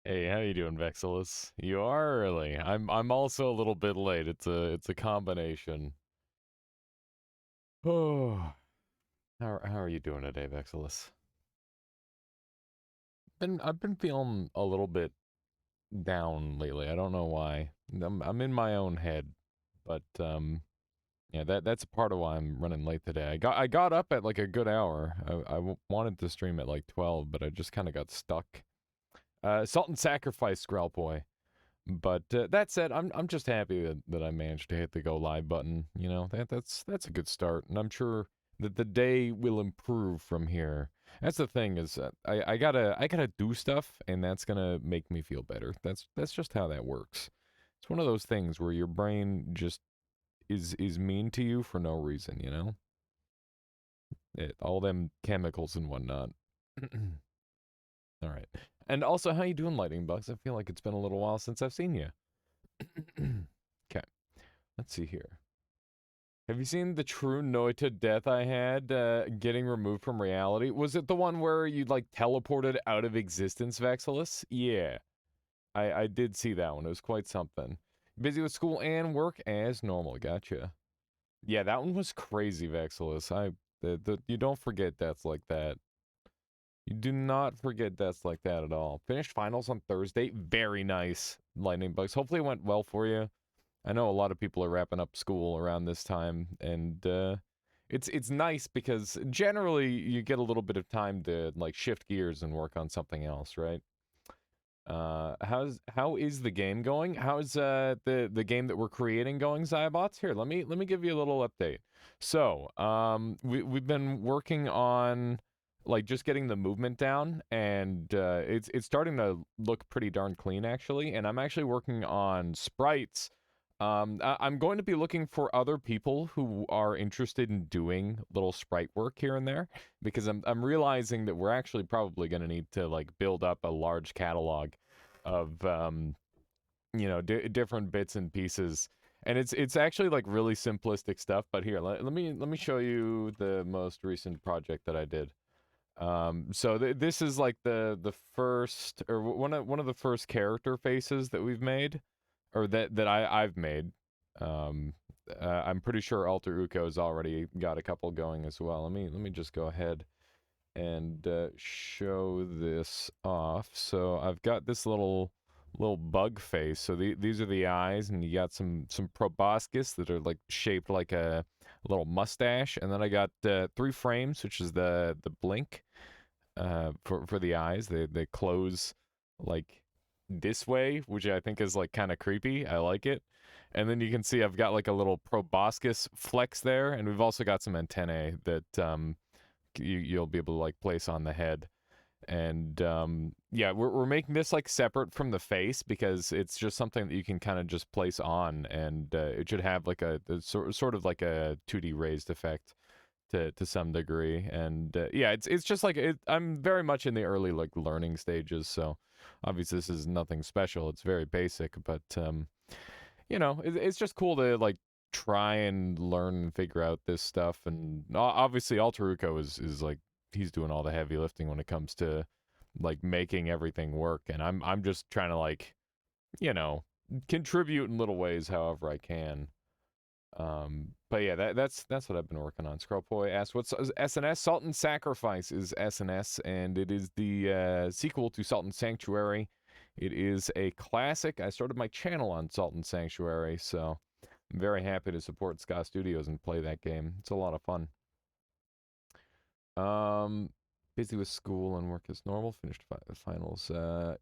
Hey, how you doing, Vexilus? You are early. I'm also a little bit late. It's a combination. Oh, how are you doing today, Vexilus? I've been feeling a little bit down lately. I don't know why. I'm in my own head, but yeah, that's a part of why I'm running late today. I got up at like a good hour. Wanted to stream at like 12, but I just kind of got stuck. Salt and Sacrifice, Growlboy. But that said, I'm just happy that I managed to hit the go live button. You know that's a good start, and I'm sure that the day will improve from here. That's the thing is I gotta do stuff, and that's gonna make me feel better. That's just how that works. It's one of those things where your brain just is mean to you for no reason. All them chemicals and whatnot. All right, and also how you doing, Lightning Bugs? I feel like it's been a little while since I've seen you. Okay. Let's see here. Have you seen the true Noita death I had getting removed from reality? Was it the one where you like teleported out of existence, Vexilus? Yeah, I did see that one. It was quite something. Busy with school and work as normal. Gotcha. Yeah, that one was crazy, Vexilus. You don't forget deaths like that. You do not forget deaths like that at all. Finished finals on Thursday. Very nice, Lightning Bugs. Hopefully it went well for you. I know a lot of people are wrapping up school around this time, and it's nice because generally you get a little bit of time to like shift gears and work on something else, right? How is the game going? How's the game that we're creating going, Zybots? Here, let me give you a little update. So, we've been working on like just getting the movement down, and it's starting to look pretty darn clean actually. And I'm actually working on sprites. I'm going to be looking for other people who are interested in doing little sprite work here and there because I'm realizing that we're actually probably going to need to like build up a large catalog of different bits and pieces. And it's actually like really simplistic stuff. But here, let me show you the most recent project that I did. So this is like the first or one of the first character faces that we've made, or that I've made. Um, I'm pretty sure Alter Uko's already got a couple going as well. Let me just go ahead and show this off. So I've got this little bug face. So these are the eyes, and you got some proboscis that are like shaped like a little mustache, and then I got 3 frames, which is the blink for the eyes. They close like this way, which I think is like kind of creepy. I like it. And then you can see I've got like a little proboscis flex there, and we've also got some antennae that you'll be able to like place on the head. And yeah, we're making this like separate from the face because it's just something that you can kind of just place on, and it should have like a sort of like a 2D raised effect to some degree. And yeah, it's just like I'm very much in the early like learning stages, so obviously this is nothing special. It's very basic, but it's just cool to like try and learn and figure out this stuff. And obviously Altaruco is like he's doing all the heavy lifting when it comes to like making everything work, and I'm just trying to like you know contribute in little ways however I can. But yeah, that's what I've been working on. Scrollboy asked, "What's SNS?" Salt and Sacrifice is SNS, and it is the sequel to Salt and Sanctuary. It is a classic. I started my channel on Salt and Sanctuary, so I'm very happy to support Ska Studios and play that game. It's a lot of fun. Um, Busy with school and work as normal. Finished finals.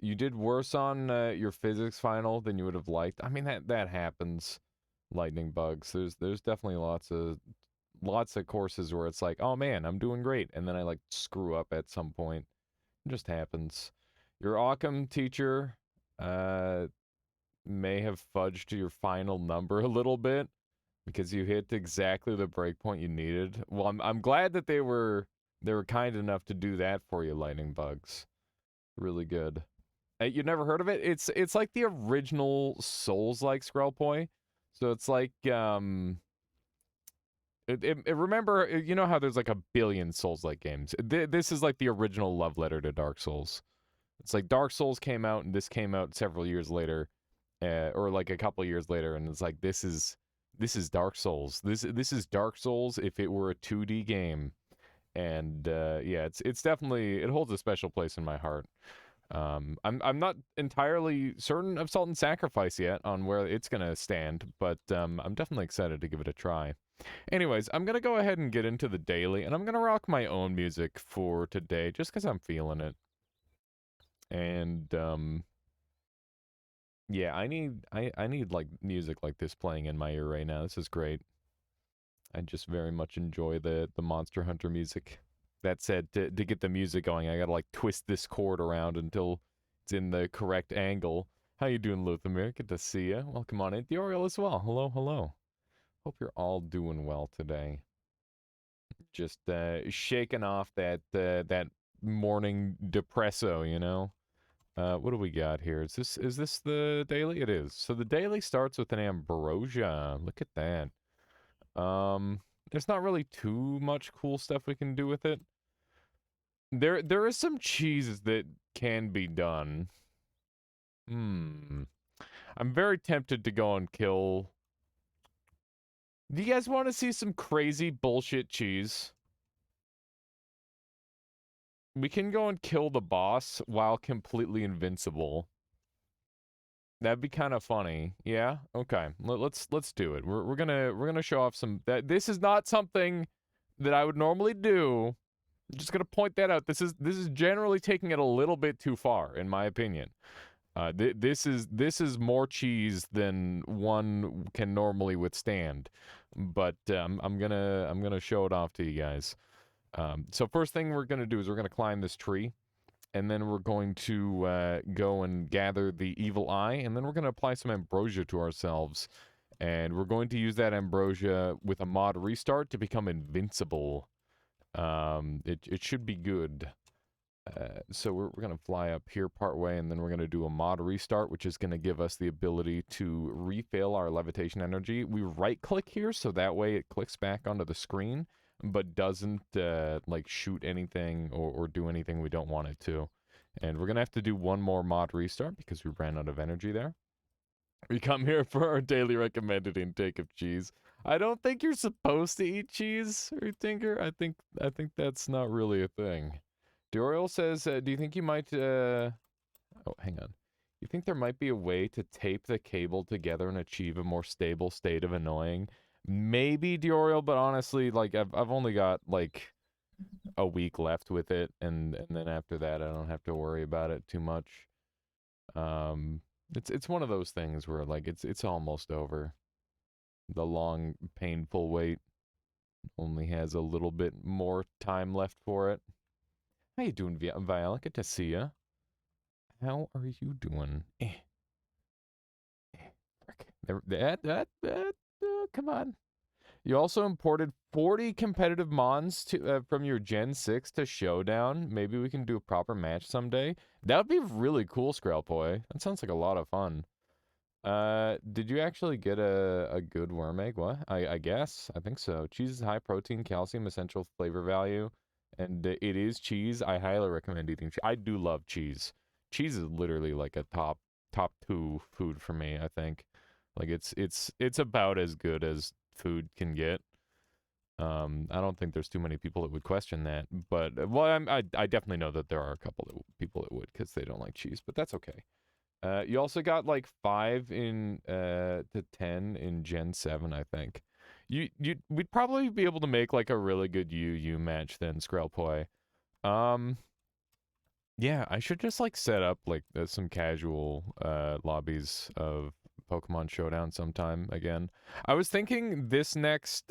You did worse on your physics final than you would have liked. I mean that happens. Lightning bugs. There's definitely lots of courses where it's like, oh man, I'm doing great, and then I like screw up at some point. It just happens. Your Occam teacher uh may have fudged your final number a little bit because you hit exactly the breakpoint you needed. Well, I'm glad that they were kind enough to do that for you, lightning bugs. Really good. You never heard of it? It's like the original Souls-like Scrollpoy. So it's like remember, you know how there's like a billion Souls-like games. This is like the original love letter to Dark Souls. It's like Dark Souls came out and this came out several years later, or like a couple years later, and it's like this is Dark Souls. This is Dark Souls if it were a 2D game. And yeah, it's definitely, it holds a special place in my heart. I'm not entirely certain of Salt and Sacrifice yet on where it's gonna stand, but I'm definitely excited to give it a try. Anyways, I'm gonna go ahead and get into the daily, and I'm gonna rock my own music for today, just because I'm feeling it. And yeah, I need like music like this playing in my ear right now. This is great. I just very much enjoy the Monster Hunter music. That said, to get the music going, I gotta like twist this chord around until it's in the correct angle. How you doing, Luthamir? Good to see you. Welcome on in. Dioriel as well. Hello, hello. Hope you're all doing well today. Just shaking off that morning depresso, you know. What do we got here? Is this the daily? It is. So the daily starts with an ambrosia. Look at that. There's not really too much cool stuff we can do with it. There is some cheeses that can be done. I'm very tempted to go and kill. Do you guys want to see some crazy bullshit cheese? We can go and kill the boss while completely invincible. That'd be kind of funny. Yeah. Okay. Let's do it. We're gonna show off some. This is not something that I would normally do. I'm just gonna point that out. This is generally taking it a little bit too far, in my opinion. This is more cheese than one can normally withstand. But I'm gonna show it off to you guys. So first thing we're gonna do is we're gonna climb this tree, and then we're going to go and gather the evil eye, and then we're gonna apply some ambrosia to ourselves, and we're going to use that ambrosia with a mod restart to become invincible. It should be good. So we're going to fly up here part way, and then we're going to do a mod restart, which is going to give us the ability to refill our levitation energy. We right-click here, so that way it clicks back onto the screen, but doesn't, like, shoot anything or do anything we don't want it to. And we're going to have to do one more mod restart because we ran out of energy there. We come here for our daily recommended intake of cheese. I don't think you're supposed to eat cheese, or Tinker. I think that's not really a thing. Doriel says, do you think you might, oh, hang on. You think there might be a way to tape the cable together and achieve a more stable state of annoying? Maybe, Doriel, but honestly, like, I've only got, like, a week left with it, and then after that, I don't have to worry about it too much. It's one of those things where, like, it's almost over. The long, painful wait only has a little bit more time left for it. How you doing, Violet? Good to see ya. How are you doing? Come on. You also imported 40 competitive mons from your Gen 6 to Showdown. Maybe we can do a proper match someday. That would be really cool, Skrelpoi. That sounds like a lot of fun. Did you actually get a good worm egg? What? I guess. I think so. Cheese is high protein, calcium, essential flavor value, and it is cheese. I highly recommend eating cheese. I do love cheese. Cheese is literally like a top 2 food for me, I think. Like it's about as good as food can get. I don't think there's too many people that would question that, but well, I definitely know that there are a couple of people that would because they don't like cheese, but that's okay. You also got like 5 in to 10 in Gen 7, I think. We'd probably be able to make like a really good UU match then, Skrelpoi. Yeah, I should just like set up like some casual lobbies of Pokemon Showdown sometime again. I was thinking this next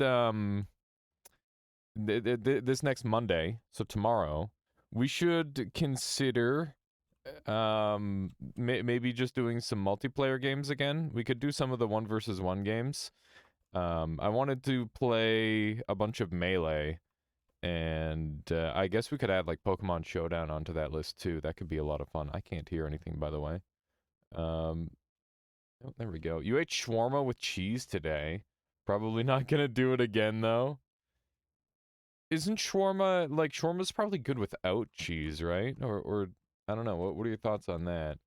this next Monday, so tomorrow, we should consider maybe just doing some multiplayer games again. We could do some of the 1 versus 1 games. I wanted to play a bunch of Melee, and I guess we could add like Pokemon Showdown onto that list too. That could be a lot of fun. I can't hear anything, by the way. Oh, there we go. You ate shawarma with cheese today. Probably not gonna do it again though. Isn't shawarma like shawarma's probably good without cheese, right? Or I don't know. What are your thoughts on that?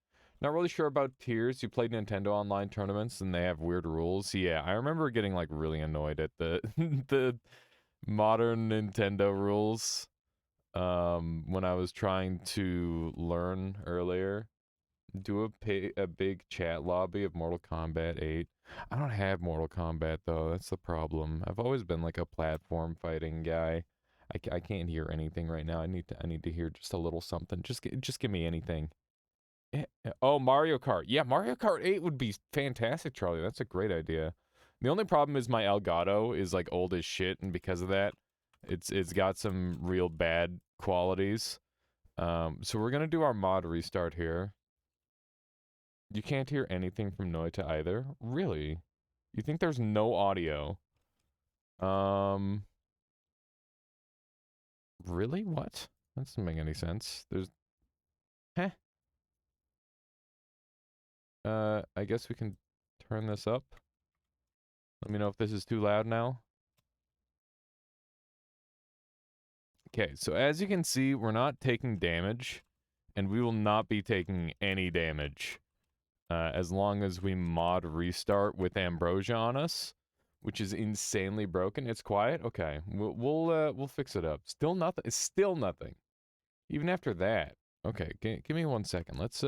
Not really sure about tiers. You played Nintendo online tournaments and they have weird rules. Yeah, I remember getting like really annoyed at the the modern Nintendo rules when I was trying to learn earlier. Do a big chat lobby of Mortal Kombat 8. I don't have Mortal Kombat though. That's the problem. I've always been like a platform fighting guy. I can't hear anything right now. I need to hear just a little something. Just give me anything. Oh, Mario Kart. Yeah, Mario Kart 8 would be fantastic, Charlie. That's a great idea. The only problem is my Elgato is like old as shit, and because of that, it's got some real bad qualities. So we're gonna do our mod restart here. You can't hear anything from Noita either? Really? You think there's no audio? Um, really? What? That doesn't make any sense. There's, heh. I guess we can turn this up. Let me know if this is too loud now. Okay, so as you can see, we're not taking damage, and we will not be taking any damage as long as we mod restart with Ambrosia on us, which is insanely broken. It's quiet. Okay, we'll fix it up. Still nothing. It's still nothing. Even after that. Okay, give me 1 second. Let's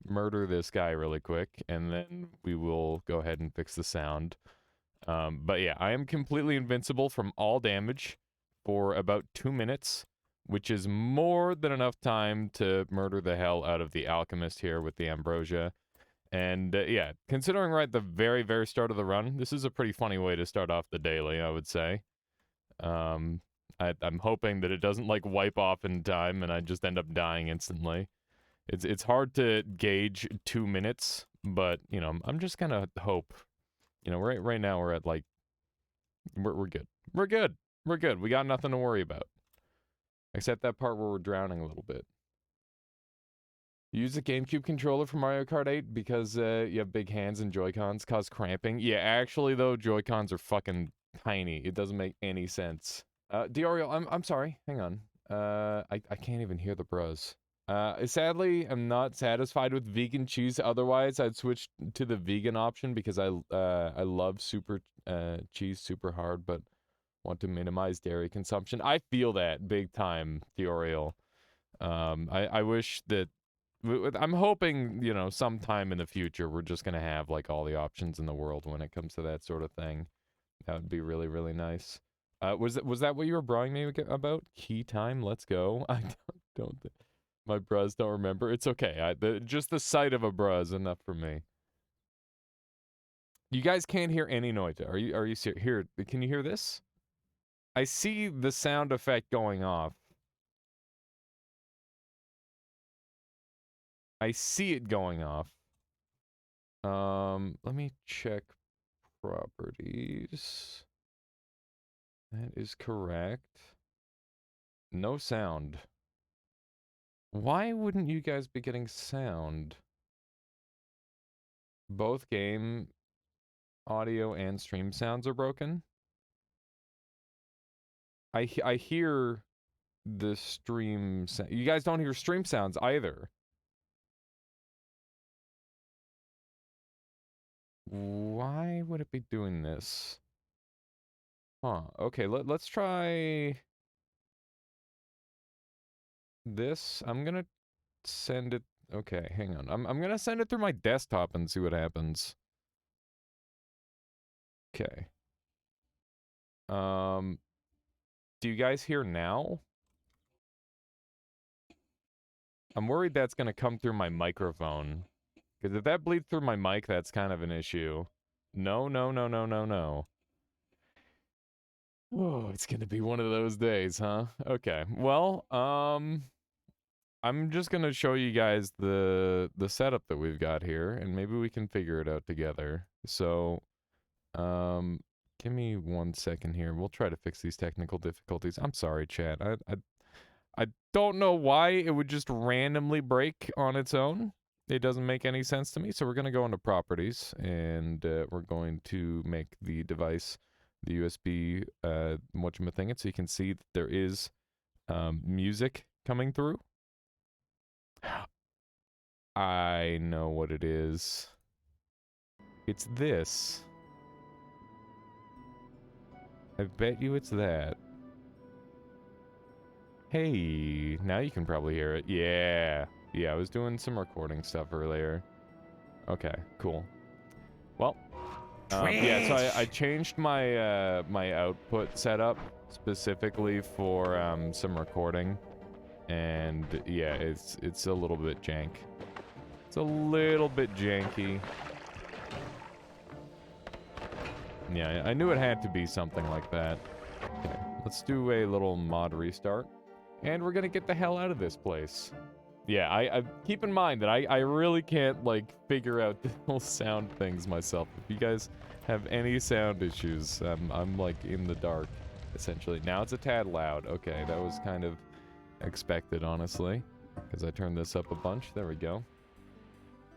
murder this guy really quick, and then we will go ahead and fix the sound. But yeah, I am completely invincible from all damage for about 2 minutes, which is more than enough time to murder the hell out of the alchemist here with the ambrosia. And yeah, considering we're at the very, very start of the run, this is a pretty funny way to start off the daily, I would say. Um, I'm hoping that it doesn't like wipe off in time and I just end up dying instantly. It's hard to gauge 2 minutes, but you know, I'm just gonna hope. You know, right now we're at like we're good. We're good. We're good. We got nothing to worry about. Except that part where we're drowning a little bit. Use a GameCube controller for Mario Kart 8 because you have big hands and Joy-Cons cause cramping. Yeah, actually though, Joy-Cons are fucking tiny. It doesn't make any sense. Dioriel, I'm sorry. Hang on. I can't even hear the bros. Sadly, I'm not satisfied with vegan cheese. Otherwise, I'd switch to the vegan option because I love super cheese super hard, but want to minimize dairy consumption. I feel that big time, Theorial. I wish that I'm hoping, you know, sometime in the future we're just gonna have like all the options in the world when it comes to that sort of thing. That would be really, really nice. Was that what you were brawling me about? Key time? Let's go. I don't my bros don't remember. It's okay. Just the sight of a bra is enough for me. You guys can't hear any noise. Are you here? Can you hear this? I see the sound effect going off. I see it going off. Let me check properties. That is correct. No sound. Why wouldn't you guys be getting sound? Both game audio and stream sounds are broken. I hear the stream. You guys don't hear stream sounds either. Why would it be doing this? Huh. Okay, let's try this. I'm gonna send it. Okay, hang on. I'm gonna send it through my desktop and see what happens. Okay. Do you guys hear now? I'm worried that's gonna come through my microphone. Because if that bleeds through my mic, that's kind of an issue. No, no, no, no, no, no. Oh, it's gonna be one of those days, huh? Okay. Well, I'm just gonna show you guys the setup that we've got here, and maybe we can figure it out together. So, give me 1 second here. We'll try to fix these technical difficulties. I'm sorry, chat. I don't know why it would just randomly break on its own. It doesn't make any sense to me. So we're gonna go into properties, and we're going to make the device, the USB, whatchamacallit, so you can see that there is music coming through. I know what it is. It's this. I bet you it's that. Hey, now you can probably hear it. Yeah. Yeah, I was doing some recording stuff earlier. Okay, cool. Well, yeah, so I changed my my output setup specifically for some recording, and yeah, it's a little bit jank. It's a little bit janky. Yeah, I knew it had to be something like that. Okay, let's do a little mod restart, and we're gonna get the hell out of this place. Yeah, I keep in mind that I really can't, like, figure out the whole sound things myself. If you guys have any sound issues, I'm like, in the dark, essentially. Now it's a tad loud. Okay, that was kind of expected, honestly, because I turned this up a bunch. There we go.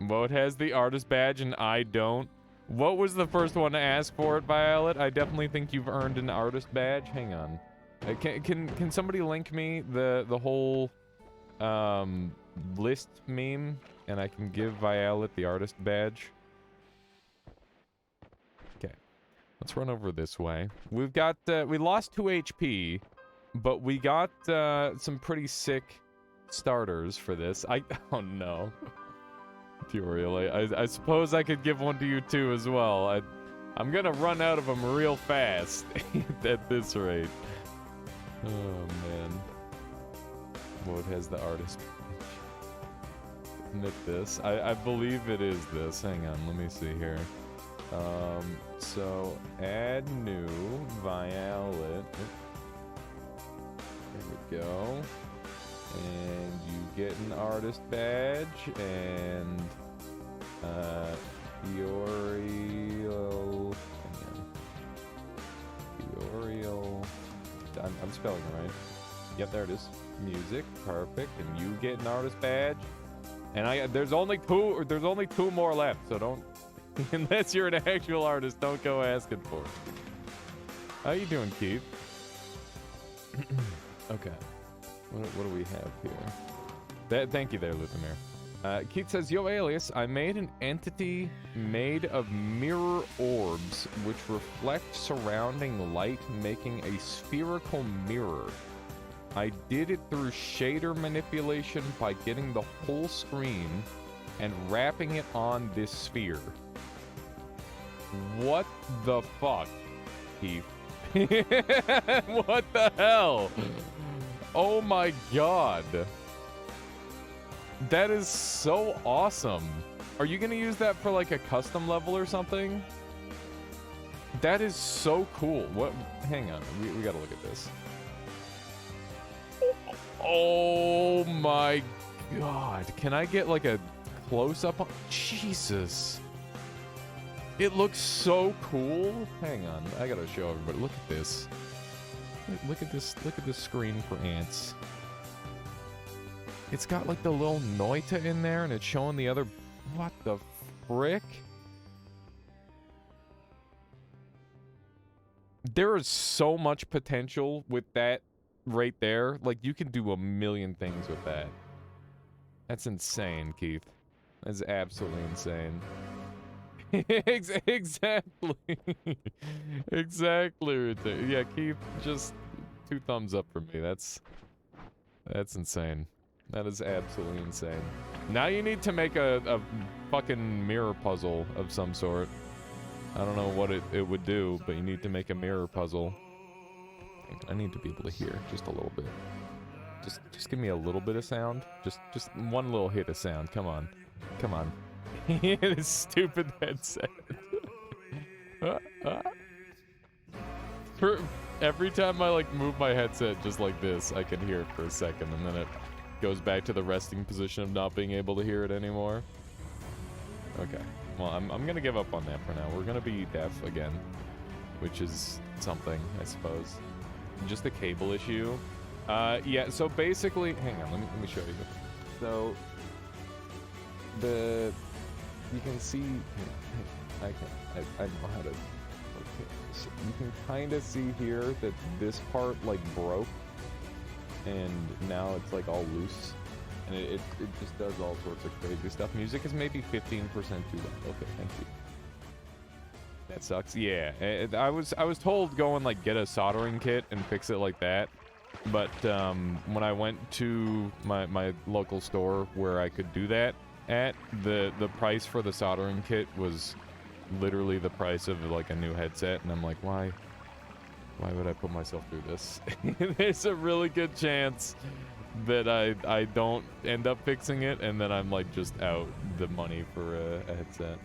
Vote has the artist badge, and I don't. What was the first one to ask for it, Violet? I definitely think you've earned an artist badge. Hang on. Can somebody link me the whole list meme, and I can give Violet the artist badge? Okay, let's run over this way. We've got we lost 2 HP, but we got some pretty sick starters for this. Oh no, Turiel, I suppose I could give one to you too as well. I'm gonna run out of them real fast at this rate. Oh man. What has the artist page? Isn't it this? I believe it is this. Hang on, let me see here. So add new Violet. There we go. And you get an artist badge, and Uriel. Uriel. I'm spelling it right. Yep, there it is. Music, perfect, and you get an artist badge. And there's only two more left, so don't, unless you're an actual artist, don't go asking for it. How you doing, Keith? Okay, what do we have here? Thank you there, Luthimir. Keith says, yo, Alias, I made an entity made of mirror orbs which reflect surrounding light, making a spherical mirror. I did it through shader manipulation by getting the whole screen and wrapping it on this sphere. What the fuck, Keith? What the hell? Oh my god. That is so awesome. Are you gonna use that for like a custom level or something? That is so cool. What? Hang on, we gotta look at this. Oh my god. Can I get like a close-up on... Jesus. It looks so cool. Hang on, I gotta show everybody. Look at this. Look at this screen for ants. It's got like the little Noita in there, and it's showing the other... What the frick? There is so much potential with that right there. Like, you can do a million things with that. That's insane, Keith. That's absolutely insane. Exactly. Exactly. Yeah, Keith, just 2 thumbs up for me. That's insane. That is absolutely insane. Now you need to make a fucking mirror puzzle of some sort. I don't know what it would do, but you need to make a mirror puzzle. I need to be able to hear just a little bit. Just give me a little bit of sound. Just one little hit of sound. Come on. Come on. This stupid headset. Every time I like move my headset just like this, I can hear it for a second, and then it goes back to the resting position of not being able to hear it anymore. Okay. Well, I'm gonna give up on that for now. We're gonna be deaf again, which is something, I suppose. Just a cable issue. Yeah, so basically, hang on, let me show you. So you can see, I know how to, so you can kind of see here that this part like broke, and now it's like all loose. and it just does all sorts of crazy stuff. Music is maybe 15% too loud. Okay, thank you. That sucks. Yeah, I was told go and like get a soldering kit and fix it like that. But when I went to my local store where I could do that at, the price for the soldering kit was literally the price of like a new headset, and I'm like, why would I put myself through this? There's a really good chance that I don't end up fixing it, and then I'm like just out the money for a headset.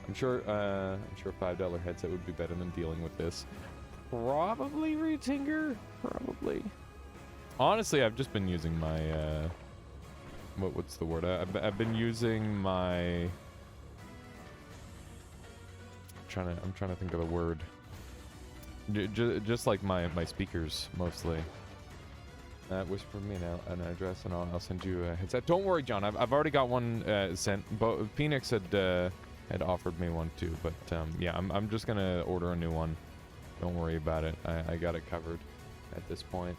I'm sure a $5 headset would be better than dealing with this. Probably Retinger. Probably. Honestly, I've just been using my what's the word? I've been using my. I'm trying to think of the word. Just like my speakers mostly. Whisper me now an address and I'll send you a headset. Don't worry, John. I've already got one sent. But Phoenix had offered me one too. But yeah, I'm just gonna order a new one. Don't worry about it. I got it covered at this point.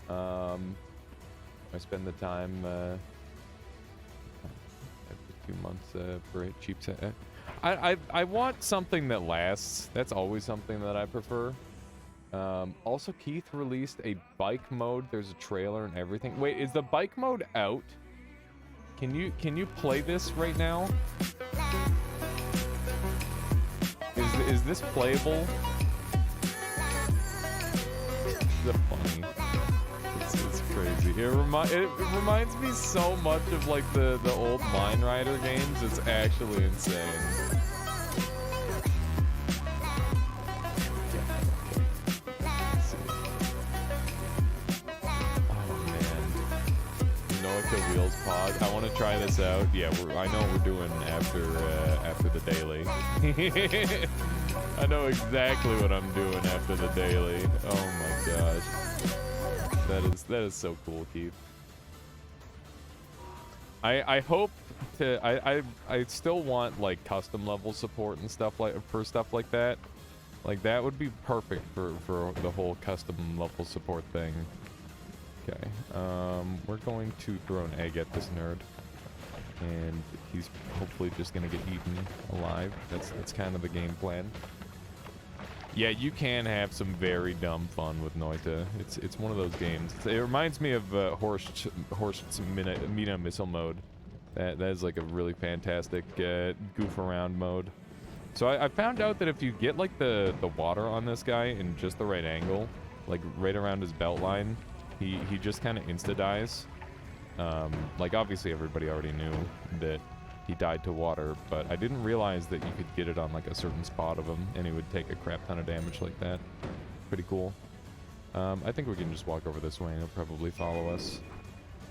I spend the time every 2 months for a cheap set. I want something that lasts. That's always something that I prefer. Also, Keith released a bike mode. There's a trailer and everything. Wait, is the bike mode out? Can you play this right now? Is this playable? It's funny. It's crazy. It reminds me so much of like the old Mine Rider games. It's actually insane. Wheels Pod. I want to try this out. Yeah, I know what we're doing after the daily. I know exactly what I'm doing after the daily. Oh my gosh, that is so cool, Keith. I hope to. I still want like custom level support and stuff like that. Like that would be perfect for the whole custom level support thing. Okay, we're going to throw an egg at this nerd, and he's hopefully just gonna get eaten alive. That's kind of the game plan. Yeah, you can have some very dumb fun with Noita. It's one of those games. It reminds me of Horst's Mina Missile mode. That is like a really fantastic goof around mode. So I found out that if you get like the water on this guy in just the right angle, like right around his belt line, he just kind of insta-dies. Like, obviously everybody already knew that he died to water, but I didn't realize that you could get it on, like, a certain spot of him, and he would take a crap ton of damage like that. Pretty cool. I think we can just walk over this way, and he'll probably follow us.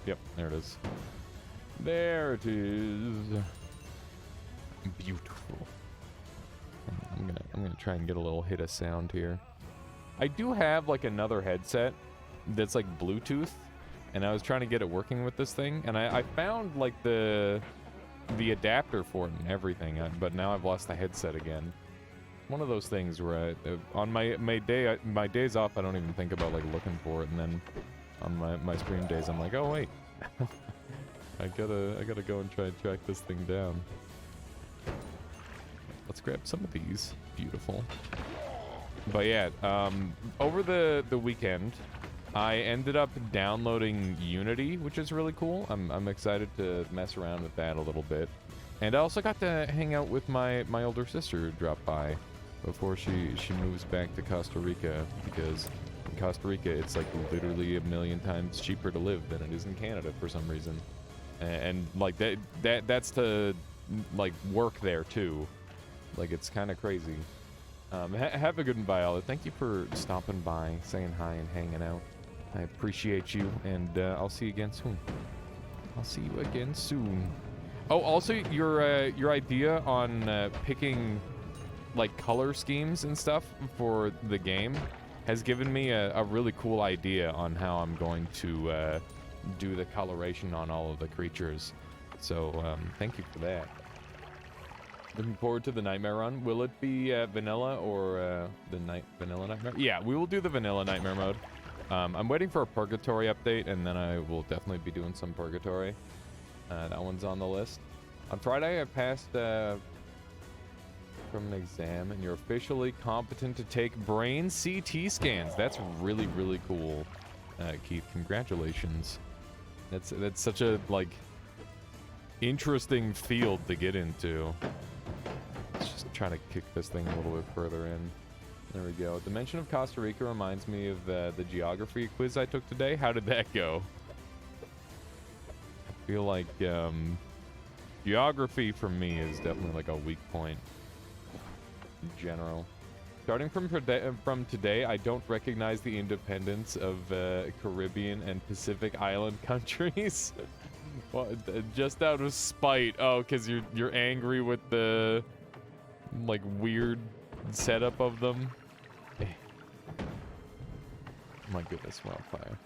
Yep, there it is. There it is. Beautiful. I'm gonna try and get a little hit of sound here. I do have, like, another headset that's like Bluetooth, and I was trying to get it working with this thing, and I found like the adapter for it and everything, but now I've lost the headset again. One of those things where on my days off I don't even think about like looking for it, and then on my stream days I'm like, oh wait, I gotta go and try and track this thing down. Let's grab some of these. Beautiful. But yeah, over the weekend I ended up downloading Unity, which is really cool. I'm excited to mess around with that a little bit. And I also got to hang out with my older sister who dropped by before she moves back to Costa Rica, because in Costa Rica it's like literally 1,000,000 times cheaper to live than it is in Canada for some reason. And like that's to like work there too. Like it's kind of crazy. Have a good one, Viola. Thank you for stopping by, saying hi, and hanging out. I appreciate you, and I'll see you again soon. I'll see you again soon. Oh, also, your idea on picking, like, color schemes and stuff for the game has given me a really cool idea on how I'm going to do the coloration on all of the creatures. So, thank you for that. Looking forward to the Nightmare run. Will it be vanilla or the vanilla Nightmare? Yeah, we will do the vanilla Nightmare mode. I'm waiting for a Purgatory update, and then I will definitely be doing some Purgatory. That one's on the list. On Friday, I passed from an exam, and you're officially competent to take brain CT scans. That's really, really cool, Keith. Congratulations. That's such a, like, interesting field to get into. Let's just try to kick this thing a little bit further in. There we go. Dimension of Costa Rica reminds me of the geography quiz I took today. How did that go? I feel like geography for me is definitely like a weak point in general. Starting from today, I don't recognize the independence of Caribbean and Pacific Island countries. Well, just out of spite. Oh, because you're angry with the like weird setup of them. My goodness, wildfire.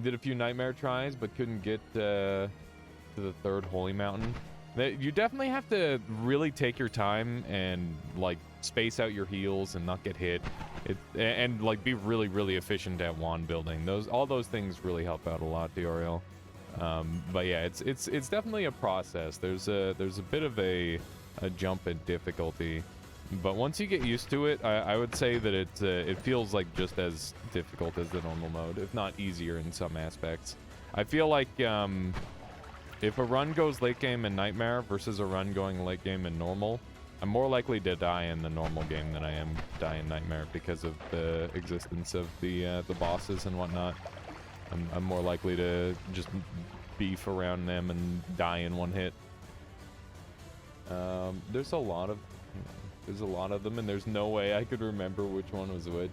Did a few nightmare tries, but couldn't get to the third holy mountain. You definitely have to really take your time and like space out your heals and not get hit. And like be really, really efficient at wand building. All those things really help out a lot, Dioriel. But yeah, it's definitely a process. There's a bit of a jump in difficulty. But once you get used to it, I would say that it feels like just as difficult as the normal mode, if not easier in some aspects. I feel like if a run goes late game in Nightmare versus a run going late game in normal, I'm more likely to die in the normal game than I am die in Nightmare because of the existence of the bosses and whatnot. I'm more likely to just beef around them and die in one hit. There's a lot of them, and there's no way I could remember which one was which.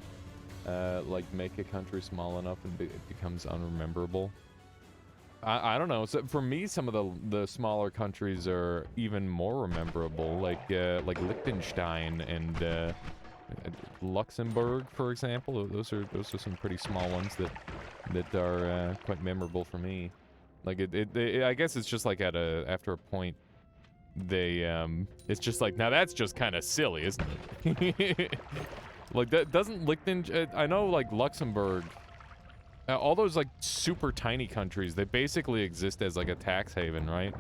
Like, make a country small enough and it becomes unrememberable. I don't know. So for me, some of the smaller countries are even more rememberable, like Liechtenstein and Luxembourg, for example. Those are some pretty small ones that are quite memorable for me. Like I guess it's just like after a point. It's just like, now that's just kind of silly, isn't it? Like, that doesn't Liechtenstein, I know, like, Luxembourg, all those, like, super tiny countries, they basically exist as, like, a tax haven, right?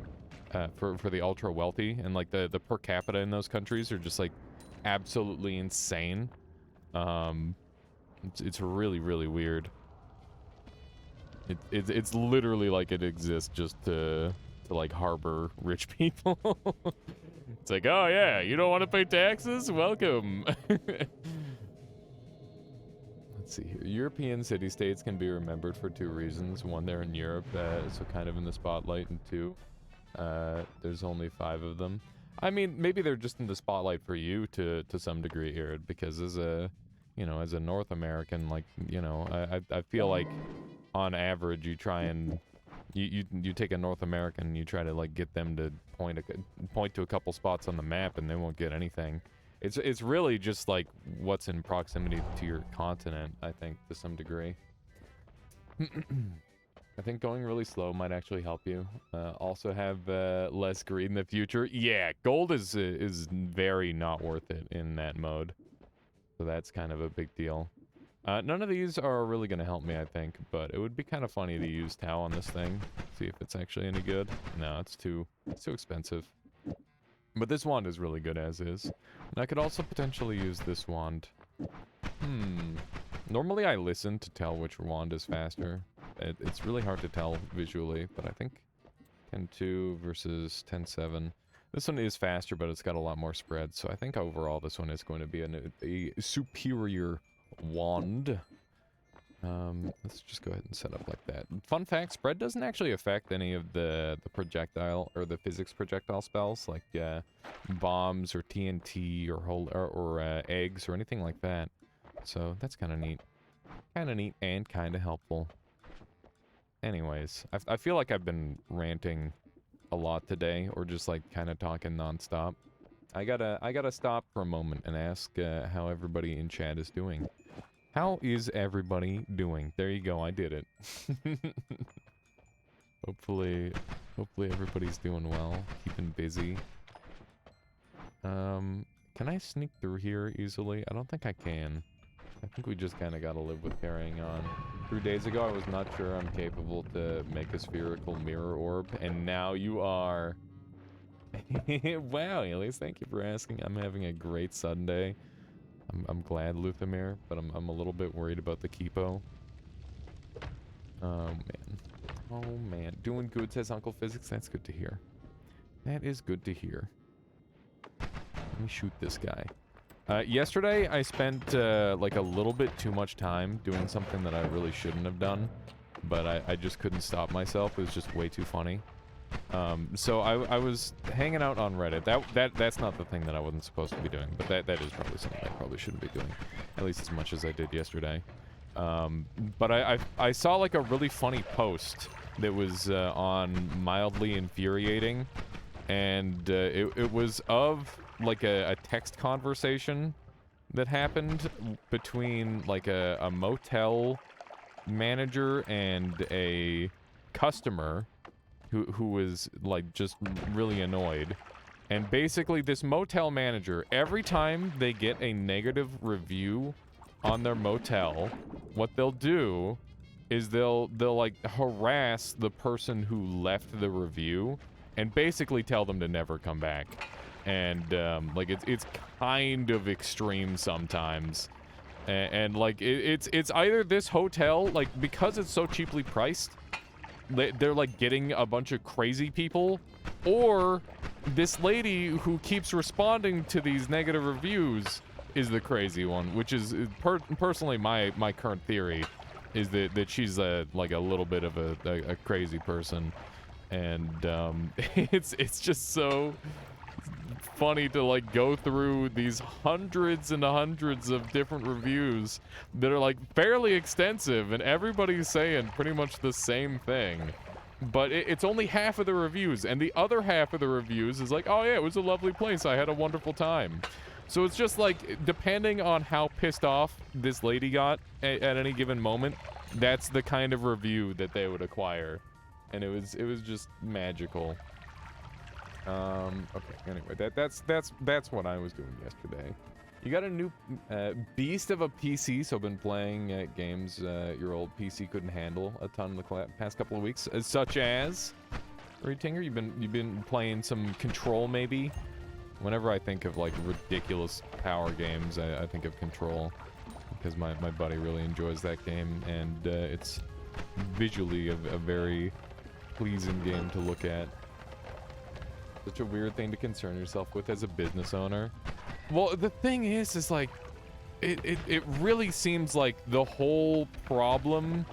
For the ultra wealthy, and, like, the per capita in those countries are just, like, absolutely insane. It's really, really weird. It's literally like it exists just to like harbor rich people. It's like, oh yeah, you don't want to pay taxes? Welcome. Let's see here. European city-states can be remembered for two reasons. One, they're in Europe, so kind of in the spotlight, and two, there's only 5 of them. I mean, maybe they're just in the spotlight for you to some degree here, because as a, as a North American, like, I feel like on average you try and you take a North American and you try to like get them to point to a couple spots on the map and they won't get anything. It's really just like what's in proximity to your continent, I think, to some degree. I think going really slow might actually help you. Also have less greed in the future. Yeah, gold is very not worth it in that mode. So that's kind of a big deal. None of these are really going to help me, I think, but it would be kind of funny to use Tau on this thing. See if it's actually any good. No, it's too expensive. But this wand is really good as is. And I could also potentially use this wand. Normally I listen to tell which wand is faster. It's really hard to tell visually, but I think 10.2 versus 10.7. This one is faster, but it's got a lot more spread, so I think overall this one is going to be a superior wand. Let's just go ahead and set up like that. Fun fact, spread doesn't actually affect any of the projectile or the physics projectile spells, like bombs or TNT or eggs or anything like that. So that's kind of neat. Kind of neat and kind of helpful. Anyways, I feel like I've been ranting a lot today, or just like kind of talking nonstop. I gotta stop for a moment and ask how everybody in chat is doing. How is everybody doing? There you go, I did it. Hopefully everybody's doing well, keeping busy. Can I sneak through here easily? I don't think I can. I think we just kind of got to live with carrying on. 3 days ago, I was not sure I'm capable to make a spherical mirror orb, and now you are. Wow, Elias, thank you for asking. I'm having a great Sunday. I'm glad, Luthamir, but I'm a little bit worried about the Kipo. Oh, man. Oh, man. Doing good, says Uncle Physics. That's good to hear. That is good to hear. Let me shoot this guy. Yesterday, I spent, like, a little bit too much time doing something that I really shouldn't have done, but I just couldn't stop myself. It was just way too funny. So I was hanging out on Reddit. That's not the thing that I wasn't supposed to be doing, but that is probably something I probably shouldn't be doing, at least as much as I did yesterday. But I saw, like, a really funny post that was, on Mildly Infuriating, and, it was of, like, a text conversation that happened between, like, a motel manager and a customer who was, like, just really annoyed. And basically, this motel manager, every time they get a negative review on their motel, what they'll do is they'll like harass the person who left the review and basically tell them to never come back. And like it's kind of extreme sometimes. And like it's either this hotel, like, because it's so cheaply priced, they're like getting a bunch of crazy people, or this lady who keeps responding to these negative reviews is the crazy one, which is personally my current theory is that she's like a little bit of a crazy person, and it's just so funny to like go through these hundreds and hundreds of different reviews that are like fairly extensive, and everybody's saying pretty much the same thing, but it's only half of the reviews, and the other half of the reviews is like, oh yeah, it was a lovely place, I had a wonderful time. So it's just like, depending on how pissed off this lady got at any given moment, that's the kind of review that they would acquire, and it was just magical. Okay, anyway, that's what I was doing yesterday. You got a new beast of a PC, so I've been playing games your old PC couldn't handle a ton in the past couple of weeks, such as Tinger, you've been playing some Control, maybe. Whenever I think of like ridiculous power games, I think of Control, because my buddy really enjoys that game, and it's visually a very pleasing game to look at. Such a weird thing to concern yourself with as a business owner. Well, the thing is like, it really seems like the whole problem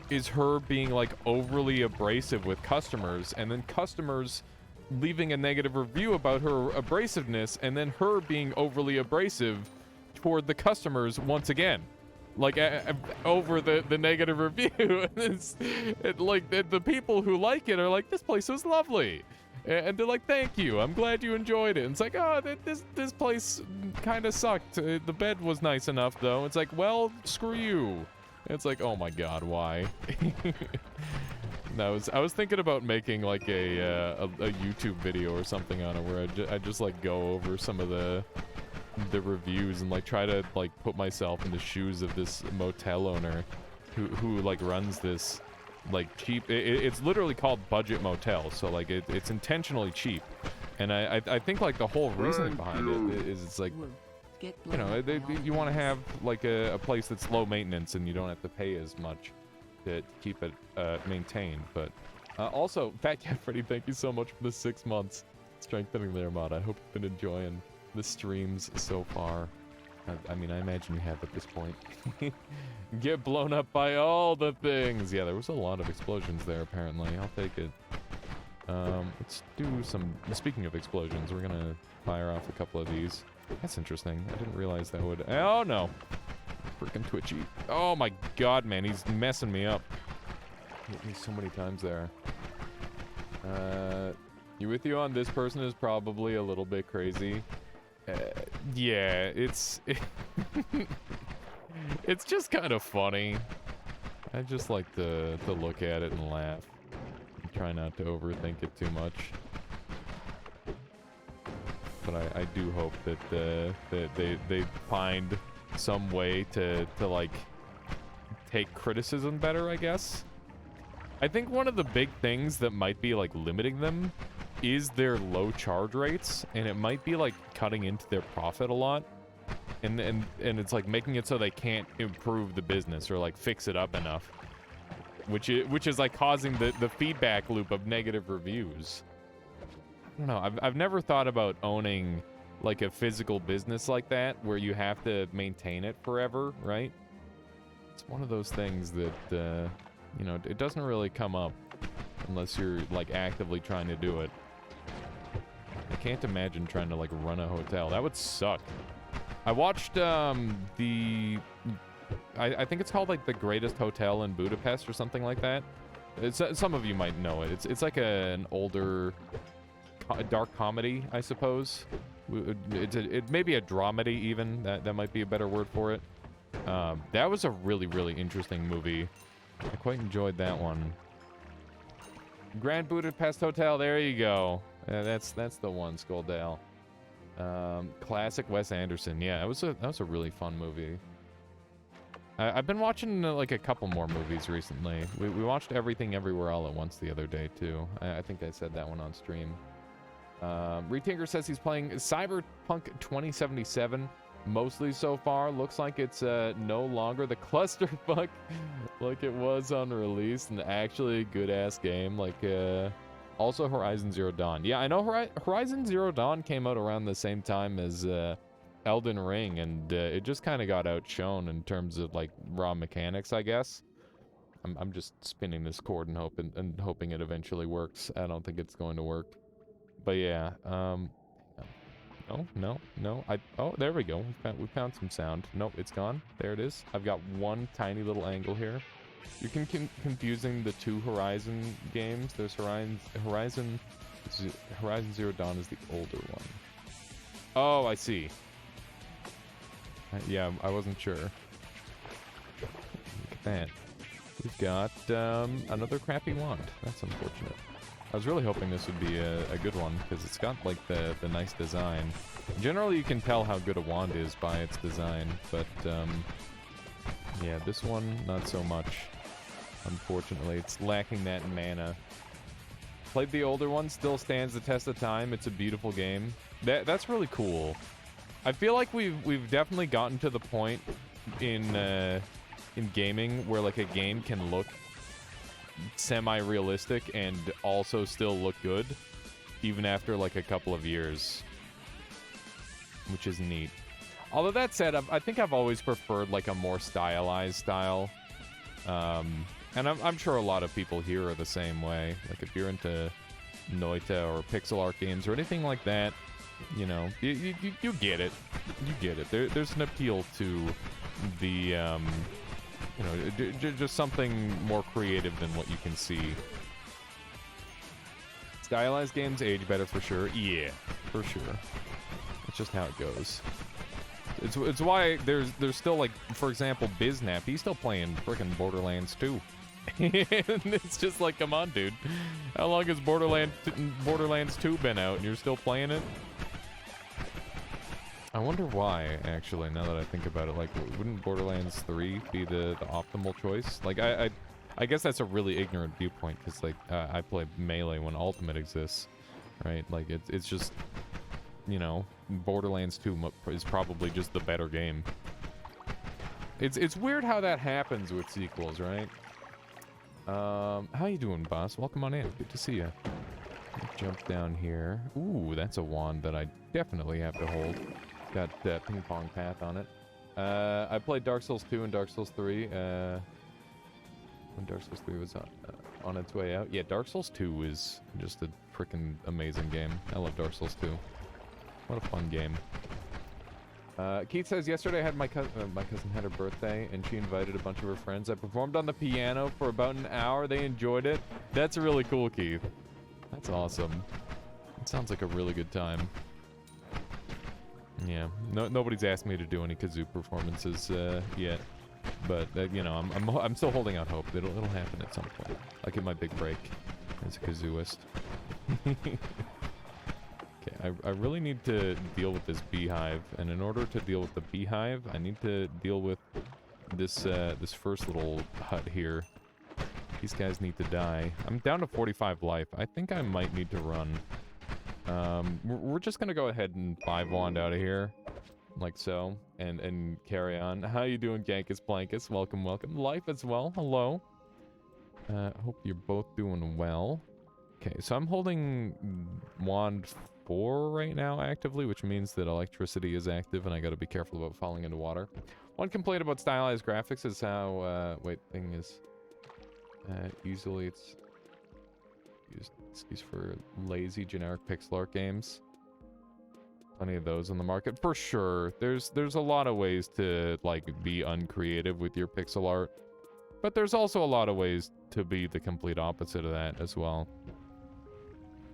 is her being like overly abrasive with customers, and then customers leaving a negative review about her abrasiveness, and then her being overly abrasive toward the customers once again. Like, over the negative review. Like, the people who like it are like, this place was lovely. And they're like, thank you, I'm glad you enjoyed it. And it's like, oh, this place kind of sucked. The bed was nice enough, though. It's like, well, screw you. And it's like, oh my god, why? I was thinking about making like a YouTube video or something on it, where I just like go over some of the reviews and like try to like put myself in the shoes of this motel owner who like runs this like cheap, it's literally called budget motel, so like it's intentionally cheap, and I think like the whole reasoning behind it is it's like, you know, you want to have like a place that's low maintenance and you don't have to pay as much to keep it maintained. But also, Fat Cat Freddy, thank you so much for the 6 months strengthening the Armada. I hope you've been enjoying the streams so far. I mean, I imagine you have at this point. Get blown up by all the things. Yeah, there was a lot of explosions there, apparently. I'll take it. Let's do some... Speaking of explosions, we're gonna fire off a couple of these. That's interesting. I didn't realize that would... Oh, no! Freaking twitchy. Oh, my god, man. He's messing me up. Hit me so many times there. You with you on this person is probably a little bit crazy. Yeah, it's it's just kind of funny. I just like to look at it and laugh. And try not to overthink it too much. But I do hope that they find some way to like take criticism better, I guess. I think one of the big things that might be like limiting them is their low charge rates, and it might be like cutting into their profit a lot. And it's like making it so they can't improve the business or like fix it up enough, which is like causing the feedback loop of negative reviews. I don't know. I've never thought about owning like a physical business like that where you have to maintain it forever, right? It's one of those things that you know, it doesn't really come up unless you're like actively trying to do it. I can't imagine trying to like run a hotel. That would suck. I watched I think it's called like The Greatest Hotel in Budapest or something like that. Some of you might know it. It's like an older dark comedy, I suppose. It may be a dramedy even. That might be a better word for it. That was a really interesting movie. I quite enjoyed that one. Grand Budapest Hotel. There you go. That's the one, Skulldale. Classic Wes Anderson. Yeah, that was a really fun movie. I've been watching like a couple more movies recently. We watched Everything Everywhere All at Once the other day too. I think I said that one on stream. Retinker says he's playing Cyberpunk 2077 mostly so far. Looks like it's no longer the clusterfuck like it was on release, and actually a good ass game. Like also Horizon Zero Dawn. Yeah, I know Horizon Zero Dawn came out around the same time as Elden Ring, and it just kind of got outshone in terms of like raw mechanics, I guess. I'm just spinning this cord and hoping it eventually works. I don't think it's going to work. But yeah, no. Oh, there we go. We found some sound. Nope, it's gone. There it is. I've got one tiny little angle here. You're confusing the two Horizon games. There's Horizon Zero Dawn is the older one. Oh, I see. Yeah, I wasn't sure. Look at that. We've got another crappy wand. That's unfortunate. I was really hoping this would be a good one, because it's got like the nice design. Generally, you can tell how good a wand is by its design, but yeah, this one, not so much. Unfortunately, it's lacking that mana. Played the older one, still stands the test of time. It's a beautiful game. That's really cool. I feel like we've definitely gotten to the point in gaming where like a game can look semi-realistic and also still look good, even after like a couple of years, which is neat. Although that said, I think I've always preferred like a more stylized style. And I'm sure a lot of people here are the same way. Like if you're into Noita or pixel art games or anything like that, you know, you get it. You get it. There's an appeal to the, you know, just something more creative than what you can see. Stylized games age better for sure. Yeah, for sure. That's just how it goes. It's why there's still like, for example, Biznap. He's still playing frickin' Borderlands 2. And it's just like, come on, dude. How long has Borderlands 2 been out and you're still playing it? I wonder why, actually, now that I think about it. Like, wouldn't Borderlands 3 be the optimal choice? Like, I guess that's a really ignorant viewpoint, because, like, I play Melee when Ultimate exists, right? Like, it's just, you know, Borderlands 2 is probably just the better game. It's weird how that happens with sequels, right? How you doing, boss? Welcome on in. Good to see you. Jump down here. Ooh, that's a wand that I definitely have to hold. Got ping pong path on it. I played Dark Souls 2 and Dark Souls 3. When Dark Souls 3 was on its way out. Yeah, Dark Souls 2 is just a freaking amazing game. I love Dark Souls 2. What a fun game. Keith says, yesterday I had my cousin had her birthday, and she invited a bunch of her friends. I performed on the piano for about an hour. They enjoyed it. That's really cool, Keith. That's awesome. It sounds like a really good time. Yeah, nobody's asked me to do any kazoo performances yet, but you know, I'm still holding out hope that it'll happen at some point. I'll get my big break as a kazooist. Okay, I really need to deal with this beehive, and in order to deal with the beehive, I need to deal with this this first little hut here. These guys need to die. I'm down to 45 life. I think I might need to run. We're just gonna go ahead and 5-wand out of here, like so, and carry on. How you doing, Gankus Blankus? Welcome, welcome. Life as well. Hello. Hope you're both doing well. Okay, so I'm holding wand 4 right now actively, which means that electricity is active, and I got to be careful about falling into water. One complaint about stylized graphics is how thing is easily it's used for lazy generic pixel art games. Plenty of those on the market for sure. There's a lot of ways to like be uncreative with your pixel art, but there's also a lot of ways to be the complete opposite of that as well.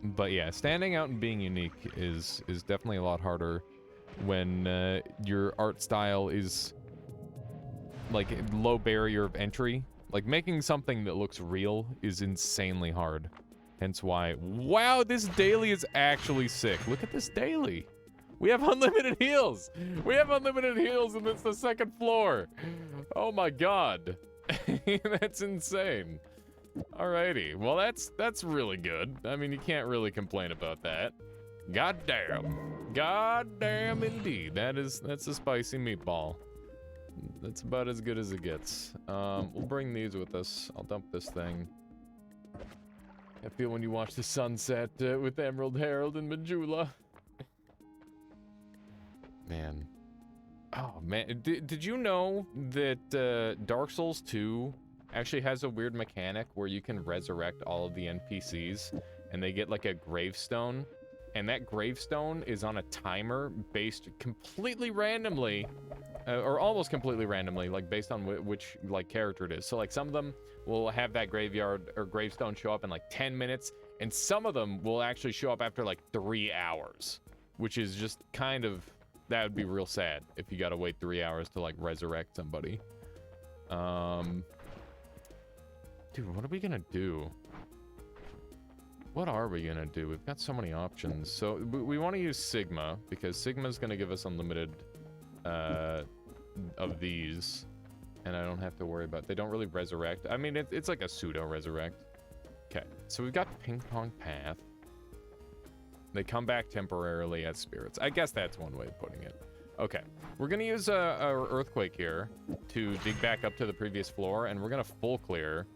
But yeah, standing out and being unique is definitely a lot harder when your art style is like low barrier of entry. Like making something that looks real is insanely hard. Hence why, wow, this daily is actually sick. Look at this daily. We have unlimited heals. We have unlimited heals and it's the second floor. Oh my god. That's insane. Alrighty, well that's really good. I mean, you can't really complain about that. Goddamn. Goddamn indeed. That's a spicy meatball. That's about as good as it gets. We'll bring these with us. I'll dump this thing. I feel when you watch the sunset with Emerald Herald and Majula. Man. Oh man, did you know that Dark Souls 2 actually has a weird mechanic where you can resurrect all of the NPCs and they get like a gravestone, and that gravestone is on a timer based completely randomly, or almost completely randomly, like based on which like character it is. So like some of them will have that graveyard or gravestone show up in like 10 minutes, and some of them will actually show up after like 3 hours, which is just kind of, that would be real sad if you gotta wait 3 hours to like resurrect somebody. Dude, what are we gonna do? What are we gonna do? We've got so many options. So we want to use Sigma because Sigma's gonna give us unlimited of these, and I don't have to worry about. They don't really resurrect. I mean, it's like a pseudo resurrect. Okay, so we've got Ping Pong Path. They come back temporarily as spirits. I guess that's one way of putting it. Okay, we're gonna use our earthquake here to dig back up to the previous floor, and we're gonna full clear.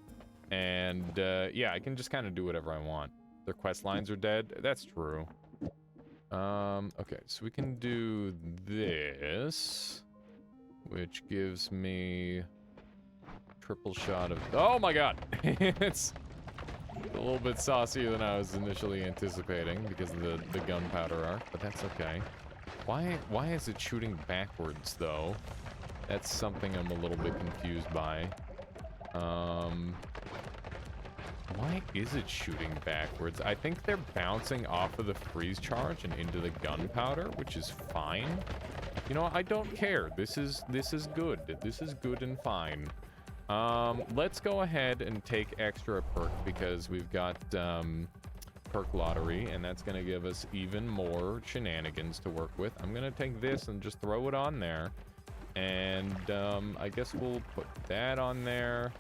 And yeah, I can just kind of do whatever I want. Their quest lines are dead. That's true. Okay, so we can do this, which gives me triple shot of. Oh my god, it's a little bit saucier than I was initially anticipating because of the gunpowder arc, but that's okay. Why is it shooting backwards though? That's something I'm a little bit confused by. Why is it shooting backwards? I think they're bouncing off of the freeze charge and into the gunpowder, which is fine. You know, I don't care. This is good. This is good and fine. Let's go ahead and take extra perk because we've got perk lottery, and that's gonna give us even more shenanigans to work with. I'm gonna take this and just throw it on there, and I guess we'll put that on there,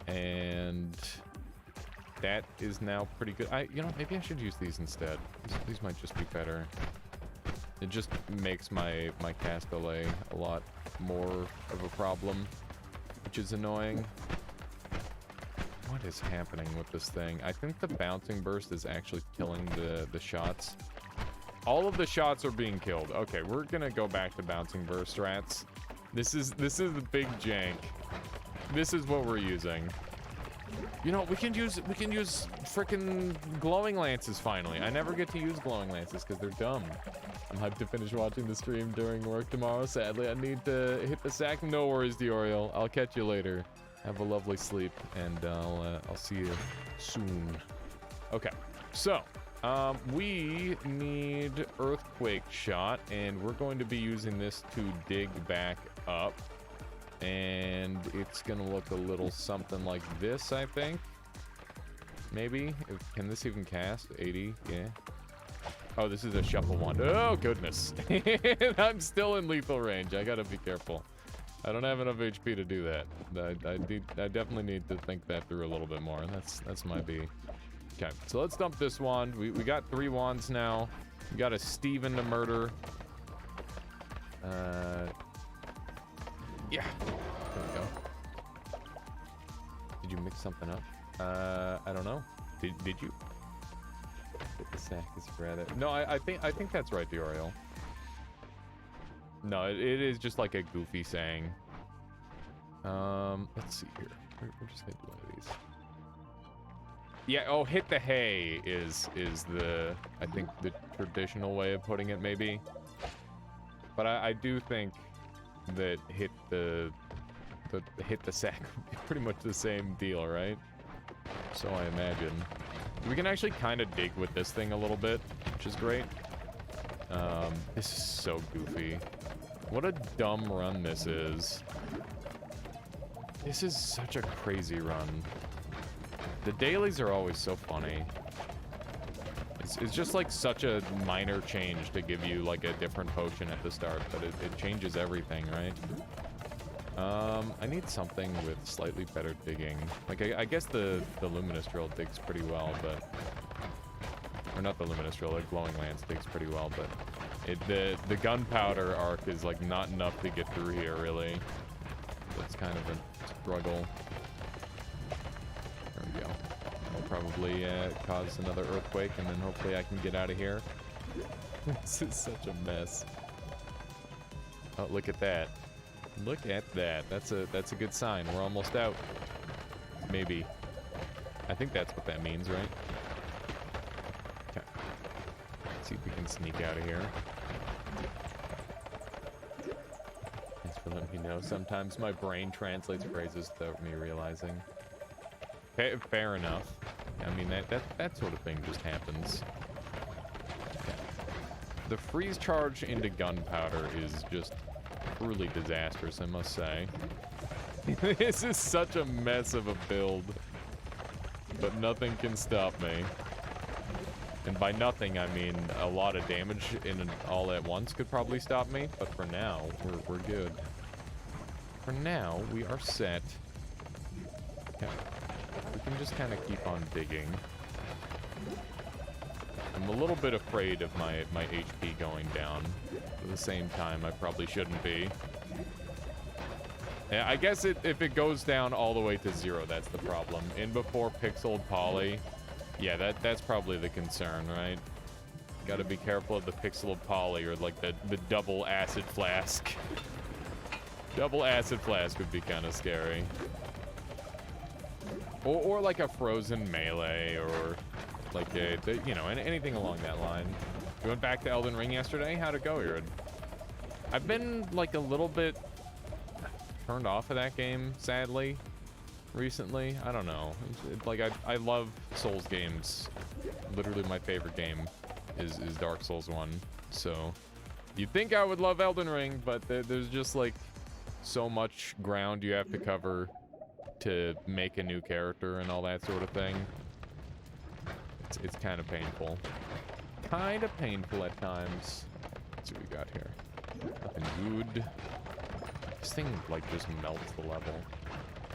and that is now pretty good. You know, maybe I should use these instead. These might just be better. It just makes my cast delay a lot more of a problem, which is annoying. What is happening with this thing? I think the bouncing burst is actually killing the shots. All of the shots are being killed. Okay, we're gonna go back to bouncing burst rats. This is the big jank. This is what we're using. You know, we can use frickin' glowing lances finally. I never get to use glowing lances because they're dumb. I'm hyped to finish watching the stream during work tomorrow. Sadly, I need to hit the sack. No worries, Dioriel. I'll catch you later. Have a lovely sleep, and I'll see you soon. Okay, so we need earthquake shot, and we're going to be using this to dig back up. And it's gonna look a little something like this, I think. Maybe. Can this even cast? 80? Yeah. Oh, this is a shuffle wand. Oh, goodness. I'm still in lethal range. I gotta be careful. I don't have enough HP to do that. I definitely need to think that through a little bit more. That's my B. Okay, so let's dump this wand. We got 3 wands now. We got a Steven to murder. Yeah. There we go. Did you mix something up? I don't know. Did you? The sack is rather... No, I think that's right, Diorio. No, it is just like a goofy saying. Let's see here. We're just gonna do one of these. Yeah, oh, hit the hay is the, I think, the traditional way of putting it, maybe. But I do think that hit the sack would be pretty much the same deal, right? So I imagine. We can actually kind of dig with this thing a little bit, which is great. This is so goofy. What a dumb run this is. This is such a crazy run. The dailies are always so funny. It's just like such a minor change to give you like a different potion at the start, but it changes everything, right? I need something with slightly better digging. Like, I guess the luminous drill digs pretty well, but... Or not the luminous drill, the glowing lance digs pretty well, but... The gunpowder arc is, like, not enough to get through here, really. So it's kind of a struggle. There we go. I'll probably cause another earthquake, and then hopefully I can get out of here. This is such a mess. Oh, look at that. Look at that. That's a good sign. We're almost out. Maybe. I think that's what that means, right? Okay. Let's see if we can sneak out of here. Thanks for letting me know. Sometimes my brain translates phrases without me realizing. Fair enough. I mean, that sort of thing just happens. Okay. The freeze charge into gunpowder is just truly disastrous, I must say. This is such a mess of a build. But nothing can stop me. And by nothing, I mean a lot of damage in all at once could probably stop me. But for now, we're good. For now, we are set. Okay. We can just kind of keep on digging. I'm a little bit afraid of my HP going down. At the same time, I probably shouldn't be. Yeah, I guess if it goes down all the way to 0, that's the problem. In before pixeled poly, yeah, that's probably the concern, right? Gotta be careful of the pixeled poly or like the double acid flask. Double acid flask would be kind of scary. Or like a frozen melee or like you know, anything along that line. We went back to Elden Ring yesterday. How'd it go, Irid? I've been like a little bit turned off of that game, sadly, recently. I don't know. Like I love Souls games. Literally my favorite game is Dark Souls 1. So you'd think I would love Elden Ring, but there's just like so much ground you have to cover to make a new character and all that sort of thing. It's kind of painful. Kind of painful at times. Let's see what we got here. Nothing good. This thing, like, just melts the level.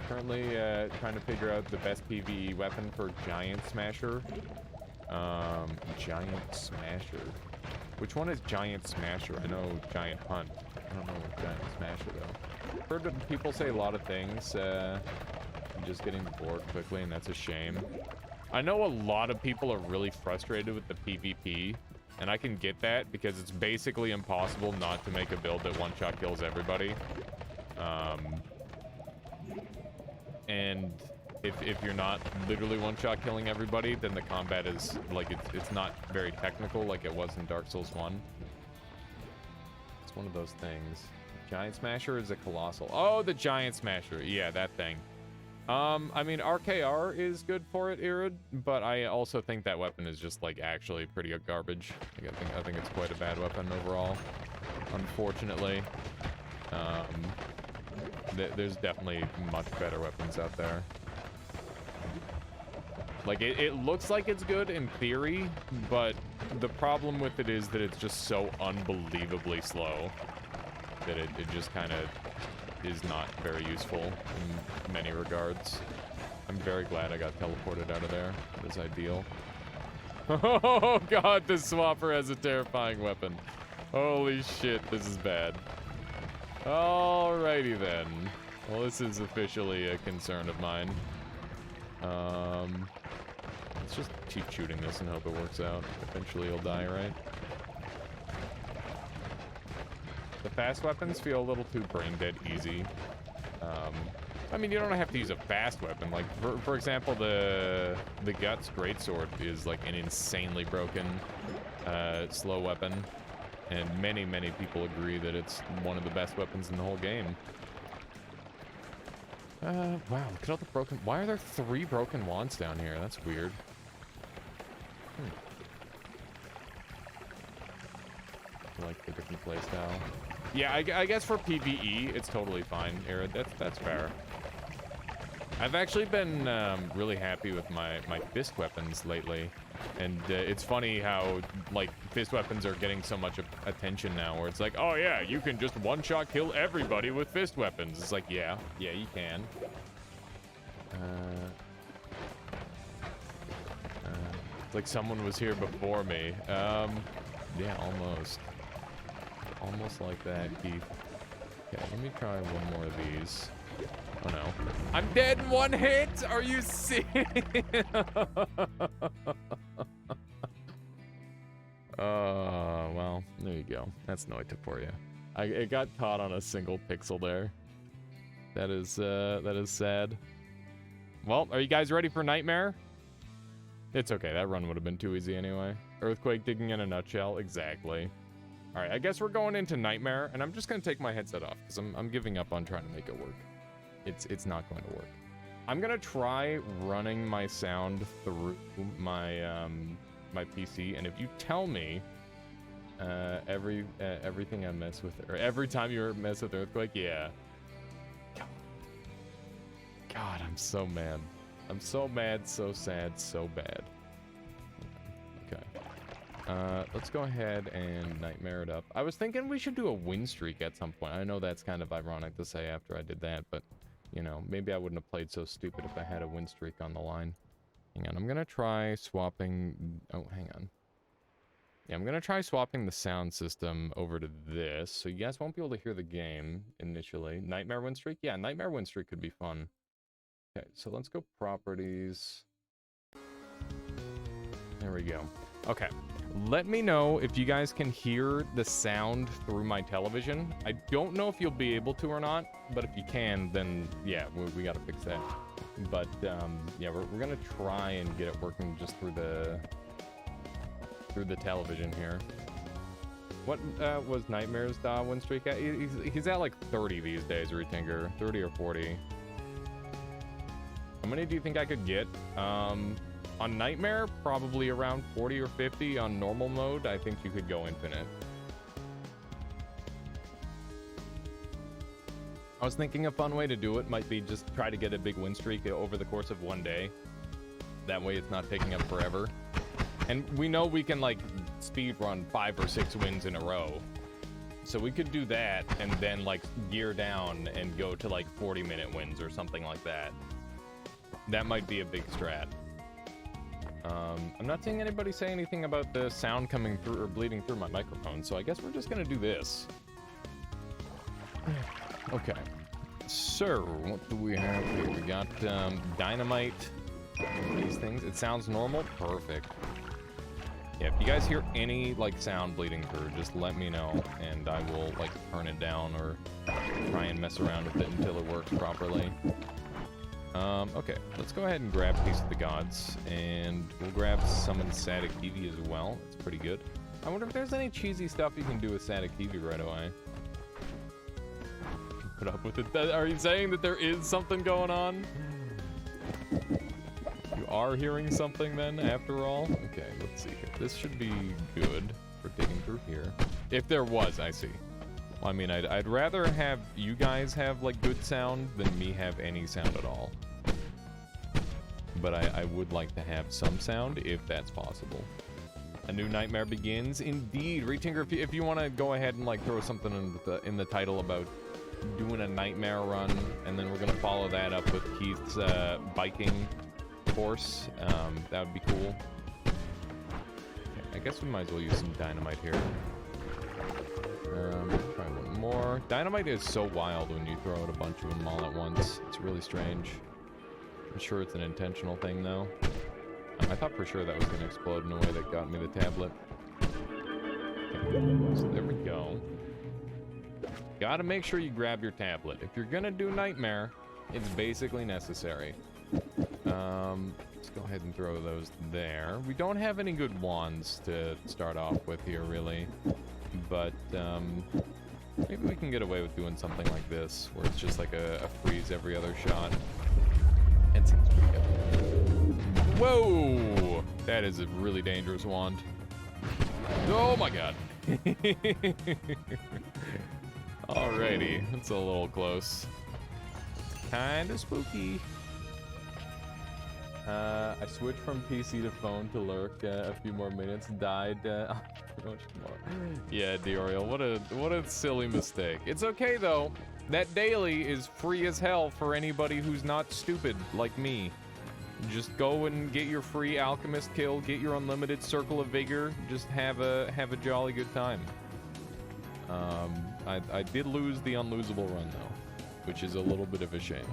Currently, trying to figure out the best PvE weapon for Giant Smasher. Giant Smasher. Which one is Giant Smasher? I know Giant Hunt. I don't know what Giant Smasher, though. Heard people say a lot of things. I'm just getting bored quickly, and that's a shame. I know a lot of people are really frustrated with the PvP, and I can get that because it's basically impossible not to make a build that one-shot kills everybody. And if you're not literally one-shot killing everybody, then the combat is, like, it's not very technical like it was in Dark Souls 1. It's one of those things. Giant Smasher is a colossal. Oh, the Giant Smasher. Yeah, that thing. I mean, RKR is good for it, Irid, but I also think that weapon is just, like, actually pretty garbage. Like, I think it's quite a bad weapon overall, unfortunately. There's definitely much better weapons out there. Like, it looks like it's good in theory, but the problem with it is that it's just so unbelievably slow that it just kind of is not very useful in many regards. I'm very glad I got teleported out of there. That is ideal. Oh god, this swapper has a terrifying weapon. Holy shit, this is bad. Alrighty then. Well, this is officially a concern of mine. Let's just keep shooting this and hope it works out. Eventually he'll die, right? The fast weapons feel a little too brain-dead easy. I mean, you don't have to use a fast weapon. Like, for example, the Guts Greatsword is, like, an insanely broken, slow weapon. And many, many people agree that it's one of the best weapons in the whole game. Wow, look at all the broken... Why are there 3 broken wands down here? That's weird. I like the different playstyle. Yeah, I guess for PvE, it's totally fine, Era. That's fair. I've actually been really happy with my fist weapons lately. And it's funny how, like, fist weapons are getting so much attention now, where it's like, oh yeah, you can just one-shot kill everybody with fist weapons. It's like, yeah, you can. It's like someone was here before me. Yeah, almost. Almost like that, Keith. Okay, let me try one more of these. Oh no. I'm dead in 1 hit! Are you serious? Well, there you go. That's Noita for you. It got caught on a single pixel there. That is sad. Well, are you guys ready for Nightmare? It's okay, that run would have been too easy anyway. Earthquake digging in a nutshell, exactly. Alright, I guess we're going into Nightmare, and I'm just gonna take my headset off, because I'm giving up on trying to make it work. It's not going to work. I'm gonna try running my sound through my my PC, and if you tell me everything I mess with, or every time you mess with Earthquake, yeah. God, I'm so mad. I'm so mad, so sad, so bad. Okay. Let's go ahead and Nightmare it up. I was thinking we should do a win streak at some point. I know that's kind of ironic to say after I did that, but, you know, maybe I wouldn't have played so stupid if I had a win streak on the line. Hang on, I'm gonna try swapping... Oh, hang on. Yeah, I'm gonna try swapping the sound system over to this, so you guys won't be able to hear the game initially. Nightmare win streak? Yeah, Nightmare win streak could be fun. Okay, so let's go properties. There we go. Okay, let me know if you guys can hear the sound through my television. I don't know if you'll be able to or not, but if you can, then yeah, we gotta fix that. But yeah, we're gonna try and get it working just through the television here. What was Nightmare's win streak at? He's at like 30 these days, Retinker. 30 or 40. How many do you think I could get? On Nightmare, probably around 40 or 50. On normal mode, I think you could go infinite. I was thinking a fun way to do it might be just try to get a big win streak over the course of one day. That way it's not taking up forever. And we know we can, like, speed run 5 or 6 wins in a row. So we could do that and then, like, gear down and go to, like, 40-minute wins or something like that. That might be a big strat. I'm not seeing anybody say anything about the sound coming through or bleeding through my microphone, so I guess we're just gonna do this. Okay. So, what do we have here? We got dynamite. These things. It sounds normal. Perfect. Yeah, if you guys hear any, like, sound bleeding through, just let me know, and I will, like, turn it down or try and mess around with it until it works properly. Okay, let's go ahead and grab Piece of the Gods, and we'll grab Summon Static Eevee as well. That's pretty good. I wonder if there's any cheesy stuff you can do with Static Eevee right away. Put up with it. Are you saying that there is something going on? You are hearing something then, after all? Okay, let's see here. This should be good for digging through here. If there was, I see. Well, I mean, I'd rather have you guys have, like, good sound than me have any sound at all. But I would like to have some sound, if that's possible. A new nightmare begins. Indeed, Retinker, if you want to go ahead and like throw something in the title about doing a nightmare run, and then we're gonna follow that up with Keith's biking course. That would be cool. Okay, I guess we might as well use some dynamite here. Try one more. Dynamite is so wild when you throw out a bunch of them all at once. It's really strange. I'm sure it's an intentional thing though. I thought for sure that was gonna explode in a way that got me the tablet. Okay, so there we go. Gotta make sure you grab your tablet. If you're gonna do nightmare, it's basically necessary. Let's go ahead and throw those there. We don't have any good wands to start off with here, really. But, maybe we can get away with doing something like this, where it's just like a freeze every other shot. It seems pretty good. Whoa! That is a really dangerous wand. Oh my god. Alrighty, that's a little close. Kinda spooky. I switched from PC to phone to lurk a few more minutes. Died. Yeah, Dioriel, what a silly mistake. It's okay though. That daily is free as hell for anybody who's not stupid like me. Just go and get your free alchemist kill, get your unlimited circle of vigor. Just have a jolly good time. I did lose the unlosable run though, which is a little bit of a shame.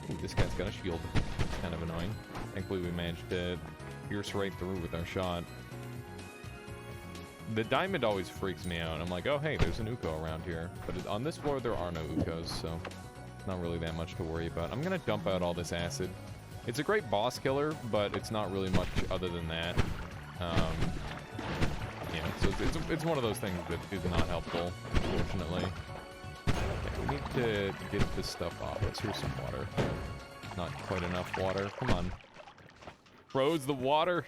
Ooh, this guy's got a shield. It's kind of annoying. Thankfully we managed to pierce right through with our shot. The diamond always freaks me out. I'm like, oh hey, there's an Uko around here. But on this floor there are no Ukos, so not really that much to worry about. I'm gonna dump out all this acid. It's a great boss killer, but it's not really much other than that. Yeah, so it's one of those things that is not helpful, unfortunately. Okay, we need to get this stuff off. Let's hear some water. Not quite enough water. Come on. Froze the water.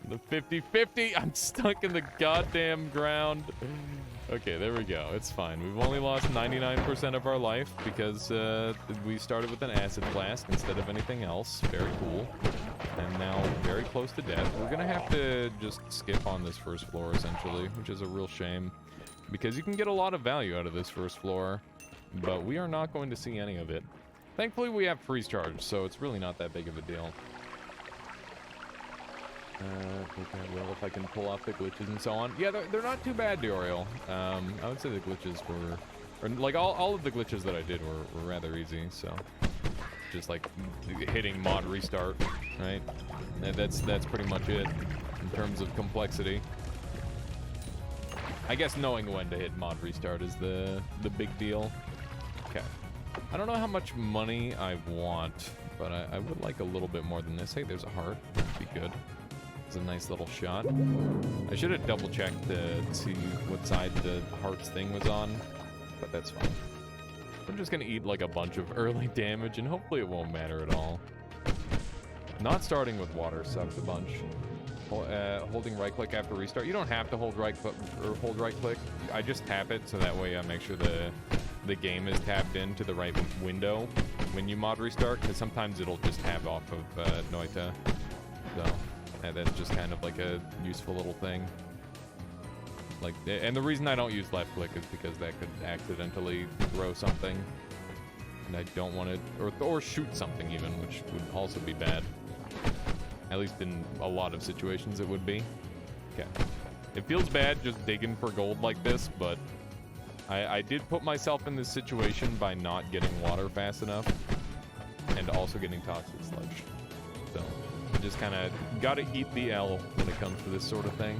The 50-50. I'm stuck in the goddamn ground. Okay, there we go. It's fine. We've only lost 99% of our life because we started with an acid flask instead of anything else. Very cool. And now very close to death. We're gonna have to just skip on this first floor essentially, which is a real shame because you can get a lot of value out of this first floor, but we are not going to see any of it. Thankfully we have freeze charge, so it's really not that big of a deal. Well, if I can pull off the glitches and so on. Yeah, they're not too bad, Dioriel. I would say the glitches were... Or, like, all of the glitches that I did were rather easy, so... Just, like, hitting mod restart, right? And that's pretty much it in terms of complexity. I guess knowing when to hit mod restart is the big deal. Okay. I don't know how much money I want, but I would like a little bit more than this. Hey, there's a heart. That'd be good. It's a nice little shot. I should have double checked to see what side the hearts thing was on, but that's fine. I'm just gonna eat like a bunch of early damage and hopefully it won't matter at all. Not starting with water sucks a bunch. Holding right click after restart. You don't have to hold right click. I just tap it so that way I make sure the game is tabbed into the right window when you mod restart, because sometimes it'll just tab off of Noita. So. And that's just kind of like a useful little thing. Like, and the reason I don't use left click is because that could accidentally throw something, and I don't want to, or shoot something even, which would also be bad. At least in a lot of situations it would be. Okay. It feels bad just digging for gold like this, but I did put myself in this situation by not getting water fast enough, and also getting toxic sludge. So. Just kind of gotta eat the L when it comes to this sort of thing.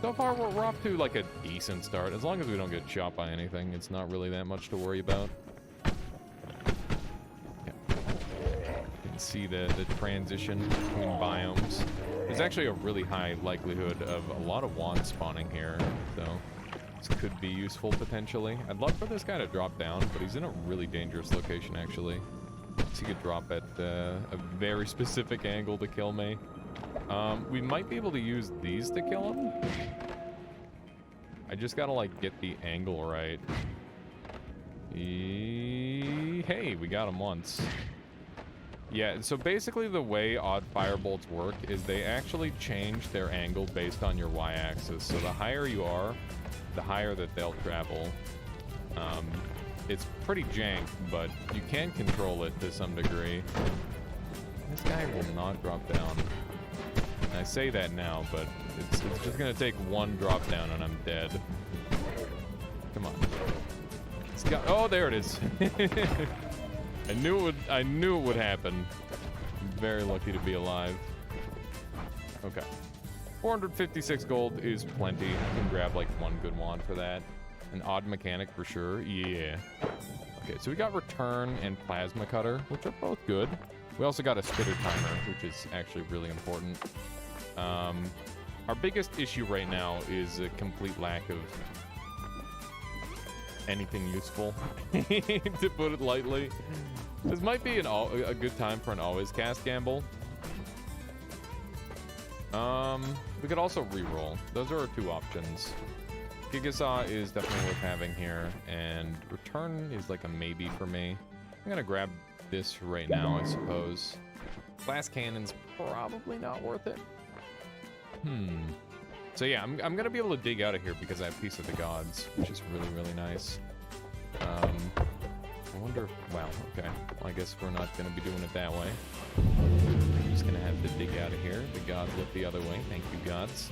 So far, we're off to like a decent start. As long as we don't get shot by anything, it's not really that much to worry about. Okay. You can see the transition between biomes. There's actually a really high likelihood of a lot of wands spawning here, so this could be useful potentially. I'd love for this guy to drop down, but he's in a really dangerous location actually. So he could drop at a very specific angle to kill me. We might be able to use these to kill him. I just gotta like get the angle right. Hey, we got him once. Yeah, so basically the way odd firebolts work is they actually change their angle based on your y-axis. So the higher you are, the higher that they'll travel. It's pretty jank, but you can control it to some degree. This guy will not drop down. And I say that now, but it's just gonna take one drop down and I'm dead. Come on. It's got, oh, there it is. I knew it would happen. I'm very lucky to be alive. Okay. 456 gold is plenty. I can grab like one good wand for that. An odd mechanic for sure. Yeah. Okay, so we got return and plasma cutter, which are both good. We also got a spitter timer, which is actually really important. Our biggest issue right now is a complete lack of anything useful, to put it lightly. This might be a good time for an always cast gamble. We could also reroll. Those are our two options. Gigasaw is definitely worth having here, and return is like a maybe for me. I'm gonna grab this right now, I suppose. Glass cannon's probably not worth it. So yeah, I'm gonna be able to dig out of here because I have Piece of the Gods, which is really, really nice. I wonder if, wow, okay. Well, I guess we're not gonna be doing it that way. I'm just gonna have to dig out of here. The gods look the other way. Thank you, gods.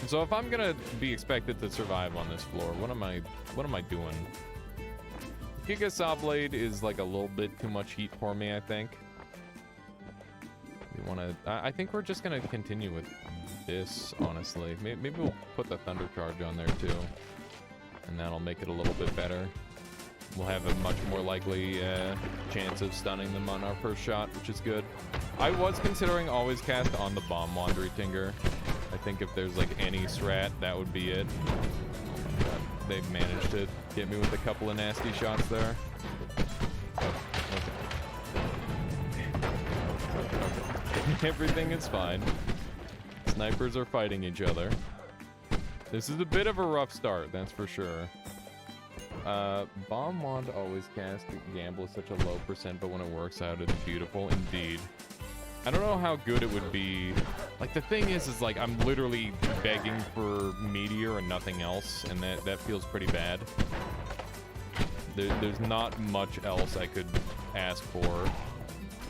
So if I'm gonna be expected to survive on this floor, what am I doing? Giga Saw Blade is like a little bit too much heat for me, I think. I think we're just gonna continue with this, honestly. Maybe we'll put the Thunder Charge on there too, and that'll make it a little bit better. We'll have a much more likely chance of stunning them on our first shot, which is good. I was considering always cast on the Bomb Wandery Tinker. I think if there's like any strat, that would be it. But they've managed to get me with a couple of nasty shots there. Okay. Everything is fine. Snipers are fighting each other. This is a bit of a rough start, that's for sure. Bomb Wand always cast. Gamble is such a low percent, but when it works out, it's beautiful indeed. I don't know how good it would be. Like, the thing is like, I'm literally begging for Meteor and nothing else, and that feels pretty bad. There's not much else I could ask for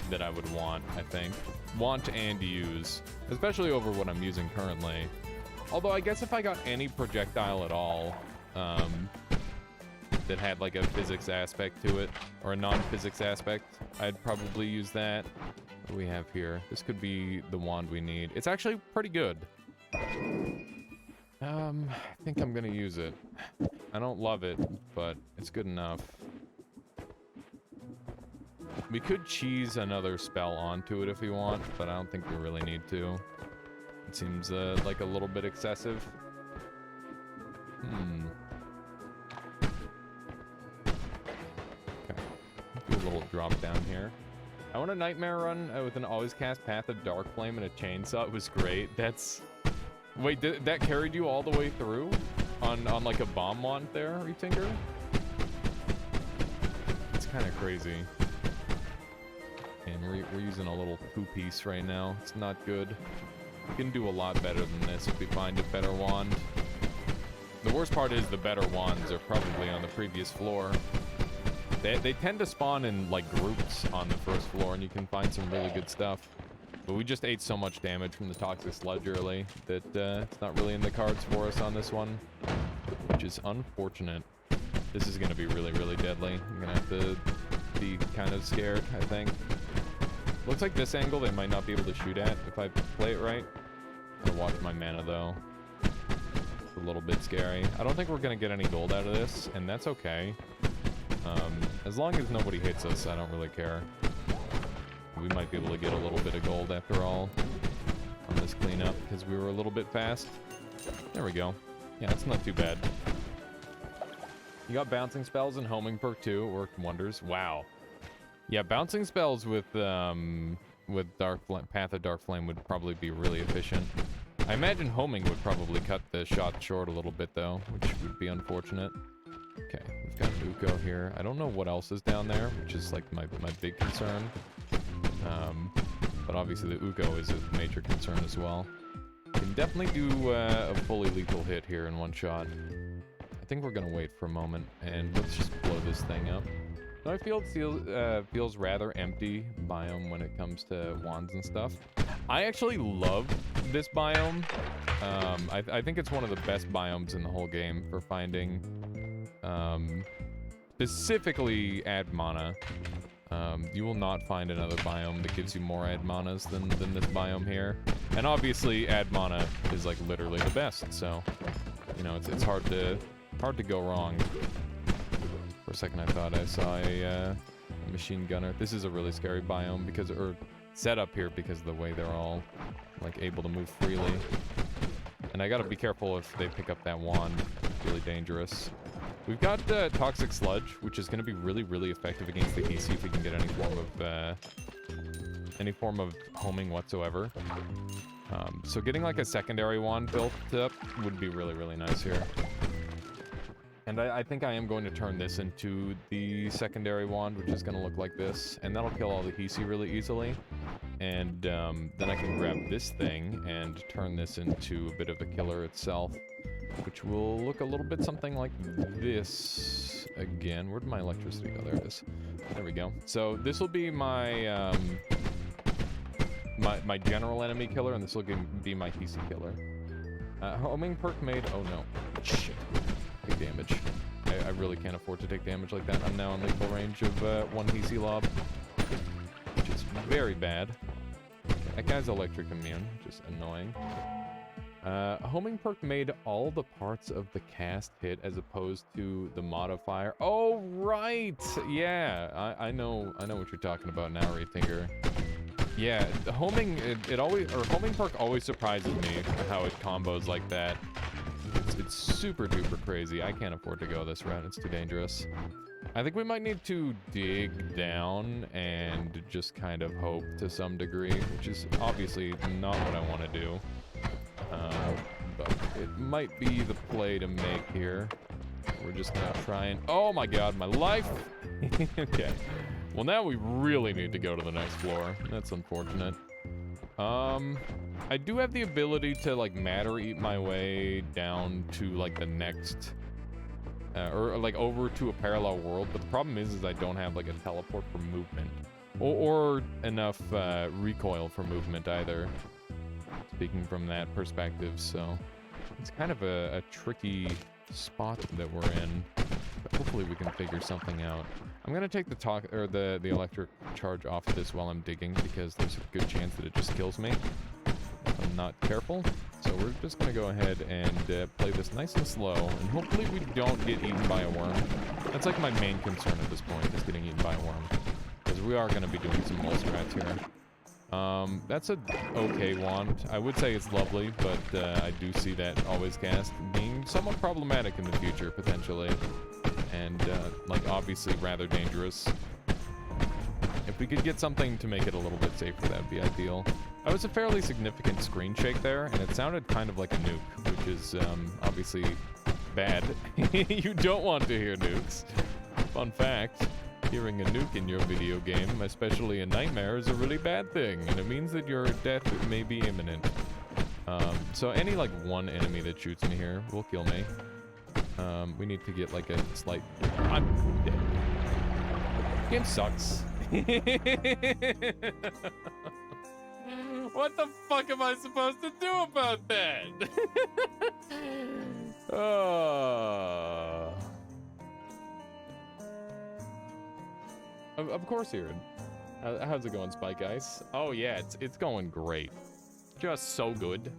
that I would want, I think. Want and use, especially over what I'm using currently. Although, I guess if I got any projectile at all, that had like a physics aspect to it, or a non-physics aspect, I'd probably use that. What do we have here? This could be the wand we need. It's actually pretty good. I think I'm gonna use it. I don't love it, but it's good enough. We could cheese another spell onto it if we want, but I don't think we really need to. It seems like a little bit excessive. Okay. Do a little drop down here. I want a nightmare run with an always cast Path of Dark Flame and a chainsaw. It was great. That's... Wait, that carried you all the way through? On like a bomb wand there, Retinker? It's kind of crazy. And we're using a little two-piece right now. It's not good. We can do a lot better than this if we find a better wand. The worst part is the better wands are probably on the previous floor. They tend to spawn in like groups on the first floor, and you can find some really good stuff. But we just ate so much damage from the Toxic Sludge early that it's not really in the cards for us on this one, which is unfortunate. This is going to be really, really deadly. I'm going to have to be kind of scared, I think. Looks like this angle they might not be able to shoot at if I play it right. I'm going to watch my mana, though. It's a little bit scary. I don't think we're going to get any gold out of this, and that's okay. As long as nobody hits us, I don't really care. We might be able to get a little bit of gold after all on this cleanup, because we were a little bit fast. There we go. Yeah, it's not too bad. You got bouncing spells and homing perk too. It worked wonders. Wow. Yeah, bouncing spells with Path of Dark Flame would probably be really efficient. I imagine homing would probably cut the shot short a little bit though, which would be unfortunate. Okay, we've got Uko here. I don't know what else is down there, which is like my big concern. But obviously the Uko is a major concern as well. Can definitely do a fully lethal hit here in one shot. I think we're gonna wait for a moment and let's just blow this thing up. My field feels rather empty biome when it comes to wands and stuff. I actually love this biome. I think it's one of the best biomes in the whole game for finding specifically ad mana. You will not find another biome that gives you more ad manas than this biome here. And obviously ad mana is like literally the best, so you know it's hard to go wrong. For a second I thought I saw a machine gunner. This is a really scary biome because, or setup here because of the way they're all like able to move freely. And I gotta be careful if they pick up that wand. It's really dangerous. We've got Toxic Sludge, which is gonna be really, really effective against the EC if we can get any form of homing whatsoever. So getting like a secondary wand built up would be really, really nice here. And I think I am going to turn this into the secondary wand, which is going to look like this. And that'll kill all the Hisi really easily. And then I can grab this thing and turn this into a bit of a killer itself, which will look a little bit something like this again. Where'd my electricity go? There it is. There we go. So this will be my my general enemy killer, and this will be my Hisi killer. Homing perk made... Oh no. Shit. Big damage. I really can't afford to take damage like that. I'm now in lethal range of one Hisi lob, which is very bad. That guy's electric immune, which is annoying. Homing perk made all the parts of the cast hit as opposed to the modifier. Oh, right! Yeah, I know what you're talking about now, Rethinker. Yeah, homing, homing perk always surprises me how it combos like that. It's super duper crazy. I can't afford to go this route. It's too dangerous. I think we might need to dig down and just kind of hope to some degree, which is obviously not what I want to do. But it might be the play to make here. We're just gonna try and... Oh my god, my life! Okay. Well, now we really need to go to the next floor. That's unfortunate. I do have the ability to, like, matter eat my way down to, like, the next... or, like, over to a parallel world, but the problem is I don't have, like, a teleport for movement. Or enough, recoil for movement, either. Speaking from that perspective, so... It's kind of a tricky spot that we're in. But hopefully we can figure something out. I'm gonna take the electric charge off of this while I'm digging, because there's a good chance that it just kills me if I'm not careful. So we're just gonna go ahead and play this nice and slow, and hopefully we don't get eaten by a worm. That's like my main concern at this point, is getting eaten by a worm, because we are gonna be doing some mole strats here. That's a okay wand. I would say it's lovely, but I do see that always cast being somewhat problematic in the future, potentially. And, like, obviously rather dangerous. If we could get something to make it a little bit safer, that would be ideal. That was a fairly significant screen shake there, and it sounded kind of like a nuke, which is, obviously bad. You don't want to hear nukes. Fun fact. Hearing a nuke in your video game, especially a nightmare, is a really bad thing, and it means that your death may be imminent. So any, like, one enemy that shoots me here will kill me. We need to get, like, a slight... I'm dead. Game sucks. What the fuck am I supposed to do about that? Of course, Aaron. How's it going, Spike Ice? Oh yeah, it's going great. Just so good.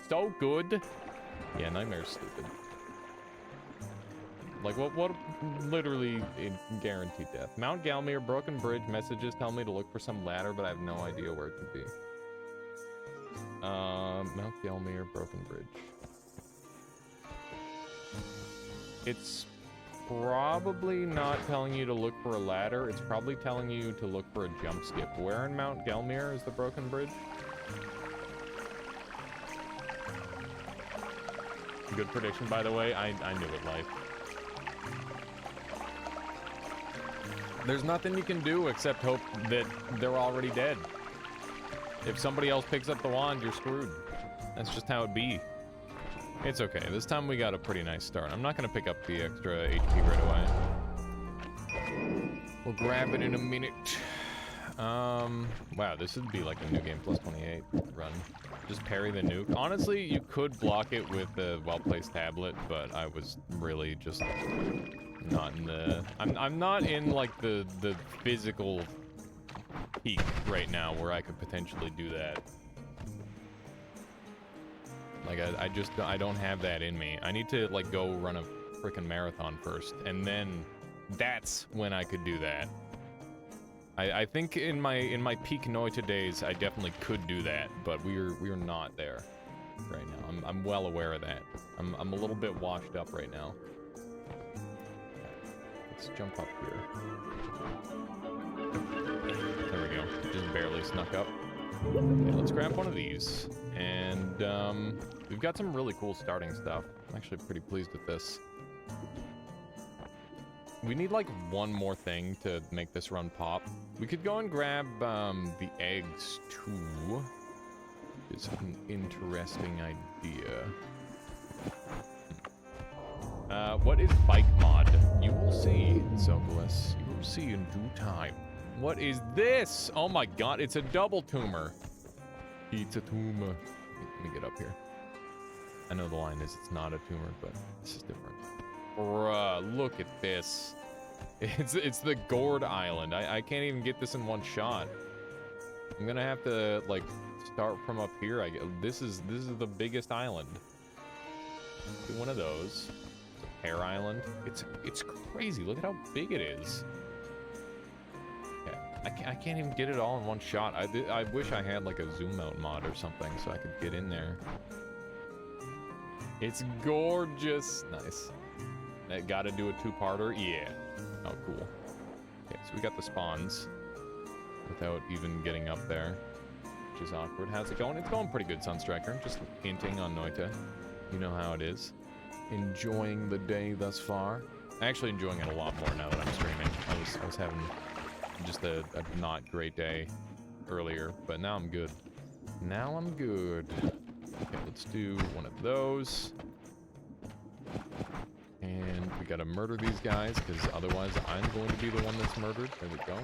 So good. Yeah, Nightmare's stupid. Like, what literally guaranteed death. Mount Galmir, Broken Bridge, messages tell me to look for some ladder, but I have no idea where it could be. Mount Galmir, Broken Bridge. It's probably not telling you to look for a ladder. It's probably telling you to look for a jump skip. Where in Mount Galmir is the Broken Bridge? Good prediction, by the way. I knew it, Life. There's nothing you can do except hope that they're already dead. If somebody else picks up the wand, you're screwed. That's just how it be. It's okay. This time we got a pretty nice start. I'm not going to pick up the extra HP right away. We'll grab it in a minute. Wow, this would be like a new game plus 28 run. Just parry the nuke. Honestly, you could block it with the well-placed tablet, but I was really just not in the... I'm not in, like, the physical peak right now where I could potentially do that. Like, I don't have that in me. I need to, like, go run a freaking marathon first, and then that's when I could do that. I think in my peak Noita days, I definitely could do that, but we're not there right now. I'm well aware of that. I'm a little bit washed up right now. Let's jump up here. There we go. Just barely snuck up. Okay, let's grab one of these. And we've got some really cool starting stuff. I'm actually pretty pleased with this. We need like one more thing to make this run pop. We could go and grab the eggs too. It's an interesting idea. What is bike mod? You will see, Sokolis. You will see in due time. What is this? Oh my god, it's a double tumor. It's a tumor. Let me get up here. I know the line is it's not a tumor, but this is different. Bruh, look at this. It's the Gourd Island. I can't even get this in one shot. I'm gonna have to like start from up here. This is the biggest island. Do one of those. Pear Island. It's crazy. Look at how big it is. Okay. I can't even get it all in one shot. I wish I had like a zoom out mod or something so I could get in there. It's gorgeous. Nice. I gotta do a two-parter? Yeah. Oh, cool. Okay, so we got the spawns without even getting up there, which is awkward. How's it going? It's going pretty good, Sunstriker. Just hinting on Noita. You know how it is. Enjoying the day thus far. Actually enjoying it a lot more now that I'm streaming. I was having just a not great day earlier, but now I'm good. Now I'm good. Okay, let's do one of those. And we gotta murder these guys, because otherwise I'm going to be the one that's murdered. There we go.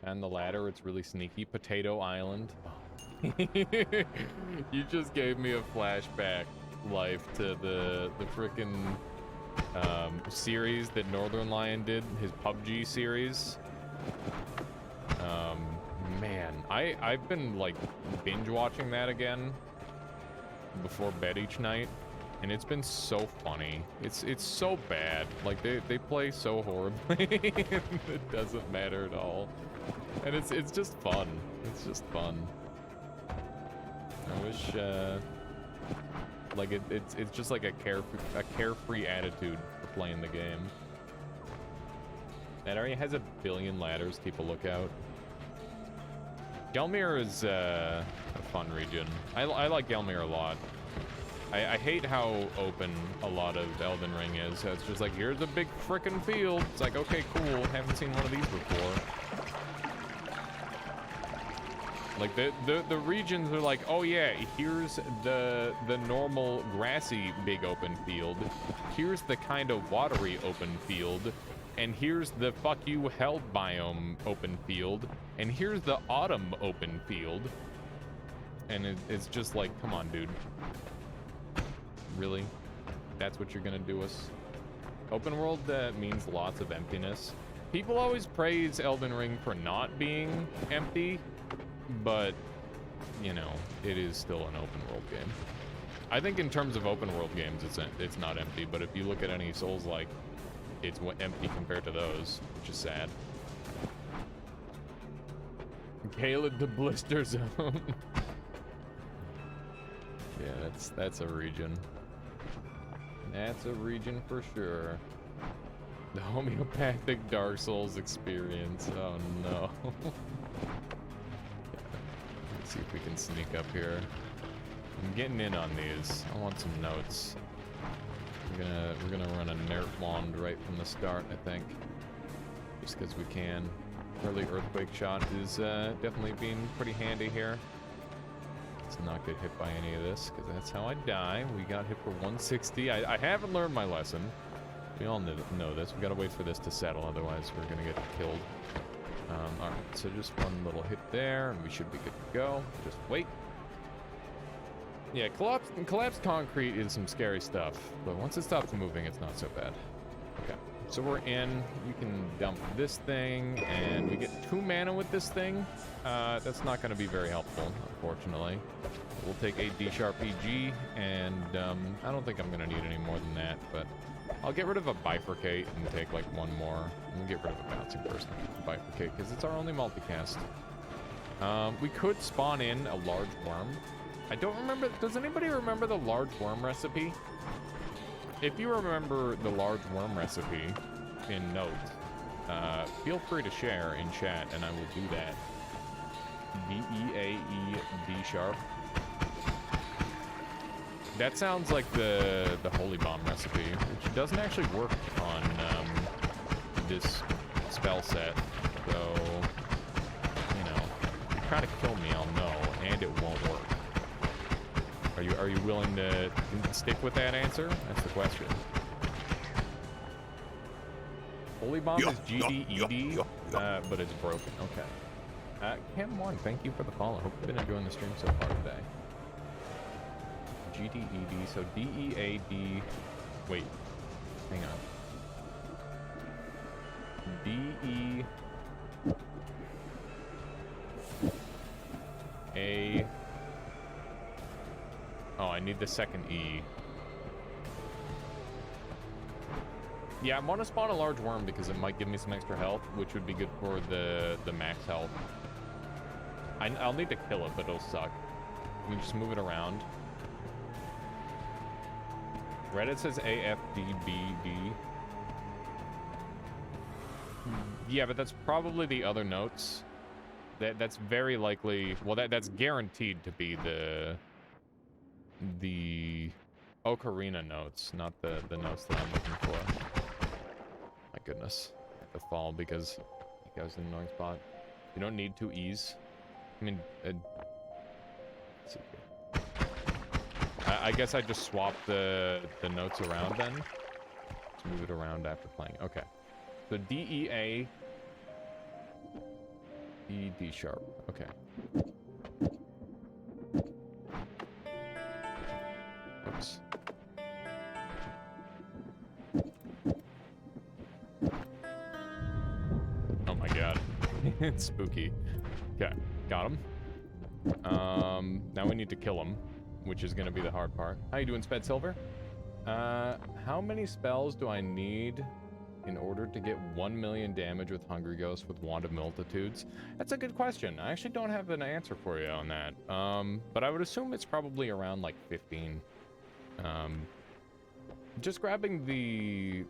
And the ladder, it's really sneaky. Potato Island. You just gave me a flashback life to the frickin' series that Northern Lion did, his PUBG series. Man, I've been like binge watching that again before bed each night. And it's been so funny. It's so bad. Like they play so horribly. It doesn't matter at all. And it's just fun. It's just fun. I wish like it's just like a carefree attitude for playing the game. That area has a billion ladders. Keep a lookout. Gelmir is a fun region. I like Gelmir a lot. I hate how open a lot of Elden Ring is. So it's just like, here's a big frickin' field. It's like, okay, cool. Haven't seen one of these before. Like, the regions are like, oh yeah, here's the normal grassy big open field. Here's the kind of watery open field. And here's the fuck you hell biome open field. And here's the autumn open field. And it's just like, come on, dude. Really? That's what you're gonna do us? Open world means lots of emptiness. People always praise Elden Ring for not being empty, but, you know, it is still an open world game. I think in terms of open world games, it's not empty, but if you look at any Souls-like, it's empty compared to those, which is sad. Caleb the Blister Zone. Yeah, that's a region. That's a region for sure. The homeopathic Dark Souls experience. Oh no. Let's see if we can sneak up here. I'm getting in on these. I want some notes. We're gonna run a Nerf wand right from the start, I think. just because we can. Early earthquake shot is definitely being pretty handy here. Let's not get hit by any of this, because that's how I die. We got hit for 160. I haven't learned my lesson. We all know this. We gotta wait for this to settle, otherwise we're gonna get killed. Alright, so just one little hit there, and we should be good to go. Just wait. Yeah, collapsed concrete is some scary stuff, but once it stops moving, it's not so bad. Okay, so we're in. You can dump this thing, and we get 2 mana with this thing. That's not going to be very helpful, unfortunately. We'll take a D-sharp EG, and I don't think I'm going to need any more than that, but I'll get rid of a bifurcate and take like one more. We'll get rid of a bouncing person and bifurcate, because it's our only multicast. We could spawn in a large worm. I don't remember. Does anybody remember the large worm recipe? If you remember the large worm recipe in notes, feel free to share in chat, and I will do that. D-E-A-E-D sharp. That sounds like the holy bomb recipe, which doesn't actually work on this spell set. So, you know, if you try to kill me, I'll know, and it won't work. Are you willing to stick with that answer? That's the question. Holy bomb is GDED, but it's broken. Okay. Cam1, thank you for the follow. Hope you've been enjoying the stream so far today. GDED, so DEAD. Wait, hang on. DEA. Oh, I need the second E. Yeah, I want to spawn a large worm because it might give me some extra health, which would be good for the max health. I'll need to kill it, but it'll suck. We just move it around. Reddit says AFDBD. Yeah, but that's probably the other notes. That's very likely. Well, that's guaranteed to be the Ocarina notes, not the notes that I'm looking for. My goodness. I have to fall because you guys in an annoying spot. You don't need 2 E's. I mean, let's see here. I guess I just swap the notes around then. Let's move it around after playing. Okay. So D-E-A. E-D sharp. Okay. Oops. Oh my god. It's spooky. Okay, got him. Now we need to kill him, which is gonna be the hard part. How you doing, Sped Silver? How many spells do I need in order to get 1 million damage with Hungry Ghost with Wand of Multitudes? That's a good question. I actually don't have an answer for you on that. But I would assume it's probably around like 15. Just grabbing the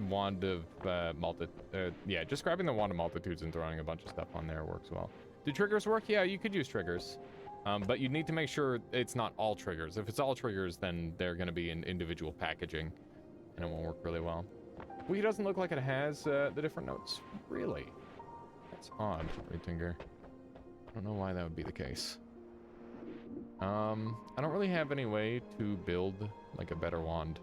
Wand of just grabbing the Wand of Multitudes and throwing a bunch of stuff on there works well. Do triggers work? Yeah, you could use triggers. But you need to make sure it's not all triggers. If it's all triggers, then they're going to be in individual packaging, and it won't work really well. Well, he doesn't look like it has the different notes. Really? That's odd, Retinger. I don't know why that would be the case. I don't really have any way to build, like, a better wand,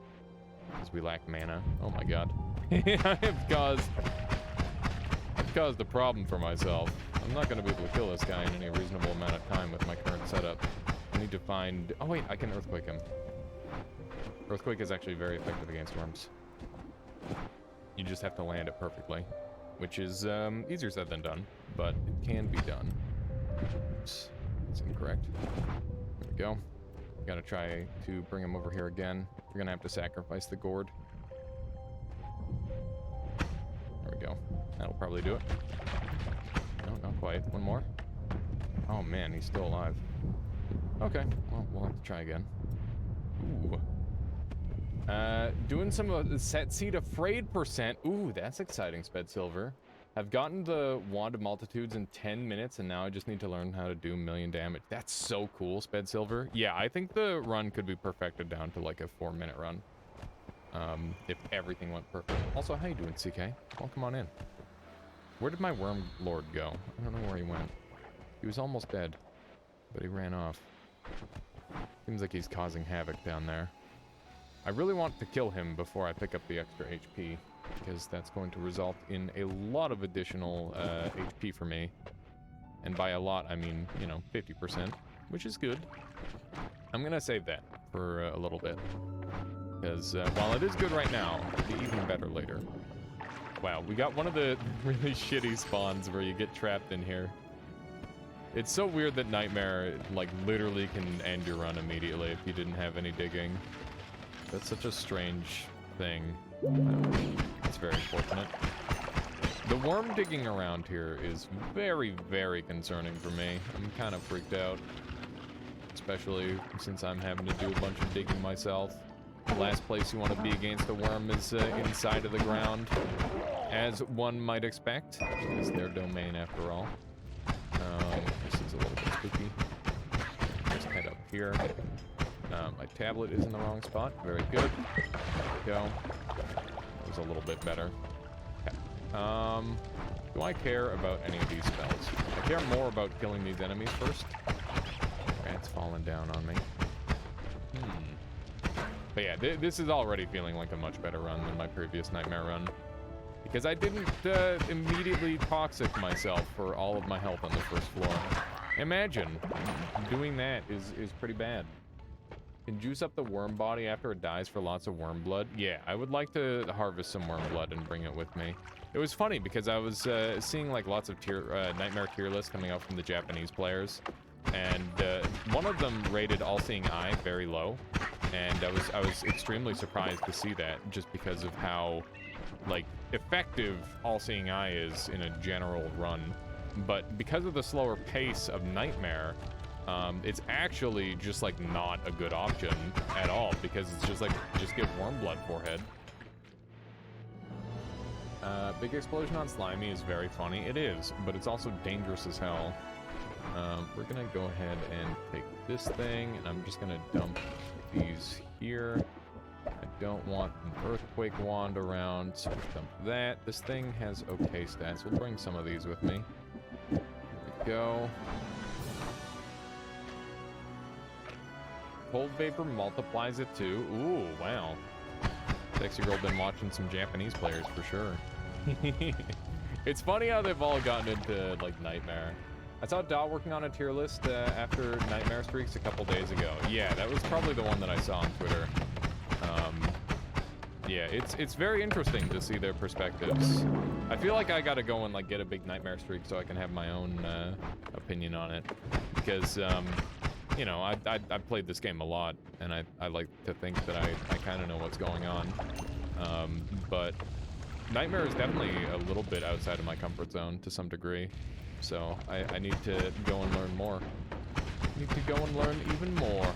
because we lack mana. Oh my god. I've caused a problem for myself. I'm not going to be able to kill this guy in any reasonable amount of time with my current setup. I need to find... Oh wait, I can Earthquake him. Earthquake is actually very effective against worms. You just have to land it perfectly, which is easier said than done, but it can be done. Oops, that's incorrect. There we go. Gotta try to bring him over here again. We're gonna have to sacrifice the gourd. There we go. That'll probably do it. No, not quite. One more. Oh man, he's still alive. Okay, well, we'll have to try again. Ooh. Doing some of the set seed afraid percent. Ooh, that's exciting, Sped Silver. I've gotten the Wand of Multitudes in 10 minutes, and now I just need to learn how to do 1 million damage. That's so cool, Sped Silver. Yeah, I think the run could be perfected down to like a 4-minute run. If everything went perfect. Also, how you doing, CK? Welcome on in. Where did my worm lord go? I don't know where he went. He was almost dead, but he ran off. Seems like he's causing havoc down there. I really want to kill him before I pick up the extra HP, because that's going to result in a lot of additional HP for me. And by a lot, I mean, you know, 50%, which is good. I'm gonna save that for a little bit, because while it is good right now, it'll be even better later. Wow, we got one of the really shitty spawns where you get trapped in here. It's so weird that Nightmare, like, literally can end your run immediately if you didn't have any digging. That's such a strange thing. It's very unfortunate. The worm digging around here is very, very concerning for me. I'm kind of freaked out. Especially since I'm having to do a bunch of digging myself. The last place you want to be against a worm is inside of the ground. As one might expect. It's their domain after all. This is a little bit spooky. Just head up here. My tablet is in the wrong spot. Very good. There we go. That was a little bit better. Okay. Do I care about any of these spells? I care more about killing these enemies first. Rat's falling down on me. But yeah, this is already feeling like a much better run than my previous Nightmare run. Because I didn't immediately toxic myself for all of my health on the first floor. Imagine, doing that is pretty bad. Can juice up the worm body after it dies for lots of worm blood? Yeah, I would like to harvest some worm blood and bring it with me. It was funny because I was seeing like lots of Nightmare tier lists coming out from the Japanese players. And one of them rated All-Seeing Eye very low. And I was extremely surprised to see that just because of how, like, effective All-Seeing Eye is in a general run. But because of the slower pace of Nightmare, it's actually just, like, not a good option at all, because it's just, like, just get Worm Blood forehead. Big explosion on Slimy is very funny. It is, but it's also dangerous as hell. We're gonna go ahead and take this thing, and I'm just gonna dump these here. I don't want an Earthquake Wand around, so dump that. This thing has okay stats. We'll bring some of these with me. There we go. Cold Vapor multiplies it too. Ooh, wow. Sexy girl been watching some Japanese players for sure. It's funny how they've all gotten into, like, Nightmare. I saw Daw working on a tier list after Nightmare streaks a couple days ago. Yeah, that was probably the one that I saw on Twitter. Yeah, it's very interesting to see their perspectives. I feel like I gotta go and, like, get a big Nightmare streak so I can have my own opinion on it. Because, you know, I played this game a lot, and I like to think that I kind of know what's going on. But Nightmare is definitely a little bit outside of my comfort zone to some degree. So I need to go and learn more. Need to go and learn even more.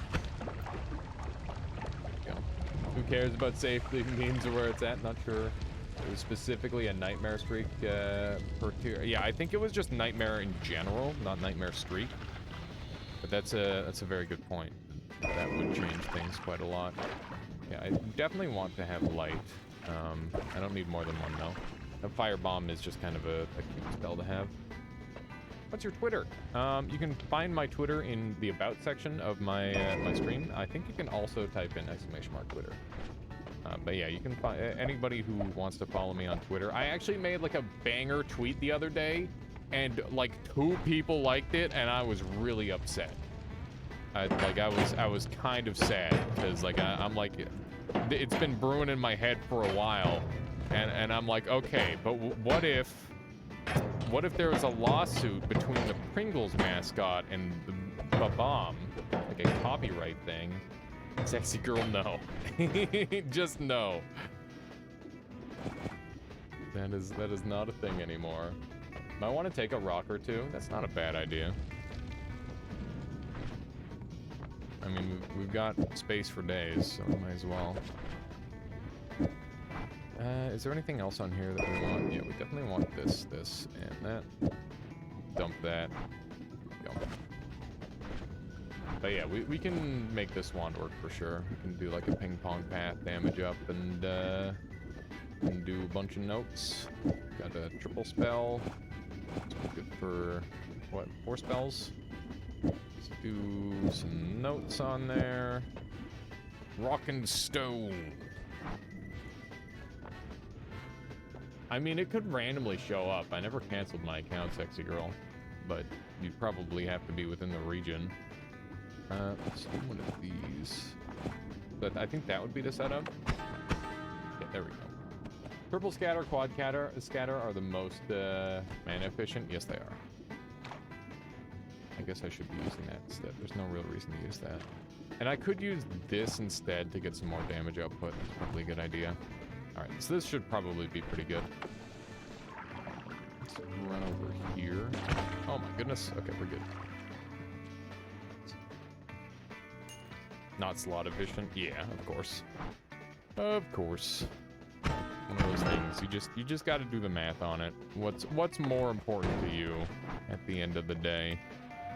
Who cares about safety means or where it's at? Not sure. It was specifically a Nightmare streak per tier. Yeah, I think it was just Nightmare in general, not Nightmare streak. But that's a very good point. That would change things quite a lot. Yeah, I definitely want to have light. I don't need more than one though. A Firebomb is just kind of a cute spell to have. What's your Twitter? You can find my Twitter in the About section of my my stream. I think you can also type in !Twitter. But yeah, you can find anybody who wants to follow me on Twitter. I actually made like a banger tweet the other day, and like 2 people liked it, and I was really upset. I was kind of sad because like I'm like, it's been brewing in my head for a while, and I'm like, okay, but what if there was a lawsuit between the Pringles mascot and the bomb, like a copyright thing? Sexy girl, no. Just no. That is not a thing anymore. Might want to take a rock or two. That's not a bad idea. I mean, we've got space for days, so we might as well. Is there anything else on here that we want? Yeah, we definitely want this, and that. Dump that. Go. But yeah, we can make this wand work for sure. We can do like a ping pong path, damage up, and and do a bunch of notes. Got a triple spell. It's good for, what, 4 spells? Let's do some notes on there. Rock and stone. I mean, it could randomly show up. I never canceled my account, Sexy Girl. But you'd probably have to be within the region. Let's do one of these. But I think that would be the setup. Yeah, there we go. Purple scatter, quad scatter are the most mana efficient. Yes, they are. I guess I should be using that instead. There's no real reason to use that. And I could use this instead to get some more damage output. That's probably a good idea. Alright, so this should probably be pretty good. Let's run over here. Oh my goodness. Okay, we're good. Not slot efficient? Yeah, of course. Of course. One of those things. You just got to do the math on it. What's more important to you at the end of the day?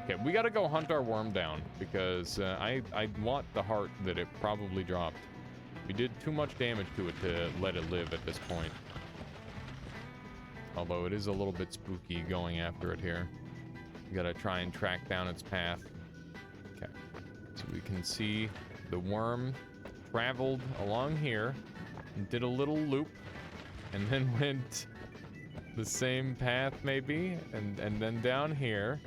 Okay, we got to go hunt our worm down because I want the heart that it probably dropped. We did too much damage to it to let it live at this point. Although it is a little bit spooky going after it here. We gotta try and track down its path. Okay, so we can see the worm traveled along here and did a little loop and then went the same path maybe and then down here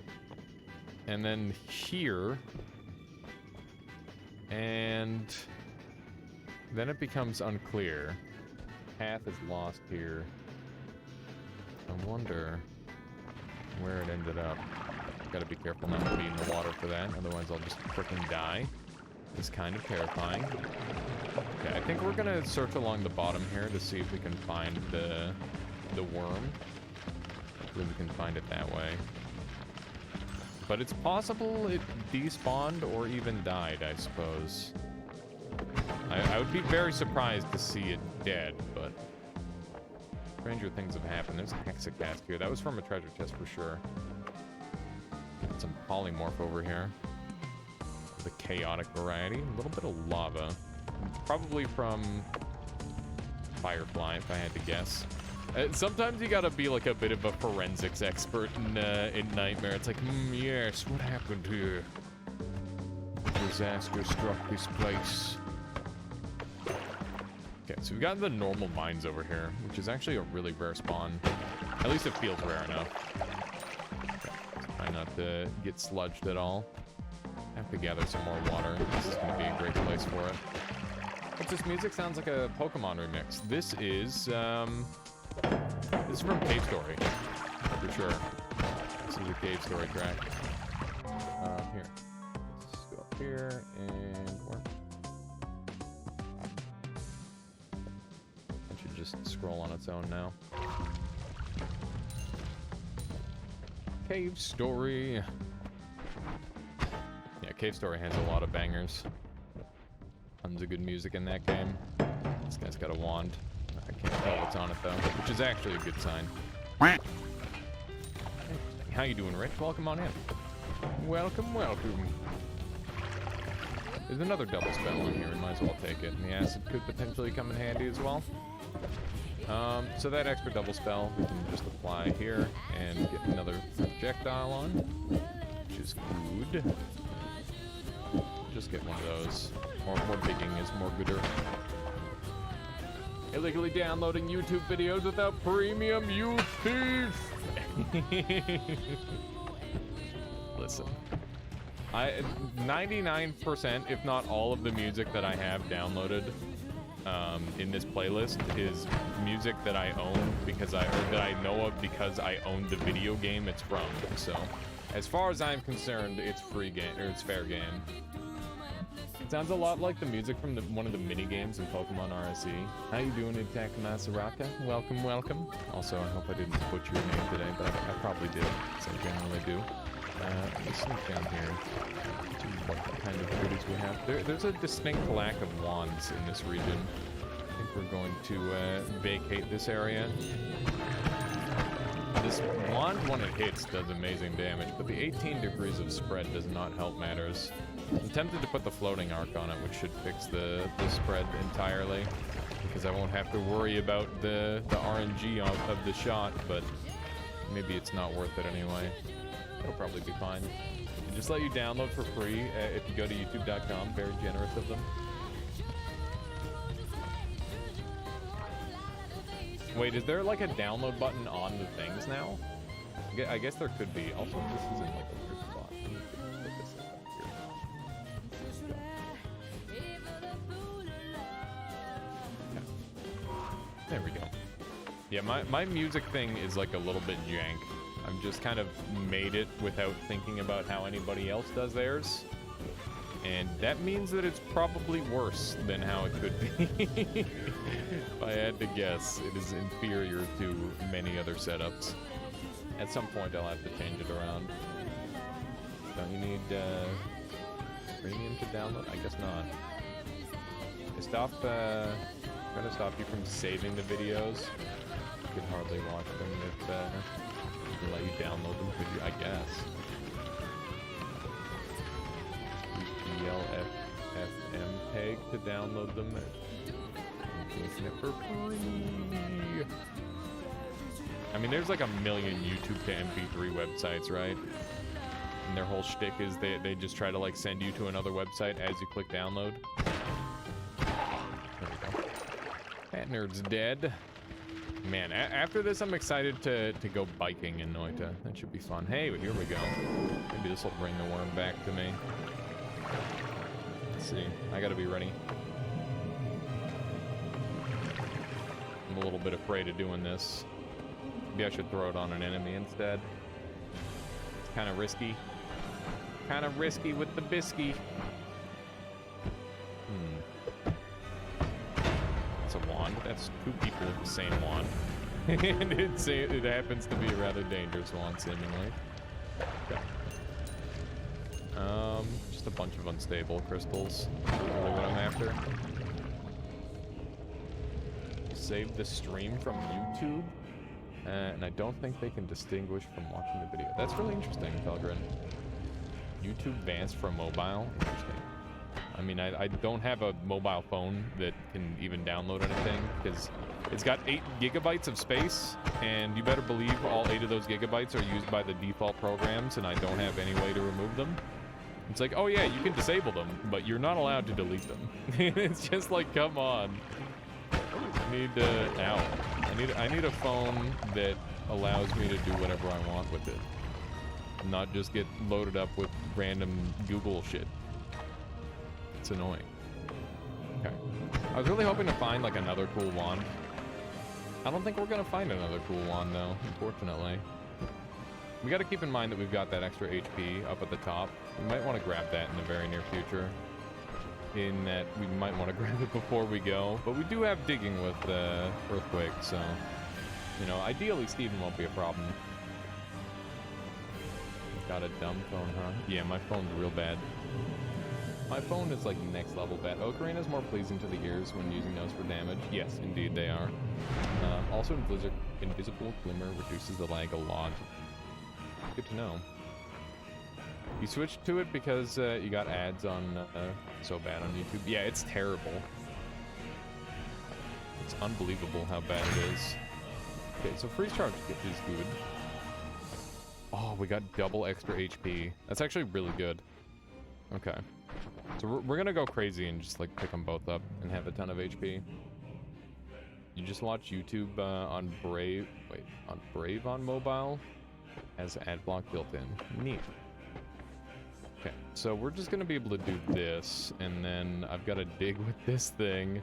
and then here and then it becomes unclear. Path is lost here. I wonder where it ended up. Gotta be careful not to be in the water for that, otherwise I'll just frickin' die. It's kind of terrifying. Okay, I think we're gonna search along the bottom here to see if we can find the worm. Hopefully we can find it that way. But it's possible it despawned or even died, I suppose. I would be very surprised to see it dead, but stranger things have happened. There's a hexacast here. That was from a treasure chest for sure. Got some polymorph over here. The chaotic variety. A little bit of lava. Probably from Firefly, if I had to guess. Sometimes you gotta be like a bit of a forensics expert in Nightmare. It's like, yes, what happened here? Disaster struck this place. Okay, so we've got the normal mines over here, which is actually a really rare spawn. At least it feels rare enough. Okay, try not to get sludged at all. I have to gather some more water. This is going to be a great place for it. What's this music? Sounds like a Pokemon remix. This is from Cave Story, for sure. This is a Cave Story track. Here. Let's go up here and work. It should just scroll on its own now. Cave Story. Yeah, Cave Story has a lot of bangers. Tons of good music in that game. This guy's got a wand. I can't tell what's on it though, which is actually a good sign. How you doing, Rich? Welcome on in. Welcome, welcome. There's another double spell on here. We might as well take it. And the acid could potentially come in handy as well. So that extra double spell we can just apply here and get another projectile on, which is good. Just get one of those. More digging is more gooder. Illegally downloading YouTube videos without premium, you thief! Listen. 99%, if not all of the music that I have downloaded in this playlist is music that I own that I know of because I own the video game it's from. So, as far as I'm concerned, it's free game, or it's fair game. It sounds a lot like the music from one of the mini games in Pokemon RSE. How you doing, Attack Masaraka? Welcome, welcome. Also, I hope I didn't butcher your name today, but I probably did, so I generally do. Let's sneak down here. What kind of goodies we have? There's a distinct lack of wands in this region. I think we're going to vacate this area. This wand, when it hits, does amazing damage, but the 18 degrees of spread does not help matters. I'm tempted to put the floating arc on it, which should fix the spread entirely. because I won't have to worry about the RNG of the shot, but maybe it's not worth it anyway. It'll probably be fine. They just let you download for free if you go to youtube.com. Very generous of them. Wait, is there like a download button on the things now? I guess there could be. Also, this isn't like a weird spot. Let me put this in here. Okay. There we go. Yeah, my music thing is like a little bit jank. I've just kind of made it without thinking about how anybody else does theirs. And that means that it's probably worse than how it could be. If I had to guess, it is inferior to many other setups. At some point, I'll have to change it around. Don't you need premium to download? I guess not. Trying to stop you from saving the videos. You can hardly watch them if they let you download them, could you? I guess. LFM peg to download them. Using it for free. I mean, there's like a million YouTube to MP3 websites, right? And their whole shtick is they just try to like send you to another website as you click download. There we go. That nerd's dead. Man, after this, I'm excited to go biking in Noita. That should be fun. Hey, here we go. Maybe this will bring the worm back to me. Let's see. I gotta be ready. I'm a little bit afraid of doing this. Maybe I should throw it on an enemy instead. It's kind of risky. Kind of risky with the bisky. That's a wand. That's two people with the same wand. And it happens to be a rather dangerous wand, seemingly. Okay. Just a bunch of unstable crystals. That's really what I'm after. Save the stream from YouTube. And I don't think they can distinguish from watching the video. That's really interesting, Pelgrin. YouTube bans from mobile? Interesting. I mean, I don't have a mobile phone that can even download anything, because it's got 8 gigabytes of space, and you better believe all 8 of those gigabytes are used by the default programs, and I don't have any way to remove them. It's like, oh yeah, you can disable them, but you're not allowed to delete them. It's just like, come on. I need a phone that allows me to do whatever I want with it. Not just get loaded up with random Google shit. It's annoying. Okay. I was really hoping to find like another cool wand. I don't think we're gonna find another cool wand though, unfortunately. We gotta keep in mind that we've got that extra HP up at the top. We might want to grab that in the very near future. In that we might want to grab it before we go. But we do have digging with Earthquake, so... You know, ideally Steven won't be a problem. Got a dumb phone, huh? Yeah, my phone's real bad. My phone is like next level bad. Ocarina is more pleasing to the ears when using those for damage. Yes, indeed they are. Also, Invisible Glimmer reduces the lag a lot. Good to know. You switched to it because you got ads on so bad on YouTube. Yeah, it's terrible. It's unbelievable how bad it is. Okay, so freeze charge is good. Oh, we got double extra HP. That's actually really good. Okay. So we're gonna go crazy and just like pick them both up and have a ton of HP. You just watch YouTube on Brave. Wait, on Brave on mobile has ad block built in. Neat. Okay, so we're just gonna be able to do this, and then I've got to dig with this thing.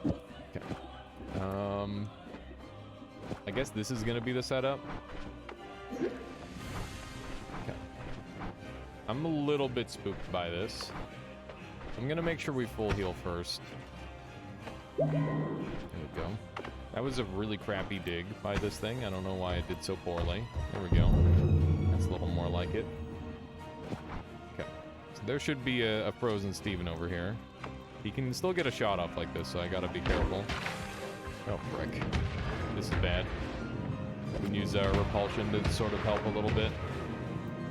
Okay. I guess this is gonna be the setup. Okay. I'm a little bit spooked by this. I'm gonna make sure we full heal first. There we go. That was a really crappy dig by this thing. I don't know why it did so poorly. There we go. That's a little more like it. Okay. So there should be a frozen Steven over here. He can still get a shot off like this, so I gotta be careful. Oh, frick. This is bad. We can use our repulsion to sort of help a little bit.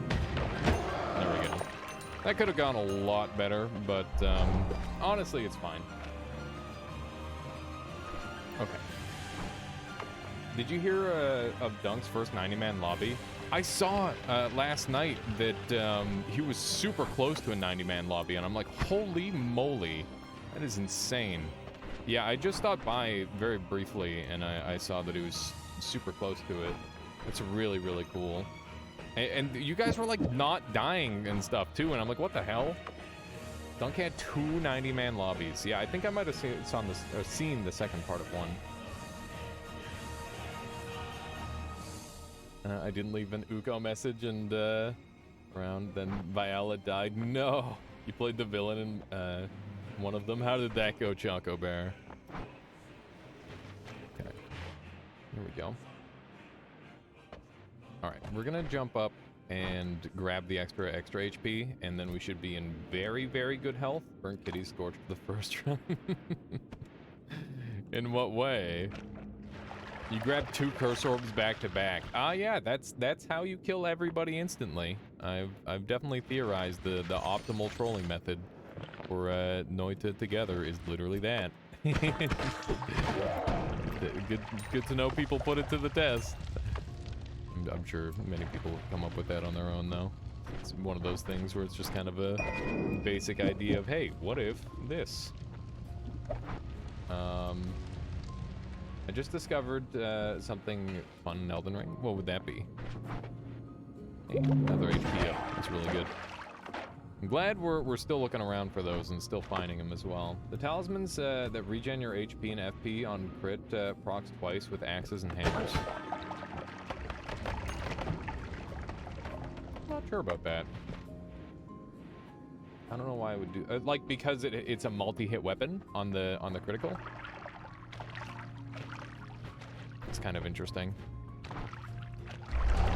There we go. That could have gone a lot better, but honestly, it's fine. Okay. Did you hear of Dunk's first 90-man lobby? I saw last night that he was super close to a 90-man lobby, and I'm like, holy moly, that is insane. Yeah, I just stopped by very briefly, and I saw that he was super close to it. It's really, really cool. And you guys were, like, not dying and stuff, too, and I'm like, what the hell? Dunk had 2 90-man lobbies. Yeah, I think I might have seen the second part of one. I didn't leave an Uko message, and around then Viola died. No! You played the villain in one of them? How did that go, Choco Bear? Okay. Here we go. Alright, we're gonna jump up and grab the extra HP, and then we should be in very, very good health. Burnt Kitty scorched for the first run. In what way? You grab 2 curse orbs back to back. Ah, yeah, that's how you kill everybody instantly. I've definitely theorized the optimal trolling method for Noita together is literally that. Good to know people put it to the test. I'm sure many people come up with that on their own, though. It's one of those things where it's just kind of a basic idea of, hey, what if this? I just discovered something fun in Elden Ring. What would that be? Hey, another HP up. That's really good. I'm glad we're still looking around for those and still finding them as well. The talismans that regen your HP and FP on crit procs twice with axes and hammers. Not sure about that. I don't know why I would do like because it's a multi-hit weapon on the critical. It's kind of interesting.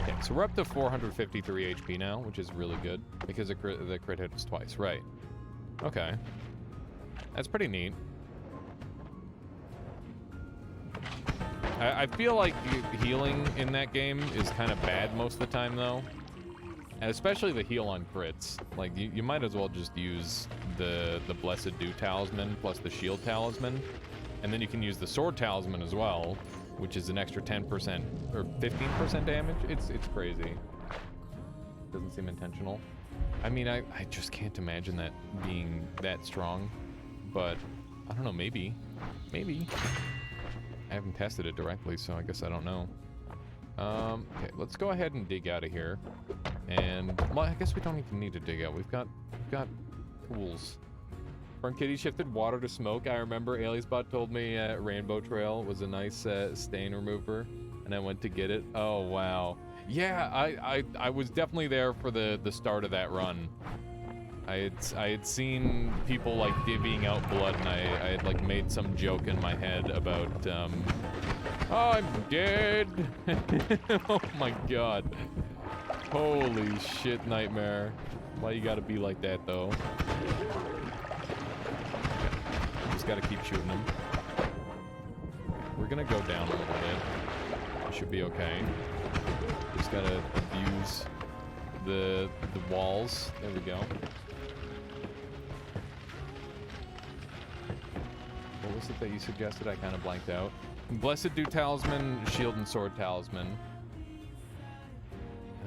Okay, so we're up to 453 HP now, which is really good because the crit hit us twice, right? Okay, that's pretty neat. I feel like healing in that game is kind of bad most of the time, though. And especially the heal on crits. Like, you might as well just use the Blessed Dew Talisman plus the Shield Talisman. And then you can use the Sword Talisman as well, which is an extra 10% or 15% damage. It's crazy. Doesn't seem intentional. I mean, I just can't imagine that being that strong. But, I don't know, maybe. Maybe. I haven't tested it directly, so I guess I don't know. Okay, let's go ahead and dig out of here. And, well, I guess we don't even need to dig out. We've got tools. Burnt Kitty shifted water to smoke. I remember Aliasbot told me Rainbow Trail was a nice stain remover, and I went to get it. Oh, wow. Yeah, I was definitely there for the start of that run. I had seen people, like, divvying out blood, and I had, like, made some joke in my head about, oh, I'm dead! Oh my god. Holy shit, Nightmare. Why you gotta be like that, though? Just gotta keep shooting them. We're gonna go down a little bit. It should be okay. Just gotta abuse the walls. There we go. What was it that you suggested? I kind of blanked out. Blessed Dew Talisman, Shield and Sword Talisman.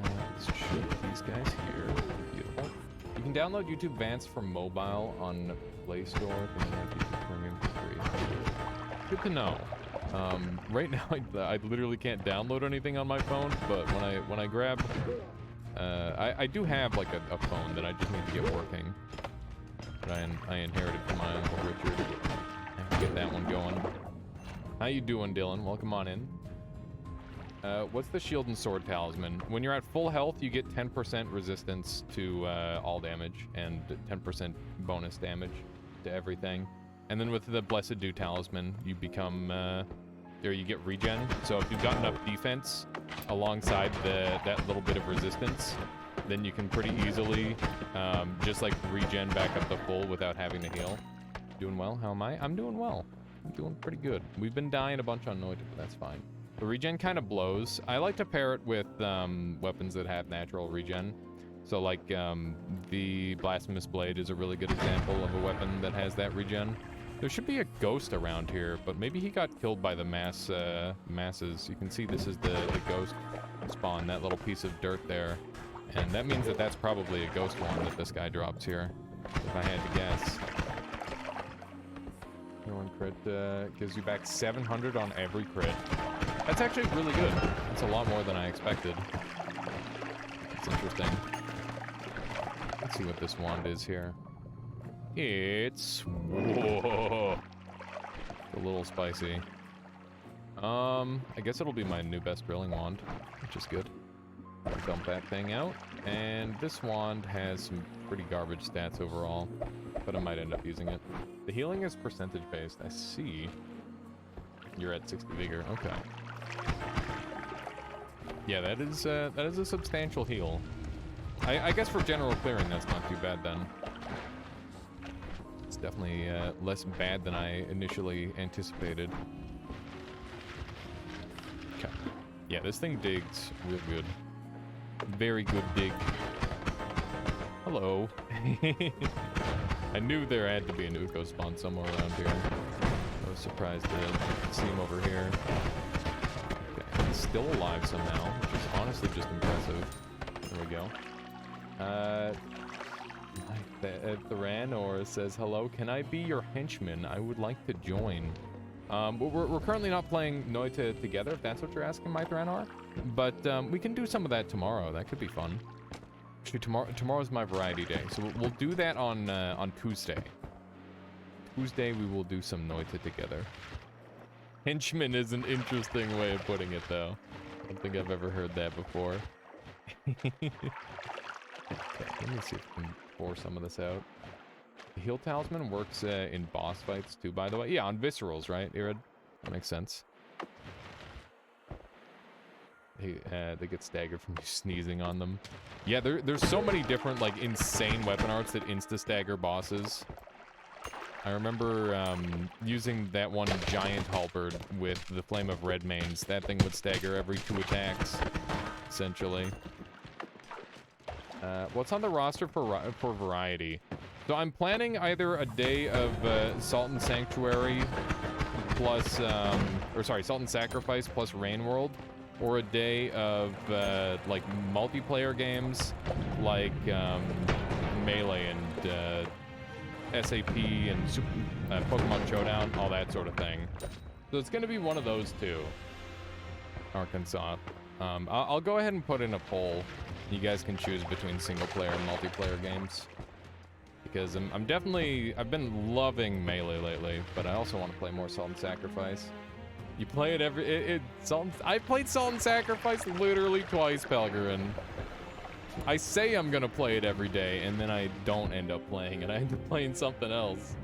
Let's shoot these guys here. Beautiful. You can download YouTube Vance for mobile on Play Store. Premium for free. Good to know. Right now, I literally can't download anything on my phone, but when I grab, I do have like a phone that I just need to get working. That I inherited from my Uncle Richard. I can get that one going. How you doing, Dylan? Welcome on in. What's the Shield and Sword Talisman? When you're at full health, you get 10% resistance to all damage and 10% bonus damage to everything. And then with the Blessed Dew Talisman, you become, or you get regen. So if you've got enough defense alongside that little bit of resistance, then you can pretty easily just like regen back up to full without having to heal. Doing well? How am I? I'm doing well. I'm doing pretty good. We've been dying a bunch on Noita, but that's fine. The regen kind of blows. I like to pair it with weapons that have natural regen. So like the Blasphemous Blade is a really good example of a weapon that has that regen. There should be a ghost around here, but maybe he got killed by the masses. You can see this is the ghost spawn, that little piece of dirt there. And that means that that's probably a ghost one that this guy drops here, if I had to guess. One crit gives you back 700 on every crit. That's actually really good. That's a lot more than I expected. It's interesting. Let's see what this wand is here. It's... whoa! A little spicy. I guess it'll be my new best drilling wand, which is good. Dump that thing out. And this wand has some pretty garbage stats overall, but I might end up using it. The healing is percentage based. I see. You're at 60 vigor. Okay. Yeah, that is a substantial heal. I guess for general clearing, that's not too bad then. It's definitely less bad than I initially anticipated. Okay. Yeah, this thing digs real good. Very good dig. Hello. I knew there had to be an Uko spawn somewhere around here. I was surprised to see him over here. Okay, he's still alive somehow, which is honestly just impressive. There we go. The Ranor says, hello, can I be your henchman? I would like to join. We're currently not playing Noita together, if that's what you're asking, my Ranor. But we can do some of that tomorrow. That could be fun. Actually, tomorrow's my variety day, so we'll do that on Tuesday. Tuesday we will do some Noita together. Henchman is an interesting way of putting it, though. I don't think I've ever heard that before. Okay, let me see if I can pour some of this out. The heal talisman works in boss fights too, by the way. Yeah, on viscerals, right, Irid? That makes sense. They get staggered from you sneezing on them. Yeah, there's so many different, like, insane weapon arts that insta-stagger bosses. I remember using that one giant halberd with the Flame of Redmanes. That thing would stagger every 2 attacks, essentially. What's on the roster for variety? So I'm planning either a day of Salt and Sanctuary plus, Salt and Sacrifice plus Rain World, or a day of like multiplayer games like Melee and SAP and Pokemon Showdown, all that sort of thing. So it's gonna be one of those two. Arkansas. I'll go ahead and put in a poll. You guys can choose between single player and multiplayer games. Because I've been loving Melee lately, but I also want to play more Salt and Sacrifice. You play it I played Salt and Sacrifice literally twice, Pelgarin. I say I'm gonna play it every day, and then I don't end up playing it. I end up playing something else.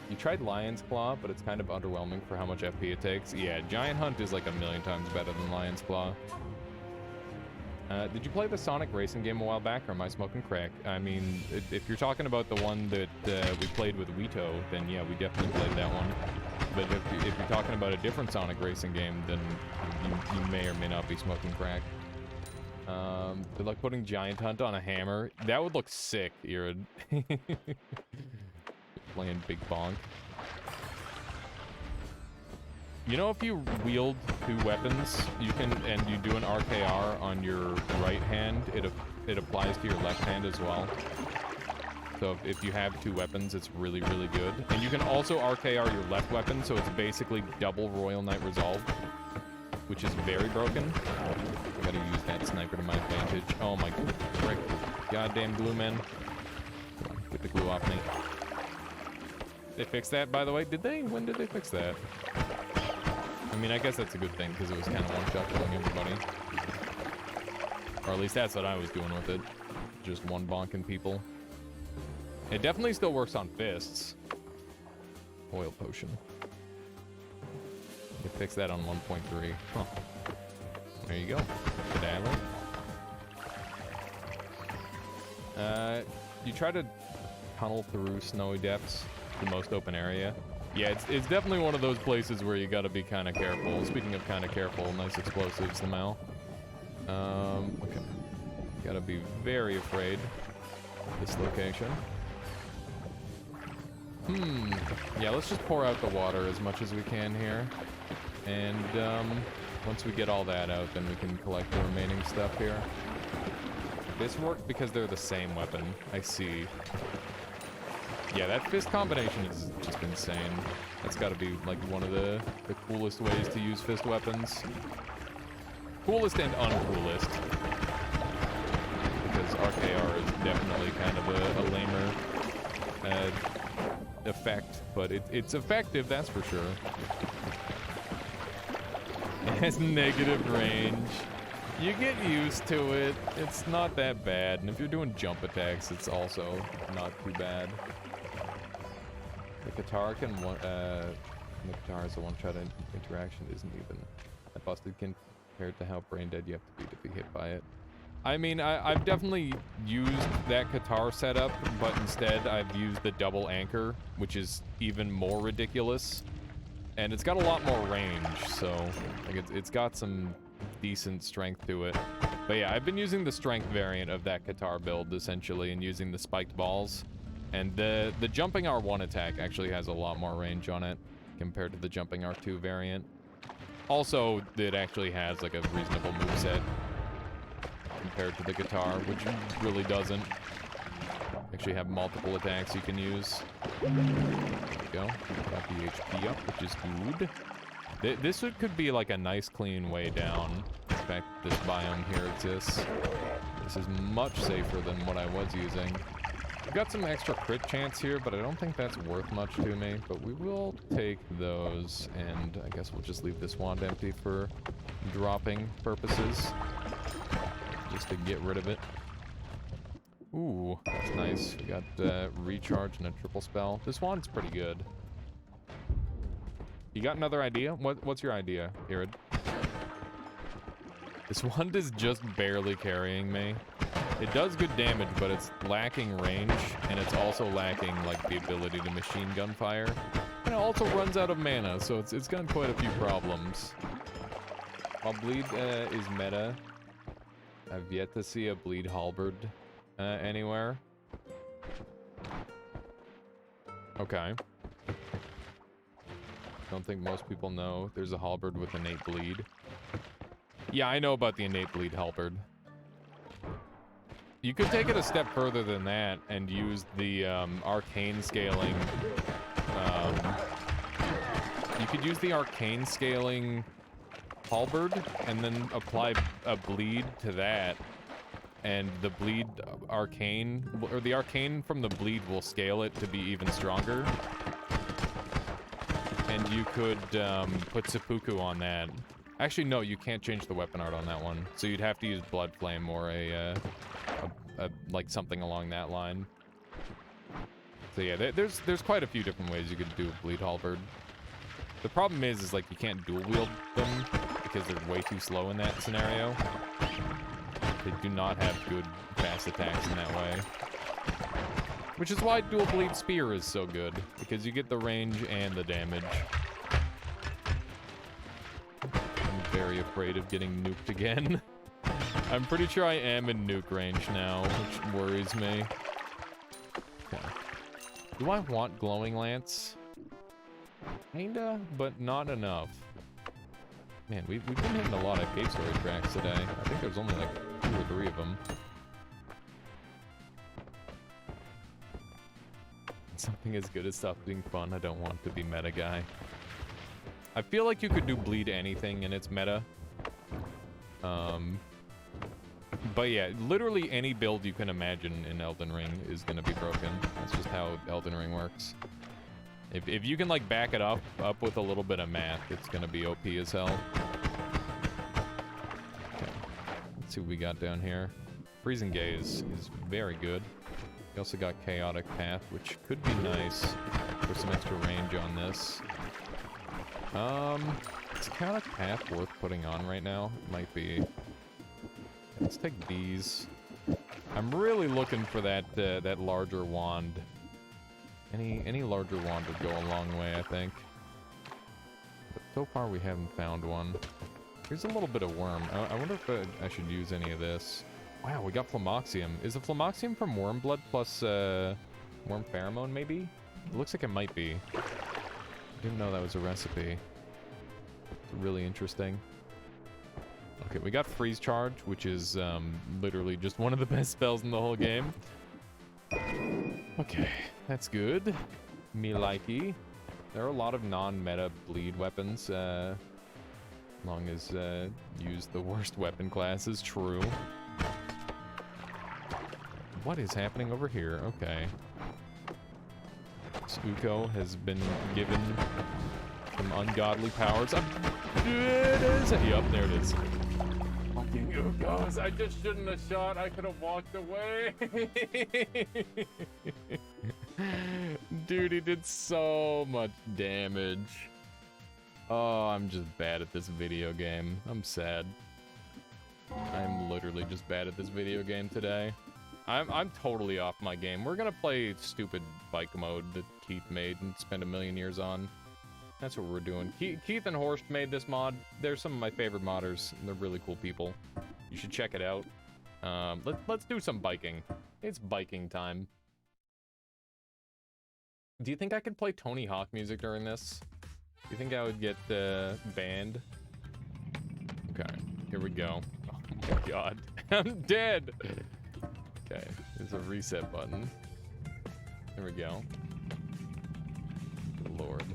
You tried Lion's Claw, but it's kind of underwhelming for how much FP it takes. Yeah, Giant Hunt is like 1,000,000 times better than Lion's Claw. Did you play the Sonic racing game a while back, or am I smoking crack? I mean, if you're talking about the one that we played with Wito, then yeah, we definitely played that one. But if you're talking about a different Sonic racing game, then you may or may not be smoking crack. Good luck putting Giant Hunt on a hammer. That would look sick, Irid. Playing Big Bonk. You know, if you wield 2 weapons, and you do an RKR on your right hand, it applies to your left hand as well. So if you have 2 weapons, it's really, really good. And you can also RKR your left weapon, so it's basically double Royal Knight Resolve, which is very broken. I gotta use that sniper to my advantage. Oh my frick. Goddamn glue man. Come on, get the glue off me. They fixed that, by the way? Did they? When did they fix that? I mean, I guess that's a good thing, because it was kind of one-shot killing everybody. Or at least that's what I was doing with it. Just one bonking people. It definitely still works on fists. Oil potion. They fixed that on 1.3. Huh. There you go. You try to tunnel through snowy depths, the most open area. Yeah, it's definitely one of those places where you gotta be kind of careful. Speaking of kind of careful, nice explosives somehow. Okay. Gotta be very afraid of this location. Yeah, let's just pour out the water as much as we can here. And, once we get all that out, then we can collect the remaining stuff here. This works because they're the same weapon. I see. Yeah, that fist combination is just insane. That's gotta be, like, one of the coolest ways to use fist weapons. Coolest and uncoolest. Because RKR is definitely kind of a lamer effect, but it's effective, that's for sure. It has negative range. You get used to it. It's not that bad, and if you're doing jump attacks, it's also not too bad. The guitar can the guitar is a one-shot interaction isn't even that busted compared to how brain dead you have to be hit by it. I mean, I've definitely used that guitar setup, but instead I've used the double anchor, which is even more ridiculous. And it's got a lot more range, so like it's got some decent strength to it. But yeah, I've been using the strength variant of that guitar build, essentially, and using the spiked balls. And the jumping R1 attack actually has a lot more range on it compared to the jumping R2 variant. Also, it actually has like a reasonable moveset compared to the guitar, which really doesn't. Actually have multiple attacks you can use. There we go. Got the HP up, which is good. This could be like a nice clean way down. In fact, this biome here exists. This is much safer than what I was using. We've got some extra crit chance here, but I don't think that's worth much to me. But we will take those, and I guess we'll just leave this wand empty for dropping purposes. Just to get rid of it. Ooh, that's nice. We got recharge and a triple spell. This wand's pretty good. You got another idea? What's your idea, Irid? This wand is just barely carrying me. It does good damage, but it's lacking range, and it's also lacking like the ability to machine gun fire. And it also runs out of mana, so it's got quite a few problems. While bleed is meta, I've yet to see a bleed halberd anywhere. Okay. Don't think most people know there's a halberd with innate bleed. Yeah, I know about the innate bleed halberd. You could take it a step further than that and use the arcane scaling. You could use the arcane scaling halberd and then apply a bleed to that. And the bleed arcane, or the arcane from the bleed will scale it to be even stronger. And you could put seppuku on that. Actually, no, you can't change the weapon art on that one. So you'd have to use blood flame or like something along that line. So yeah, there's quite a few different ways you could do a bleed halberd. The problem is like you can't dual wield them because they're way too slow in that scenario. They do not have good fast attacks in that way. Which is why dual bleed spear is so good, because you get the range and the damage. I'm very afraid of getting nuked again. I'm pretty sure I am in nuke range now, which worries me. Okay. Do I want glowing lance? Kinda, but not enough. Man, we've been hitting a lot of cave story tracks today. I think there's only like 2 or 3 of them. Something as good as stuff being fun, I don't want to be meta guy. I feel like you could do bleed anything and it's meta. But yeah, literally any build you can imagine in Elden Ring is gonna be broken. That's just how Elden Ring works. If you can like back it up with a little bit of math, it's gonna be OP as hell. Okay. Let's see what we got down here. Freezing Gaze is very good. We also got Chaotic Path, which could be nice for some extra range on this. Is Chaotic Path worth putting on right now? Might be. Let's take these. I'm really looking for that that larger wand. Any larger wand would go a long way, I think. But so far we haven't found one. Here's a little bit of worm. I wonder if I should use any of this. Wow, we got Phlomoxium. Is the Phlomoxium from Wormblood plus Worm Pheromone, maybe? It looks like it might be. Didn't know that was a recipe. It's really interesting. Okay, we got freeze charge, which is literally just one of the best spells in the whole game. Okay, that's good. Me likey. There are a lot of non-meta bleed weapons, as long as use the worst weapon classes. True. What is happening over here? Okay. Uko has been given some ungodly powers. Yep, there it is. Fucking Ukos, I just shouldn't have shot. I could have walked away. Dude, he did so much damage. Oh, I'm just bad at this video game. I'm sad. I'm literally just bad at this video game today. I'm totally off my game. We're gonna play stupid bike mode that Keith made and spend a million years on. That's what we're doing. Keith and Horst made this mod. They're some of my favorite modders. They're really cool people. You should check it out. Let's do some biking. It's biking time. Do you think I could play Tony Hawk music during this? Do you think I would get banned? Okay, here we go. Oh my god, I'm dead. Okay, there's a reset button. There we go. Good lord.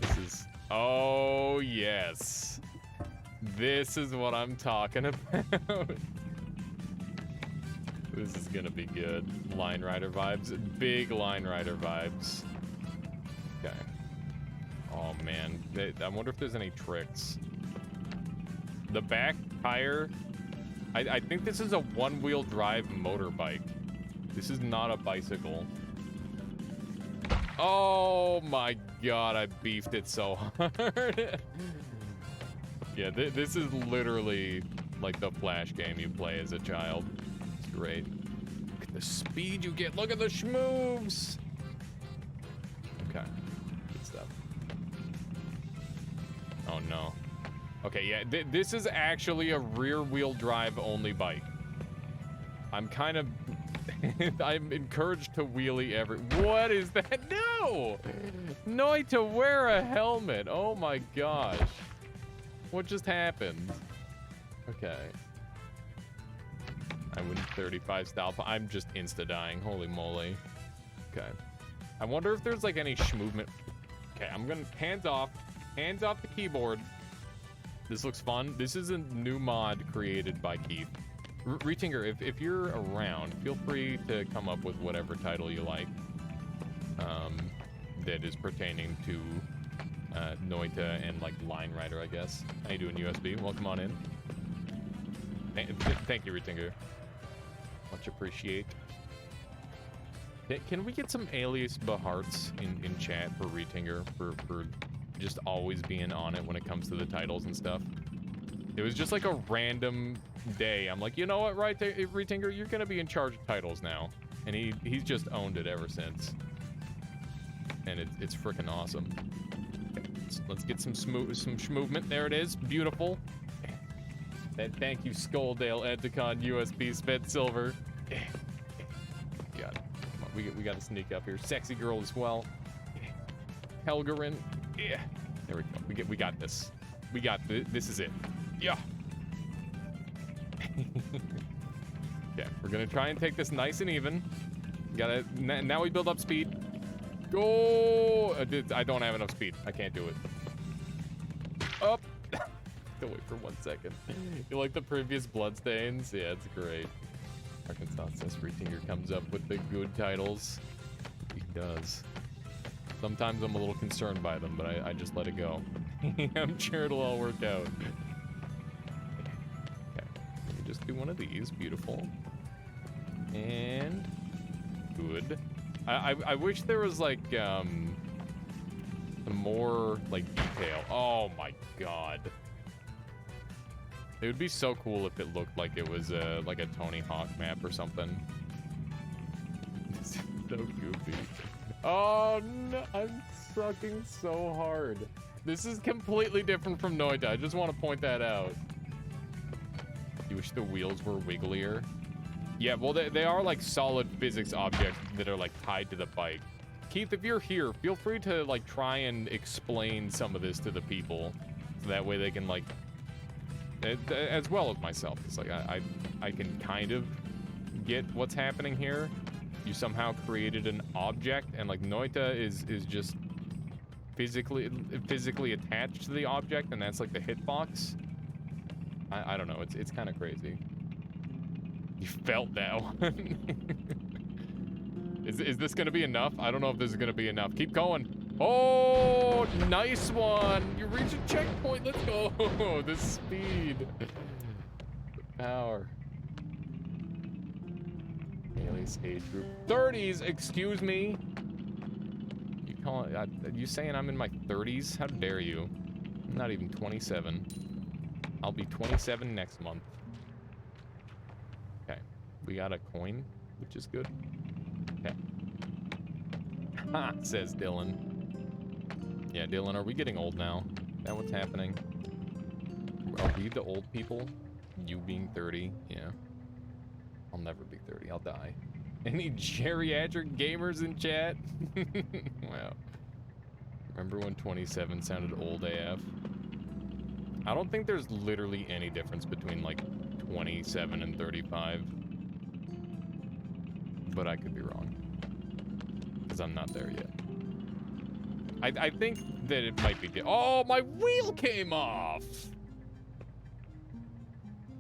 This is... Oh, yes. This is what I'm talking about. This is gonna be good. Line Rider vibes. Big Line Rider vibes. Okay. Oh, man. I wonder if there's any tricks. The back tire... I think this is a one-wheel drive motorbike. This is not a bicycle. Oh my god, I beefed it so hard. Yeah, this is literally like the Flash game you play as a child. It's great. Look at the speed you get. Look at the schmoves. Okay, good stuff. Oh no. Okay, yeah, this is actually a rear-wheel drive only bike. I'm kind of... I'm encouraged to wheelie What is that? No! No, to wear a helmet. Oh my gosh. What just happened? Okay. I win 35 style. I'm just insta-dying. Holy moly. Okay. I wonder if there's like any schmovement. Okay, I'm gonna... Hands off. Hands off the keyboard. This looks fun. This is a new mod created by Keith. Retinger, if you're around, feel free to come up with whatever title you like that is pertaining to Noita and like Line Rider, I guess. How you doing, USB? Welcome on in. Thank you, Retinger. Much appreciate. Can we get some alias Baharts in chat for Retinger for just always being on it when it comes to the titles and stuff? It was just like a random day. I'm like, you know what, right there, Retinger, you're gonna be in charge of titles now. And he's just owned it ever since. And it's freaking awesome. Okay, let's get some schmovement. There it is. Beautiful. Thank you, Skulldale, Edticon, USB, Sped Silver. Got it. Come on, we gotta sneak up here. Sexy girl as well. Helgerin. Yeah. There we go. We got this. We got this is it. Yeah. Okay, we're gonna try and take this nice and even. Gotta now we build up speed. Go! I don't have enough speed. I can't do it. Up. Wait for 1 second. You like the previous bloodstains? Yeah, it's great. Arkansas says Retinger comes up with the good titles. He does. Sometimes I'm a little concerned by them, but I just let it go. I'm sure it'll all work out. Okay, let me just do one of these. Beautiful. And good. I wish there was like some more like detail. Oh my god. It would be so cool if it looked like it was like a Tony Hawk map or something. It's so goofy. Oh no, I'm sucking so hard. This is completely different from Noita. I just want to point that out. You wish the wheels were wigglier. Yeah, well, they are like solid physics objects that are like tied to the bike. Keith, if you're here, feel free to like try and explain some of this to the people, so that way they can like, as well as myself. It's like I can kind of get what's happening here. You somehow created an object, and like Noita is just physically attached to the object, and that's like the hitbox. I don't know. It's kind of crazy. You felt that one. Is this gonna be enough? I don't know if this is gonna be enough. Keep going. Oh, nice one. You reach a checkpoint. Let's go. The speed. The power. Alias age group. 30s, excuse me. You calling? You saying I'm in my 30s? How dare you? I'm not even 27. I'll be 27 next month. Okay. We got a coin, which is good. Okay. Ha, says Dylan. Yeah, Dylan, are we getting old now? Is that what's happening? Are we the old people? You being 30? Yeah. I'll never be 30. I'll die. Any geriatric gamers in chat? Wow. Remember when 27 sounded old AF? I don't think there's literally any difference between like 27 and 35. But I could be wrong. Because I'm not there yet. I think that it might be... Oh, my wheel came off!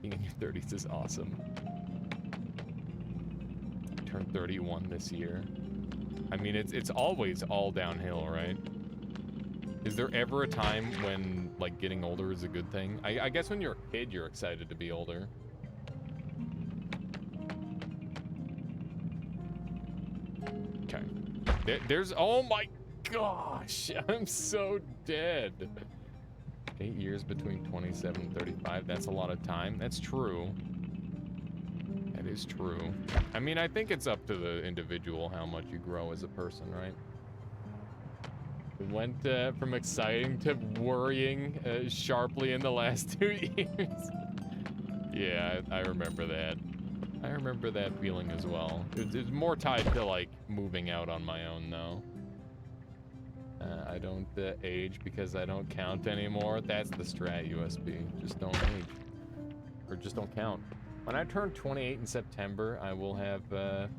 Being in your 30s is awesome. I turned 31 this year. I mean, it's always all downhill, right? Is there ever a time when, like, getting older is a good thing? I guess when you're a kid, you're excited to be older. Okay. There's... Oh, my gosh! I'm so dead. 8 years between 27 and 35. That's a lot of time. That's true. That is true. I mean, I think it's up to the individual how much you grow as a person, right? It went from exciting to worrying sharply in the last 2 years. Yeah, I remember that. I remember that feeling as well. It's more tied to, like, moving out on my own, though. I don't age because I don't count anymore. That's the strat, USB. Just don't age. Or just don't count. When I turn 28 in September, I will have a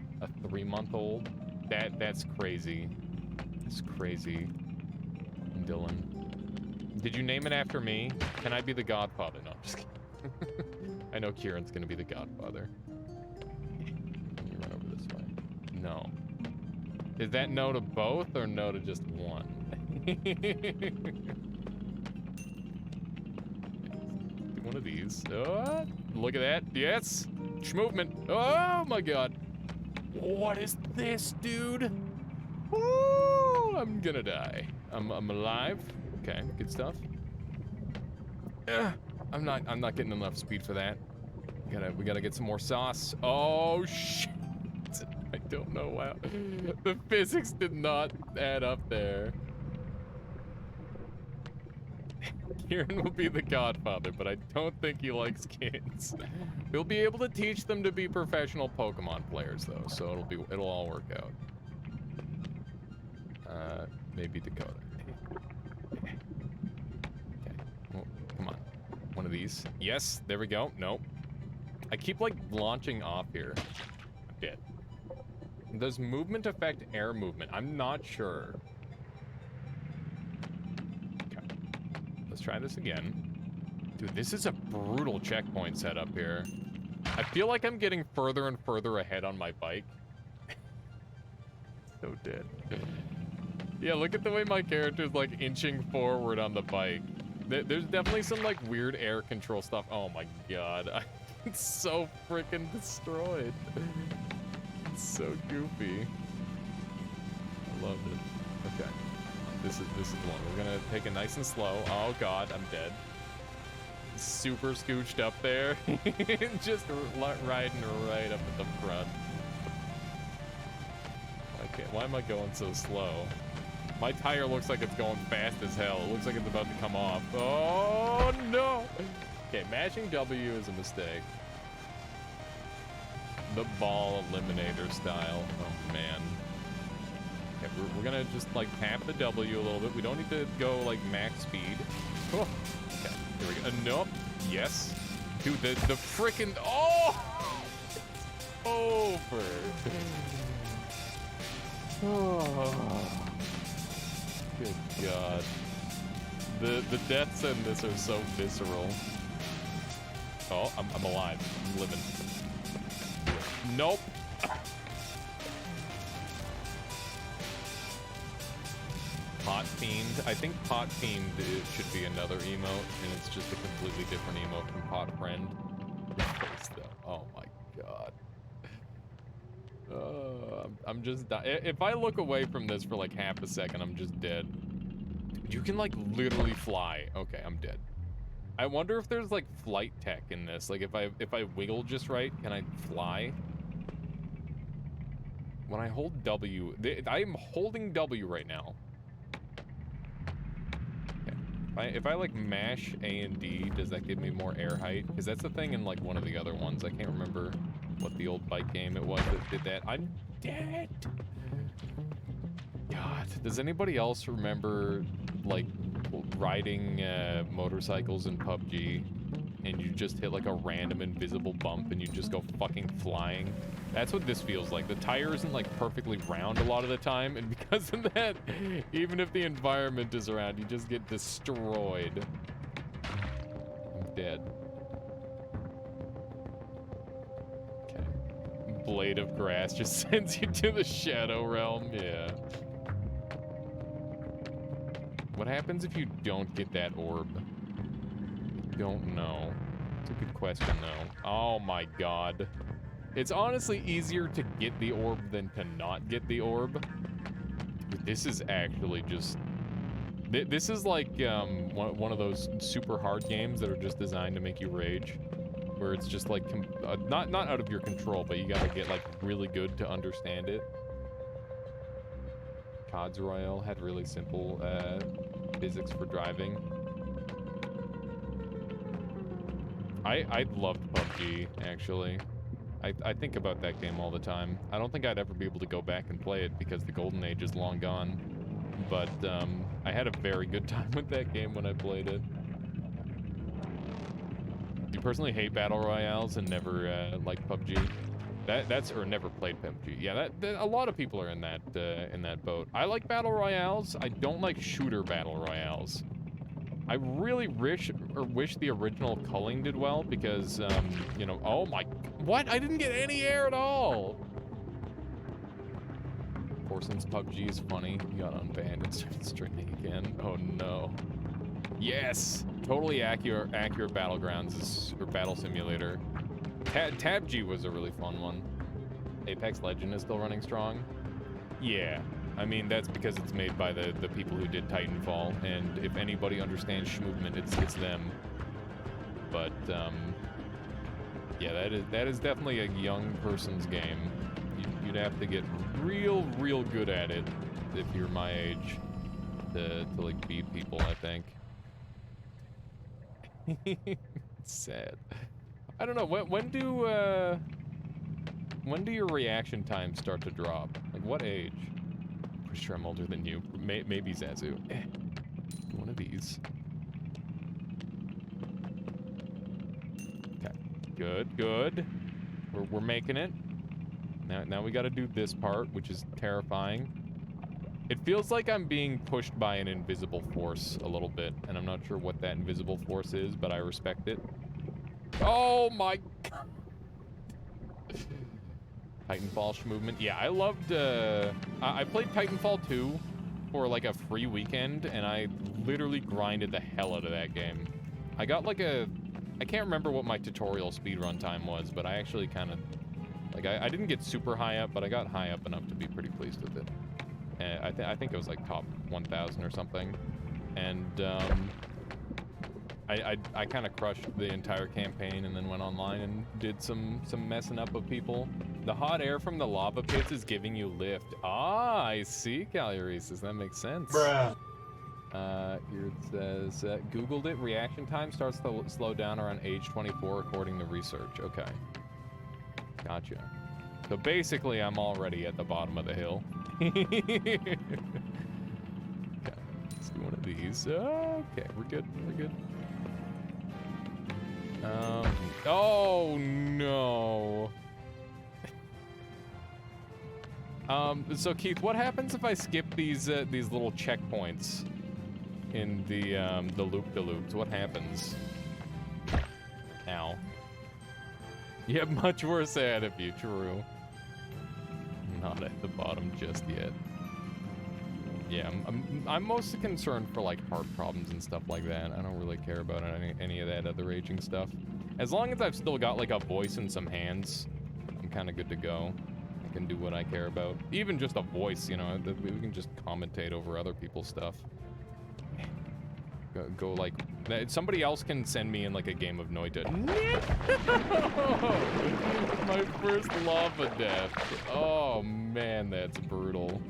3-month-old. That's crazy. It's crazy. Dylan. Did you name it after me? Can I be the godfather? No, I'm just kidding. I know Kieran's gonna be the godfather. Let me run over this way. No. Is that no to both or no to just one? One of these. Oh, look at that. Yes. Movement. Oh my god. What is this, dude? Woo! I'm gonna die. I'm alive. Okay, good stuff. I'm not getting enough speed for that. We gotta get some more sauce. Oh shit. I don't know why. The physics did not add up there. Kieran will be the godfather, but I don't think he likes kids. We'll be able to teach them to be professional Pokemon players, though, so it'll all work out. Maybe Dakota. Okay. Well, come on. One of these. Yes, there we go. Nope. I keep, like, launching off here. I'm dead. Does movement affect air movement? I'm not sure. Okay. Let's try this again. Dude, this is a brutal checkpoint setup here. I feel like I'm getting further and further ahead on my bike. So dead. Yeah, look at the way my character's like inching forward on the bike. There's definitely some like weird air control stuff. Oh my god. It's so freaking destroyed. It's so goofy. I love it. Okay. This is one. We're gonna take it nice and slow. Oh god, I'm dead. Super scooched up there. Just riding right up at the front. Okay, why am I going so slow? My tire looks like it's going fast as hell. It looks like it's about to come off. Oh no! Okay, mashing W is a mistake. The ball eliminator style. Oh man. Okay, we're gonna just like tap the W a little bit. We don't need to go like max speed. Oh, okay, here we go. Nope. Yes. Dude, the frickin' oh, it's over. Oh, good God. The deaths in this are so visceral. Oh, I'm alive. I'm living. Nope. Pot Fiend. I think Pot Fiend should be another emote, and it's just a completely different emote from Pot Friend. Face though. Oh my God. I'm just if I look away from this for like half a second, I'm just dead. You can like literally fly. Okay, I'm dead. I wonder if there's like flight tech in this. Like if I wiggle just right, can I fly? When I hold W, I'm holding W right now. Okay. If I like mash A and D, does that give me more air height? Because that's the thing in like one of the other ones. I can't remember what the old bike game it was that did that. I'm dead. God, does anybody else remember like riding motorcycles in PUBG and you just hit like a random invisible bump and you just go fucking flying? That's what this feels like. The tire isn't like perfectly round a lot of the time, and because of that, even if the environment is around, you just get destroyed. I'm dead. Okay. Blade of Grass just sends you to the Shadow Realm, yeah. What happens if you don't get that orb? I don't know. It's a good question, though. Oh my God. It's honestly easier to get the orb than to not get the orb. But this is actually just... This is like one of those super hard games that are just designed to make you rage. Where it's just like... not out of your control, but you gotta get like really good to understand it. COD's Royale had really simple physics for driving. I loved PUBG, actually. I think about that game all the time. I don't think I'd ever be able to go back and play it because the golden age is long gone. But I had a very good time with that game when I played it. You personally hate battle royales and never liked PUBG? Or never played PUBG. Yeah, a lot of people are in that boat. I like battle royales. I don't like shooter battle royales. I really wish the original culling did well because, you know, oh my, what? I didn't get any air at all. Since PUBG is funny, you got unbanned and started streaming again. Oh no. Yes, totally accurate Battlegrounds or Battle Simulator. TabG was a really fun one. Apex Legend is still running strong. Yeah. I mean, that's because it's made by the people who did Titanfall, and if anybody understands movement, it's them. But yeah, that is definitely a young person's game. You'd have to get real good at it if you're my age to like beat people, I think. It's sad. I don't know. When do your reaction times start to drop? Like what age? Pretty sure I'm older than you. Maybe Zazu. One of these. Okay. Good. We're making it. Now we gotta do this part, which is terrifying. It feels like I'm being pushed by an invisible force a little bit, and I'm not sure what that invisible force is, but I respect it. Oh my God. Titanfall movement. Yeah, I loved, I played Titanfall 2 for like a free weekend, and I literally grinded the hell out of that game. I got like I can't remember what my tutorial speedrun time was, but I actually kind of, like, I didn't get super high up, but I got high up enough to be pretty pleased with it. And I think it was like top 1,000 or something. And I kind of crushed the entire campaign and then went online and did some messing up of people. The hot air from the lava pits is giving you lift. Ah, I see, Caloresis. That makes sense. Bruh. Here it says, Googled it. Reaction time starts to slow down around age 24 according to research. Okay. Gotcha. So basically, I'm already at the bottom of the hill. Okay, let's do one of these. Okay, we're good. We're good. Oh no. So Keith, what happens if I skip these little checkpoints in the loop-de-loops? What happens? Ow. You have much worse ahead of you, true. Not at the bottom just yet. Yeah, I'm mostly concerned for like heart problems and stuff like that. I don't really care about any of that other aging stuff. As long as I've still got like a voice and some hands, I'm kind of good to go. I can do what I care about. Even just a voice, you know, we can just commentate over other people's stuff. Go like, somebody else can send me in like a game of Noita. My first lava death. Oh man, that's brutal.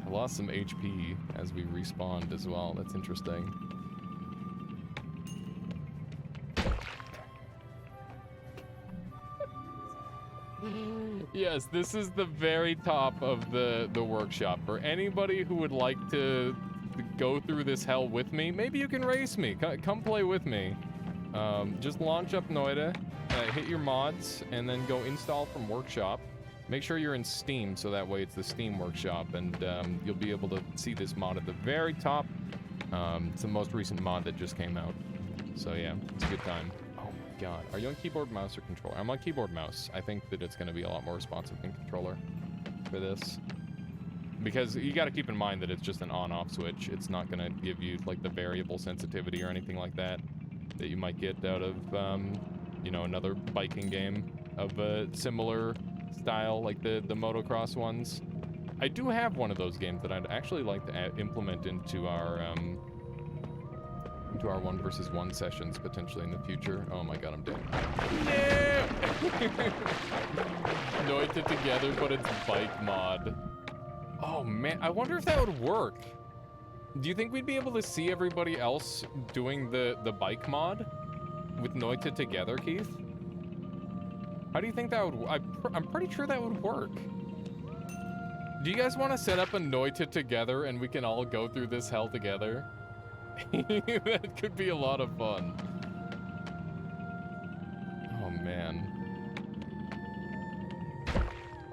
I lost some HP as we respawned as well. That's interesting. Yes, this is the very top of the workshop. For anybody who would like to go through this hell with me, maybe you can race me. Come play with me. Just launch up Noita, hit your mods, and then go install from workshop. Make sure you're in Steam, so that way it's the Steam workshop, and you'll be able to see this mod at the very top. It's the most recent mod that just came out. So yeah, it's a good time. Oh my god. Are you on keyboard, mouse, or controller? I'm on keyboard, mouse. I think that it's going to be a lot more responsive than controller for this. Because you got to keep in mind that it's just an on-off switch. It's not going to give you, like, the variable sensitivity or anything like that that you might get out of, you know, another biking game of a similar style, like the motocross ones. I do have one of those games that I'd actually like to implement into our 1v1 sessions potentially in the future. Oh my god, I'm dead. No! Noita together, but it's bike mod. Oh man, I wonder if that would work. Do you think we'd be able to see everybody else doing the bike mod with Noita together, Keith? How do you think that would? I'm pretty sure that would work. Do you guys want to set up a Noita together and we can all go through this hell together? That could be a lot of fun. Oh man.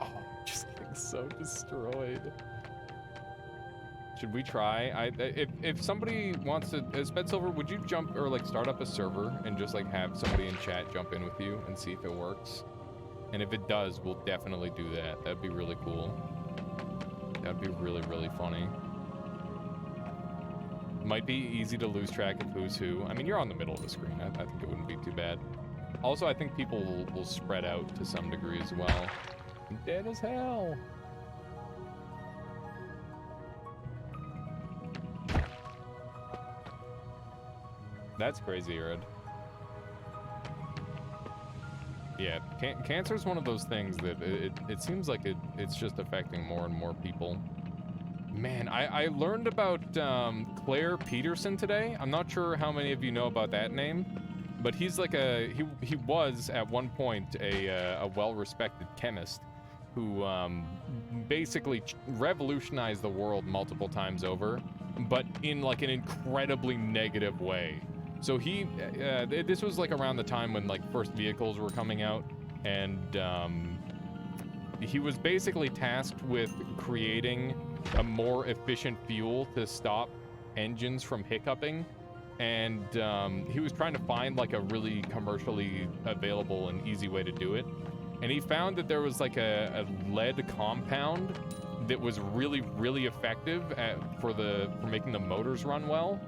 Oh, just getting so destroyed. Should we try? If somebody wants to, Spedsilver, would you jump or like start up a server and just like have somebody in chat jump in with you and see if it works? And if it does, we'll definitely do that. That'd be really cool. That'd be really, really funny. Might be easy to lose track of who's who. I mean, you're on the middle of the screen. I think it wouldn't be too bad. Also, I think people will spread out to some degree as well. I'm dead as hell. That's crazy, Red. Yeah, cancer is one of those things that it seems like it's just affecting more and more people. Man, I learned about Claire Peterson today. I'm not sure how many of you know about that name, but he's like he was at one point a well-respected chemist who basically revolutionized the world multiple times over, but in like an incredibly negative way. So he, this was like around the time when like first vehicles were coming out, and he was basically tasked with creating a more efficient fuel to stop engines from hiccuping, and he was trying to find like a really commercially available and easy way to do it. And he found that there was like a lead compound that was really, really effective for making the motors run well.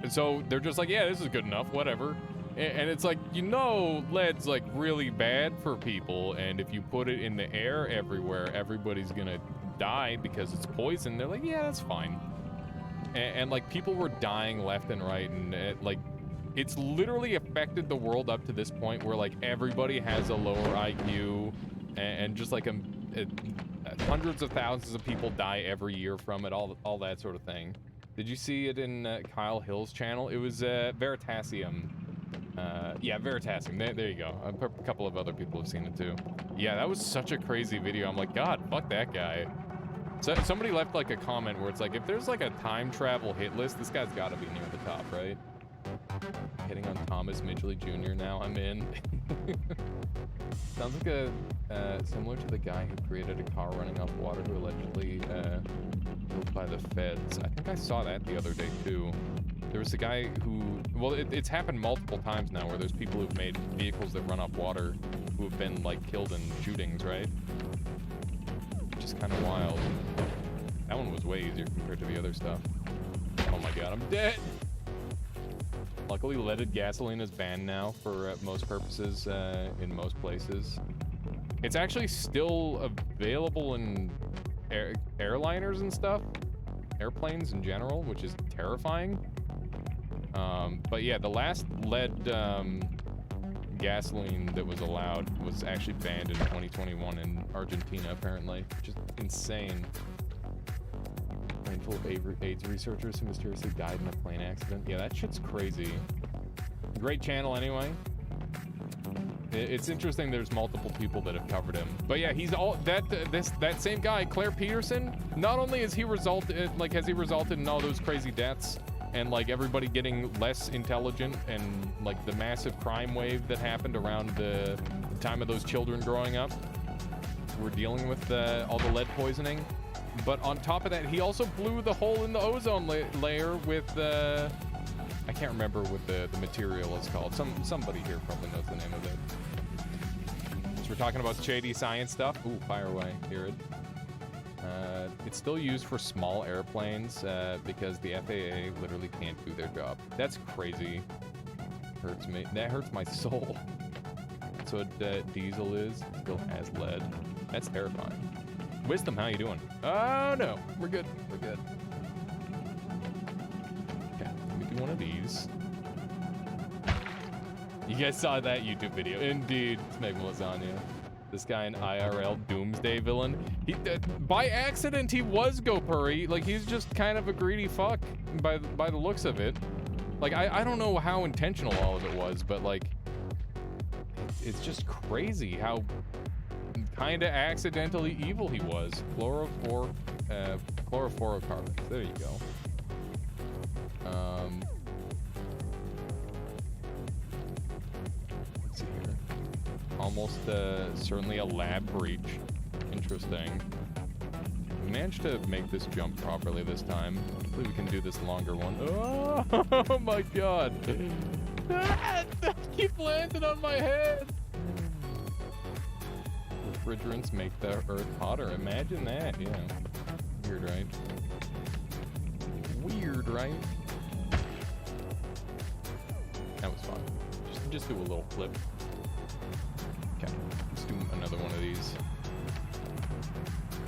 And so they're just like, yeah, this is good enough, whatever. And it's like, you know, lead's like really bad for people, and if you put it in the air everywhere, everybody's gonna die because it's poison. They're like, yeah, that's fine. And like people were dying left and right, and it's literally affected the world up to this point where like everybody has a lower IQ, and just like hundreds of thousands of people die every year from it, all that sort of thing. Did you see it in Kyle Hill's channel? It was Veritasium Yeah, Veritasing. There you go. A couple of other people have seen it too. Yeah, that was such a crazy video. I'm like, God, fuck that guy. So somebody left like a comment where it's like, if there's like a time travel hit list, this guy's got to be near the top, right? Hitting on Thomas Midgley Jr. now. I'm in. Sounds like a similar to the guy who created a car running off water who allegedly killed by the feds. I think I saw that the other day too. There was a guy who, well, it's happened multiple times now where there's people who've made vehicles that run off water who have been like killed in shootings, right? Which is kind of wild. That one was way easier compared to the other stuff. Oh my God, I'm dead. Luckily, leaded gasoline is banned now for most purposes in most places. It's actually still available in airliners and stuff, airplanes in general, which is terrifying. But yeah, the last lead gasoline that was allowed was actually banned in 2021 in Argentina, apparently, which is insane. Plane full of AIDS researchers who mysteriously died in a plane accident. Yeah, that shit's crazy. Great channel anyway. It's interesting there's multiple people that have covered him. But yeah, he's all that same guy, Claire Peterson, not only has he resulted in all those crazy deaths and like everybody getting less intelligent and like the massive crime wave that happened around the time of those children growing up. We're dealing with all the lead poisoning. But on top of that, he also blew the hole in the ozone layer with I can't remember what the material is called. Somebody here probably knows the name of it. So we're talking about shady science stuff. Ooh, fire away, hear it. It's still used for small airplanes because the FAA literally can't do their job. That's crazy. Hurts me. That hurts my soul. That's what diesel is. Still has lead. That's terrifying. Wisdom, how you doing? Oh no, we're good. We're good. Okay, let me do one of these. You guys saw that YouTube video? Indeed, it's Meg Lasagna. This guy in IRL Doomsday villain. He by accident he was GoPurry. Like he's just kind of a greedy fuck by the looks of it. Like I don't know how intentional all of it was, but like it's just crazy how kind of accidentally evil he was. Chlorofluorocarbons. There you go. Let's see here. Almost certainly a lab breach. Interesting. We managed to make this jump properly this time. Hopefully we can do this longer one. Oh my God. Keep landing on my head. Refrigerants make the earth hotter. Imagine that, yeah. Weird, right? Weird, right? That was fun. Just do a little flip. Okay, let's do another one of these.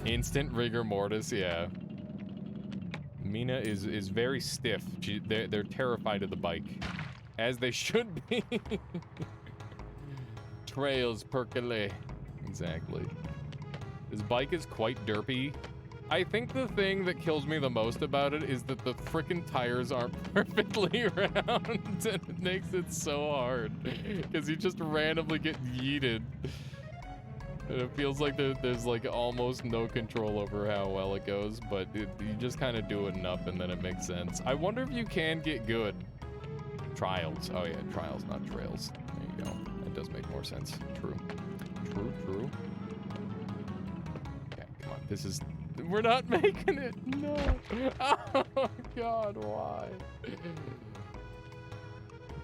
Instant rigor mortis, yeah. Mina is very stiff. They're terrified of the bike, as they should be. Trails percolate. Exactly. This bike is quite derpy. I think the thing that kills me the most about it is that the frickin' tires aren't perfectly round, and it makes it so hard because you just randomly get yeeted. And it feels like there's like almost no control over how well it goes, but you just kind of do it enough and then it makes sense. I wonder if you can get good. Trials. Oh yeah, trials, not trails. There you go. That does make more sense. True. True. Okay, come on. This is... We're not making it. No. Oh God, why?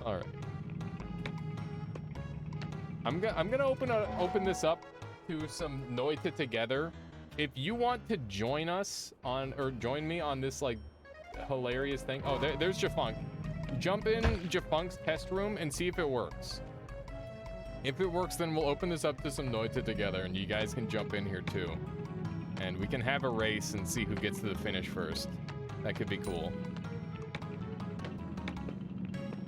All right. I'm gonna open this up to some Noita together. If you want to join us on, or join me on this like hilarious thing. Oh, there's Jafunk. Jump in Jafunk's test room and see if it works. If it works, then we'll open this up to some Noita together, and you guys can jump in here too. And we can have a race and see who gets to the finish first. That could be cool.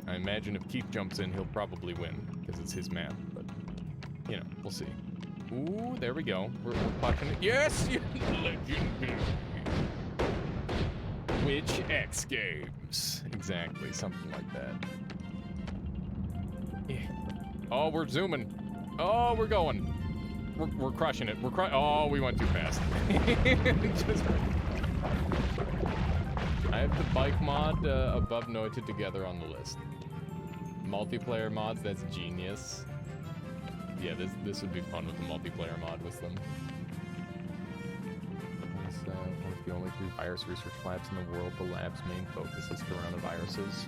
I imagine if Keith jumps in, he'll probably win, because it's his map, but, you know, we'll see. Ooh, there we go. We're clutching it. Yes! Legendary! Which X Games? Exactly, something like that. Yeah. Oh, we're zooming. Oh, we're going. We're crushing it. Oh, we went too fast. Just... I have the bike mod above Noita together on the list. Multiplayer mods, that's genius. Yeah, this would be fun with the multiplayer mod with them. It's one of the only 3 virus research labs in the world. The lab's main focus is coronaviruses.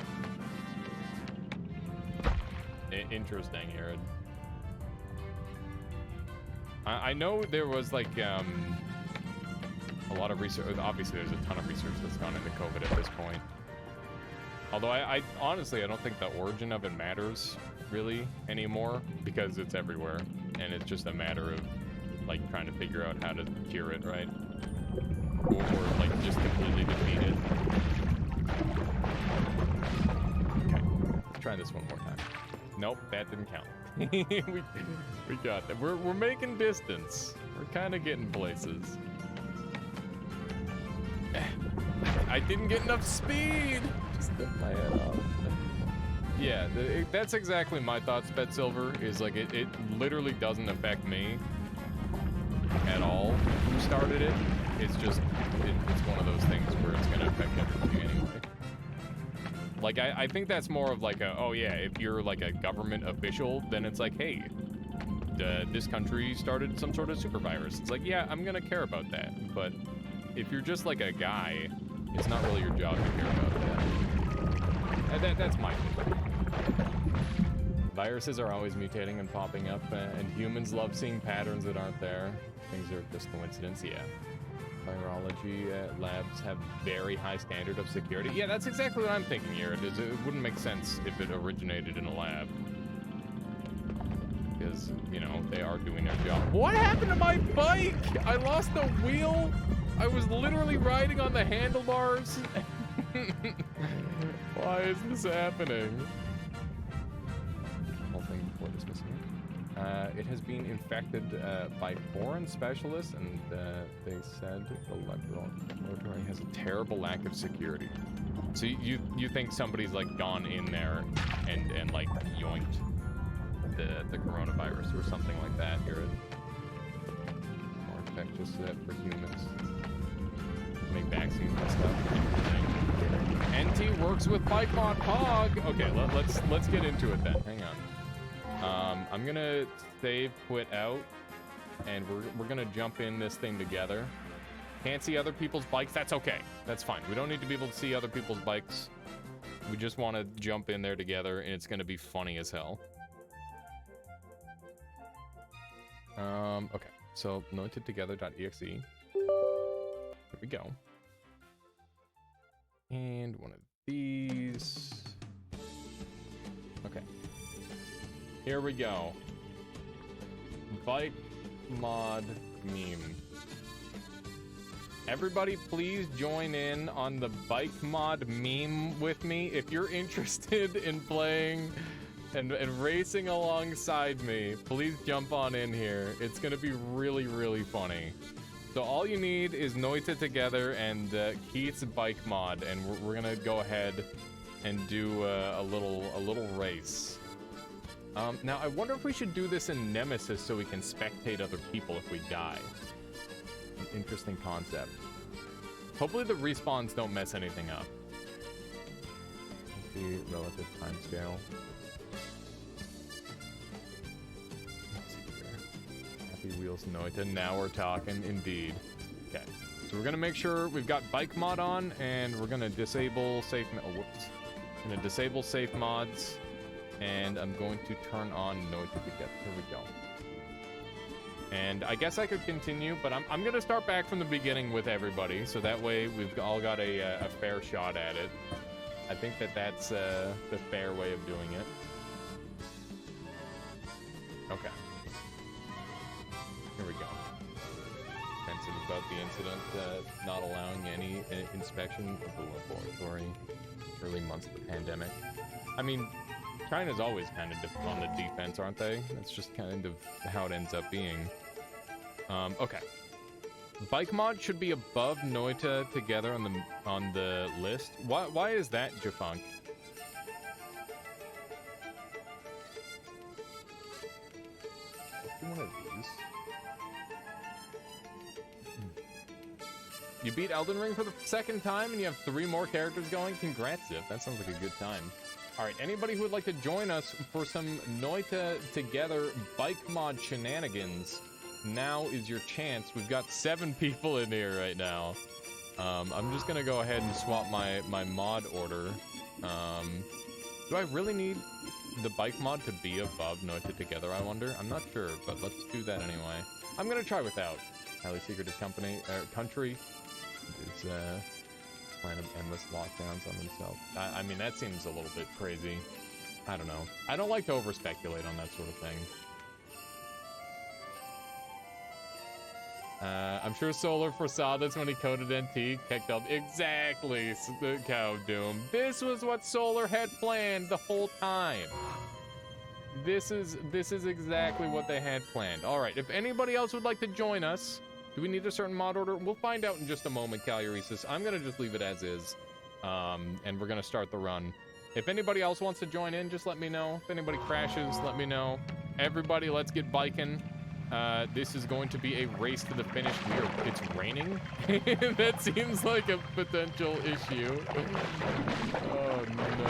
Interesting, Aaron. I know there was like a lot of research. Obviously, there's a ton of research that's gone into COVID at this point. Although I honestly, I don't think the origin of it matters really anymore because it's everywhere, and it's just a matter of like trying to figure out how to cure it, right? Or like just completely defeat it. Okay, let's try this one more time. Nope, that didn't count. we got that. We're making distance. We're kind of getting places. I didn't get enough speed. Just lift my head off. Yeah, that's exactly my thoughts, Bet Silver. Is like it literally doesn't affect me at all. Who started it? It's just it's one of those things where it's gonna affect everybody anyway. Like, I think that's more of like a, oh yeah, if you're like a government official, then it's like, hey, this country started some sort of super virus. It's like, yeah, I'm gonna care about that. But if you're just like a guy, it's not really your job to care about that. That's my thing. Viruses are always mutating and popping up, and humans love seeing patterns that aren't there. Things are just coincidence, yeah. Virology labs have very high standard of security. Yeah, that's exactly what I'm thinking here. It wouldn't make sense if it originated in a lab. Because, you know, they are doing their job. What happened to my bike? I lost the wheel? I was literally riding on the handlebars? Why is this happening? Whole thing before this was here. It has been infected by foreign specialists, and they said the laboratory has a terrible lack of security. So you think somebody's like gone in there and like yoinked the coronavirus or something like that? Here, more infectious for humans. Make vaccines and stuff. NT works with Bike Mod Pog. Okay, let's get into it then. Hang on. I'm gonna save, quit out, and we're gonna jump in this thing together. Can't see other people's bikes. That's okay. That's fine. We don't need to be able to see other people's bikes. We just want to jump in there together, and it's gonna be funny as hell. Okay. So noitedtogether.exe. Here we go. And one of these. Okay. Here we go. Bike mod meme. Everybody please join in on the bike mod meme with me. If you're interested in playing and racing alongside me, please jump on in here. It's gonna be really, really funny. So all you need is Noita together and Keith's bike mod, and we're gonna go ahead and do a little race. Now, I wonder if we should do this in Nemesis so we can spectate other people if we die. An interesting concept. Hopefully the respawns don't mess anything up. The relative timescale. Happy Wheels Noita. Now we're talking, indeed. Okay. So we're gonna make sure we've got bike mod on, and we're gonna disable safe. Oh, whoops. I'm gonna disable safe mods. And I'm going to turn on Noita together. Here we go. And I guess I could continue, but I'm going to start back from the beginning with everybody, so that way we've all got a fair shot at it. I think that's the fair way of doing it. Okay. Here we go. Mentioned about the incident not allowing any inspection of the laboratory early months of the pandemic. I mean, China's always kind of on the defense, aren't they? That's just kind of how it ends up being. Okay. Bike mod should be above Noita together on the list. Why is that, Jafunk? do one of these. You beat Elden Ring for the second time and you have 3 more characters going? Congrats, Zip. That sounds like a good time. Alright, anybody who would like to join us for some Noita Together bike mod shenanigans, now is your chance. We've got 7 people in here right now. I'm just gonna go ahead and swap my mod order. Do I really need the bike mod to be above Noita Together, I wonder? I'm not sure, but let's do that anyway. I'm gonna try without. Highly secretive country. It's plan of endless lockdowns on themselves. I mean, that seems a little bit crazy. I don't know. I don't like to over-speculate on that sort of thing. I'm sure Solar foresaw this when he coded NT, kicked up. Exactly, Cow Doom. This was what Solar had planned the whole time. This is exactly what they had planned. All right, if anybody else would like to join us, do we need a certain mod order? We'll find out in just a moment, Caluresis. I'm gonna just leave it as is, and we're gonna start the run. If anybody else wants to join in, just let me know. If anybody crashes, let me know. Everybody, let's get biking. This is going to be a race to the finish. It's raining? That seems like a potential issue. Oh, no.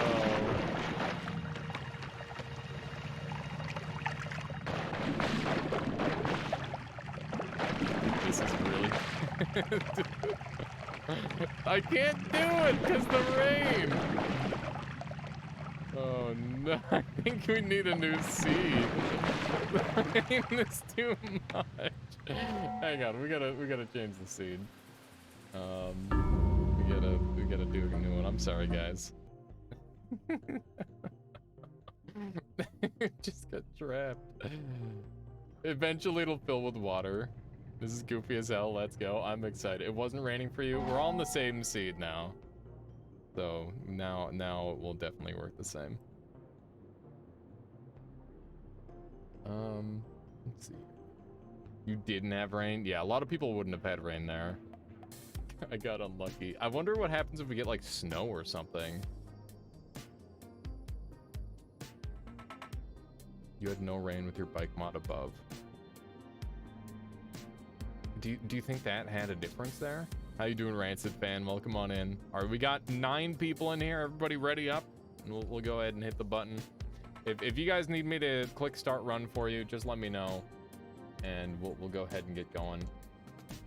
This is really... I can't do it because the rain. Oh no, I think we need a new seed. The rain is too much. Hang on, we gotta change the seed. We gotta do a new one. I'm sorry, guys. Just got trapped. Eventually it'll fill with water. This is goofy as hell. Let's go. I'm excited. It wasn't raining for you. We're all on the same seed now. So now it will definitely work the same. Let's see. You didn't have rain? Yeah, a lot of people wouldn't have had rain there. I got unlucky. I wonder what happens if we get like snow or something. You had no rain with your bike mod above. Do you think that had a difference there? How you doing, Rancid fan? Welcome on in. All right, we got 9 people in here. Everybody ready up? And we'll go ahead and hit the button. If you guys need me to click start run for you, just let me know, and we'll go ahead and get going.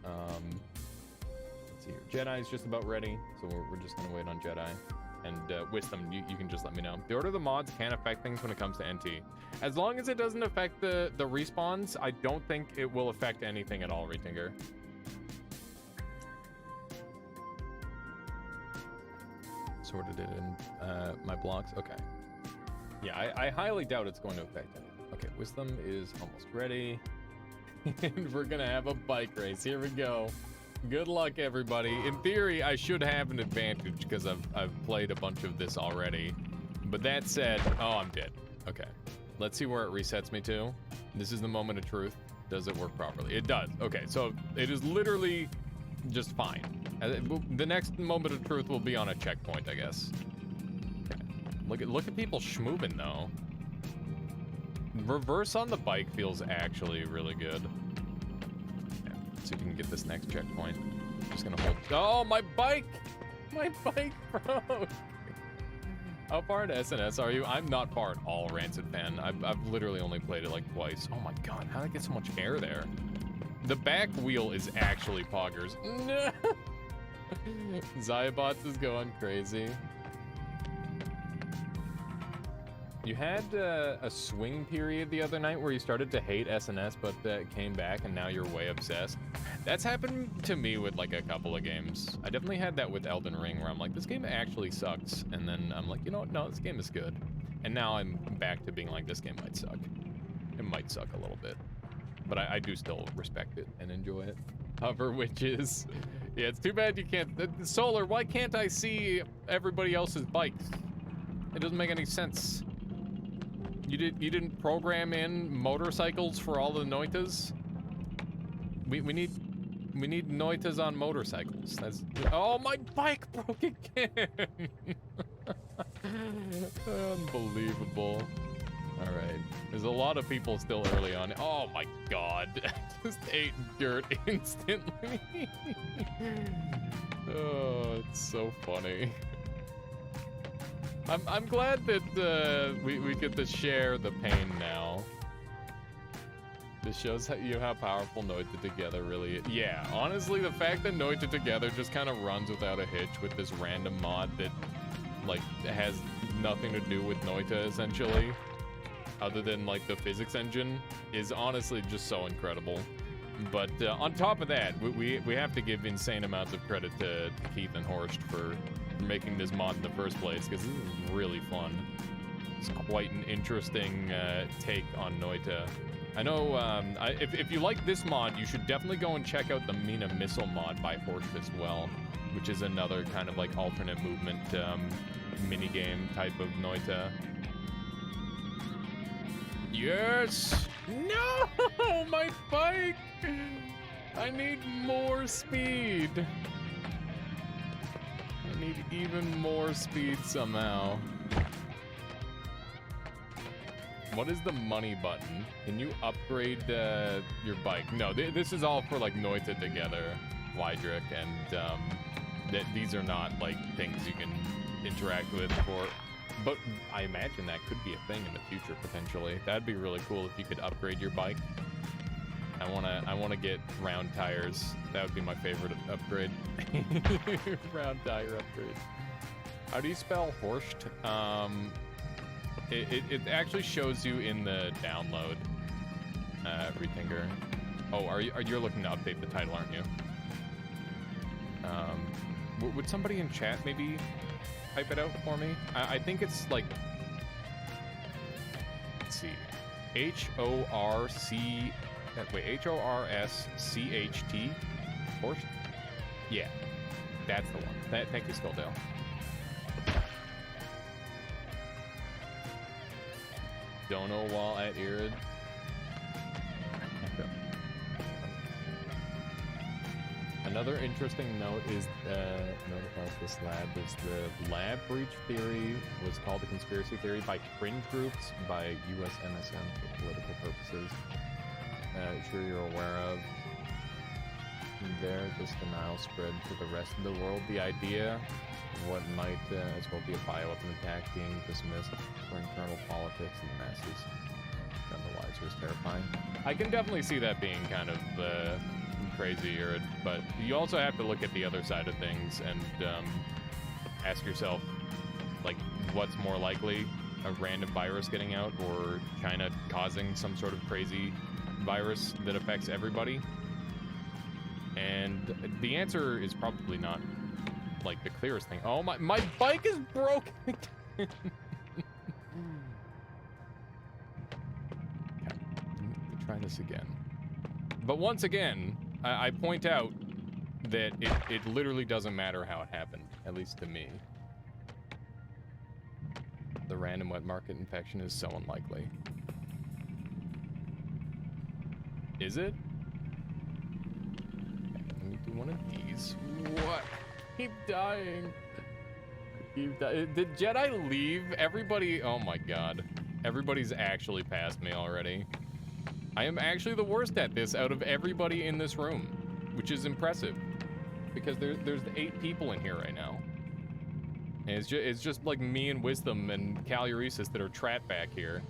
Let's see here. Jedi's just about ready, so we're just gonna wait on Jedi. And Wisdom, you can just let me know. The order of the mods can affect things when it comes to NT. As long as it doesn't affect the respawns, I don't think it will affect anything at all, Retinker. Sorted it in my blocks. Okay. Yeah, I highly doubt it's going to affect anything. Okay, Wisdom is almost ready. And we're gonna have a bike race. Here we go. Good luck, everybody. In theory, I should have an advantage because I've played a bunch of this already. But that said, oh, I'm dead. Okay. Let's see where it resets me to. This is the moment of truth. Does it work properly? It does. Okay, so it is literally just fine. The next moment of truth will be on a checkpoint, I guess. Okay. Look at people schmoovin' though. Reverse on the bike feels actually really good. See if we can get this next checkpoint. Just gonna hold. Oh, my bike! My bike broke! How far into SNS are you? I'm not far at all, Rancid fan. I've literally only played it like twice. Oh my god, how did I get so much air there? The back wheel is actually poggers. No! Zyabots is going crazy. You had a swing period the other night where you started to hate SNS, but came back and now you're way obsessed. That's happened to me with like a couple of games. I definitely had that with Elden Ring where I'm like, this game actually sucks. And then I'm like, you know what? No, this game is good. And now I'm back to being like, this game might suck. It might suck a little bit. But I do still respect it and enjoy it. Hover witches. Yeah, it's too bad you can't. Solar, why can't I see everybody else's bikes? It doesn't make any sense. You didn't program in motorcycles for all the Noitas? We need Noitas on motorcycles. That's oh, my bike broke again. Unbelievable. All right. There's a lot of people still early on. Oh my god. Just ate dirt instantly. Oh, it's so funny. I'm glad that we get to share the pain now. This shows you how powerful Noita Together really is. Yeah, honestly, the fact that Noita Together just kind of runs without a hitch with this random mod that, like, has nothing to do with Noita, essentially, other than, like, the physics engine, is honestly just so incredible. But on top of that, we have to give insane amounts of credit to Keith and Horst for making this mod in the first place, because this is really fun. It's quite an interesting take on Noita. I know, if you like this mod, you should definitely go and check out the Mina Missile mod by Horst as well, which is another kind of like alternate movement minigame type of Noita. Yes! No! My bike! I need more speed. I need even more speed somehow. What is the money button? Can you upgrade your bike? No, this is all for like Noita Together, Wydrick, and these are not like things you can interact with for. But I imagine that could be a thing in the future potentially. That'd be really cool if you could upgrade your bike. I wanna get round tires. That would be my favorite upgrade. Round tire upgrade. How do you spell Horst? It actually shows you in the download, Rethinker. Oh, you're looking to update the title, aren't you? Would somebody in chat maybe type it out for me? I think it's like, let's see, H-O-R-C, wait, H-O-R-S-C-H-T, Horst? Yeah, that's the one. Thank you, Skulldale. Dono while at Irid. Okay. Another interesting note is note about this lab is the lab breach theory was called a conspiracy theory by fringe groups by US MSM for political purposes. Sure you're aware of. There, this denial spread to the rest of the world. The idea of what might as well be a bioweapon attack being dismissed for internal politics and the masses. None the wiser is terrifying. I can definitely see that being kind of crazy, but you also have to look at the other side of things and ask yourself, like, what's more likely? A random virus getting out or China causing some sort of crazy virus that affects everybody? And the answer is probably not, like, the clearest thing. Oh, my bike is broken! Okay, let me try this again. But once again, I point out that it literally doesn't matter how it happened, at least to me. The random wet market infection is so unlikely. Is it? One of these. What? Keep dying. Did Jedi leave? Everybody. Oh my god. Everybody's actually past me already. I am actually the worst at this out of everybody in this room, which is impressive because there's 8 people in here right now. And it's just like me and Wisdom and Caluresis that are trapped back here.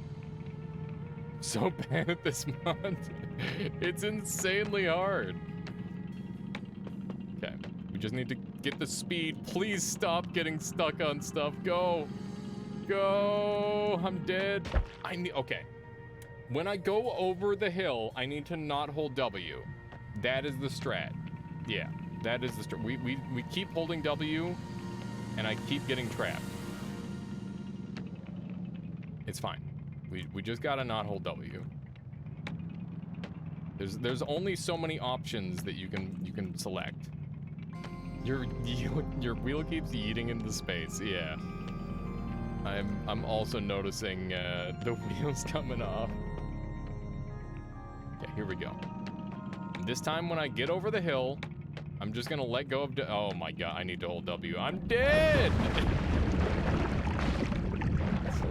So bad at this mod. It's insanely hard. Okay, we just need to get the speed. Please stop getting stuck on stuff. Go. Go. I'm dead. Okay. When I go over the hill, I need to not hold W. That is the strat. Yeah, that is the strat. We keep holding W, and I keep getting trapped. It's fine. We just gotta not hold W. There's only so many options that you can select. Your wheel keeps yeeting into space. Yeah. I'm also noticing the wheels coming off. Okay, here we go. This time when I get over the hill, I'm just gonna let go of oh my god, I need to hold W. I'm dead! So,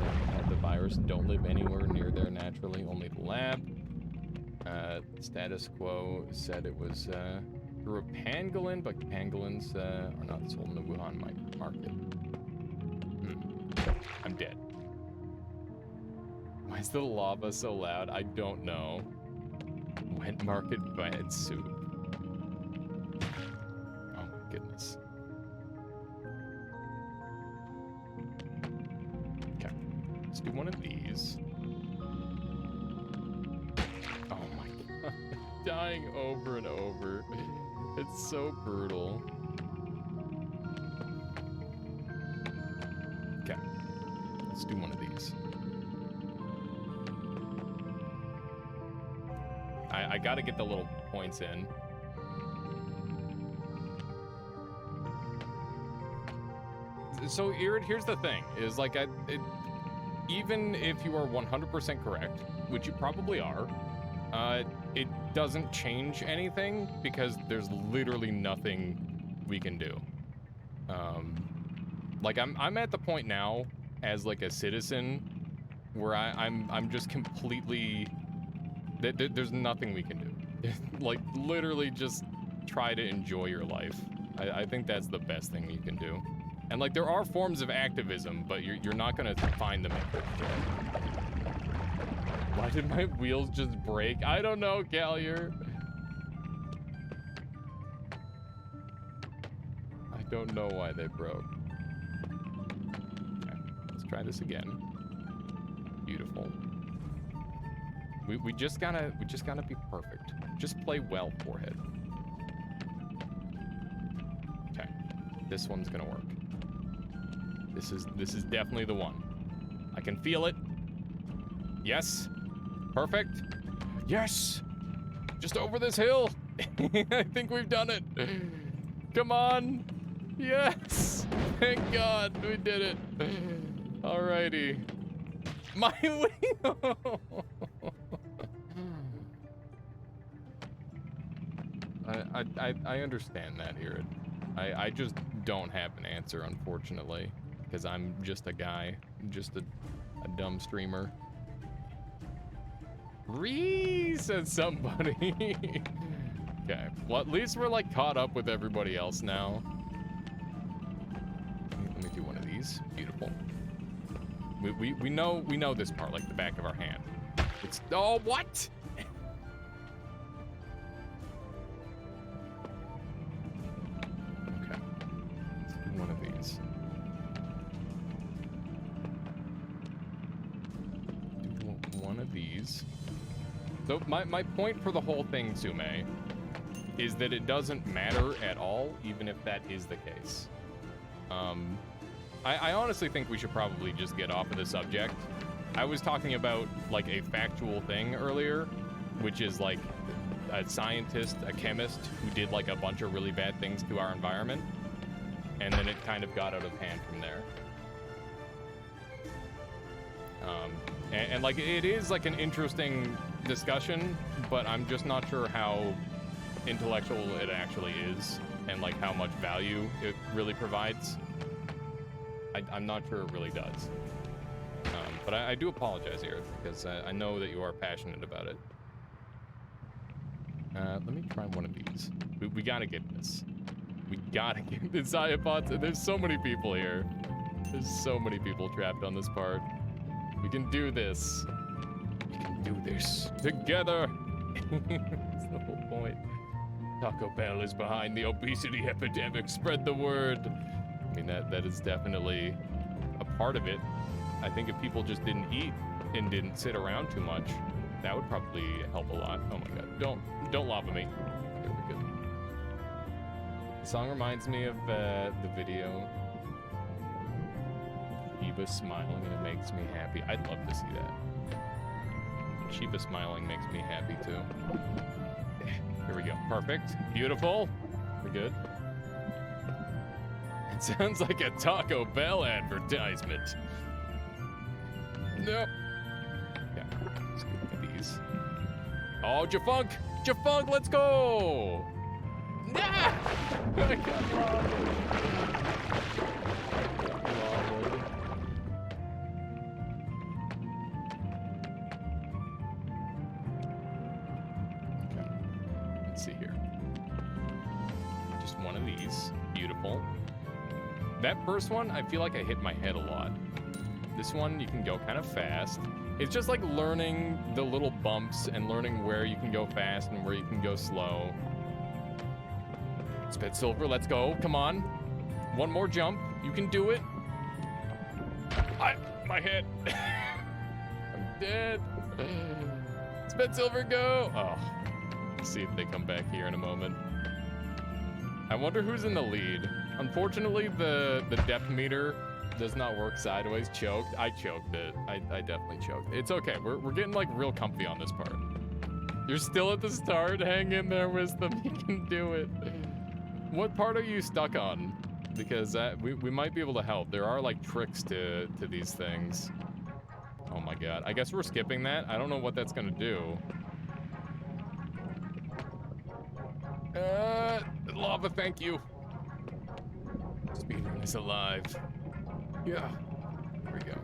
the virus don't live live anywhere near there naturally, only the lab. Status quo said it was through a pangolin, but pangolins are not sold in the Wuhan market. I'm dead. Why is the lava so loud? I don't know. Wet market bad soup. Oh my goodness. Okay, let's do one of these. Oh my god, dying over and over. It's so brutal. Okay, let's do one of these. I gotta get the little points in. So here's the thing, is like even if you are 100% correct, which you probably are, it doesn't change anything because there's literally nothing we can do. Like I'm at the point now as like a citizen where I'm just completely. There's nothing we can do. Like, literally just try to enjoy your life. I think that's the best thing you can do. And, like, there are forms of activism, but you're not gonna find them. Why did my wheels just break? I don't know, Gallier. I don't know why they broke. Okay, let's try this again. Beautiful. We just gotta be perfect. Just play well, forehead. Okay, this one's gonna work. This is definitely the one. I can feel it. Yes, perfect. Yes, just over this hill. I think we've done it. Come on. Yes, thank God we did it. Alrighty. My wheel. I understand that, Irid. I just don't have an answer, unfortunately, because I'm just a guy, just a dumb streamer. Said somebody. Okay, well, at least we're like caught up with everybody else now. Let me do one of these. Beautiful. We know this part like the back of our hand. It's what? Okay, let's do one of these. Do one of these. So my point for the whole thing, Sume, is that it doesn't matter at all, even if that is the case. I honestly think we should probably just get off of the subject. I was talking about like a factual thing earlier, which is like a scientist, a chemist who did like a bunch of really bad things to our environment, and then it kind of got out of hand from there. And like it is like an interesting discussion, but I'm just not sure how intellectual it actually is and like how much value it really provides. I'm not sure it really does. But I do apologize here because I know that you are passionate about it. Let me try one of these. We gotta get this. We gotta get this Iapods. There's so many people here. There's so many people trapped on this part. We can do this. We can do this together. That's the whole point. Taco Bell is behind the obesity epidemic. Spread the word. I mean, that is definitely a part of it. I think if people just didn't eat and didn't sit around too much, that would probably help a lot. Oh my god, don't lava me. Okay, we're good. The song reminds me of the video. Shiva smiling and it makes me happy. I'd love to see that. Shiva smiling makes me happy too. Here we go. Perfect. Beautiful. We're good. It sounds like a Taco Bell advertisement. Nope. Yeah, let's do one of these. Oh, Jafunk! Jafunk, let's go! Nah! I got robbed. these. Beautiful. That first one, I feel like I hit my head a lot. This one, you can go kind of fast. It's just like learning the little bumps and learning where you can go fast and where you can go slow. Sped Silver, let's go. Come on. One more jump. You can do it. My head. I'm dead. Sped Silver, go. Oh, let's see if they come back here in a moment. I wonder who's in the lead. Unfortunately, the depth meter does not work sideways. Choked. I choked it. I definitely choked. It's okay. We're getting like real comfy on this part. You're still at the start. Hang in there, Wisdom. You can do it. What part are you stuck on? Because we might be able to help. There are like tricks to these things. Oh my god. I guess we're skipping that. I don't know what that's gonna do. Lava, thank you. Speedrun is alive. Yeah. Here we go.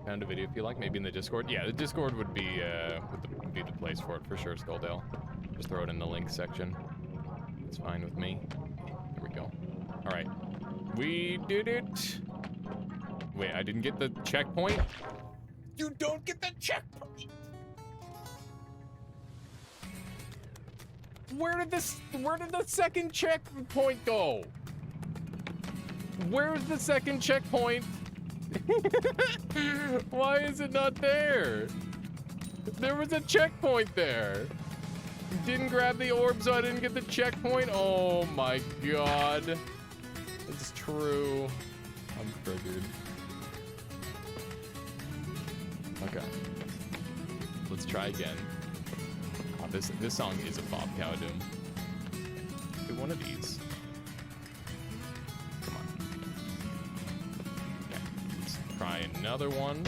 Found a video if you like, maybe in the Discord. Yeah, the Discord would be the place for it for sure, Skulldale. Just throw it in the link section. It's fine with me. Here we go. All right. We did it. Wait, I didn't get the checkpoint? You don't get the checkpoint. Where did the second checkpoint go? Where's the second checkpoint? Why is it not there? There was a checkpoint there. Didn't grab the orb, so I didn't get the checkpoint. Oh my god. It's true. I'm triggered. Okay. Let's try again. Oh, this song is a Bob Cow Doom. Do one of these. Come on. Okay. Let's try another one.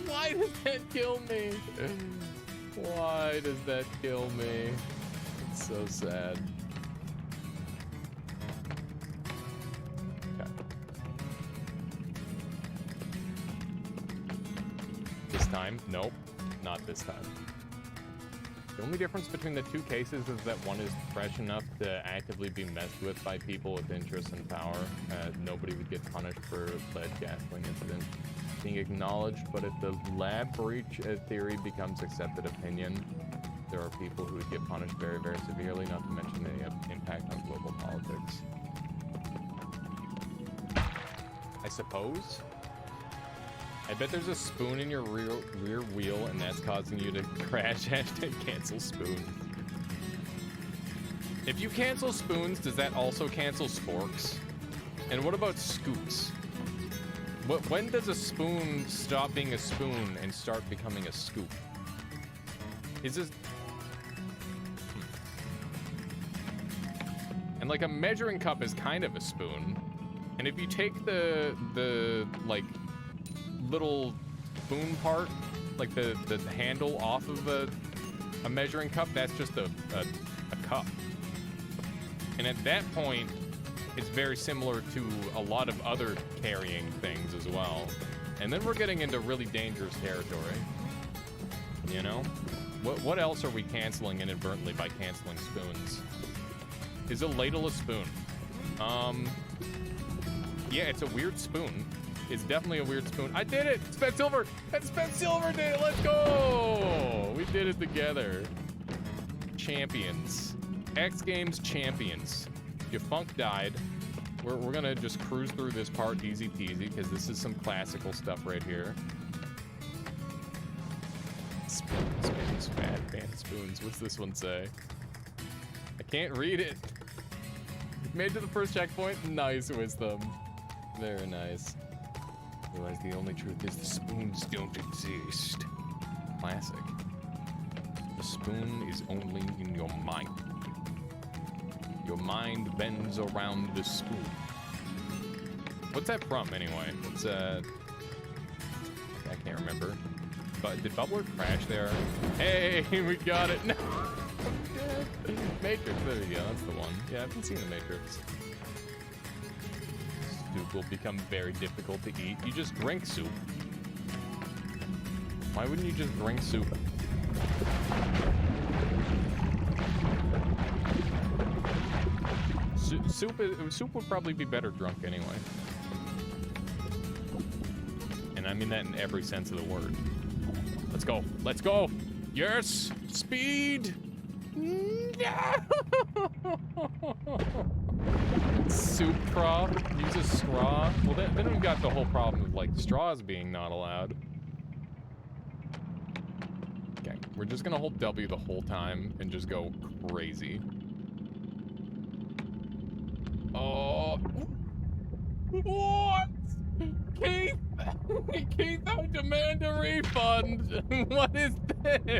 Why does that kill me? Why does that kill me? It's so sad. Okay. This time? Nope. Not this time. The only difference between the two cases is that one is fresh enough to actively be messed with by people with interest and power. Nobody would get punished for lead gasoline incident being acknowledged, but if the lab breach theory becomes accepted opinion, there are people who would get punished very, very severely, not to mention the impact on global politics. I suppose? I bet there's a spoon in your rear wheel and that's causing you to crash. Hashtag cancel spoon. If you cancel spoons, does that also cancel sporks? And what about scoops? When does a spoon stop being a spoon and start becoming a scoop? Is this... And like a measuring cup is kind of a spoon. And if you take the like little spoon part, like the handle off of a measuring cup, that's just a cup. And at that point, it's very similar to a lot of other carrying things as well. And then we're getting into really dangerous territory. You know? What else are we canceling inadvertently by canceling spoons? Is a ladle a spoon? Yeah, it's a weird spoon. It's definitely a weird spoon. I did it! Sped Silver! And Sped Silver did it! Let's go! We did it together. Champions. X Games champions. Funk died. We're gonna just cruise through this part easy peasy because this is some classical stuff right here. Spoons, fat spoons. What's this one say? I can't read it. Made to the first checkpoint. Nice, Wisdom. Very nice. Realize the only truth is the spoons don't exist. Classic. The spoon is only in your mind. Your mind bends around the spoon. What's that from, anyway? It's, I can't remember. But did Bubbler crash there? Hey, we got it! No! I'm dead. Matrix, there you go, that's the one. Yeah, I haven't seen the Matrix. Soup will become very difficult to eat. You just drink soup. Why wouldn't you just drink soup? Soup would probably be better drunk anyway. And I mean that in every sense of the word. Let's go. Let's go. Yes. Speed. No. Soup prop. Use a straw. Well, then we've got the whole problem of like straws being not allowed. Okay, we're just gonna hold W the whole time and just go crazy. Oh. What? Keith! Keith, I demand a refund! What is this?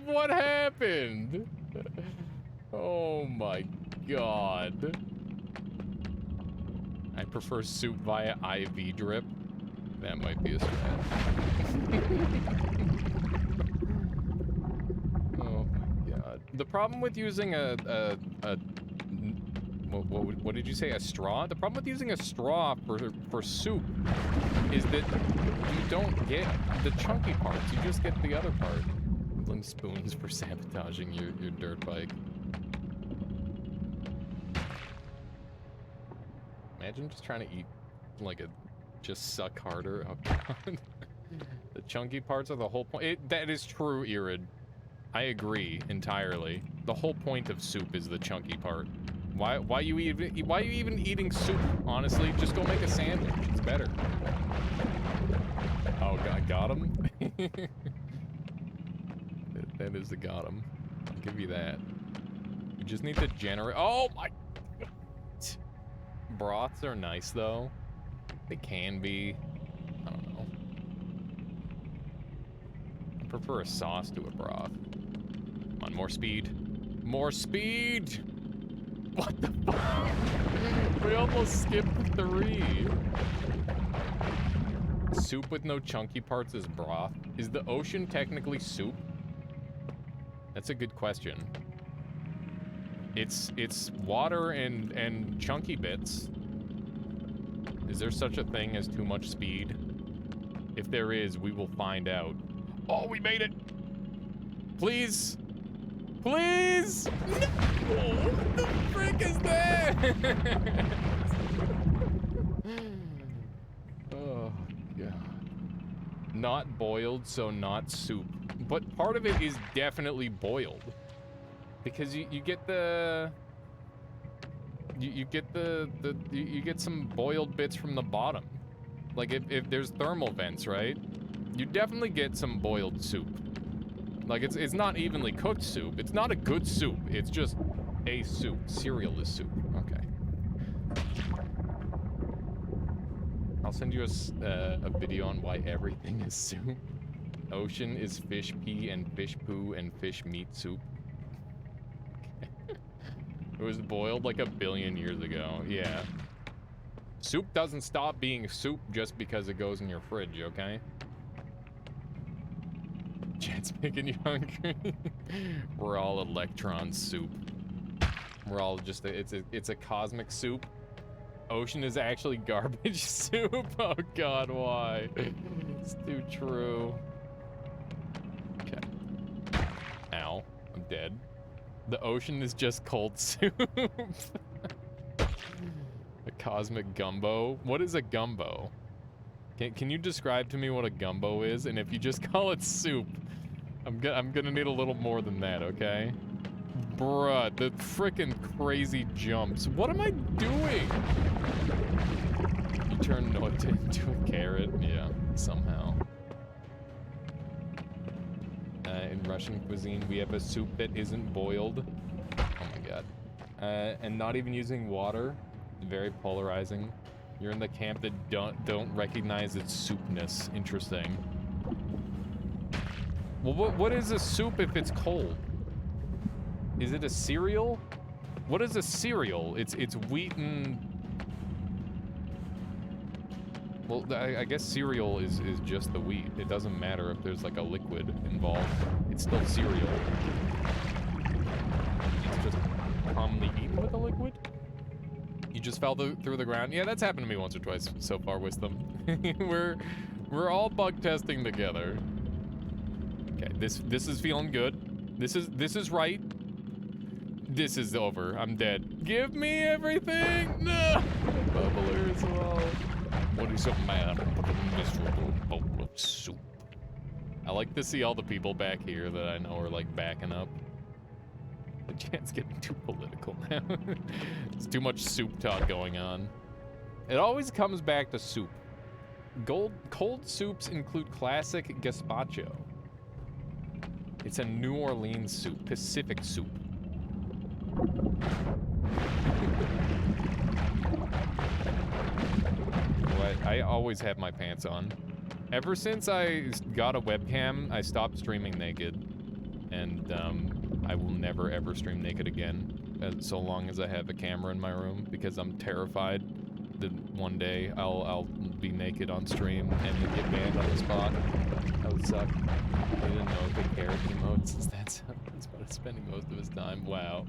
What happened? Oh my god. I prefer soup via IV drip. That might be a strat. Oh my god. The problem with using what did you say? A straw? The problem with using a straw for soup is that you don't get the chunky parts. You just get the other part. Them spoons for sabotaging your dirt bike. Imagine just trying to eat like just suck harder. Oh god. The chunky parts are the whole point. That is true, Irid. I agree entirely. The whole point of soup is the chunky part. Why you even eating soup? Honestly, just go make a sandwich. It's better. Oh god, got him. That is the got him. I'll give you that. You just need to generate. Oh my. Broths are nice though. They can be. I don't know. I prefer a sauce to a broth. Come on, more speed. More speed! What the fuck? We almost skipped 3. Soup with no chunky parts is broth. Is the ocean technically soup? That's a good question. It's water and chunky bits. Is there such a thing as too much speed? If there is, we will find out. Oh, we made it! Please! Please! No! What the frick is that? Oh, God. Not boiled, so not soup. But part of it is definitely boiled. Because you get the... You get some boiled bits from the bottom. Like if there's thermal vents, right? You definitely get some boiled soup. Like it's not evenly cooked soup. It's not a good soup. It's just a soup. Cereal is soup. Okay. I'll send you a video on why everything is soup. Ocean is fish pee and fish poo and fish meat soup. It was boiled like 1 billion years ago. Yeah. Soup doesn't stop being soup just because it goes in your fridge, okay? Chat's making you hungry. We're all electron soup. We're all just it's a cosmic soup. Ocean is actually garbage soup. Oh god, why? It's too true. Okay. Ow, I'm dead. The ocean is just cold soup. A cosmic gumbo. What is a gumbo? Can you describe to me what a gumbo is? And if you just call it soup, I'm gonna need a little more than that, okay? Bruh, the frickin' crazy jumps. What am I doing? You turn Nota into a carrot? Yeah, somehow. In Russian cuisine, we have a soup that isn't boiled. Oh my god. And not even using water. Very polarizing. You're in the camp that don't recognize its soupness. Interesting. Well, what is a soup if it's cold? Is it a cereal? What is a cereal? It's wheat and... Well, I guess cereal is just the wheat. It doesn't matter if there's like a liquid involved. It's still cereal. It's just commonly eaten with a liquid? You just fell through the ground? Yeah, that's happened to me once or twice so far, Wisdom. We're all bug testing together. Okay, this is feeling good. This is right. This is over. I'm dead. Give me everything! No! Bubbler as well. What is a man but a miserable bowl of soup? I like to see all the people back here that I know are like backing up. The chat's getting too political now. There's too much soup talk going on. It always comes back to soup. Cold soups include classic gazpacho. It's a New Orleans soup, Pacific soup. I always have my pants on. Ever since I got a webcam, I stopped streaming naked. And I will never ever stream naked again, so long as I have a camera in my room, because I'm terrified that one day I'll be naked on stream and then get banned on the spot. That would suck. I didn't know a big carrot emote, since that's what I'm spending most of his time. Wow.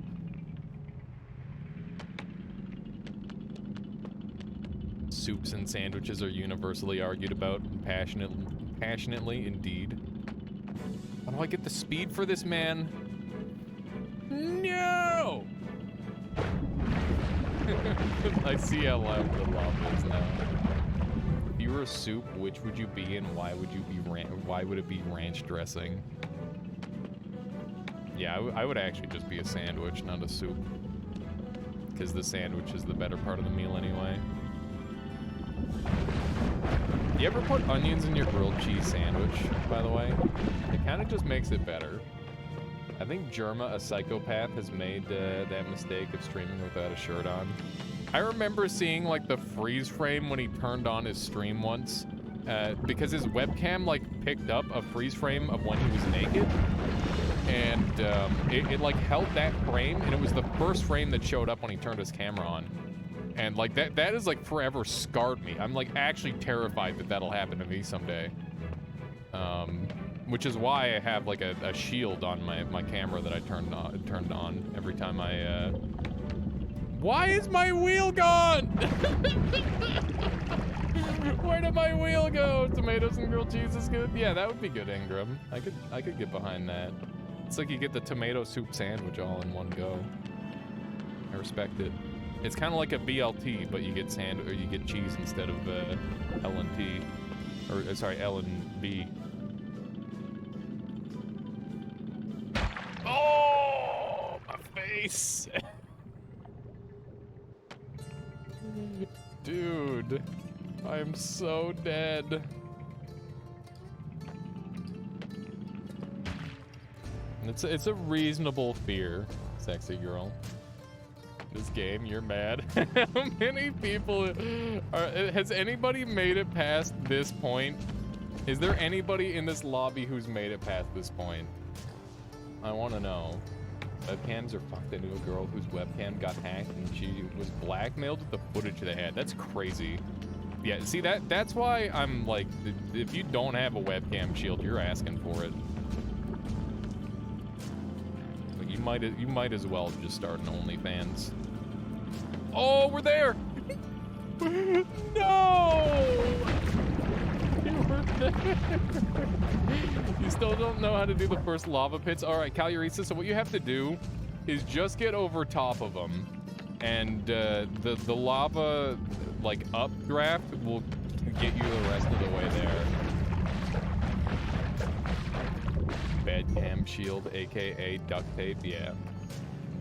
Soups and sandwiches are universally argued about, passionately indeed. How do I get the speed for this man? No! I see how loud the lava is now. If you were a soup, which would you be, and why would you be why would it be ranch dressing? Yeah, I would actually just be a sandwich, not a soup. Because the sandwich is the better part of the meal anyway. You ever put onions in your grilled cheese sandwich, by the way? It kind of just makes it better. I think Germa, a psychopath, has made that mistake of streaming without a shirt on. I remember seeing like the freeze frame when he turned on his stream once, because his webcam like picked up a freeze frame of when he was naked, and it like held that frame, and it was the first frame that showed up when he turned his camera on. And like that is like forever scarred me. I'm like actually terrified that that'll happen to me someday. Which is why I have like a shield on my camera that I turned on every time I Why is my wheel gone? Where did my wheel go? Tomatoes and grilled cheese is good. Yeah, that would be good, Ingram. I could get behind that. It's like you get the tomato soup sandwich all in one go. I respect it. It's kind of like a BLT, but you get cheese instead of L&T, or sorry, L&B. Oh, my face, dude! I am so dead. It's a reasonable fear, sexy girl. This game, you're mad. How many people has anybody made it past this point? Is there anybody in this lobby who's made it past this point? I want to know. Webcams are fucked. I knew a girl whose webcam got hacked and she was blackmailed with the footage they had. That's crazy. Yeah, see that's why I'm like, if you don't have a webcam shield, you're asking for it. But you might as well just start an OnlyFans. Oh, we're there! No! You were there. You still don't know how to do the first lava pits. All right, Calurisa, so what you have to do is just get over top of them, and the lava, like, updraft will get you the rest of the way there. Bad cam shield, aka duct tape, yeah.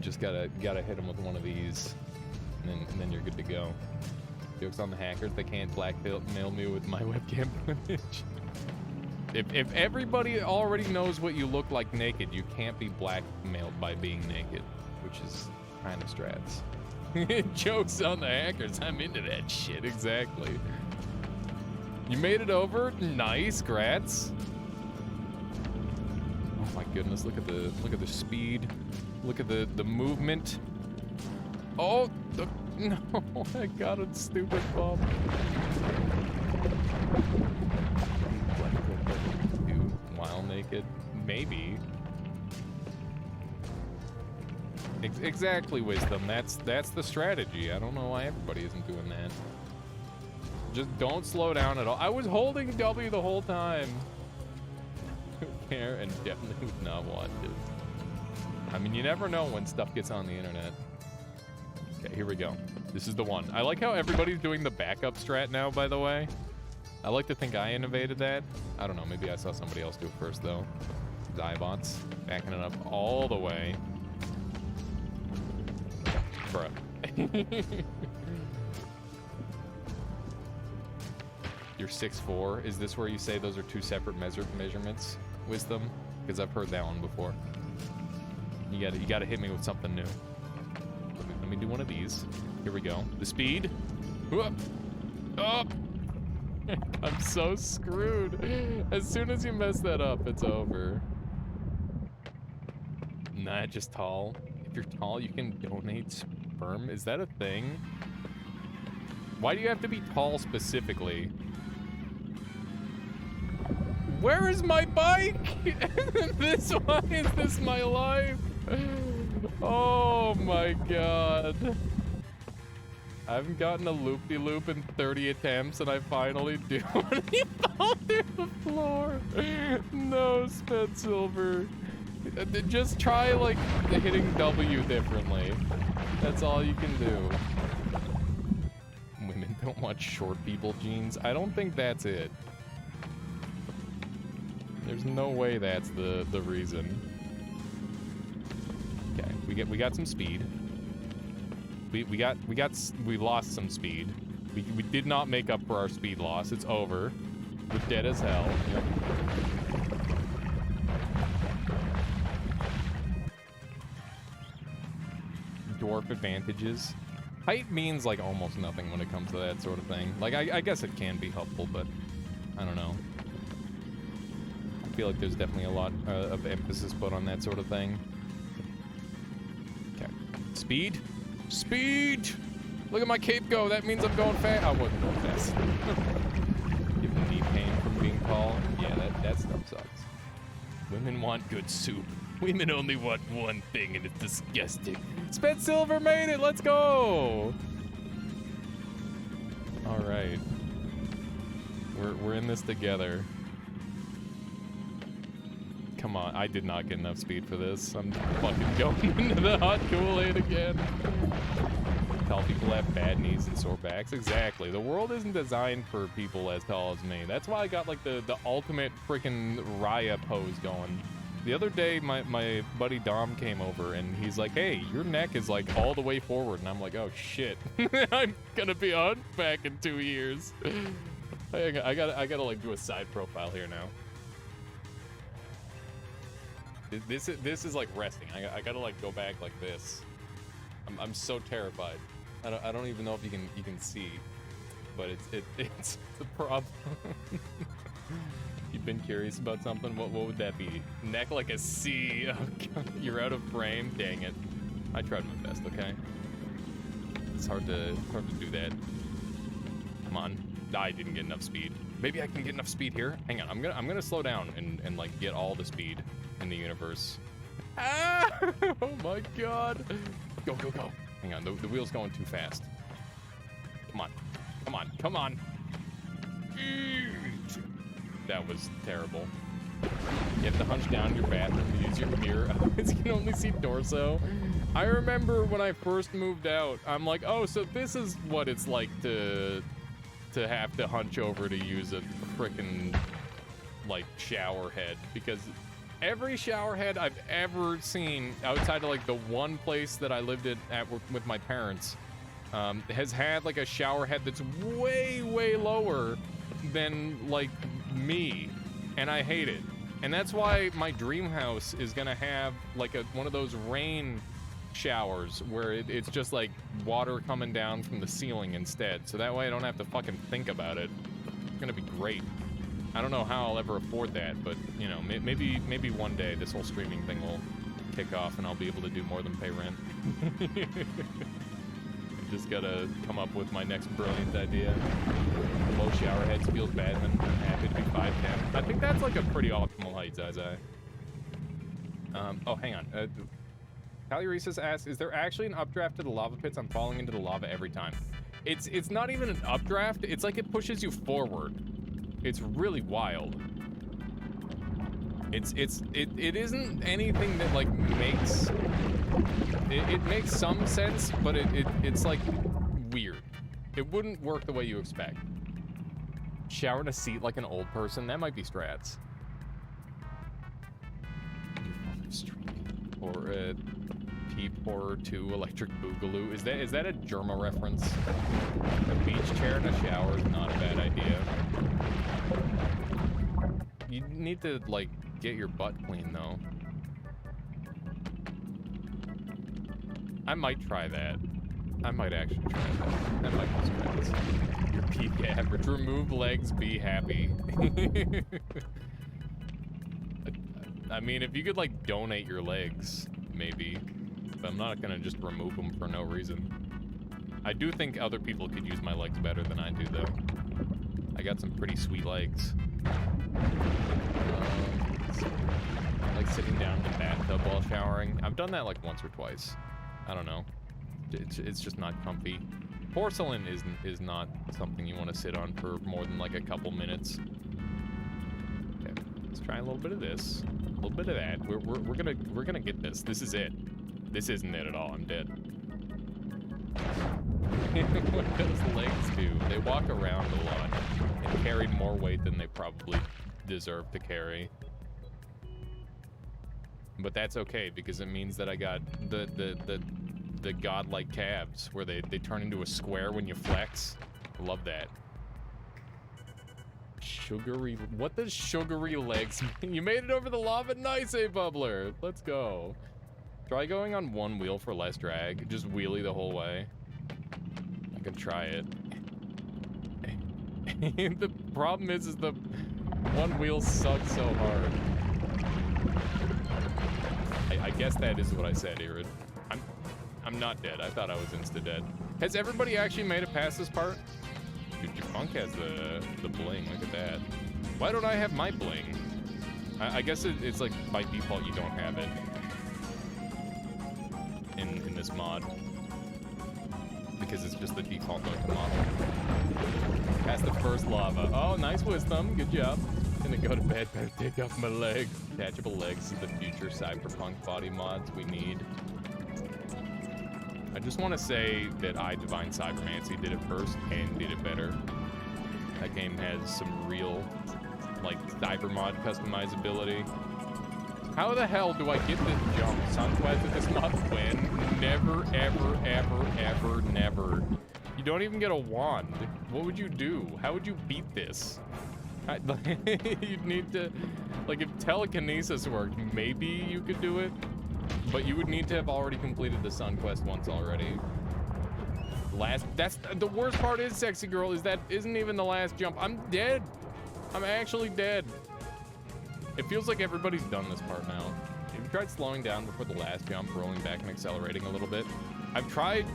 Just gotta hit him with one of these. And then you're good to go. Jokes on the hackers, they can't blackmail me with my webcam footage. If everybody already knows what you look like naked, you can't be blackmailed by being naked, which is kind of strats. Jokes on the hackers, I'm into that shit, exactly. You made it over? Nice, grats. Oh my goodness, look at the speed. Look at the movement. Oh, no, I got a stupid bump. While naked, maybe. Exactly, Wisdom. That's the strategy. I don't know why everybody isn't doing that. Just don't slow down at all. I was holding W the whole time. Care and definitely would not want to. I mean, you never know when stuff gets on the internet. Okay, here we go. This is the one. I like how everybody's doing the backup strat now, by the way. I like to think I innovated that. I don't know, maybe I saw somebody else do it first, though. Zybots, backing it up all the way. Bruh. You're 6'4". Is this where you say those are two separate measurements, Wisdom? Because I've heard that one before. You gotta hit me with something new. Let me do one of these. Here we go. The speed. Whoop. Up. I'm so screwed. As soon as you mess that up, it's over. Nah, just tall. If you're tall, you can donate sperm. Is that a thing? Why do you have to be tall specifically? Where is my bike? Why is this my life? Oh my god. I haven't gotten a loop-de-loop in 30 attempts, and I finally do when he fall through the floor. No, Sped Silver. Just try, like, hitting W differently. That's all you can do. Women don't want short people jeans. I don't think that's it. There's no way that's the reason. Okay, we got some speed. We lost some speed. We did not make up for our speed loss. It's over. We're dead as hell. Yep. Dwarf advantages. Height means like almost nothing when it comes to that sort of thing. Like I guess it can be helpful, but I don't know. I feel like there's definitely a lot of emphasis put on that sort of thing. Okay. Speed. Speed! Look at my cape go. That means I'm going fast. I wasn't going fast. Giving knee pain from being tall. Yeah, that stuff sucks. Women want good soup. Women only want one thing, and it's disgusting. Sped Silver made it. Let's go. All right. We're in this together. Come on, I did not get enough speed for this. I'm fucking going into the hot Kool-Aid again. Tall people have bad knees and sore backs. Exactly. The world isn't designed for people as tall as me. That's why I got like the ultimate freaking Raya pose going. The other day, my buddy Dom came over and he's like, hey, your neck is like all the way forward. And I'm like, oh shit. I'm gonna be on back in 2 years. I gotta like do a side profile here now. This is like resting. I gotta like go back like this. I'm so terrified. I don't even know if you can see, but it's the problem. You've been curious about something? What would that be? Neck like a C. Oh god, you're out of frame. Dang it. I tried my best. Okay. It's hard to do that. Come on. I didn't get enough speed. Maybe I can get enough speed here. Hang on. I'm gonna slow down and like get all the speed in the universe. Ah! Oh my god. Go, go, go. Hang on, the wheel's going too fast. Come on. Come on. Come on. That was terrible. You have to hunch down in your bathroom to use your mirror. You can only see torso. I remember when I first moved out, I'm like, oh, so this is what it's like to have to hunch over to use a frickin' like shower head, because every shower head I've ever seen outside of like the one place that I lived at with my parents has had like a shower head that's way lower than like me, and I hate it. And that's why my dream house is gonna have like one of those rain showers where it's just like water coming down from the ceiling instead, so that way I don't have to fucking think about it. It's gonna be great. I don't know how I'll ever afford that, but you know, maybe one day this whole streaming thing will kick off and I'll be able to do more than pay rent. Just gotta come up with my next brilliant idea. Low shower heads feels bad, and I'm happy to be 5'10". I think that's like a pretty optimal height, Zai. Oh, hang on. Calurisis asks, is there actually an updraft to the lava pits? I'm falling into the lava every time. It's not even an updraft. It's like it pushes you forward. It's really wild. It isn't anything that like makes it makes some sense, but it's like weird. It wouldn't work the way you expect. Shower in a seat like an old person, that might be strats. Or Peep Horror 2 Electric Boogaloo. Is that a Germa reference? A beach chair in a shower is not a bad idea. You need to like get your butt clean though. I might try that. I might actually try that. That might be strats. Your peak average. Remove legs, be happy. I mean, if you could, like, donate your legs, maybe. But I'm not gonna just remove them for no reason. I do think other people could use my legs better than I do, though. I got some pretty sweet legs. Like sitting down in the bathtub while showering. I've done that, like, once or twice. I don't know. It's just not comfy. Porcelain is not something you want to sit on for more than, like, a couple minutes. Okay, let's try a little bit of this. A little bit of that. We're gonna get this. This is it. This isn't it at all. I'm dead. What does legs do? They walk around a lot and carry more weight than they probably deserve to carry. But that's okay because it means that I got the godlike calves where they turn into a square when you flex. Love that. Sugary, what does sugary legs mean? You made it over the lava? Nice, A-Bubbler. Let's go. Try going on one wheel for less drag. Just wheelie the whole way. I can try it. The problem is the one wheel sucks so hard. I guess that is what I said, Irid. I'm not dead. I thought I was insta-dead. Has everybody actually made it past this part? Dude, your funk has the bling. Look at that. Why don't I have my bling? I guess it's like by default you don't have it in this mod because it's just the default model. Past the first lava. Oh, nice wisdom. Good job. Gonna go to bed. Better take off my legs. Detachable legs is the future cyberpunk body mods we need. I just want to say that Divine Cybermancy did it first and did it better. That game has some real, like, cybermod customizability. How the hell do I get this jump? Sunquest at this mod win? Never, ever, ever, ever, never. You don't even get a wand. What would you do? How would you beat this? You'd need to, like, if telekinesis worked, maybe you could do it. But you would need to have already completed the Sun Quest once already. That's the worst part is, Sexy Girl, is that isn't even the last jump. I'm dead. I'm actually dead. It feels like everybody's done this part now. Have you tried slowing down before the last jump, rolling back and accelerating a little bit? I've tried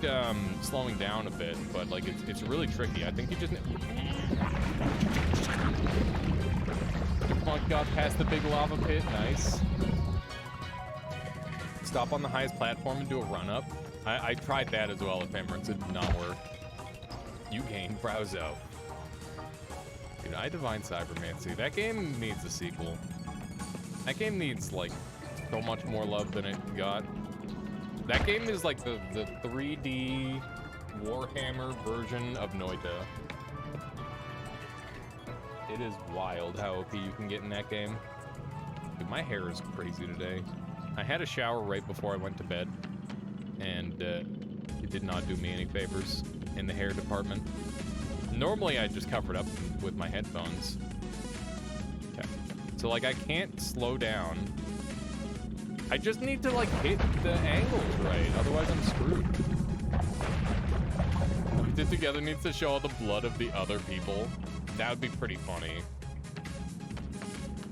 slowing down a bit, but like it's really tricky. I think you just got past the big lava pit. Nice. Stop on the highest platform and do a run-up. I tried that as well at Emirates. It did not work. You gained Browzo. Dude, Divine Cybermancy. That game needs a sequel. That game needs, like, so much more love than it got. That game is like the 3D Warhammer version of Noita. It is wild how OP you can get in that game. Dude, my hair is crazy today. I had a shower right before I went to bed, and it did not do me any favors in the hair department. Normally, I just cover it up with my headphones. Okay. So, like, I can't slow down. I just need to, like, hit the angles right, otherwise I'm screwed. Put it together needs to show all the blood of the other people. That would be pretty funny.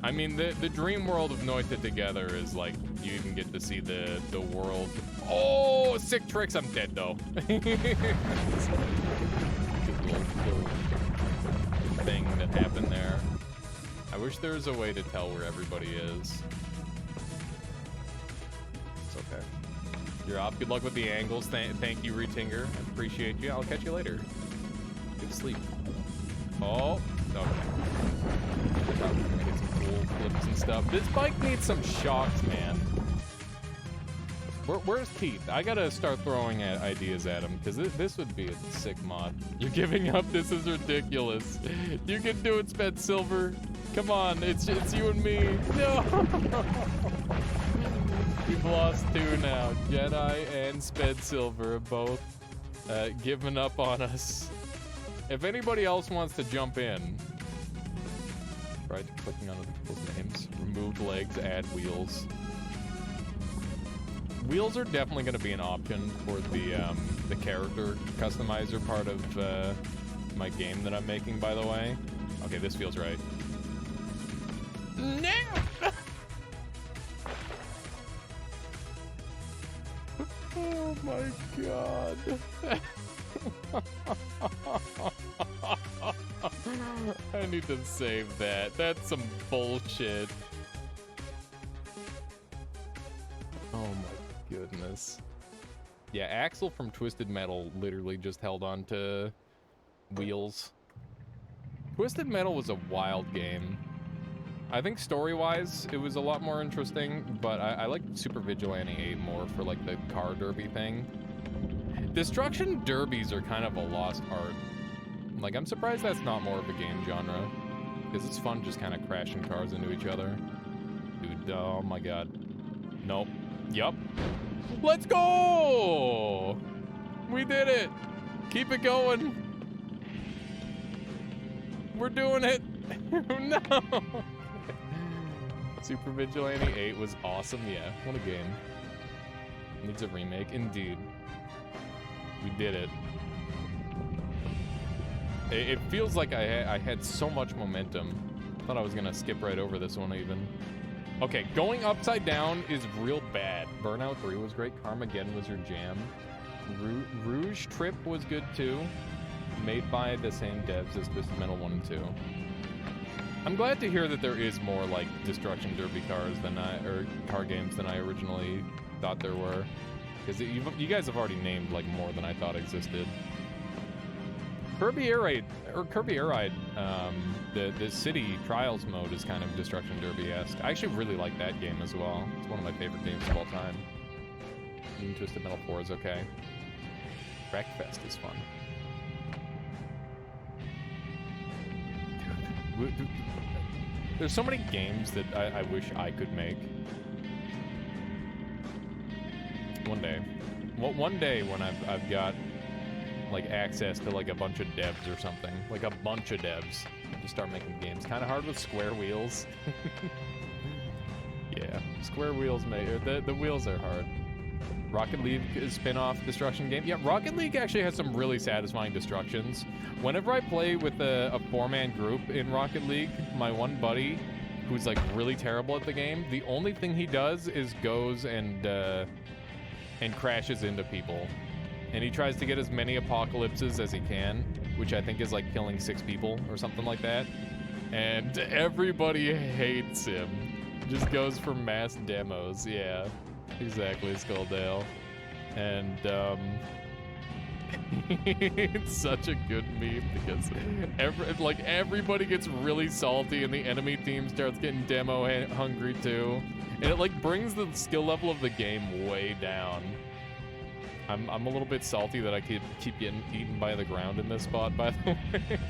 I mean, the dream world of Noita together is like, you even get to see the world. Oh, sick tricks. I'm dead, though. little thing that happened there. I wish there was a way to tell where everybody is. It's okay. You're off. Good luck with the angles. Thank you, Retinger. I appreciate you. I'll catch you later. Good sleep. Oh, I thought we were gonna get some cool flips and stuff. This bike needs some shocks, man. Where's Keith? I gotta start throwing ideas at him, because this would be a sick mod. You're giving up? This is ridiculous. You can do it, Sped Silver. Come on, it's you and me. No! We've lost two now. Jedi and Sped Silver have both given up on us. If anybody else wants to jump in, try clicking on other people's names. Remove legs, add wheels. Wheels are definitely going to be an option for the character customizer part of my game that I'm making, by the way. Okay, this feels right. No! Oh my god. I need to save that. That's some bullshit. Oh my goodness. Yeah, Axel from Twisted Metal literally just held on to wheels. Twisted Metal was a wild game. I think story-wise, it was a lot more interesting, but I like Super Vigilante 8 more for like the car derby thing. Destruction derbies are kind of a lost art. Like, I'm surprised that's not more of a game genre, because it's fun just kind of crashing cars into each other. Dude, oh my god. Nope. Yup. Let's go! We did it! Keep it going! We're doing it! No! Super Vigilante 8 was awesome. Yeah, what a game. Needs a remake, indeed. We did it. It feels like I had so much momentum. Thought I was gonna skip right over this one even. Okay, going upside down is real bad. Burnout 3 was great. Carmageddon was your jam. Rouge Trip was good too. Made by the same devs as Twisted Metal 1 and 2. I'm glad to hear that there is more like Destruction Derby cars than car games than I originally thought there were. Because you guys have already named like more than I thought existed. Kirby Air Ride, the city trials mode is kind of Destruction Derby-esque. I actually really like that game as well. It's one of my favorite games of all time. Even Twisted Metal 4 is okay. Wreckfest is fun. Dude, there's so many games that I wish I could make. One day. Well, one day when I've got like access to like a bunch of devs or something, like a bunch of devs, to start making games. Kind of hard with square wheels. Yeah, square wheels the wheels are hard. Rocket League is spin-off destruction game. Yeah, Rocket League actually has some really satisfying destructions. Whenever I play with a four-man group in Rocket League, my one buddy, who's like really terrible at the game, the only thing he does is goes and crashes into people. And he tries to get as many apocalypses as he can, which I think is like killing 6 people or something like that. And everybody hates him. Just goes for mass demos, yeah. Exactly, Skulldale. And, it's such a good meme because everybody gets really salty and the enemy team starts getting demo hungry too. And it like brings the skill level of the game way down. I'm a little bit salty that I keep getting eaten by the ground in this spot, by the way.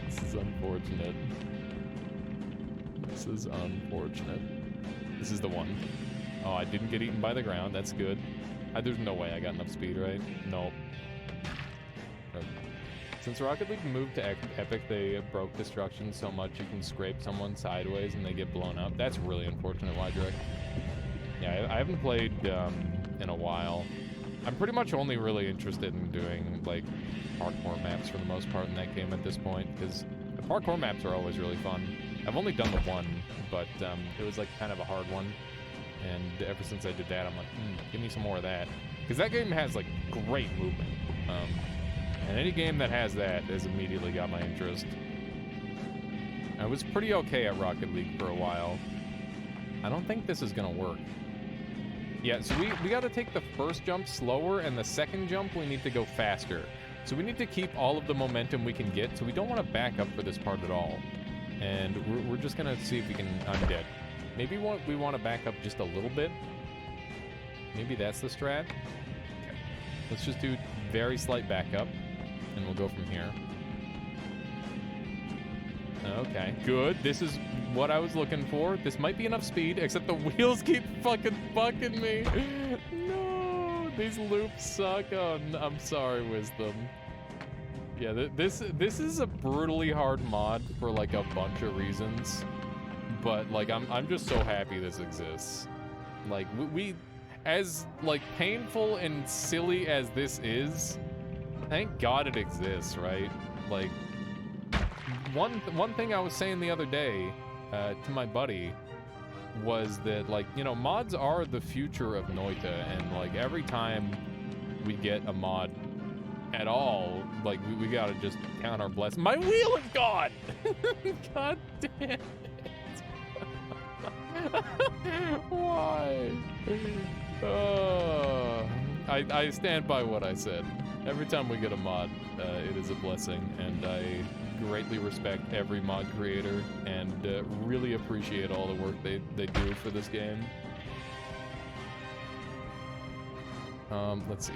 This is unfortunate. This is unfortunate. This is the one. Oh, I didn't get eaten by the ground. That's good. There's no way I got enough speed, right? Nope. Since Rocket League moved to Epic, they broke destruction so much you can scrape someone sideways and they get blown up. That's really unfortunate, Wydrick. Yeah, I haven't played in a while. I'm pretty much only really interested in doing, like, parkour maps for the most part in that game at this point, because the parkour maps are always really fun. I've only done the one, but it was, like, kind of a hard one. And ever since I did that, I'm like, give me some more of that. Because that game has, like, great movement. And any game that has that has immediately got my interest. I was pretty okay at Rocket League for a while. I don't think this is going to work. Yeah, so we got to take the first jump slower, and the second jump we need to go faster. So we need to keep all of the momentum we can get, so we don't want to back up for this part at all. And we're just gonna see if we can... I'm dead. Maybe we want to back up just a little bit. Maybe that's the strat. Okay. Let's just do very slight backup, and we'll go from here. Okay, good. This is what I was looking for. This might be enough speed, except the wheels keep fucking fucking me. No, these loops suck. Oh, I'm sorry, Wisdom. Yeah, this is a brutally hard mod for like a bunch of reasons, but like I'm just so happy this exists. Like we as like painful and silly as this is, thank God it exists, right? Like one thing I was saying the other day to my buddy was that, like, you know, mods are the future of Noita, and like every time we get a mod at all, like we gotta just count our blessings. My wheel is gone. God damn it. Why? I stand by what I said. Every time we get a mod, it is a blessing, and I greatly respect every mod creator and really appreciate all the work they do for this game. Let's see.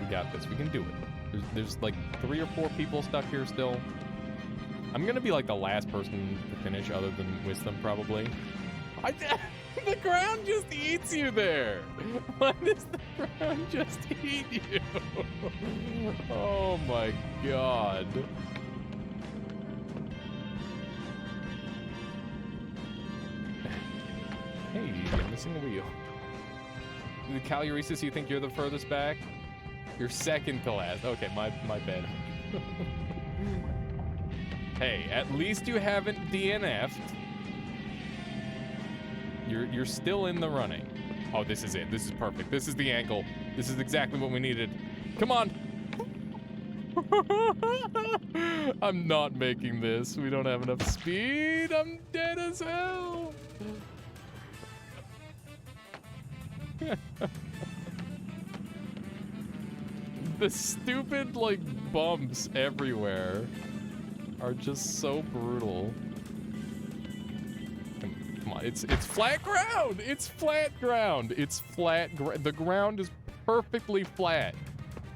We got this. We can do it. There's like 3 or 4 people stuck here still. I'm gonna be like the last person to finish, other than Wisdom probably. The ground just eats you there. Why does the ground just eat you? Oh my God. Hey, you're missing a wheel. The Caluresis, you think you're the furthest back? You're second to last. Okay, my bad. Hey, at least you haven't DNF'd. You're still in the running. Oh, this is it. This is perfect. This is the angle. This is exactly what we needed. Come on. I'm not making this. We don't have enough speed. I'm dead as hell. The stupid, like, bumps everywhere are just so brutal. Come on, it's flat ground! It's flat ground! It's flat ground. The ground is perfectly flat.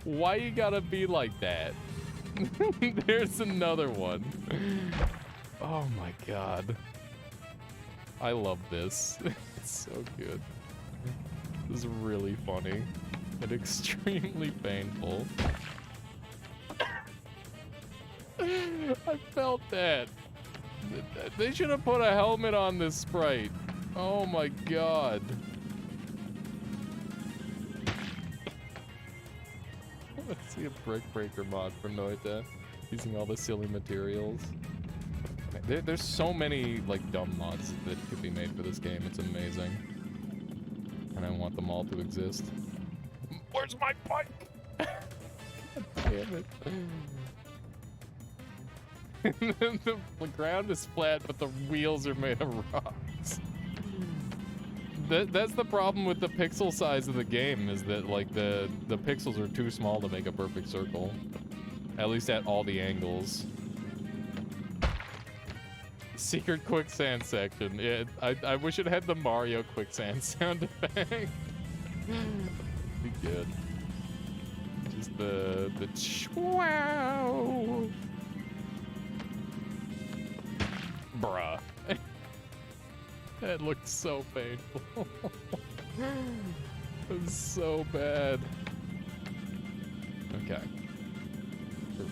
Why you gotta be like that? There's another one. Oh my God. I love this. It's so good. This is really funny and extremely painful. I felt that. They should have put a helmet on this sprite. Oh my God. Let's see a brick breaker mod for Noita, using all the silly materials. There's so many like dumb mods that could be made for this game. It's amazing. And I want them all to exist. Where's my bike? God damn it. The ground is flat, but the wheels are made of rocks. That's the problem with the pixel size of the game, is that like the pixels are too small to make a perfect circle. At least at all the angles. Secret quicksand section. Yeah, I wish it had the Mario quicksand sound effect. Be good. Just the wow. Bruh. That looked so painful. It was so bad. Okay.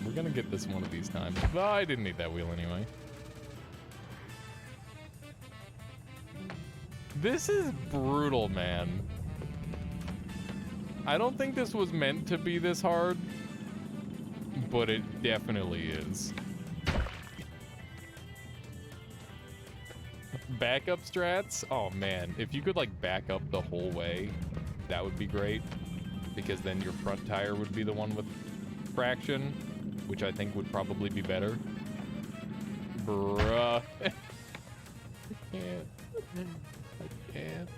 We're gonna get this one of these times. Oh, I didn't need that wheel anyway. This is brutal, man. I don't think this was meant to be this hard, but it definitely is. Backup strats? Oh man, if you could like back up the whole way, that would be great, because then your front tire would be the one with traction, which I think would probably be better. Bruh. I can't. I can't.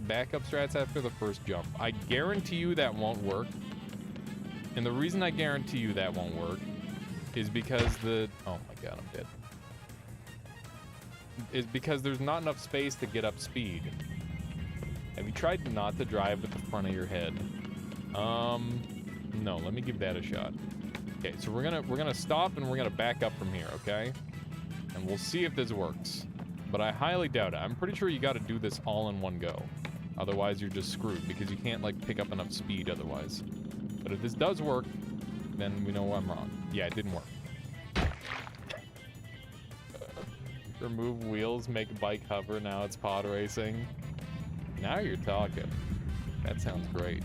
Backup strats after the first jump. I guarantee you that won't work. And the reason I guarantee you that won't work is because the... Oh my god, I'm dead. Is because there's not enough space to get up speed. Have you tried not to drive with the front of your head? No, let me give that a shot. Okay, so we're gonna stop and we're gonna back up from here, okay? And we'll see if this works. But I highly doubt it. I'm pretty sure you gotta do this all in one go. Otherwise, you're just screwed because you can't, like, pick up enough speed otherwise. But if this does work, then we know I'm wrong. Yeah, it didn't work. Remove wheels, make bike hover, now it's pod racing. Now you're talking. That sounds great.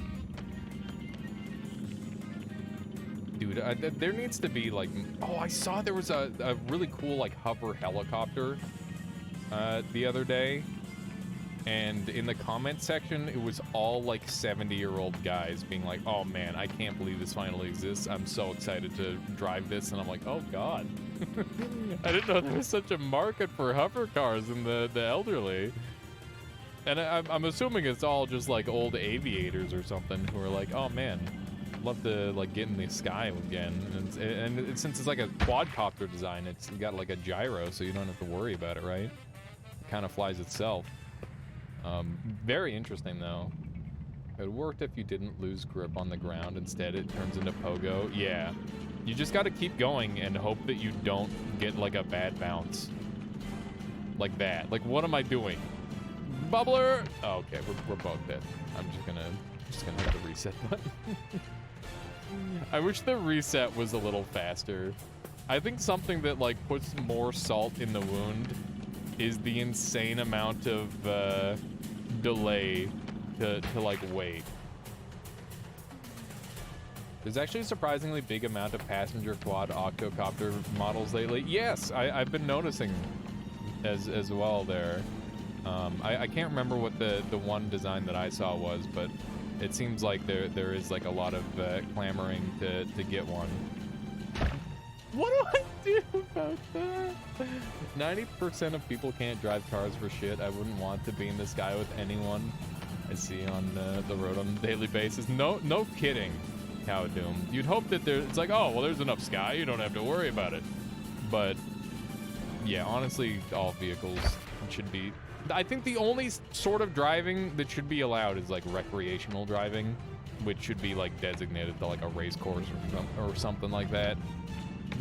Dude, there needs to be, like... Oh, I saw there was a really cool, like, hover helicopter the other day. And in the comment section, it was all, like, 70-year-old guys being like, oh, man, I can't believe this finally exists. I'm so excited to drive this. And I'm like, oh, God. I didn't know there was such a market for hover cars in the elderly. And I'm assuming it's all just, like, old aviators or something who are like, oh, man, I'd love to, like, get in the sky again. And since it's, like, a quadcopter design, it's got, like, a gyro, so you don't have to worry about it, right? It kind of flies itself. Very interesting, though. It worked if you didn't lose grip on the ground. Instead, it turns into pogo. Yeah. You just got to keep going and hope that you don't get, like, a bad bounce. Like that. Like, what am I doing? Bubbler! Oh, okay, we're both dead. I'm just gonna hit the reset button. I wish the reset was a little faster. I think something that, like, puts more salt in the wound is the insane amount of delay to like wait. There's actually a surprisingly big amount of passenger quad octocopter models lately. Yes, I've been noticing as well there. I can't remember what the one design that I saw was, but it seems like there is like a lot of clamoring to get one. What do I do about that? 90% of people can't drive cars for shit. I wouldn't want to be in the sky with anyone I see on the road on a daily basis. No kidding, Cow Doom. You'd hope that it's like, oh, well, there's enough sky. You don't have to worry about it. But, yeah, honestly, all vehicles should be... I think the only sort of driving that should be allowed is, like, recreational driving, which should be, like, designated to, like, a race course or something like that.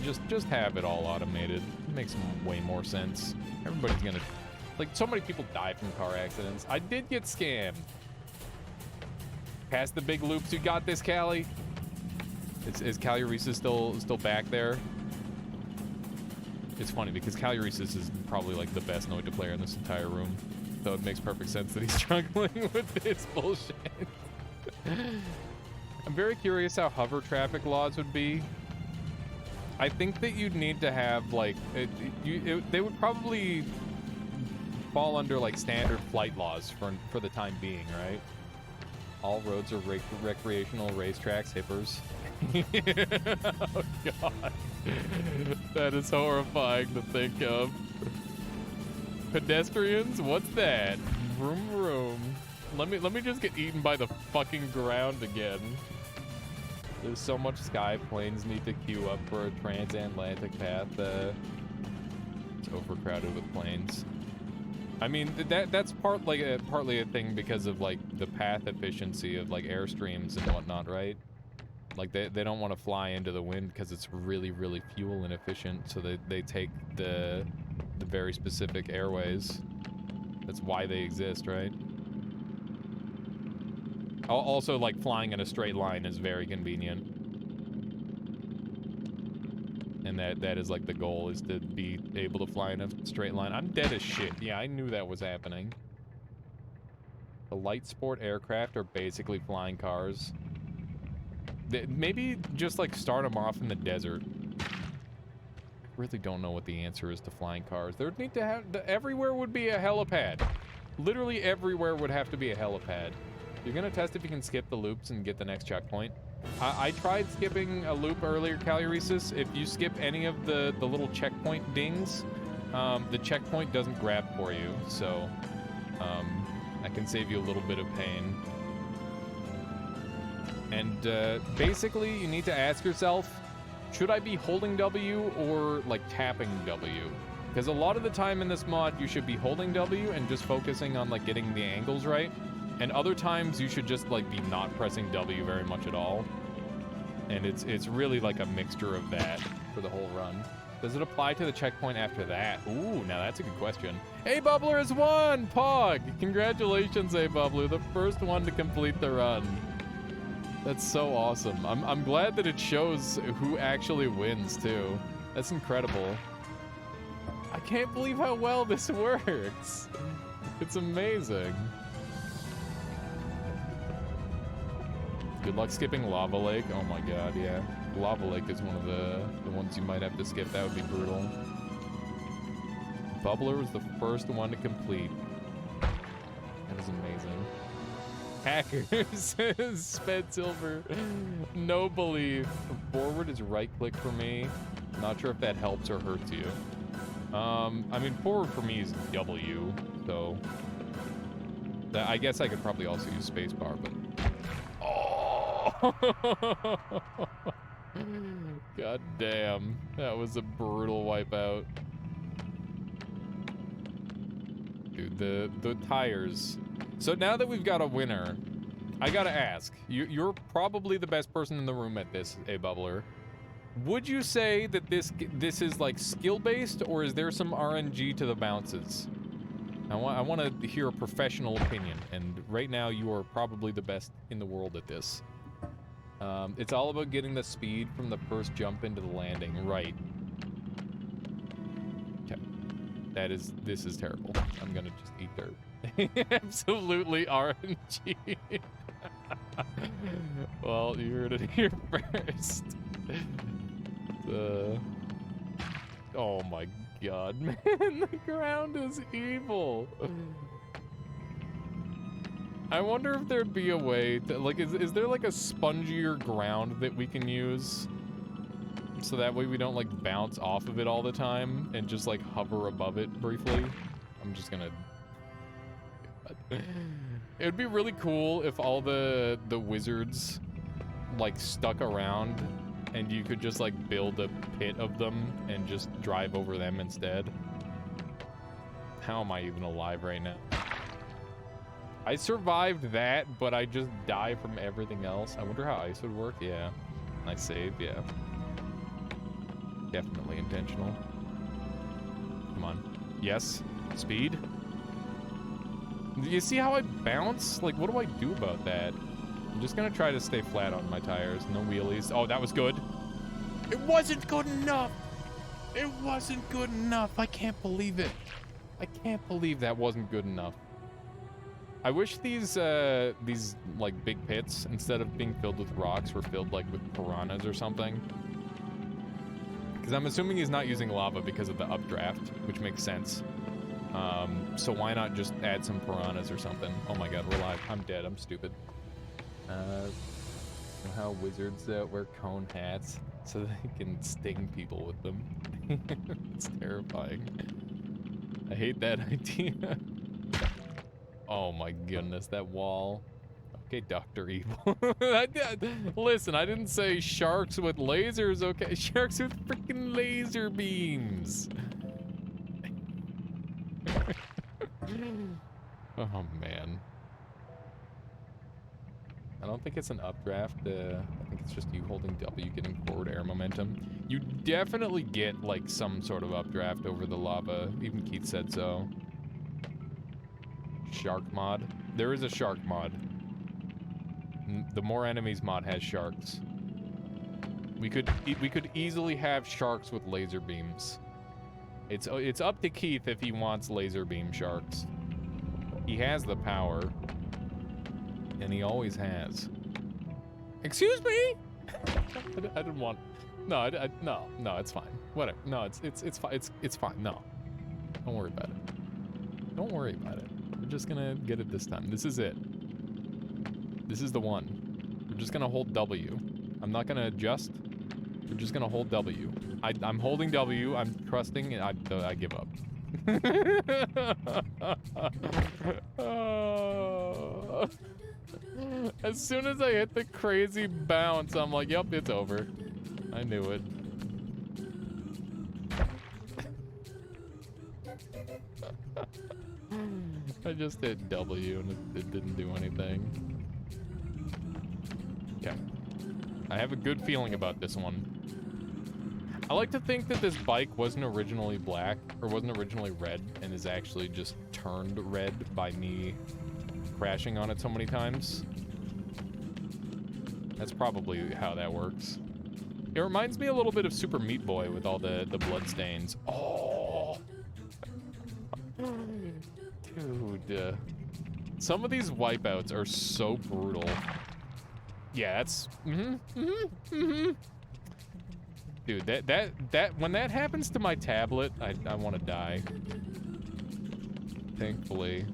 Just have it all automated. It makes way more sense. Everybody's gonna... Like, so many people die from car accidents. I did get scammed. Past the big loops. You got this, Callie? Is Callie Reese's still back there? It's funny because Callie Reese's is probably, like, the best Noita player in this entire room. So it makes perfect sense that he's struggling with this bullshit. I'm very curious how hover traffic laws would be. I think that you'd need to have, like, they would probably fall under, like, standard flight laws for the time being, right? All roads are recreational racetracks, hippers. Oh, God. That is horrifying to think of. Pedestrians? What's that? Vroom, vroom. Let me just get eaten by the fucking ground again. There's so much sky, planes need to queue up for a transatlantic path. It's overcrowded with planes. I mean, that's partly a thing because of, like, the path efficiency of, like, airstreams and whatnot, right? Like, they don't want to fly into the wind because it's really, really fuel inefficient, so they take the very specific airways. That's why they exist, right? Also, like, flying in a straight line is very convenient. And that is, like, the goal, is to be able to fly in a straight line. I'm dead as shit. Yeah, I knew that was happening. The light sport aircraft are basically flying cars. Maybe just, like, start them off in the desert. I really don't know what the answer is to flying cars. There would need to have... Everywhere would be a helipad. Literally everywhere would have to be a helipad. You're gonna test if you can skip the loops and get the next checkpoint. I tried skipping a loop earlier, Caluresis. If you skip any of the little checkpoint dings, the checkpoint doesn't grab for you, so I can save you a little bit of pain. And basically, you need to ask yourself, should I be holding W or like tapping W? Because a lot of the time in this mod, you should be holding W and just focusing on like getting the angles right. And other times you should just like be not pressing W very much at all. And it's really like a mixture of that for the whole run. Does it apply to the checkpoint after that? Ooh, now that's a good question. A Bubbler has won! Pog! Congratulations, A Bubbler, the first one to complete the run. That's so awesome. I'm glad that it shows who actually wins too. That's incredible. I can't believe how well this works. It's amazing. Good luck skipping Lava Lake. Oh my god, yeah. Lava Lake is one of the ones you might have to skip. That would be brutal. Bubbler was the first one to complete. That is amazing. Hackers, Sped Silver. No belief. Forward is right click for me. Not sure if that helps or hurts you. I mean, forward for me is W, so I guess I could probably also use spacebar, but oh, god damn, that was a brutal wipeout, dude. The tires. So now that we've got a winner, I gotta ask, you're probably the best person in the room at this, A Bubbler. Would you say that this is like skill-based, or is there some RNG to the bounces? I want to hear a professional opinion, and right now you are probably the best in the world at this. It's all about getting the speed from the first jump into the landing, right? Okay. This is terrible. I'm gonna just eat dirt. Absolutely RNG. Well, you heard it here first. Oh my god, man, the ground is evil. I wonder if there'd be a way to, like, is there like a spongier ground that we can use? So that way we don't like bounce off of it all the time and just like hover above it briefly. I'm just gonna... It'd be really cool if all the wizards like stuck around and you could just like build a pit of them and just drive over them instead. How am I even alive right now? I survived that, but I just die from everything else. I wonder how ice would work. Yeah. Nice save, yeah. Definitely intentional. Come on. Yes. Speed. You see how I bounce? Like, what do I do about that? I'm just gonna try to stay flat on my tires. No wheelies. Oh, that was good. It wasn't good enough. It wasn't good enough. I can't believe it. I can't believe that wasn't good enough. I wish these like big pits, instead of being filled with rocks, were filled like with piranhas or something. Because I'm assuming he's not using lava because of the updraft, which makes sense. So why not just add some piranhas or something? Oh my god, we're live. I'm dead. I'm stupid. How wizards wear cone hats so they can sting people with them. It's terrifying. I hate that idea. Oh my goodness, that wall. Okay, Dr. Evil. Listen, I didn't say sharks with lasers, okay? Sharks with freaking laser beams. Oh man. I don't think it's an updraft. I think it's just you holding W, getting forward air momentum. You definitely get like some sort of updraft over the lava. Even Keith said so. Shark mod. There is a shark mod. The more enemies mod has sharks. We could easily have sharks with laser beams. It's up to Keith if he wants laser beam sharks. He has the power. And he always has. Excuse me? I didn't want... No, no, it's fine. Whatever. No, it's fine. It's fine. No. Don't worry about it. Don't worry about it. We're just gonna get it this time. This is it. This is the one. We're just gonna hold W. I'm not gonna adjust. We're just gonna hold W. I'm holding W. I'm trusting. I give up. As soon as I hit the crazy bounce, I'm like, yep, it's over. I knew it. I just hit W and it didn't do anything. Okay. I have a good feeling about this one. I like to think that this bike wasn't originally black, or wasn't originally red, and is actually just turned red by me crashing on it so many times. That's probably how that works. It reminds me a little bit of Super Meat Boy with all the blood stains. Oh! Dude. Some of these wipeouts are so brutal. Yeah, that's... Dude, that when that happens to my tablet, I want to die. Thankfully,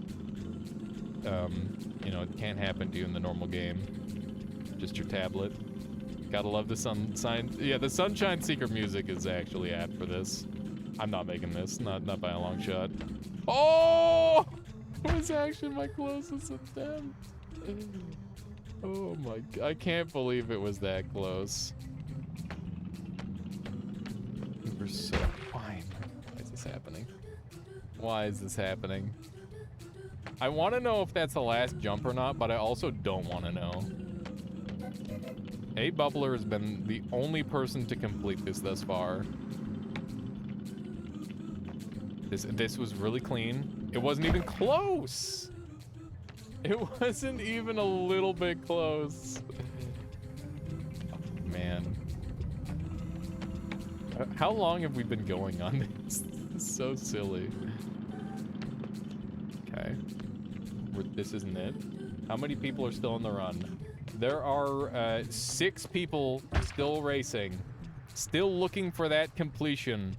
you know, it can't happen to you in the normal game. Just your tablet. Gotta love the sunshine. Yeah, the Sunshine Seeker music is actually apt for this. I'm not making this, not by a long shot. Oh! It was actually my closest attempt. Oh my god, I can't believe it was that close. We're so fine. Why is this happening? Why is this happening? I want to know if that's the last jump or not, but I also don't want to know. A Bubbler has been the only person to complete this thus far. This was really clean. It wasn't even close. It wasn't even a little bit close. Oh, man. How long have we been going on this? This is so silly. Okay. This isn't it. How many people are still on the run? There are 6 people still racing. Still looking for that completion.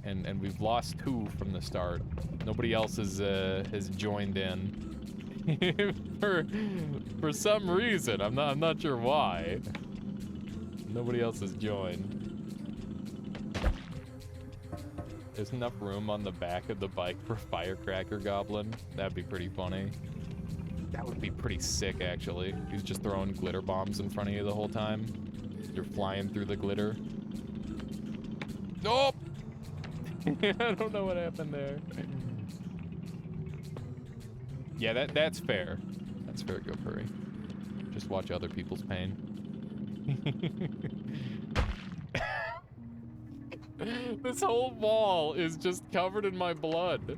And we've lost 2 from the start. Nobody else has joined in. for some reason, I'm not sure why. Nobody else has joined. There's enough room on the back of the bike for Firecracker Goblin. That'd be pretty funny. That would be pretty sick, actually. He's just throwing glitter bombs in front of you the whole time. You're flying through the glitter. Nope! I don't know what happened there. Yeah, that's fair. That's fair, Go Furry. Just watch other people's pain. This whole wall is just covered in my blood.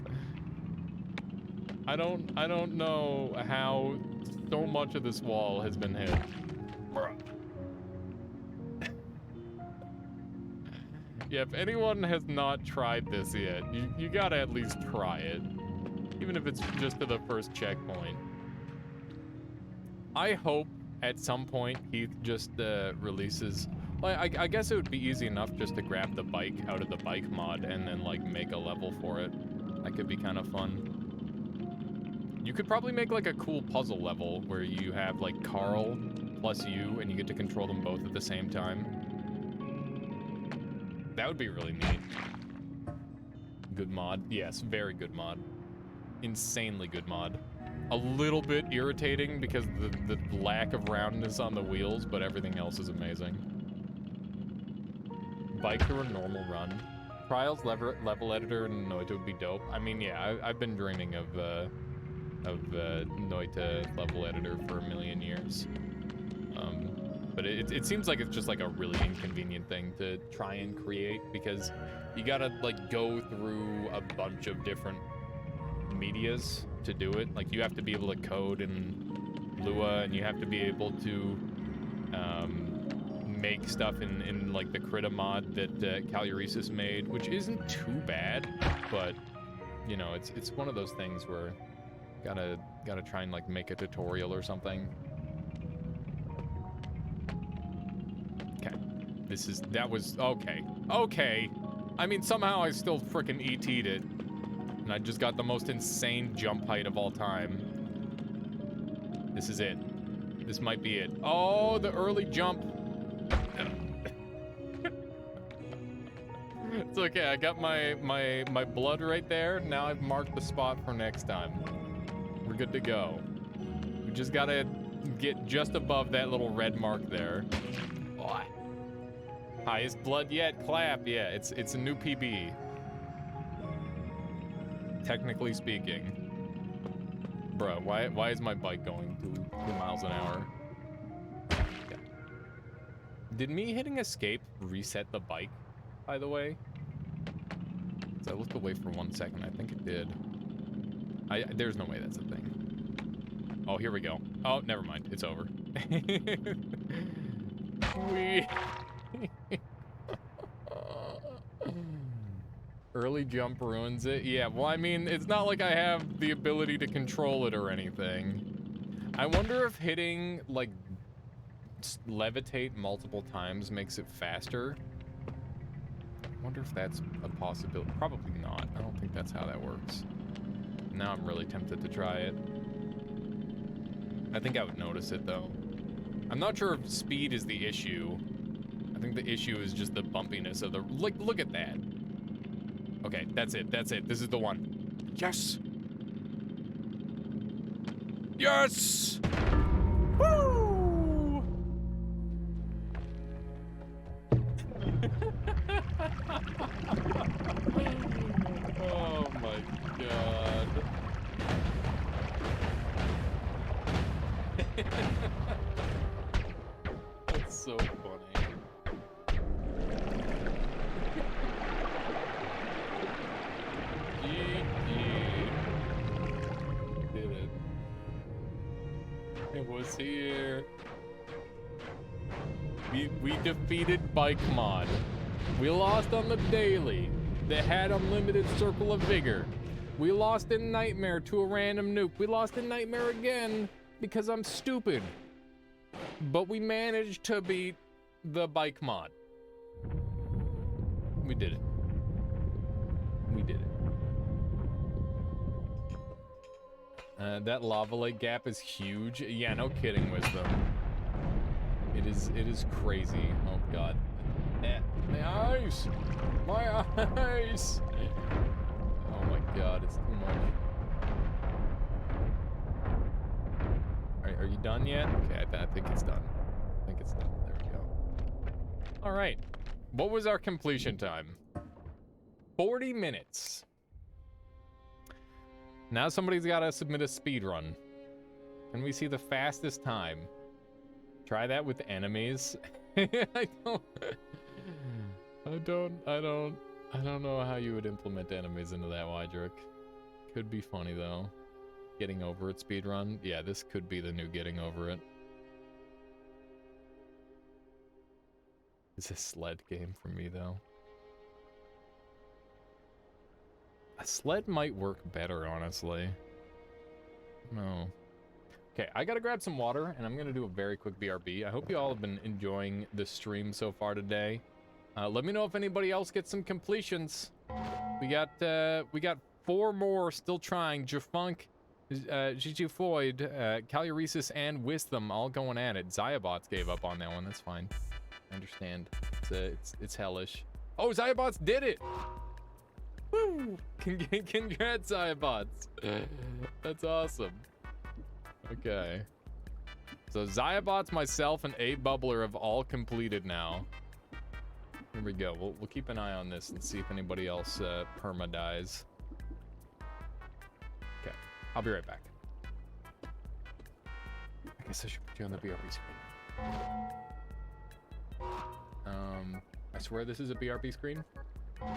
I don't know how so much of this wall has been hit. Yeah, if anyone has not tried this yet, you gotta at least try it. Even if it's just to the first checkpoint. I hope at some point Heath just releases... Like, I guess it would be easy enough just to grab the bike out of the bike mod and then, like, make a level for it. That could be kind of fun. You could probably make, like, a cool puzzle level where you have, like, Carl plus you, and you get to control them both at the same time. That would be really neat. Good mod. Yes, very good mod. Insanely good mod. A little bit irritating because the lack of roundness on the wheels, but everything else is amazing. Bike through a normal run. Trials level editor and Noita would be dope. I mean, yeah, I've been dreaming of Noita level editor for a million years. But it seems like it's just like a really inconvenient thing to try and create because you gotta like go through a bunch of different medias to do it. Like you have to be able to code in Lua and you have to be able to make stuff in like the Krita mod that Caluresis made, which isn't too bad, but you know, it's one of those things where gotta try and like make a tutorial or something. Okay, that was okay. I mean, somehow I still frickin' ET'd it, and I just got the most insane jump height of all time. This is it. This might be it. Oh, the early jump. It's okay, I got my blood right there. Now I've marked the spot for next time. We're good to go. just gotta get just above that little red mark there. Oh. Highest blood yet, clap. Yeah, it's a new PB. Technically speaking. Bro, why is my bike going 2 miles an hour? Okay. Did me hitting escape reset the bike, by the way? So I looked away for 1 second. I think it did. There's no way that's a thing. Oh, here we go. Oh, never mind. It's over. Early jump ruins it. Yeah, well, I mean, it's not like I have the ability to control it or anything. I wonder if hitting, like, levitate multiple times makes it faster. I wonder if that's a possibility. Probably not. I don't think that's how that works. Now I'm really tempted to try it. I think I would notice it, though. I'm not sure if speed is the issue. I think the issue is just the bumpiness of the... Like, look at that. Okay, that's it. That's it. This is the one. Yes! Yes! Woo! Oh my god. That's so funny. Did it. It was here. We defeated Bike Mod. We lost on the daily. They had unlimited circle of vigor. We lost in Nightmare to a random nuke. We lost in Nightmare again because I'm stupid. But we managed to beat the Bike Mod. We did it. We did it. That lava lake gap is huge. Yeah, no kidding, Wisdom. It is crazy. Oh god. My eyes! My eyes! Oh my god, it's too much. Are you done yet? Okay, I think it's done. I think it's done. There we go. Alright. What was our completion time? 40 minutes. Now somebody's got to submit a speed run. Can we see the fastest time? Try that with enemies. I don't know how you would implement enemies into that, Wydrick. Could be funny though. Getting over it speed run. Yeah, this could be the new getting over it. It's a sled game for me though. A sled might work better, honestly. No. Okay, I gotta grab some water, and I'm gonna do a very quick BRB. I hope you all have been enjoying the stream so far today. Let me know if anybody else gets some completions. We got 4 more still trying. Jafunk, Gigi Floyd, Caluresis, and Wisdom all going at it. Zyabots gave up on that one. That's fine. I understand. It's hellish. Oh, Zyabots did it! Woo! Congrats, Zyabots. That's awesome. Okay. So Zyabots, myself, and 8Bubbler have all completed now. Here we go. We'll keep an eye on this and see if anybody else perma dies. Okay. I'll be right back. I guess I should put you on the BRB screen. I swear this is a BRB screen. Here.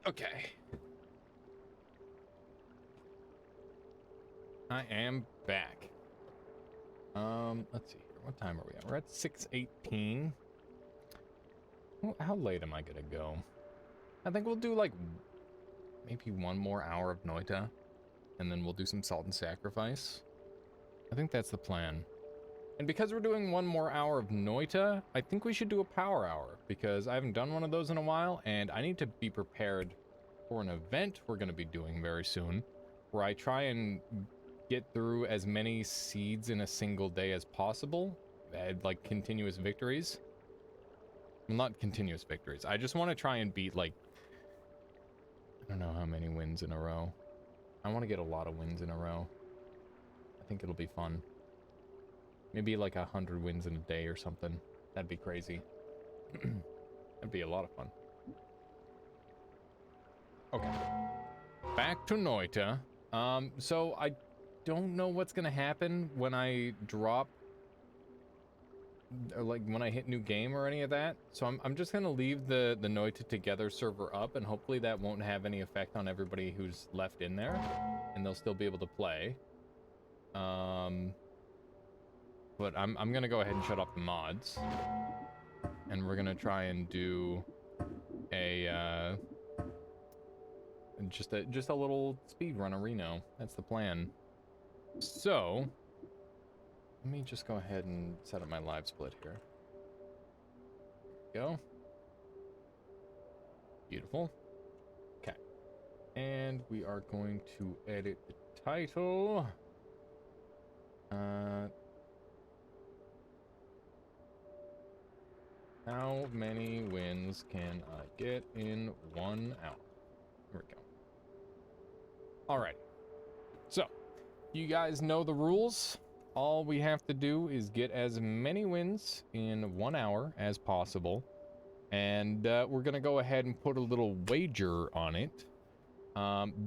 Okay. I am back. Let's see here. What time are we at? We're at 6:18. How late am I gonna go? I think we'll do like maybe 1 more hour of Noita, and then we'll do some Salt and Sacrifice. I think that's the plan. And because we're doing 1 more hour of Noita, I think we should do a power hour, because I haven't done one of those in a while, and I need to be prepared for an event we're going to be doing very soon, where I try and get through as many seeds in a single day as possible, like continuous victories. Well, not continuous victories. I just want to try and beat, like, I don't know how many wins in a row. I want to get a lot of wins in a row. I think it'll be fun. Maybe like 100 wins in a day or something. That'd be crazy. That'd be a lot of fun. Okay. Back to Noita. So I don't know what's gonna happen when I drop, or like when I hit new game or any of that. So I'm just gonna leave the Noita Together server up, and hopefully that won't have any effect on everybody who's left in there, and they'll still be able to play. But I'm gonna go ahead and shut off the mods, and we're gonna try and do a just a little speed run Reno. That's the plan. So let me just go ahead and set up my live split here. There we go. Beautiful. Okay, and we are going to edit the title. How many wins can I get in 1 hour? Here we go. Alright. So, you guys know the rules. All we have to do is get as many wins in 1 hour as possible. And we're going to go ahead and put a little wager on it.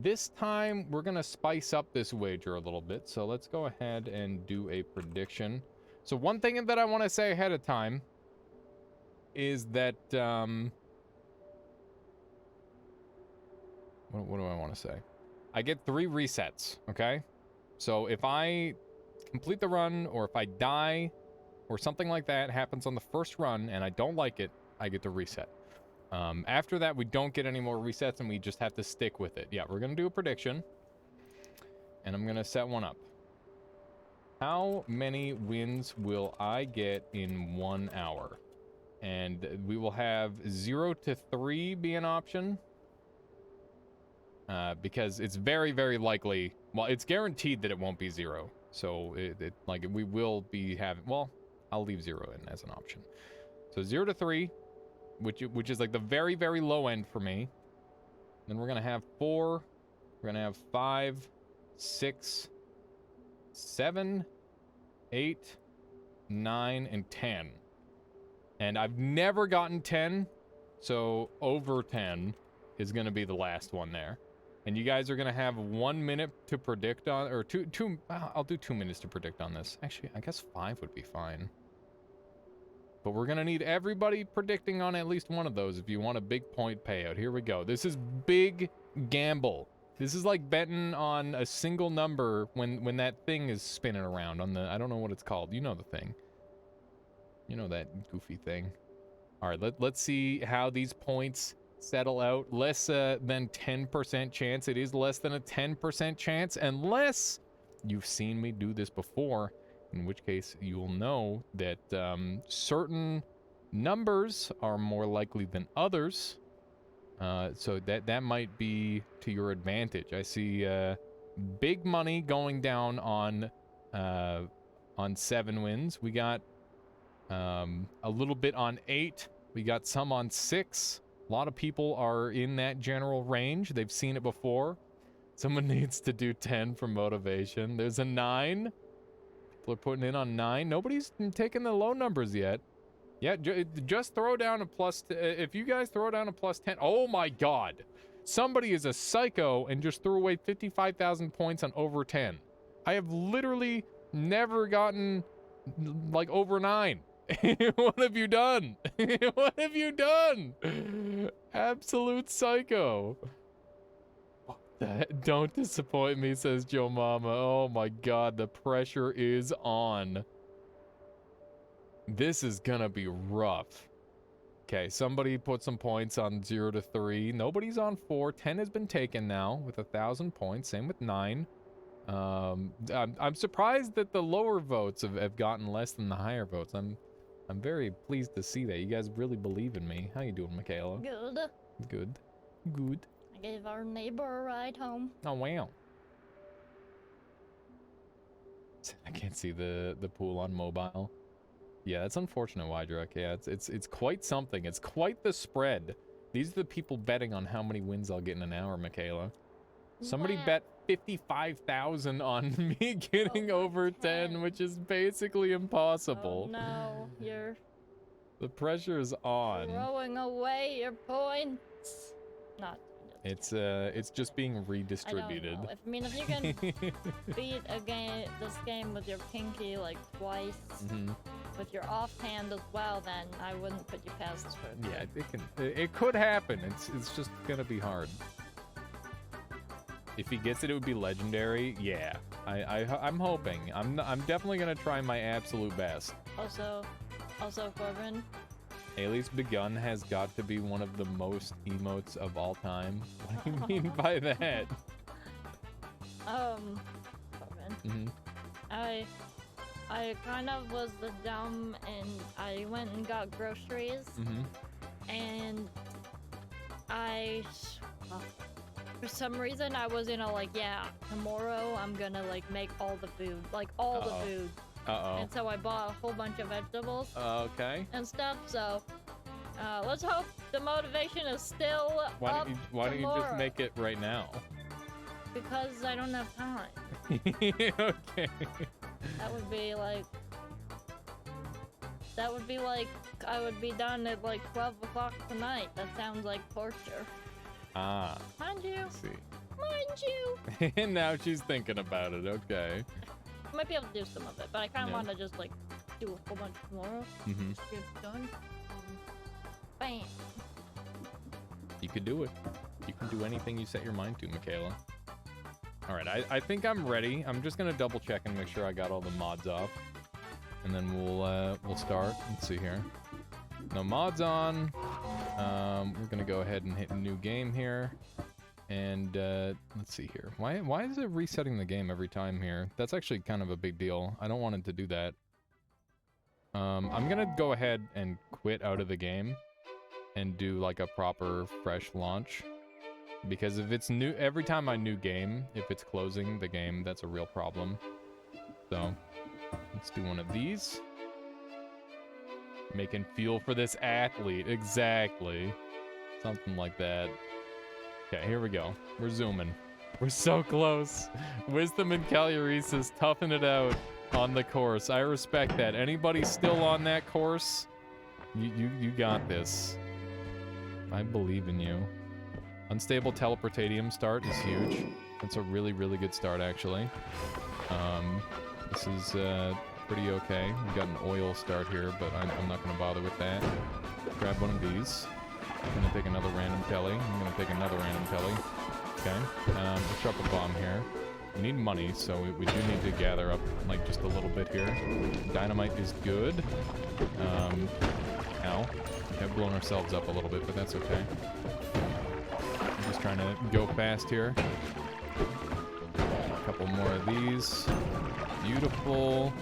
This time, we're going to spice up this wager a little bit. So let's go ahead and do a prediction. So one thing that I want to say ahead of time is that, what do I want to say? I get 3 resets, okay? So if I complete the run, or if I die, or something like that happens on the first run, and I don't like it, I get to reset. After that, we don't get any more resets, and we just have to stick with it. Yeah, we're gonna do a prediction, and I'm gonna set one up. How many wins will I get in 1 hour? And we will have 0 to 3 be an option. Because it's very, very likely, well, it's guaranteed that it won't be 0. So, like, we will be having, well, I'll leave 0 in as an option. So 0 to 3, which is like the very, very low end for me. Then we're going to have 4, we're going to have 5, 6, 7, 8, 9, and 10. And I've never gotten 10, so over 10 is going to be the last one there. And you guys are going to have 1 minute to predict on, or I'll do 2 minutes to predict on this. Actually, I guess 5 would be fine. But we're going to need everybody predicting on at least one of those if you want a big point payout. Here we go. This is big gamble. This is like betting on a single number when that thing is spinning around on the, I don't know what it's called. You know the thing. You know that goofy thing. All right, let's see how these points settle out. Less than 10% chance. It is less than a 10% chance, unless you've seen me do this before, in which case you will know that certain numbers are more likely than others. So that might be to your advantage. I see big money going down on 7 wins. We got a little bit on 8. We got some on 6. A lot of people are in that general range. They've seen it before. Someone needs to do 10 for motivation. There's a 9. People are putting in on 9. Nobody's taking the low numbers yet. Yeah, just throw down a plus. If you guys throw down a plus 10. Oh my god. Somebody is a psycho and just threw away 55,000 points on over 10. I have literally never gotten like over 9. What have you done? What have you done? Absolute psycho. Don't disappoint me, says Joe Mama. Oh my god, the pressure is on. This is gonna be rough. Okay, somebody put some points on 0 to 3. Nobody's on 4. 10 has been taken now with 1,000 points. Same with 9. I'm surprised that the lower votes have gotten less than the higher votes. I'm very pleased to see that. You guys really believe in me. How you doing, Michaela? Good. Good. Good. I gave our neighbor a ride home. Oh, wow. I can't see the pool on mobile. Yeah, that's unfortunate, Wydrak. Yeah, it's quite something. It's quite the spread. These are the people betting on how many wins I'll get in an hour, Michaela. Somebody bet 55,000 on me getting over 10, which is basically impossible. Oh no, you're... The pressure is on. Throwing away your points. Not. It's just being redistributed. I mean, if you can beat this game with your pinky like twice, with your offhand as well, then I wouldn't put you past this first. Yeah, it could happen. It's just gonna be hard. If he gets it, it would be legendary. Yeah, I'm hoping. I'm definitely gonna try my absolute best. Also, Corbin. Alias Begun has got to be one of the most emotes of all time. What do you mean by that? Corbin. I kind of was the dumb, and I went and got groceries, and for some reason I was tomorrow I'm gonna like make all the food, like all the food. And so I bought a whole bunch of vegetables. Okay. And stuff. So let's hope the motivation is still Why don't you just make it right now? Because I don't have time. Okay. That would be like I would be done at like 12 o'clock tonight. That sounds like torture. Ah. Mind you. Let's see. Mind you. And now she's thinking about it. Okay. I might be able to do some of it, but I kind of want to just like do a whole bunch tomorrow. Just get it done. Bam. You could do it. You can do anything you set your mind to, Michaela. All right, I think I'm ready. I'm just gonna double check and make sure I got all the mods off, and then we'll start. Let's see here. No mods on. We're gonna go ahead and hit a new game here. And let's see here. Why is it resetting the game every time here? That's actually kind of a big deal. I don't want it to do that. I'm gonna go ahead and quit out of the game and do like a proper fresh launch. Because if it's new, every time I new game, if it's closing the game, that's a real problem. So let's do one of these. Making fuel for this athlete, exactly. Something like that. Okay, here we go. We're zooming. We're so close. Wisdom and Calyresis toughing it out on the course. I respect that. Anybody still on that course? You got this. I believe in you. Unstable teleportatium start is huge. That's a really, really good start, actually. This is pretty okay. We've got an oil start here, but I'm not going to bother with that. Grab one of these. I'm gonna take another random telly. I'm gonna take another random telly. Okay. We'll drop a bomb here. We need money, so we do need to gather up like just a little bit here. Dynamite is good. Ow. We have blown ourselves up a little bit, but that's okay. I'm just trying to go fast here. A couple more of these. Beautiful.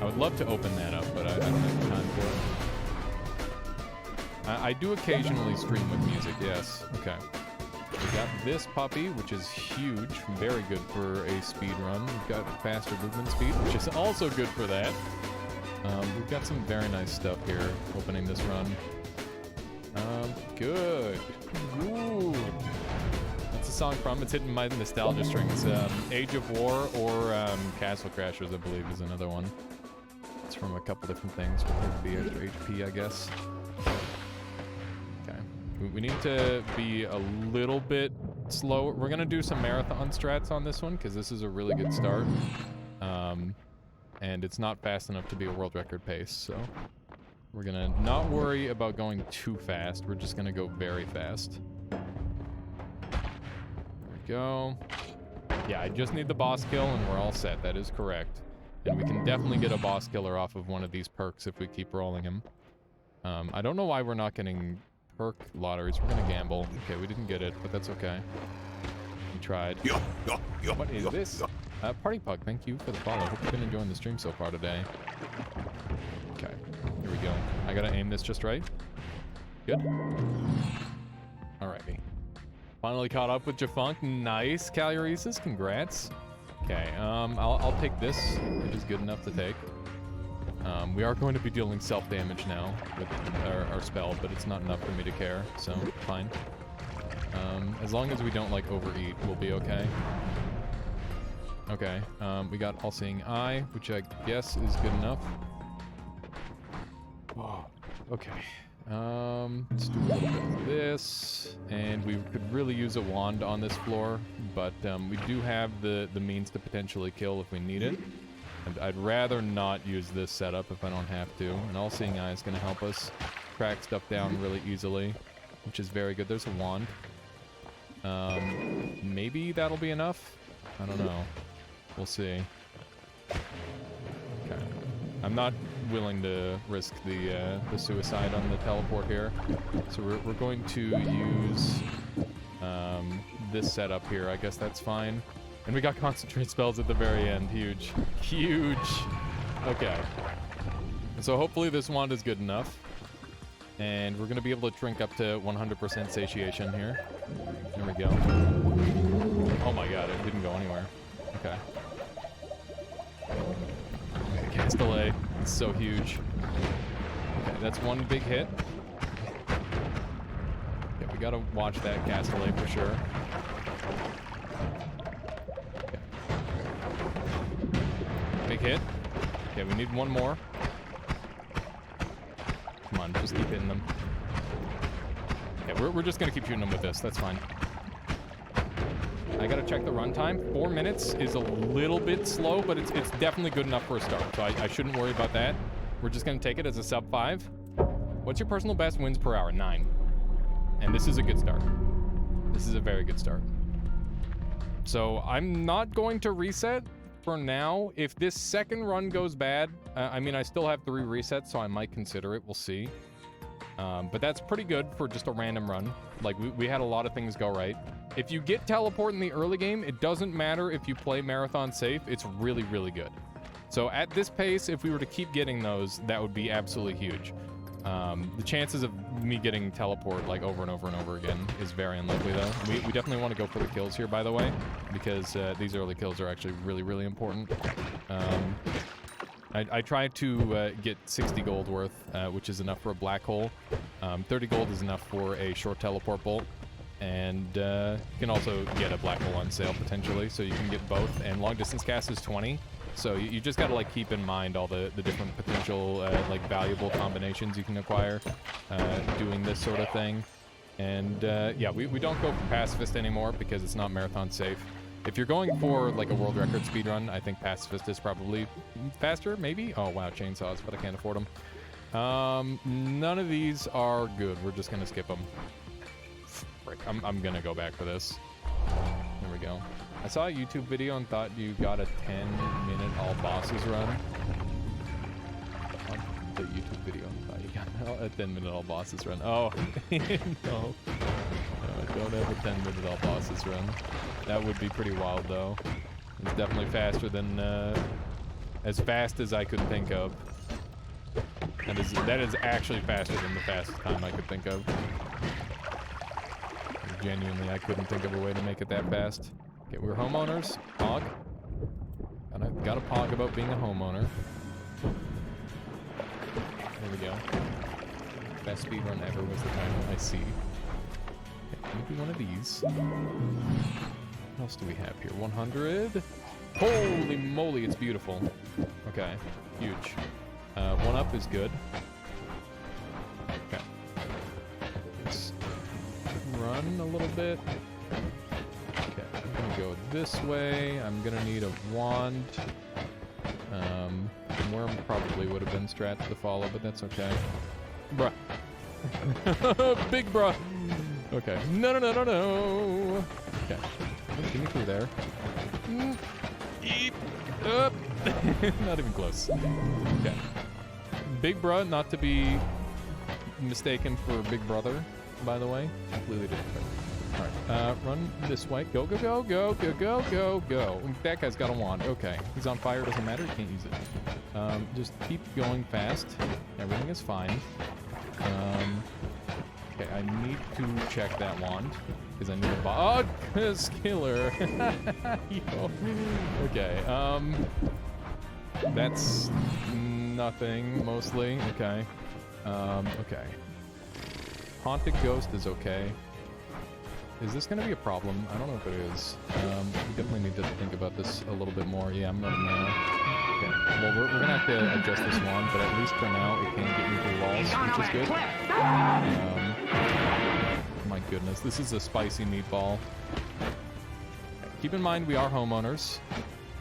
I would love to open that up, but I don't have time for it. I do occasionally stream with music, yes. Okay. We got this puppy, which is huge. Very good for a speed run. We've got faster movement speed, which is also good for that. We've got some very nice stuff here opening this run. Good. Ooh. That's a song from, it's hitting my nostalgia strings. Age of War or Castle Crashers, I believe, is another one. It's from a couple different things. We'll take the extra HP, I guess. Okay. We need to be a little bit slower. We're going to do some marathon strats on this one, because this is a really good start. and it's not fast enough to be a world record pace, so we're gonna not worry about going too fast. We're just gonna go very fast. There we go. Yeah, I just need the boss kill and we're all set. That is correct. And we can definitely get a boss killer off of one of these perks if we keep rolling him. I don't know why we're not getting perk lotteries. We're gonna gamble. Okay, we didn't get it, but that's okay. We tried. What is this? Party Pug, thank you for the follow. Hope you've been enjoying the stream so far today. Okay, here we go. I gotta aim this just right. Good. Alrighty. Finally caught up with Jafunk. Nice, Caluresis. Congrats. Okay, I'll take this. It is good enough to take. We are going to be dealing self-damage now with our spell, but it's not enough for me to care, so fine. As long as we don't, like, overeat, we'll be okay. Okay, we got All-Seeing Eye, which I guess is good enough. Whoa, okay. Let's do a little bit of this, and we could really use a wand on this floor, but we do have the means to potentially kill if we need it. And I'd rather not use this setup if I don't have to. And All-Seeing Eye is going to help us track stuff down really easily, which is very good. There's a wand. Maybe that'll be enough? I don't know. We'll see. Okay. I'm not willing to risk the suicide on the teleport here. So we're going to use this setup here. I guess that's fine. And we got concentrate spells at the very end. Huge. Huge. Okay. So hopefully this wand is good enough. And we're going to be able to drink up to 100% satiation here. There we go. Oh my god, it didn't go anywhere. Okay. Cast delay. It's so huge. Okay, that's one big hit. Okay, we gotta watch that cast delay for sure. Big hit. Okay, we need one more. Come on, just keep hitting them. Okay, we're just gonna keep shooting them with this. That's fine. I gotta check the runtime. 4 minutes is a little bit slow, but it's definitely good enough for a start. So I shouldn't worry about that. We're just gonna take it as a sub 5. What's your personal best wins per hour? 9. And this is a good start. This is a very good start. So I'm not going to reset for now. If this second run goes bad, I mean, I still have 3 resets, so I might consider it. We'll see. But that's pretty good for just a random run. Like, we had a lot of things go right. If you get teleport in the early game, it doesn't matter if you play marathon safe. It's really, really good. So at this pace, if we were to keep getting those, that would be absolutely huge. The chances of me getting teleport like over and over and over again is very unlikely, though. We definitely want to go for the kills here, by the way, because these early kills are actually really, really important. I tried to get 60 gold worth, which is enough for a black hole. 30 gold is enough for a short teleport bolt. And you can also get a black hole on sale, potentially, so you can get both. And long distance cast is 20. So you just gotta like keep in mind all the different potential like valuable combinations you can acquire doing this sort of thing. And yeah, we don't go for pacifist anymore because it's not marathon safe. If you're going for like a world record speedrun, I think pacifist is probably faster, maybe. Oh wow, chainsaws, but I can't afford them. None of these are good. We're just gonna skip them. Frick, I'm gonna go back for this. There we go. I saw a YouTube video and thought you got a 10-minute all bosses run. The YouTube video and thought you got a 10-minute all bosses run. Oh, no. No, I don't have a 10-minute all bosses run. That would be pretty wild, though. It's definitely faster than, as fast as I could think of. That is actually faster than the fastest time I could think of. Genuinely, I couldn't think of a way to make it that fast. Okay, we're homeowners. Pog. Got a pog about being a homeowner. There we go. Best speedrun ever was the title. I see. Okay, maybe one of these. What else do we have here? 100. Holy moly, it's beautiful. Okay, huge. 1 up is good. Okay. Let's run a little bit. Okay, I'm gonna go this way. I'm gonna need a wand. Worm probably would have been strat to follow, but that's okay. Bruh. Big bruh. Okay. No. Okay. Give me through there. Eep. Up. Not even close. Okay. Big bruh, not to be mistaken for Big Brother, by the way. Completely different. Alright, run this way. Go. That guy's got a wand. Okay. He's on fire, doesn't matter, you can't use it. Just keep going fast. Everything is fine. Okay, I need to check that wand. Because I need a oh, this killer. Yo. Okay, that's nothing, mostly. Okay. Okay. Haunted Ghost is okay. Is this going to be a problem? I don't know if it is. We definitely need to think about this a little bit more. Yeah, I'm running now. Okay. Well, we're going to have to adjust this wand, but at least for now, it can get me through walls, which is good. My goodness, this is a spicy meatball. Keep in mind, we are homeowners.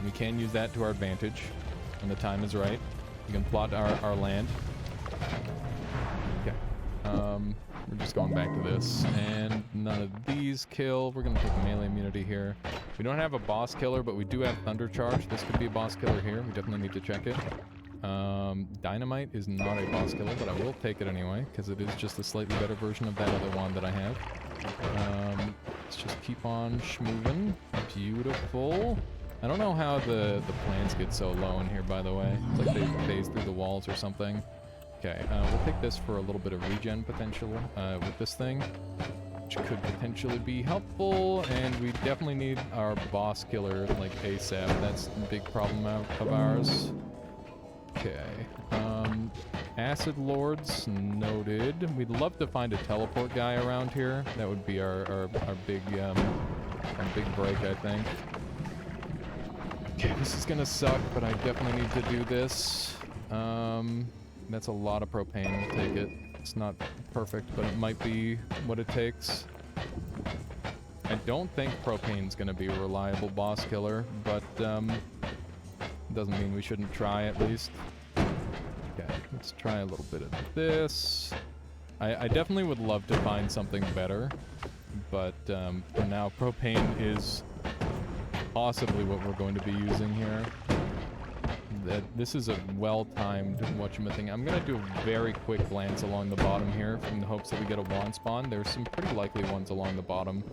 We can use that to our advantage when the time is right. We can plot our land. Okay. We're just going back to this, and none of these kill. We're gonna take melee immunity here. We don't have a boss killer, but we do have Thunder Charge. This could be a boss killer here. We definitely need to check it. Dynamite is not a boss killer, but I will take it anyway, because it is just a slightly better version of that other one that I have. Let's just keep on schmoving. Beautiful. I don't know how the plants get so low in here, by the way. It's like they phase through the walls or something. Okay, we'll take this for a little bit of regen potential with this thing, which could potentially be helpful, and we definitely need our boss killer, like, ASAP. That's a big problem of ours. Okay, Acid Lords, noted. We'd love to find a teleport guy around here. That would be our big break, I think. Okay, this is gonna suck, but I definitely need to do this. That's a lot of propane. We'll take it. It's not perfect, but it might be what it takes. I don't think propane's gonna be a reliable boss killer, but doesn't mean we shouldn't try at least. Okay, let's try a little bit of this. I definitely would love to find something better, but for now, propane is possibly what we're going to be using here. This is a well-timed whatchamithing. I'm going to do a very quick glance along the bottom here in the hopes that we get a wand spawn. There's some pretty likely ones along the bottom.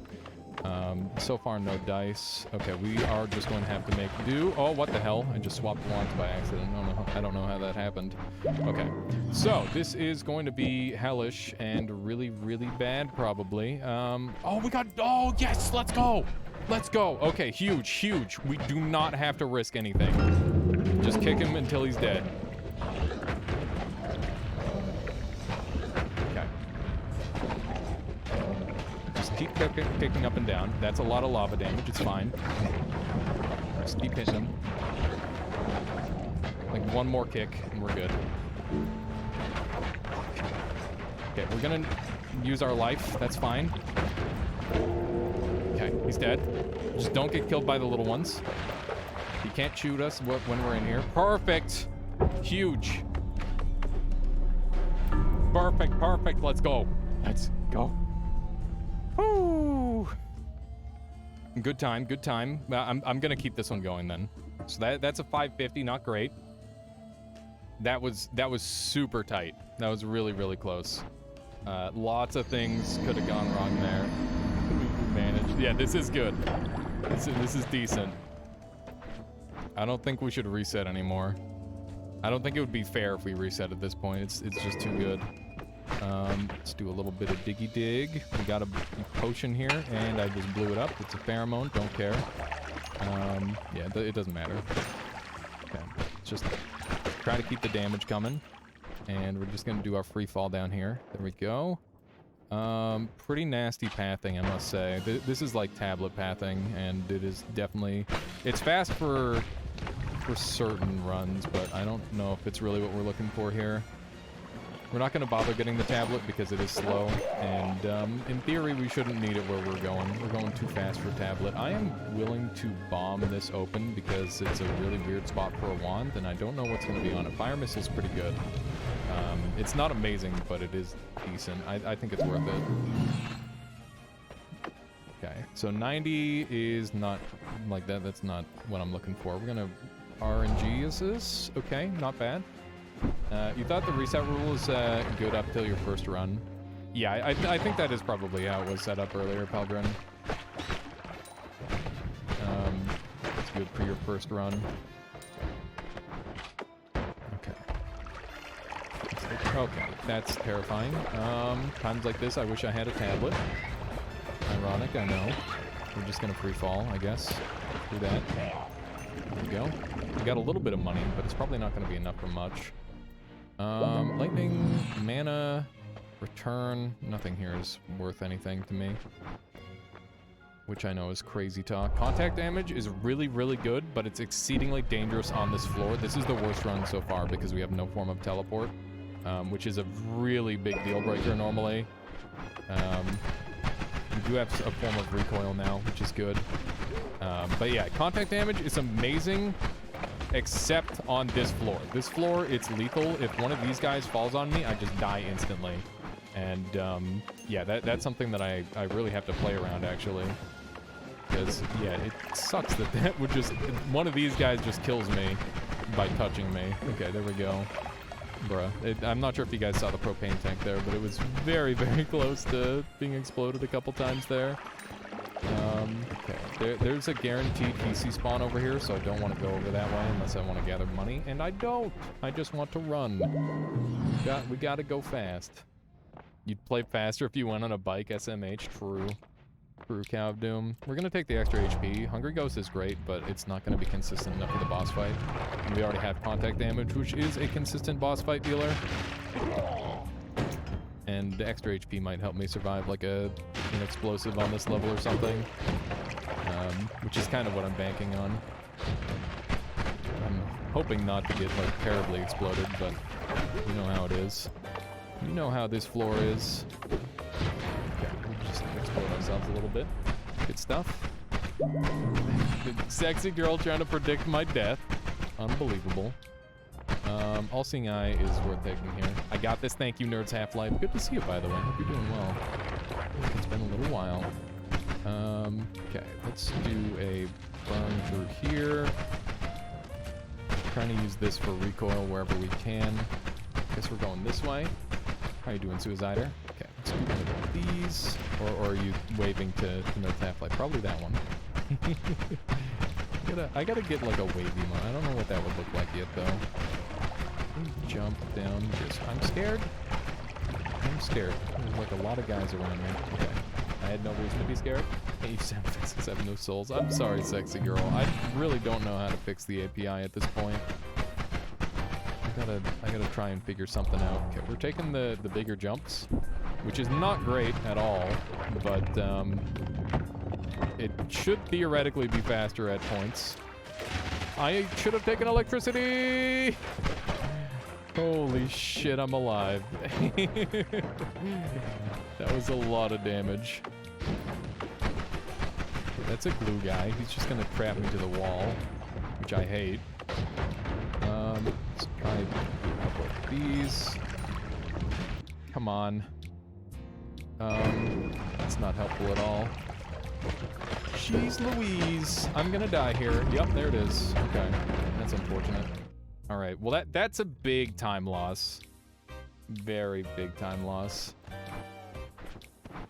So far, no dice. Okay, we are just going to have to make do. Oh, what the hell? I just swapped wands by accident. I don't know how that happened. Okay, so this is going to be hellish and really, really bad, probably. Oh, we got... Oh, yes! Let's go! Let's go! Okay, huge. We do not have to risk anything. Just kick him until he's dead. Okay. Just keep kicking up and down. That's a lot of lava damage. It's fine. Just keep hitting him. Like one more kick and we're good. Okay, we're gonna use our life. That's fine. Okay, he's dead. Just don't get killed by the little ones. He can't shoot us when we're in here. Perfect. Huge. Perfect. Let's go. Let's go. Woo. Good time. I'm gonna keep this one going then. So that's a 550. Not great. That was super tight. That was really close. Lots of things could have gone wrong there. We managed. Yeah, this is good. This is decent. I don't think we should reset anymore. I don't think it would be fair if we reset at this point. It's just too good. Let's do a little bit of diggy dig. We got a potion here, and I just blew it up. It's a pheromone. Don't care. Yeah, it doesn't matter. Okay, just try to keep the damage coming, and we're just gonna do our free fall down here. There we go. Pretty nasty pathing, I must say. This is like tablet pathing, and it is definitely... It's fast for certain runs, but I don't know if it's really what we're looking for here. We're not going to bother getting the tablet because it is slow, and in theory, we shouldn't need it where we're going. We're going too fast for tablet. I am willing to bomb this open because it's a really weird spot for a wand, and I don't know what's going to be on it. Fire missile's pretty good. It's not amazing, but it is decent. I think it's worth it. Okay, so 90 is not like that. That's not what I'm looking for. We're going to RNG is this? Okay, not bad. You thought the reset rule was good up till your first run. Yeah, I think that is probably how it was set up earlier, Pelgrin. It's good for your first run. Okay. Okay, that's terrifying. Times like this, I wish I had a tablet. Ironic, I know. We're just gonna free fall, I guess. Do that. There we go. We got a little bit of money, but it's probably not gonna be enough for much. Lightning, mana, return. Nothing here is worth anything to me. Which I know is crazy talk. Contact damage is really, really good, but it's exceedingly dangerous on this floor. This is the worst run so far because we have no form of teleport, which is a really big deal breaker normally. We do have a form of recoil now, which is good. But yeah, contact damage is amazing, except on this floor. This floor, it's lethal. If one of these guys falls on me, I just die instantly. And yeah, that's something that I really have to play around, actually. Because, yeah, it sucks that that would just... One of these guys just kills me by touching me. Okay, there we go. Bruh. I'm not sure if you guys saw the propane tank there, but it was very, very close to being exploded a couple times there. Okay, there's a guaranteed PC spawn over here, so I don't want to go over that way unless I want to gather money. And I don't! I just want to run. We gotta go fast. You'd play faster if you went on a bike, SMH, true. True, Cow of Doom. We're gonna take the extra HP. Hungry Ghost is great, but it's not gonna be consistent enough for the boss fight. And we already have contact damage, which is a consistent boss fight dealer. And the extra HP might help me survive like an explosive on this level or something. Which is kind of what I'm banking on. I'm hoping not to get like terribly exploded, but you know how it is. You know how this floor is. Okay, we'll just explode ourselves a little bit. Good stuff. The sexy girl trying to predict my death. Unbelievable. All-Seeing Eye is worth taking here. I got this. Thank you, Nerds Half-Life. Good to see you, by the way. Hope you're doing well. It's been a little while. Okay, let's do a burn through here. Trying to use this for recoil wherever we can. Guess we're going this way. How are you doing, Suicider? Okay, let's do one of these. Or are you waving to Nerds Half-Life? Probably that one. I gotta get like a wavy one. I don't know what that would look like yet, though. Jump down this. I'm scared. I'm scared. There's like a lot of guys around me. Okay. I had no reason to be scared. Hey, you sound fixes have no souls. I'm sorry, sexy girl. I really don't know how to fix the API at this point. I gotta try and figure something out. Okay, we're taking the bigger jumps, which is not great at all, but it should theoretically be faster at points. I should have taken electricity! Holy shit, I'm alive. That was a lot of damage. That's a glue guy. He's just gonna trap me to the wall, which I hate. Let's try a couple of these. Come on. That's not helpful at all. Jeez Louise. I'm gonna die here. Yep, there it is. Okay, that's unfortunate. All right, well that's a big time loss. Very big time loss.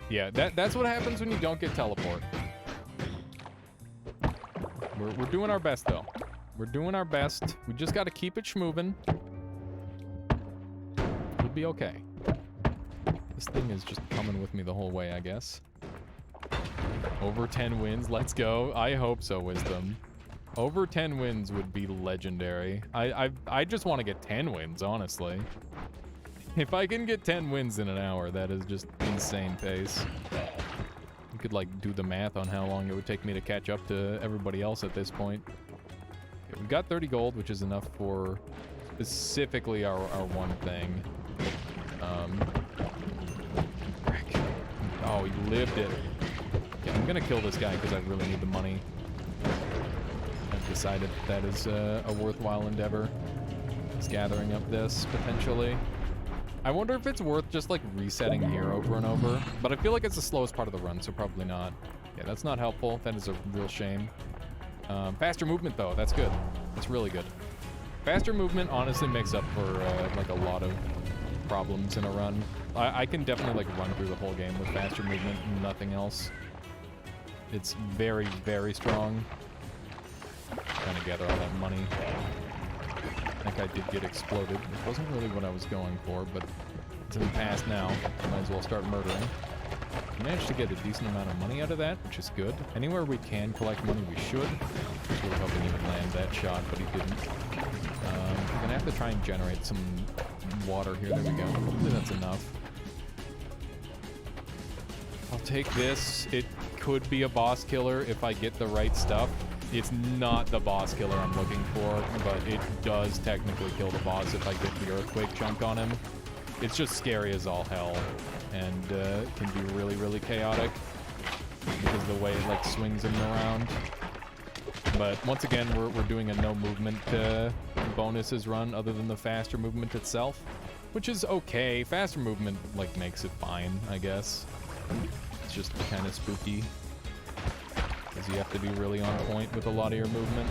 Yeah, that's what happens when you don't get teleport. We're doing our best though. We're doing our best. We just got to keep it schmoving. We'll be okay. This thing is just coming with me the whole way, I guess. Over 10 wins, let's go. I hope so, Wisdom. Over 10 wins would be legendary. I just want to get 10 wins, honestly. If I can get 10 wins in an hour, that is just insane pace. You could like do the math on how long it would take me to catch up to everybody else at this point. Okay, we've got 30 gold, which is enough for specifically our one thing. Frick. Oh, he lived it. Yeah, I'm gonna kill this guy because I really need the money. I've decided that is a worthwhile endeavor. It's gathering up this, potentially. I wonder if it's worth just, like, resetting here over and over. But I feel like it's the slowest part of the run, so probably not. Yeah, that's not helpful. That is a real shame. Faster movement, though. That's good. That's really good. Faster movement honestly makes up for, like, a lot of problems in a run. I can definitely, like, run through the whole game with faster movement and nothing else. It's very, very strong. Trying to gather all that money. I think I did get exploded. It wasn't really what I was going for, but it's in the past now. Might as well start murdering. We managed to get a decent amount of money out of that, which is good. Anywhere we can collect money, we should. I was really hoping he would land that shot, but he didn't. We're gonna have to try and generate some water here. There we go. Hopefully that's enough. I'll take this. It could be a boss killer if I get the right stuff. It's not the boss killer I'm looking for, but it does technically kill the boss if I get the earthquake chunk on him. It's just scary as all hell, and can be really, really chaotic because the way it like swings him around. But once again, we're doing a no movement bonuses run other than the faster movement itself, which is okay. Faster movement like makes it fine, I guess. It's just kind of spooky because you have to be really on point with a lot of your movement.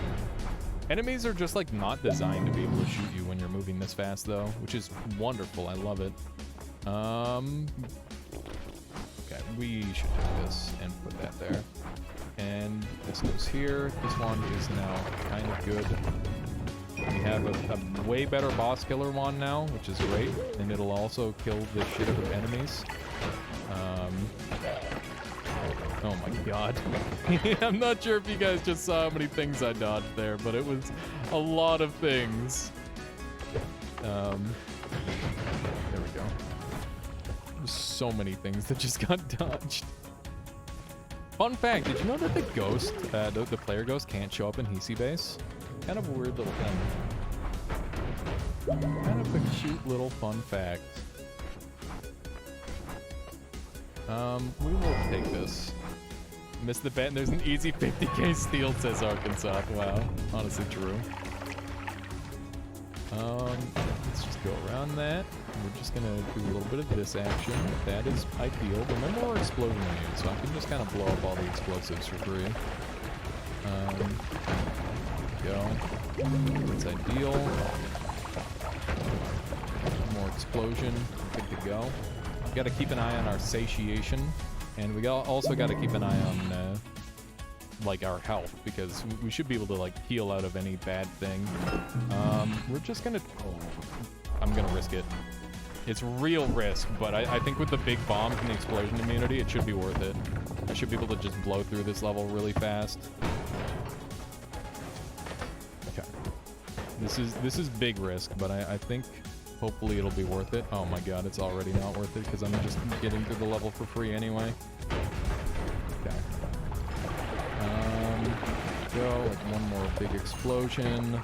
Enemies are just like not designed to be able to shoot you when you're moving this fast though, which is wonderful. I love it. Okay, we should take this and put that there. And this goes here. This one is now kind of good. We have a way better boss killer wand now, which is great. And it'll also kill the shit out of enemies. Oh my god. I'm not sure if you guys just saw how many things I dodged there, but it was a lot of things. There we go. There's so many things that just got dodged. Fun fact, did you know that the ghost, the player ghost can't show up in Hisi base? Kind of a weird little thing. Kind of a cute little fun fact. We will take this. Missed the bet, and there's an easy 50k steal, says Arkansas. Wow, honestly true. Let's just go around that. We're just gonna do a little bit of this action. That is ideal. Remember our explosion immune, so I can just kind of blow up all the explosives for free. Go. That's ideal. More explosion. Good to go. We gotta keep an eye on our satiation. And we also got to keep an eye on, like, our health, because we should be able to, like, heal out of any bad thing. We're just gonna... I'm gonna risk it. It's real risk, but I think with the big bombs and the explosion immunity, it should be worth it. I should be able to just blow through this level really fast. Okay. This is big risk, but I think... hopefully it'll be worth it. Oh my god, it's already not worth it because I'm just getting through the level for free anyway. Okay. Go, like one more big explosion.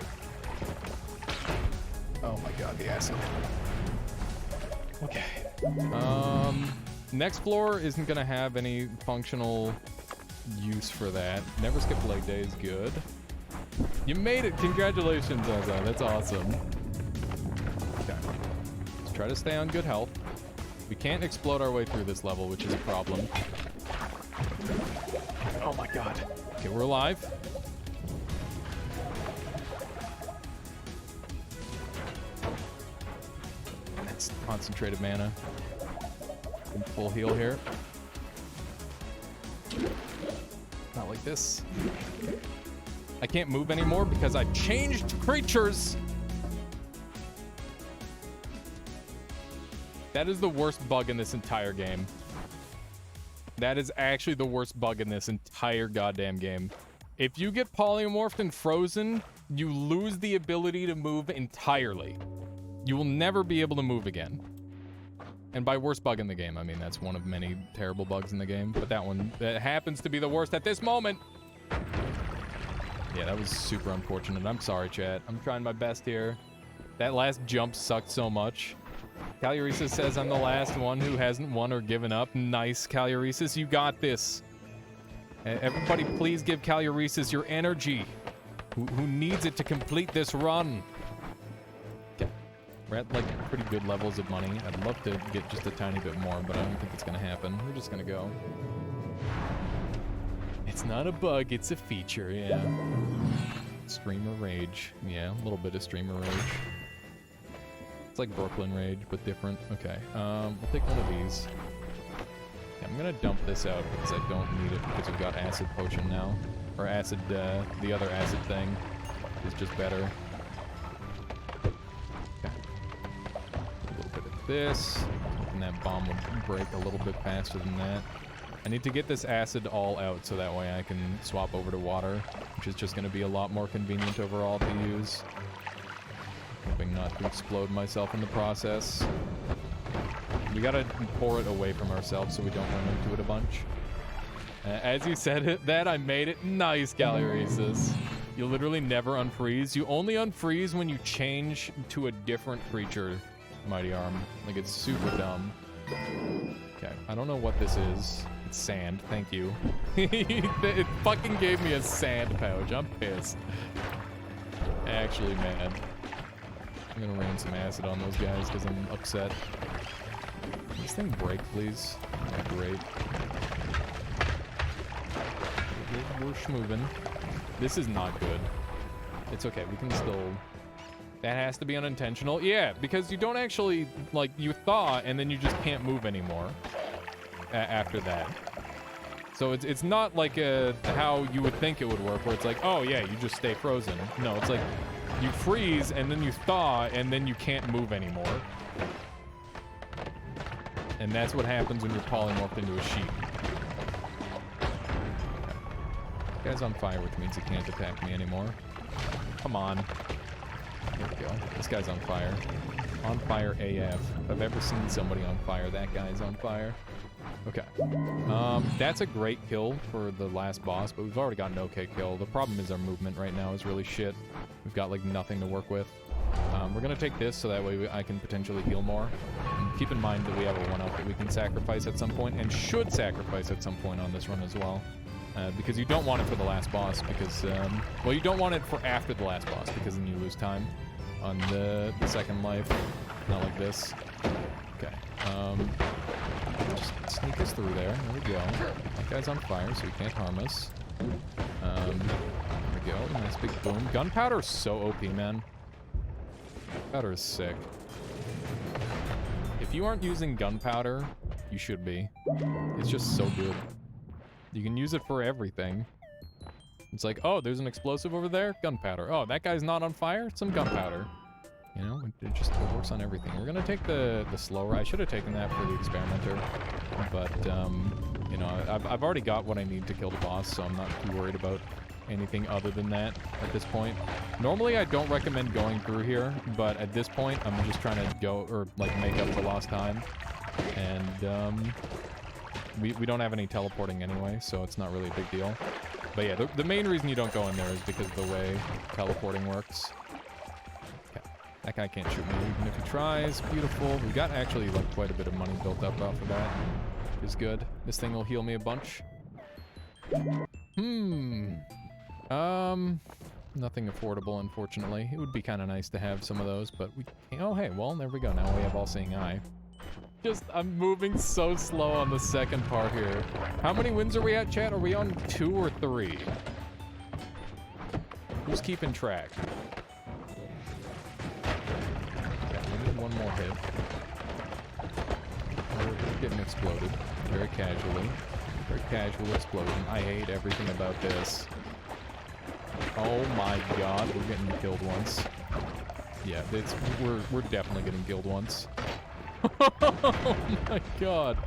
Oh my god, the acid. Okay. Next floor isn't gonna have any functional use for that. Never skip leg day is good. You made it! Congratulations, Zaza. That's awesome. Try to stay on good health. We can't explode our way through this level, which is a problem. Oh my god. Okay, we're alive. That's concentrated mana. And full heal here. Not like this. I can't move anymore because I've changed creatures. That is the worst bug in this entire game. That is actually the worst bug in this entire goddamn game. If you get polymorphed and frozen, you lose the ability to move entirely. You will never be able to move again. And by worst bug in the game, I mean that's one of many terrible bugs in the game. But that happens to be the worst at this moment. Yeah, that was super unfortunate. I'm sorry, chat. I'm trying my best here. That last jump sucked so much. Caluresis says I'm the last one who hasn't won or given up. Nice, Caluresis, you got this. Everybody, please give Caluresis your energy. Who needs it to complete this run? Okay. We're at like pretty good levels of money. I'd love to get just a tiny bit more, but I don't think it's gonna happen. We're just gonna go. It's not a bug, it's a feature, yeah. Streamer rage. Yeah, a little bit of streamer rage. It's like Brooklyn rage, but different. Okay, we'll take one of these. Yeah, I'm gonna dump this out because I don't need it because we've got acid potion now. Or acid, the other acid thing is just better. Okay. A little bit of this. And that bomb would break a little bit faster than that. I need to get this acid all out so that way I can swap over to water, which is just going to be a lot more convenient overall to use. Hoping not to explode myself in the process. We gotta pour it away from ourselves so we don't run into it a bunch. As you said it, that I made it. Nice, Caluresis. You literally never unfreeze. You only unfreeze when you change to a different creature, Mighty Arm. Like, it's super dumb. Okay, I don't know what this is. It's sand, thank you. It fucking gave me a sand pouch. I'm pissed. Actually mad. I'm gonna rain some acid on those guys because I'm upset. Can this thing break, please? Yeah, great. We're schmoving. This is not good. It's okay, we can still... That has to be unintentional. Yeah, because you don't actually, like, you thaw and then you just can't move anymore after that. So it's not like how you would think it would work, where it's like, oh yeah, you just stay frozen. No, it's like you freeze and then you thaw and then you can't move anymore. And that's what happens when you're polymorphed into a sheep. Okay. Guy's on fire, which means he can't attack me anymore. Come on. There we go. This guy's on fire. On fire AF. If I've ever seen somebody on fire, that guy's on fire. Okay. That's a great kill for the last boss, but we've already got an okay kill. The problem is our movement right now is really shit. We've got, like, nothing to work with. We're gonna take this so that way I can potentially heal more. And keep in mind that we have a 1-up that we can sacrifice at some point, and should sacrifice at some point on this run as well. Because you don't want it for the last boss, because, well, you don't want it for after the last boss, because then you lose time on the second life. Not like this. Okay. Just sneak us through there. There we go. That guy's on fire, so he can't harm us. There we go. Nice big boom. Gunpowder is so OP, man. Gunpowder is sick. If you aren't using gunpowder, you should be. It's just so good. You can use it for everything. It's like, oh, there's an explosive over there? Gunpowder. Oh, that guy's not on fire? Some gunpowder. You know, it works on everything. We're gonna take the slower. I should have taken that for the experimenter. But, you know, I've already got what I need to kill the boss, so I'm not too worried about anything other than that at this point. Normally, I don't recommend going through here, but at this point, I'm just trying to go, or, like, make up for lost time. And, we don't have any teleporting anyway, so it's not really a big deal. But yeah, the main reason you don't go in there is because of the way teleporting works. Okay. That guy can't shoot me, even if he tries. Beautiful. We got actually, like, quite a bit of money built up off of that. Which is good. This thing will heal me a bunch. Nothing affordable, unfortunately. It would be kind of nice to have some of those, but we... Oh, hey, well, there we go. Now we have All-Seeing Eye. I'm moving so slow on the second part here. How many wins are we at, chat? Are we on 2 or 3? Who's keeping track? Okay, we need one more hit. We're getting exploded. Very casually. Very casual explosion. I hate everything about this. Oh my god, we're getting killed once. Yeah, we're definitely getting killed once. Oh my god.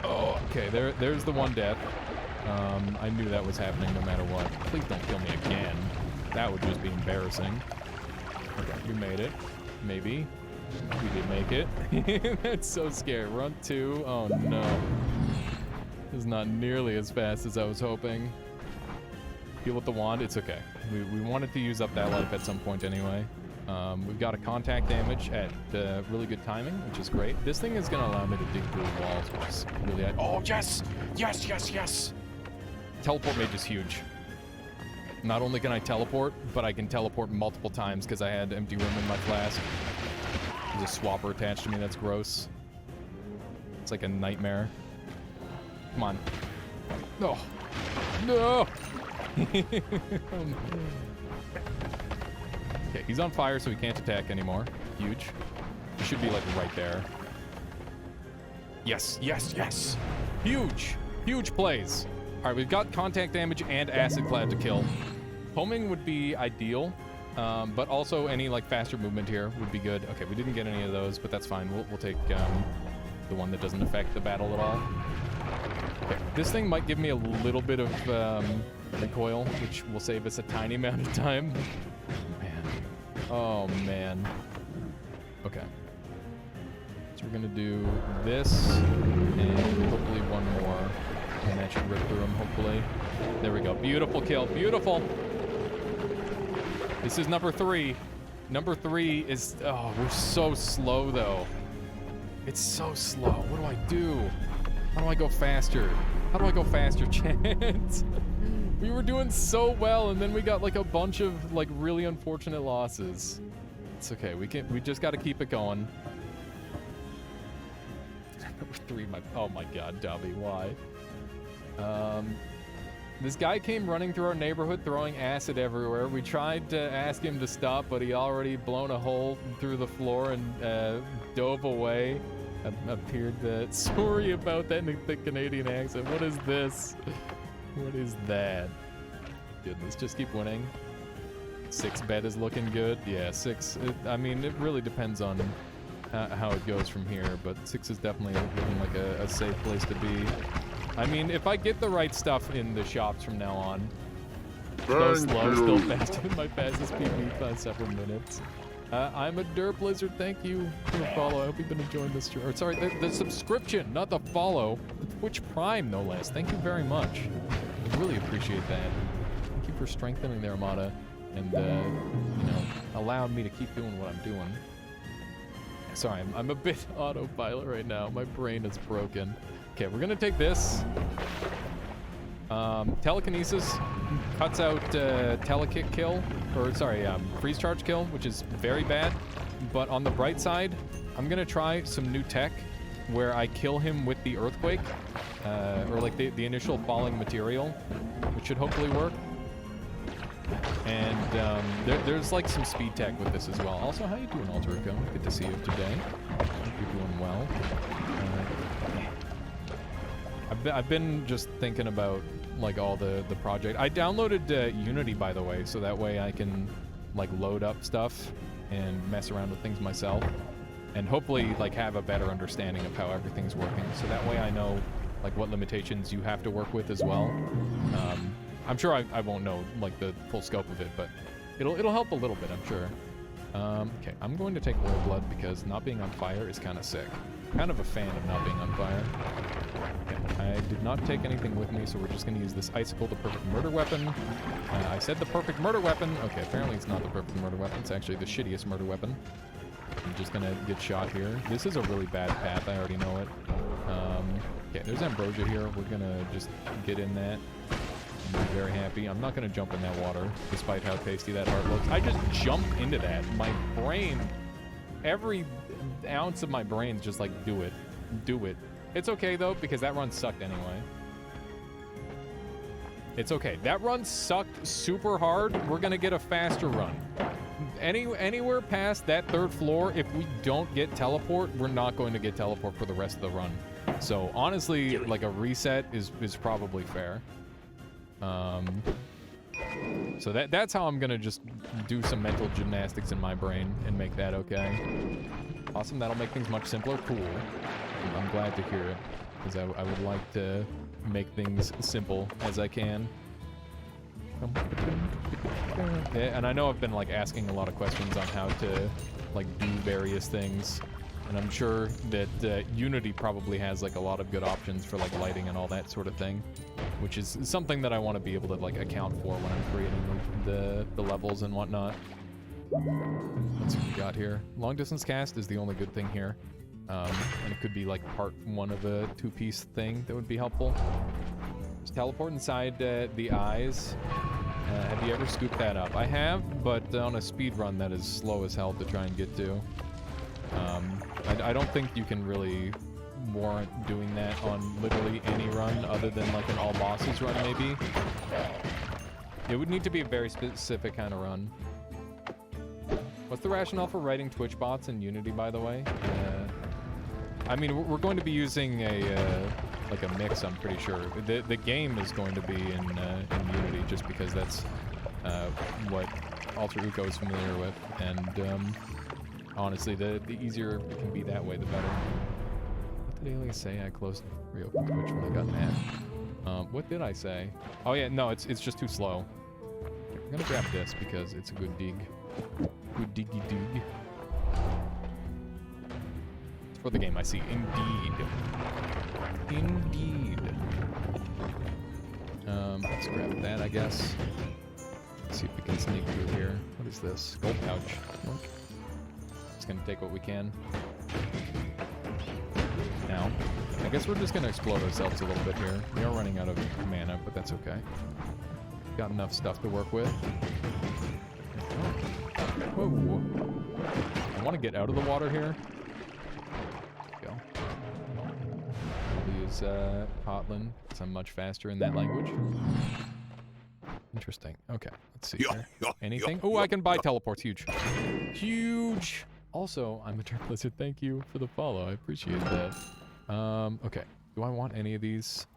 Oh, okay, there's the one death. I knew that was happening no matter what. Please don't kill me again. That would just be embarrassing. Okay, we made it. Maybe. We did make it. That's so scary. We're on 2. Oh no. This is not nearly as fast as I was hoping. Heal with the wand, it's okay. We wanted to use up that life at some point anyway. We've got a contact damage at really good timing, which is great. This thing is going to allow me to dig through the walls, which is really... Oh, yes! Yes, yes, yes! Teleport mage is huge. Not only can I teleport, but I can teleport multiple times because I had empty room in my flask. There's a swapper attached to me that's gross. It's like a nightmare. Come on. No! No! Okay, he's on fire, so he can't attack anymore. Huge. He should be, like, right there. Yes, yes, yes! Huge! Huge plays! Alright, we've got contact damage and acid cloud to kill. Homing would be ideal, but also any, like, faster movement here would be good. Okay, we didn't get any of those, but that's fine. We'll take the one that doesn't affect the battle at all. Okay, this thing might give me a little bit of recoil, which will save us a tiny amount of time. Oh, man. Okay. So we're gonna do this, and hopefully one more. And that should rip through him, hopefully. There we go. Beautiful kill. Beautiful! This is number 3. Number 3 is... Oh, we're so slow, though. It's so slow. What do I do? How do I go faster? How do I go faster, Chance? We were doing so well, and then we got like a bunch of like really unfortunate losses. It's okay. We just got to keep it going. Number 3, oh my God, Dobby, why? This guy came running through our neighborhood, throwing acid everywhere. We tried to ask him to stop, but he already blown a hole through the floor and dove away. Appeared sorry about that in the Canadian accent. What is this? What is that? Goodness, just keep winning. 6 bet is looking good. Yeah, 6. I mean, it really depends on how it goes from here, but 6 is definitely looking like a safe place to be. I mean, if I get the right stuff in the shops from now on, still slow, still faster than my fastest PB by several minutes. I'm a derp lizard. Thank you for the follow. I hope you've been enjoying this. Or sorry, the subscription, not the follow. Twitch Prime, no less. Thank you very much. I really appreciate that. Thank you for strengthening the Armada and, you know, allowing me to keep doing what I'm doing. Sorry, I'm a bit autopilot right now. My brain is broken. Okay, we're gonna take this. Telekinesis cuts out telekick kill, or sorry, freeze charge kill, which is very bad. But on the bright side, I'm gonna try some new tech where I kill him with the earthquake, or like the initial falling material, which should hopefully work. And there's like some speed tech with this as well. Also, how you doing, Alterico? Good to see you today. Hope you're doing well. I've been just thinking about like all the project. I downloaded Unity, by the way, so that way I can like load up stuff and mess around with things myself, and hopefully like have a better understanding of how everything's working. So that way I know like what limitations you have to work with as well. I'm sure I won't know like the full scope of it, but it'll help a little bit, I'm sure. Okay, I'm going to take Royal Blood because not being on fire is kind of sick. Kind of a fan of not being on fire. Okay, I did not take anything with me, so we're just going to use this Icicle, the perfect murder weapon. I said the perfect murder weapon. Okay, apparently it's not the perfect murder weapon. It's actually the shittiest murder weapon. I'm just going to get shot here. This is a really bad path. I already know it. Okay, there's Ambrosia here. We're going to just get in that. I'm very happy. I'm not going to jump in that water, despite how tasty that heart looks. I just jumped into that. My brain, every ounce of my brain just like, do it. Do it. It's okay, though, because that run sucked anyway. It's okay. That run sucked super hard. We're going to get a faster run. Anywhere past that 3rd floor, if we don't get teleport, we're not going to get teleport for the rest of the run. So, honestly, like a reset is probably fair. So that's how I'm gonna just do some mental gymnastics in my brain and make that okay. Awesome, that'll make things much simpler. Cool. I'm glad to hear it, because I would like to make things simple as I can. Yeah, and I know I've been like asking a lot of questions on how to like do various things, and I'm sure that Unity probably has like a lot of good options for like lighting and all that sort of thing. which is something that I want to be able to like account for when I'm creating the levels and whatnot. Let's see what we got here. Long distance cast is the only good thing here. And it could be like part one of a 2-piece thing that would be helpful. Just teleport inside the eyes. Have you ever scooped that up? I have, but on a speed run that is slow as hell to try and get to. I don't think you can really warrant doing that on literally any run other than like an all bosses run maybe. It would need to be a very specific kind of run. What's the rationale for writing Twitch bots in Unity, by the way? I mean, we're going to be using like a mix, I'm pretty sure. The game is going to be in Unity just because that's what Alter Uco is familiar with, and honestly, the easier it can be that way, the better. What did Alias say? I closed, reopened Twitch when I got mad. What did I say? Oh yeah, no, it's just too slow. Okay, we're gonna grab this because it's a good dig. Good diggy dig. It's for the game, I see. Indeed. Indeed. Let's grab that, I guess. Let's see if we can sneak through here. What is this? Gold pouch. Look. Just gonna take what we can. Now, I guess we're just gonna explode ourselves a little bit here. We are running out of mana, but that's okay. Got enough stuff to work with. Whoa. I want to get out of the water here. Go. We'll use Kotlin, because I'm much faster in that language. Interesting. Okay, let's see here. Anything? Oh, I can buy teleports. Huge. Huge! Also, I'm a Dark Blizzard. Thank you for the follow. I appreciate that. Okay. Do I want any of these?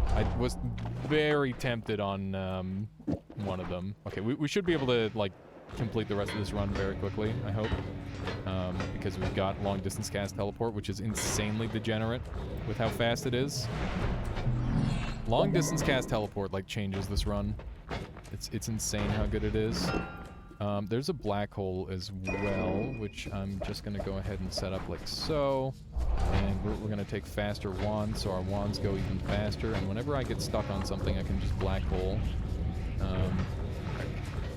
I was very tempted on one of them. Okay, we should be able to, like, complete the rest of this run very quickly, I hope. Because we've got long distance cast teleport, which is insanely degenerate with how fast it is. Long distance cast teleport, like, changes this run. It's insane how good it is. There's a black hole as well, which I'm just going to go ahead and set up like so. And we're going to take faster wands, so our wands go even faster. And whenever I get stuck on something, I can just black hole.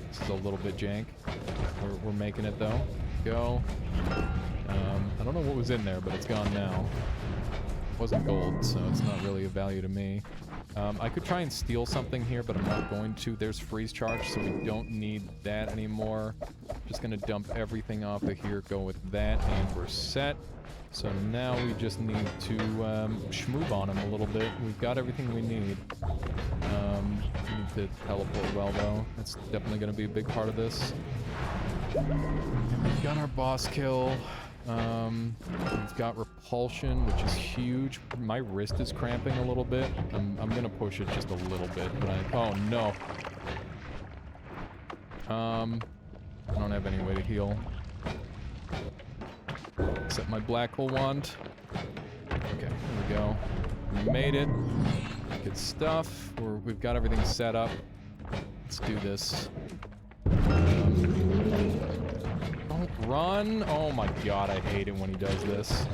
This is a little bit jank. We're making it, though. Go. I don't know what was in there, but it's gone now. It wasn't gold, so it's not really of value to me. I could try and steal something here, but I'm not going to. There's freeze charge, so we don't need that anymore. Just gonna dump everything off of here, go with that, and we're set. So now we just need to schmoob on him a little bit. We've got everything we need. We need to teleport well, though. That's definitely gonna be a big part of this. And we've got our boss kill. We've got repulsion, which is huge. My wrist is cramping a little bit. I'm gonna push it just a little bit, but oh no. I don't have any way to heal. Except my black hole wand. Okay, here we go. We made it. Good stuff. We've got everything set up. Let's do this. Don't run! Oh my god, I hate it when he does this.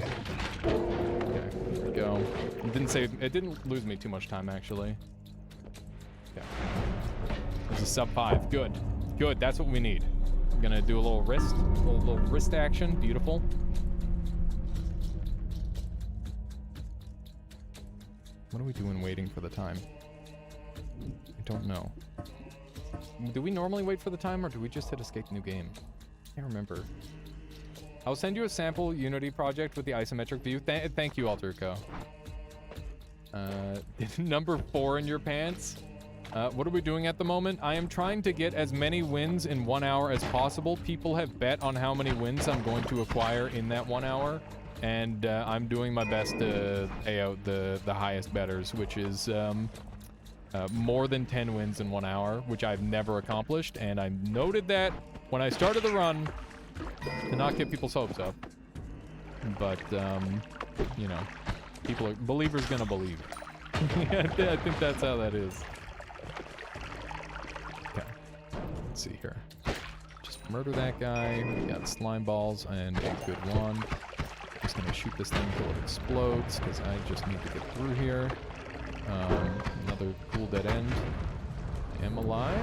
Okay, here we go. It didn't lose me too much time, actually. Okay. There's a sub 5. Good. Good, that's what we need. I'm gonna do a little wrist action. Beautiful. What are we doing waiting for the time? I don't know. Do we normally wait for the time, or do we just hit escape new game? I can't remember. I'll send you a sample Unity project with the isometric view. Thank you, Alterco. Number 4 in your pants? What are we doing at the moment? I am trying to get as many wins in 1 hour as possible. People have bet on how many wins I'm going to acquire in that 1 hour. And I'm doing my best to pay out the highest betters, which is more than 10 wins in 1 hour, which I've never accomplished. And I noted that when I started the run to not get people's hopes up. But, you know, believers gonna believe. I think that's how that is. Okay, let's see here. Just murder that guy. We got slime balls and a good wand. Just gonna shoot this thing until it explodes, because I just need to get through here. Another cool dead end. Am alive.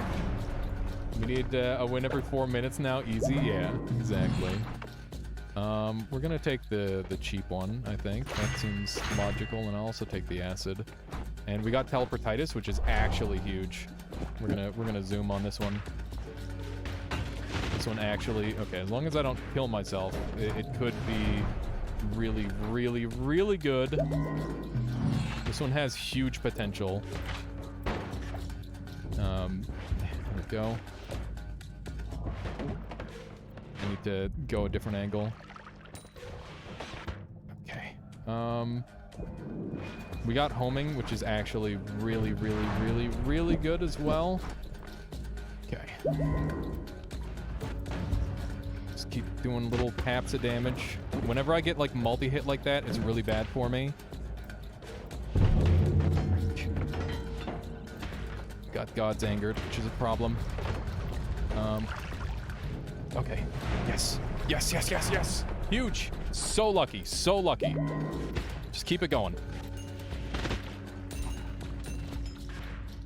We need a win every 4 minutes now. Easy, yeah, exactly. We're gonna take the cheap one, I think. That seems logical, and I'll also take the acid. And we got teleportitis, which is actually huge. We're gonna zoom on this one. This one actually, okay, as long as I don't kill myself, it could be really, really, really good. This one has huge potential. There we go. I need to go a different angle. Okay. We got homing, which is actually really, really, really, really good as well. Okay. Just keep doing little taps of damage. Whenever I get like multi-hit like that, it's really bad for me. Got God's angered, which is a problem. Okay. Yes. Yes, yes, yes, yes. Huge. So lucky. So lucky. Just keep it going.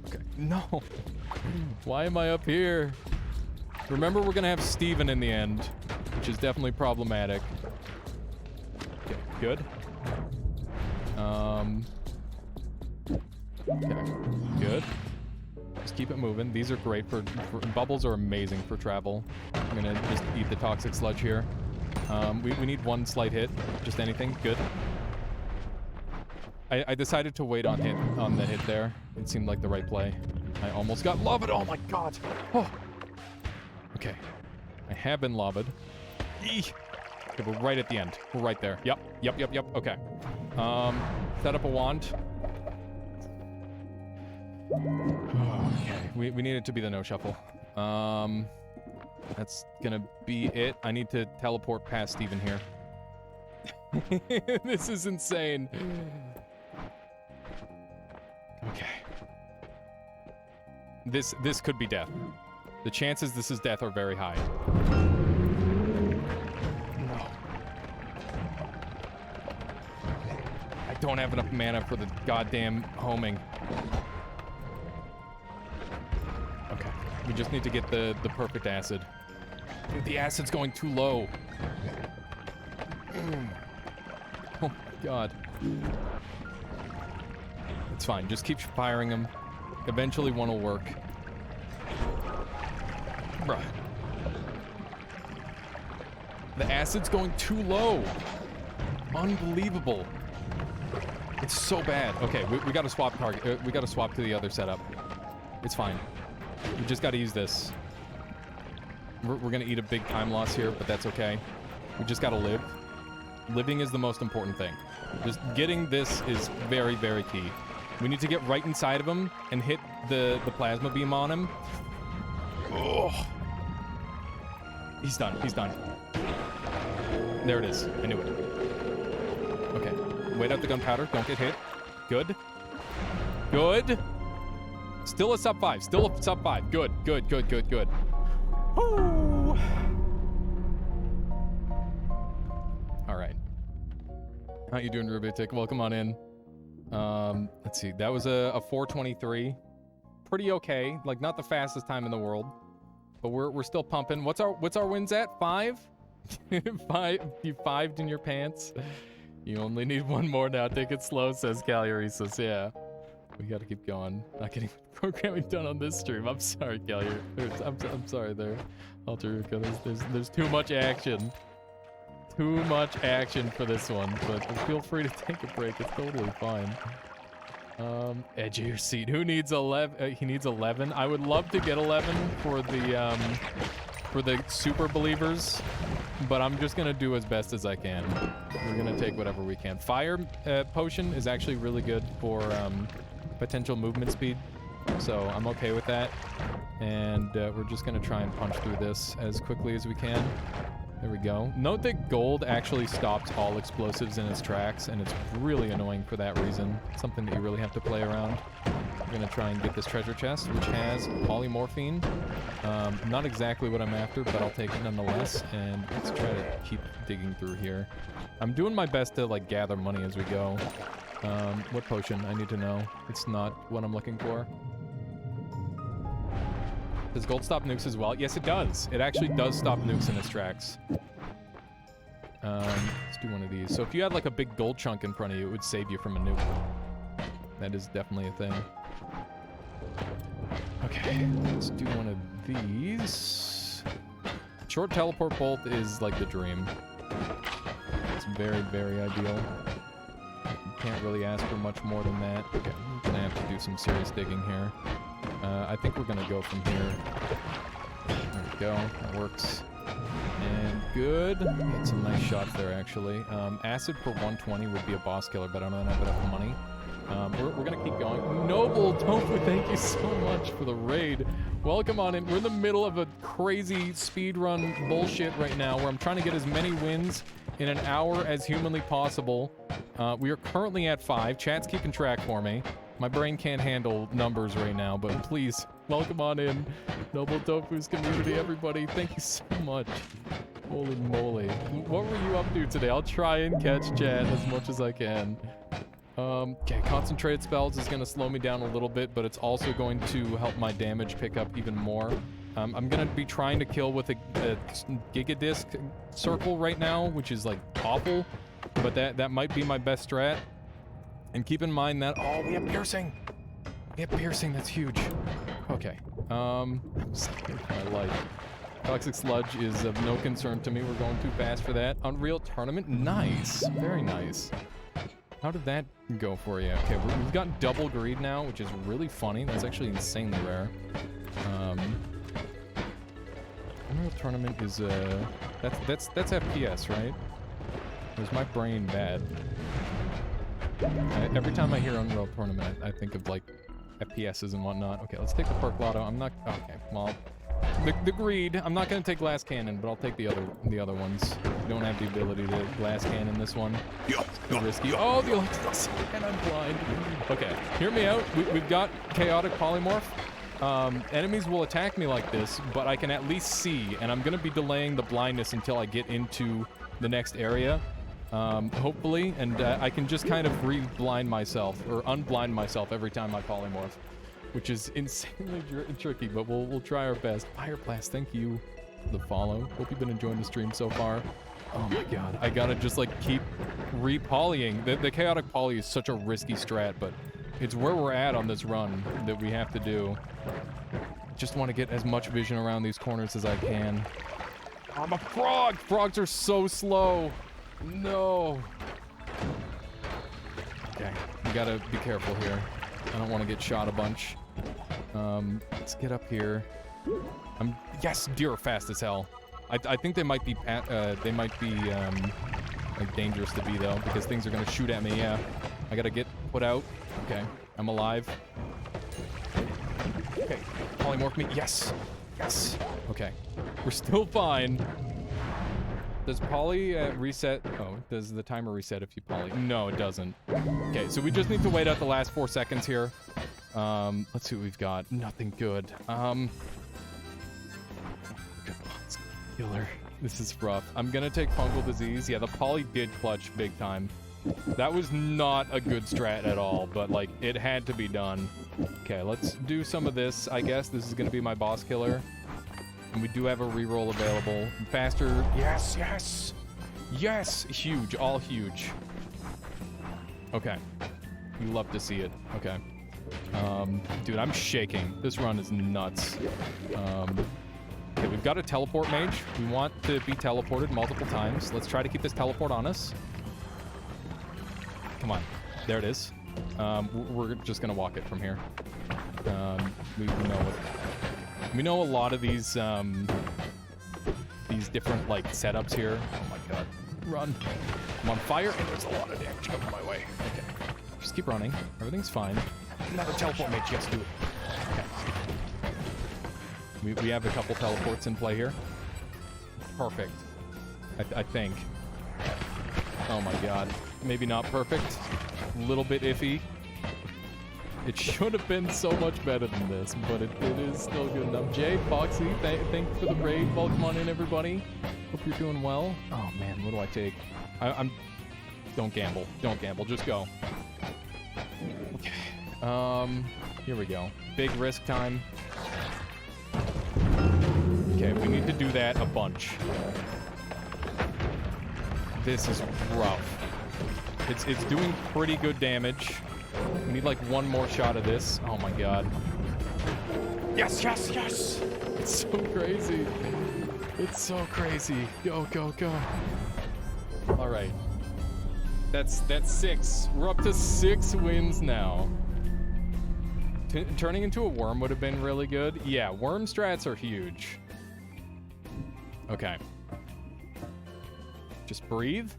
Okay. No. Why am I up here? Remember, we're gonna have Steven in the end, which is definitely problematic. Okay, good. Okay, good. Just keep it moving. These are great for bubbles are amazing for travel. I'm gonna just eat the toxic sludge here. We need one slight hit. Just anything. Good. I decided to wait on the hit there. It seemed like the right play. I almost got lobbed. Oh my god. Oh. Okay. I have been lobbed. Eek. Okay, we're right at the end. We're right there. Yep. Yep, yep, yep. Okay. Set up a wand. Okay. We need it to be the no shuffle. That's gonna be it. I need to teleport past Steven here. This is insane. Okay. This could be death. The chances this is death are very high. No. I don't have enough mana for the goddamn homing. Okay. We just need to get the perfect acid. Dude, the acid's going too low. Oh my god. It's fine. Just keep firing them. Eventually one will work. Bruh. The acid's going too low. Unbelievable. It's so bad. Okay, we gotta swap target. We gotta swap to the other setup. It's fine. We just gotta use this. We're gonna eat a big time loss here, but that's okay. We just gotta live. Living is the most important thing. Just getting this is very, very key. We need to get right inside of him and hit the plasma beam on him. Oh. He's done. He's done. There it is. I knew it. Okay. Wait out the gunpowder. Don't get hit. Good. Good. Still a sub 5. Still a sub 5. Good. Good, good, good, good. Woo! All right. How you doing, Rubitic? Welcome on in. Let's see. That was a 4:23. Pretty okay. Like, not the fastest time in the world, but we're still pumping. What's our wins at? 5? 5. You 5'd in your pants. You only need one more now. Take it slow, says Calurisus. Yeah. We gotta keep going. Not getting programming done on this stream. I'm sorry, Calur. I'm sorry there, Alteruka. There's too much action. Too much action for this one, but feel free to take a break. It's totally fine. Edge of your seat. Who needs 11? He needs 11. I would love to get 11 for the super believers, but I'm just gonna do as best as I can. We're gonna take whatever we can. Fire potion is actually really good for potential movement speed, so I'm okay with that. And we're just gonna try and punch through this as quickly as we can. There we go. Note that gold actually stops all explosives in its tracks, and it's really annoying for that reason. Something that you really have to play around. We're gonna try and get this treasure chest, which has polymorphine. Not exactly what I'm after, but I'll take it nonetheless. And let's try to keep digging through here. I'm doing my best to like gather money as we go. What potion? I need to know. It's not what I'm looking for. Does gold stop nukes as well? Yes, it does. It actually does stop nukes in its tracks. Let's do one of these. So if you had like a big gold chunk in front of you, it would save you from a nuke. That is definitely a thing. Okay, let's do one of these. Short teleport bolt is like the dream. It's very, very ideal. You can't really ask for much more than that. Okay, I'm gonna have to do some serious digging here. I think we're gonna go from here. There we go, that works. And good. Get some nice shots there, actually. Acid for 120 would be a boss killer, but I don't have enough money. We're gonna keep going. Noble Tofu, thank you so much for the raid. Welcome on in. We're in the middle of a crazy speedrun bullshit right now where I'm trying to get as many wins in an hour as humanly possible. We are currently at 5. Chat's keeping track for me. My brain can't handle numbers right now, but please, welcome on in. Noble Tofu's community, everybody. Thank you so much. Holy moly. What were you up to today? I'll try and catch chat as much as I can. Okay, concentrated spells is going to slow me down a little bit, but it's also going to help my damage pick up even more. I'm going to be trying to kill with a Gigadisc circle right now, which is like awful, but that might be my best strat. And keep in mind that, oh, we have piercing. We have piercing, that's huge. Okay, I'm saving my life. Toxic Sludge is of no concern to me. We're going too fast for that. Unreal Tournament, nice, very nice. How did that go for you? Okay, we've got double greed now, which is really funny. That's actually insanely rare. Unreal Tournament is that's FPS, right? Or is my brain bad? Every time I hear Unreal Tournament, I think of like FPSs and whatnot. Okay, let's take the Perk Lotto. I'm not. Okay, well, the greed. I'm not gonna take Glass Cannon, but I'll take the other ones. You don't have the ability to Glass Cannon this one. It's too risky. Oh, the electric, and I'm blind. Okay, hear me out. We've got Chaotic Polymorph. Enemies will attack me like this, but I can at least see, and I'm gonna be delaying the blindness until I get into the next area. Hopefully, and I can just kind of re-blind myself, or unblind myself every time I polymorph, which is insanely tricky, but we'll try our best. Fireblast, thank you for the follow. Hope you've been enjoying the stream so far. Oh my god, I gotta just like keep re-polying. The Chaotic Poly is such a risky strat, but it's where we're at on this run that we have to do. Just want to get as much vision around these corners as I can. I'm a frog! Frogs are so slow! No. Okay, we gotta be careful here. I don't want to get shot a bunch. Let's get up here. Yes, deer are fast as hell. I think they might be like dangerous to be though, because things are gonna shoot at me. Yeah, I gotta get put out. Okay, I'm alive. Okay, polymorph me. Yes, yes. Okay, we're still fine. Does poly reset? Oh, does the timer reset if you poly? No, it doesn't. Okay, so we just need to wait out the last 4 seconds here. Let's see what we've got. Nothing good. Killer. This is rough. I'm gonna take fungal disease. Yeah, the poly did clutch big time. That was not a good strat at all, but like it had to be done. Okay, let's do some of this. I guess this is gonna be my boss killer. And we do have a reroll available. Faster. Yes, yes. Yes. Huge. All huge. Okay. You love to see it. Okay. Dude, I'm shaking. This run is nuts. Okay, we've got a teleport mage. We want to be teleported multiple times. Let's try to keep this teleport on us. Come on. There it is. We're just going to walk it from here. We know it. We know a lot of these different like setups here. Oh my god. Run. I'm on fire and there's a lot of damage coming my way. Okay. Just keep running. Everything's fine. Another teleport mage. Yes, do it. Okay. We have a couple teleports in play here. Perfect. I think. Oh my god. Maybe not perfect. A little bit iffy. It should have been so much better than this, but it is still good enough. Jade, Foxy, thank you for the raid. Welcome on in, everybody. Hope you're doing well. Oh man, what do I take? I'm. Don't gamble. Don't gamble. Just go. Okay. Here we go. Big risk time. Okay, we need to do that a bunch. This is rough. It's doing pretty good damage. We need like one more shot of this. Oh my god. Yes, yes, yes! It's so crazy. It's so crazy. Go, go, go. All right. That's 6. We're up to 6 wins now. Turning into a worm would have been really good. Yeah, worm strats are huge. Okay. Just breathe.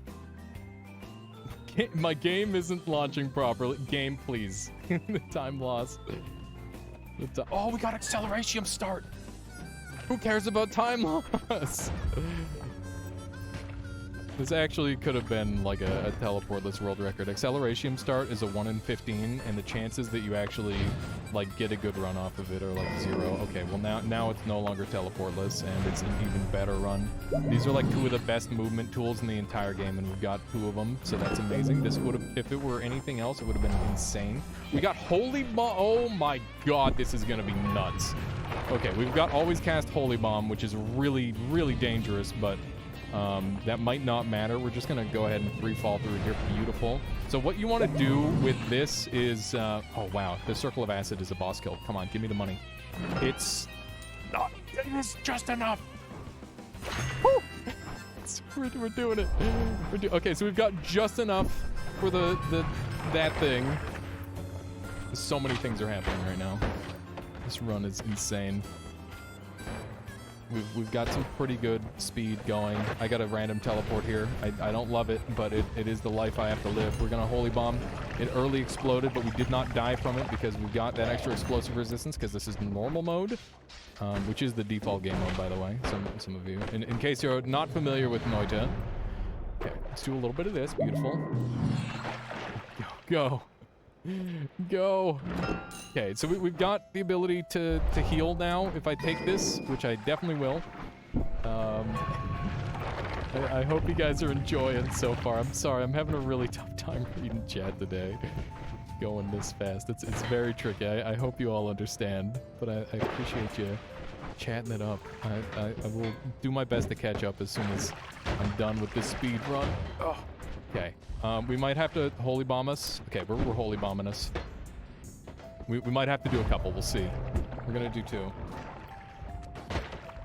My game isn't launching properly. Game, please. The time lost. Oh, we got acceleration start. Who cares about time loss? This actually could have been like a teleportless world record. Acceleration start is a 1 in 15, and the chances that you actually like get a good run off of it are like 0. Okay, well now it's no longer teleportless, and it's an even better run. These are like 2 of the best movement tools in the entire game, and we've got 2 of them, so that's amazing. This would have, if it were anything else, it would have been insane. We got Holy Bomb. Oh my god, this is gonna be nuts. Okay, we've got Always Cast Holy Bomb, which is really, really dangerous, but that might not matter. We're just gonna go ahead and free fall through here. Beautiful. So what you want to do with this is, oh wow, the Circle of Acid is a boss kill. Come on, give me the money. It's not. It is just enough. Woo! We're doing it. Okay, so we've got just enough for that thing. So many things are happening right now. This run is insane. We've got some pretty good speed going. I got a random teleport here. I don't love it, but it is the life I have to live. We're gonna Holy Bomb. It early exploded, but we did not die from it because we got that extra explosive resistance because this is normal mode, which is the default game mode, by the way, some of you. In case you're not familiar with Noita. Okay, let's do a little bit of this. Beautiful. Go. Go. Okay, so we've got the ability to heal now if I take this, which I definitely will. I hope you guys are enjoying so far. I'm sorry, I'm having a really tough time reading chat today. Going this fast. It's very tricky. I hope you all understand, but I appreciate you chatting it up. I will do my best to catch up as soon as I'm done with this speed run. Oh. Okay. We might have to Holy Bomb us. Okay, we're Holy Bombing us. We might have to do a couple. We'll see. We're gonna do 2.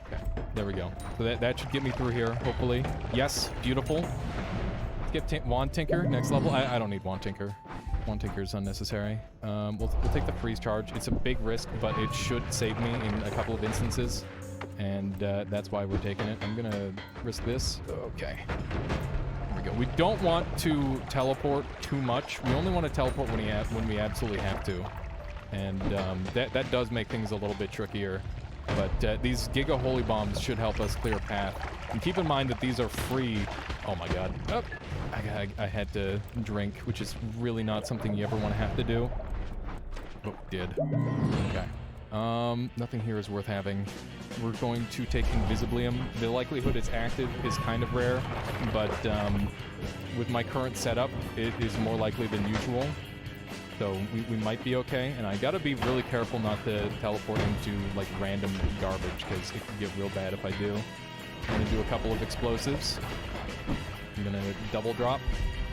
Okay, there we go. So that should get me through here, hopefully. Yes, beautiful. Let's get Wand Tinker, next level. I don't need Wand Tinker. Wand Tinker is unnecessary. We'll take the freeze charge. It's a big risk, but it should save me in a couple of instances. And that's why we're taking it. I'm gonna risk this. Okay. We don't want to teleport too much. We only want to teleport when we absolutely have to. And that does make things a little bit trickier. But these Giga Holy Bombs should help us clear a path. And keep in mind that these are free. Oh my god. Oh, I had to drink, which is really not something you ever want to have to do. Oh, did. Okay. Nothing here is worth having. We're going to take Invisibilium. The likelihood it's active is kind of rare, but with my current setup, it is more likely than usual. So we might be okay, and I gotta be really careful not to teleport into like random garbage, because it can get real bad if I do. I'm gonna do a couple of explosives. I'm gonna double drop.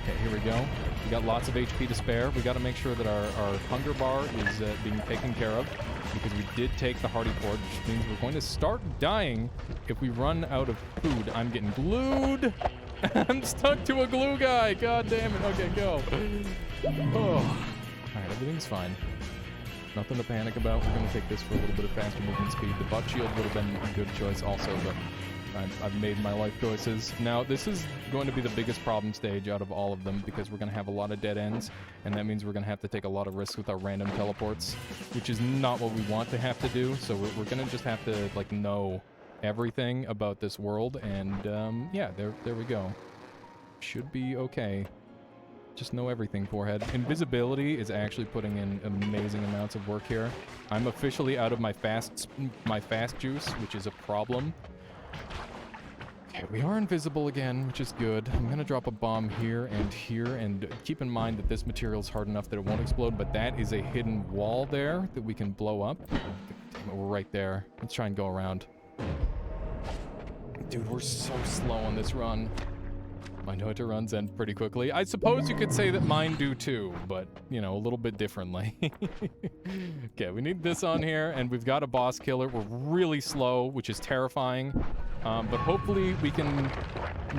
Okay, here we go. We got lots of HP to spare. We gotta make sure that our hunger bar is being taken care of, because we did take the Hardy Forge, which means we're going to start dying if we run out of food. I'm getting glued. I'm stuck to a glue guy. God damn it. Okay, go. Oh. All right, everything's fine. Nothing to panic about. We're going to take this for a little bit of faster movement speed. The butt shield would have been a good choice also, but I've made my life choices. Now, this is going to be the biggest problem stage out of all of them, because we're going to have a lot of dead ends, and that means we're going to have to take a lot of risks with our random teleports, which is not what we want to have to do. So we're going to just have to like know everything about this world, and yeah, there we go. Should be okay. Just know everything, forehead. Invisibility is actually putting in amazing amounts of work here. I'm officially out of my fast juice, which is a problem. Okay, we are invisible again, which is good. I'm gonna drop a bomb here, and keep in mind that this material is hard enough that it won't explode, but that is a hidden wall there that we can blow up. Damn it, we're right there. Let's try and go around. Dude, we're so slow on this run. I know it runs end pretty quickly. I suppose you could say that mine do too, but, you know, a little bit differently. Okay, we need this on here, and we've got a boss killer. We're really slow, which is terrifying, but hopefully we can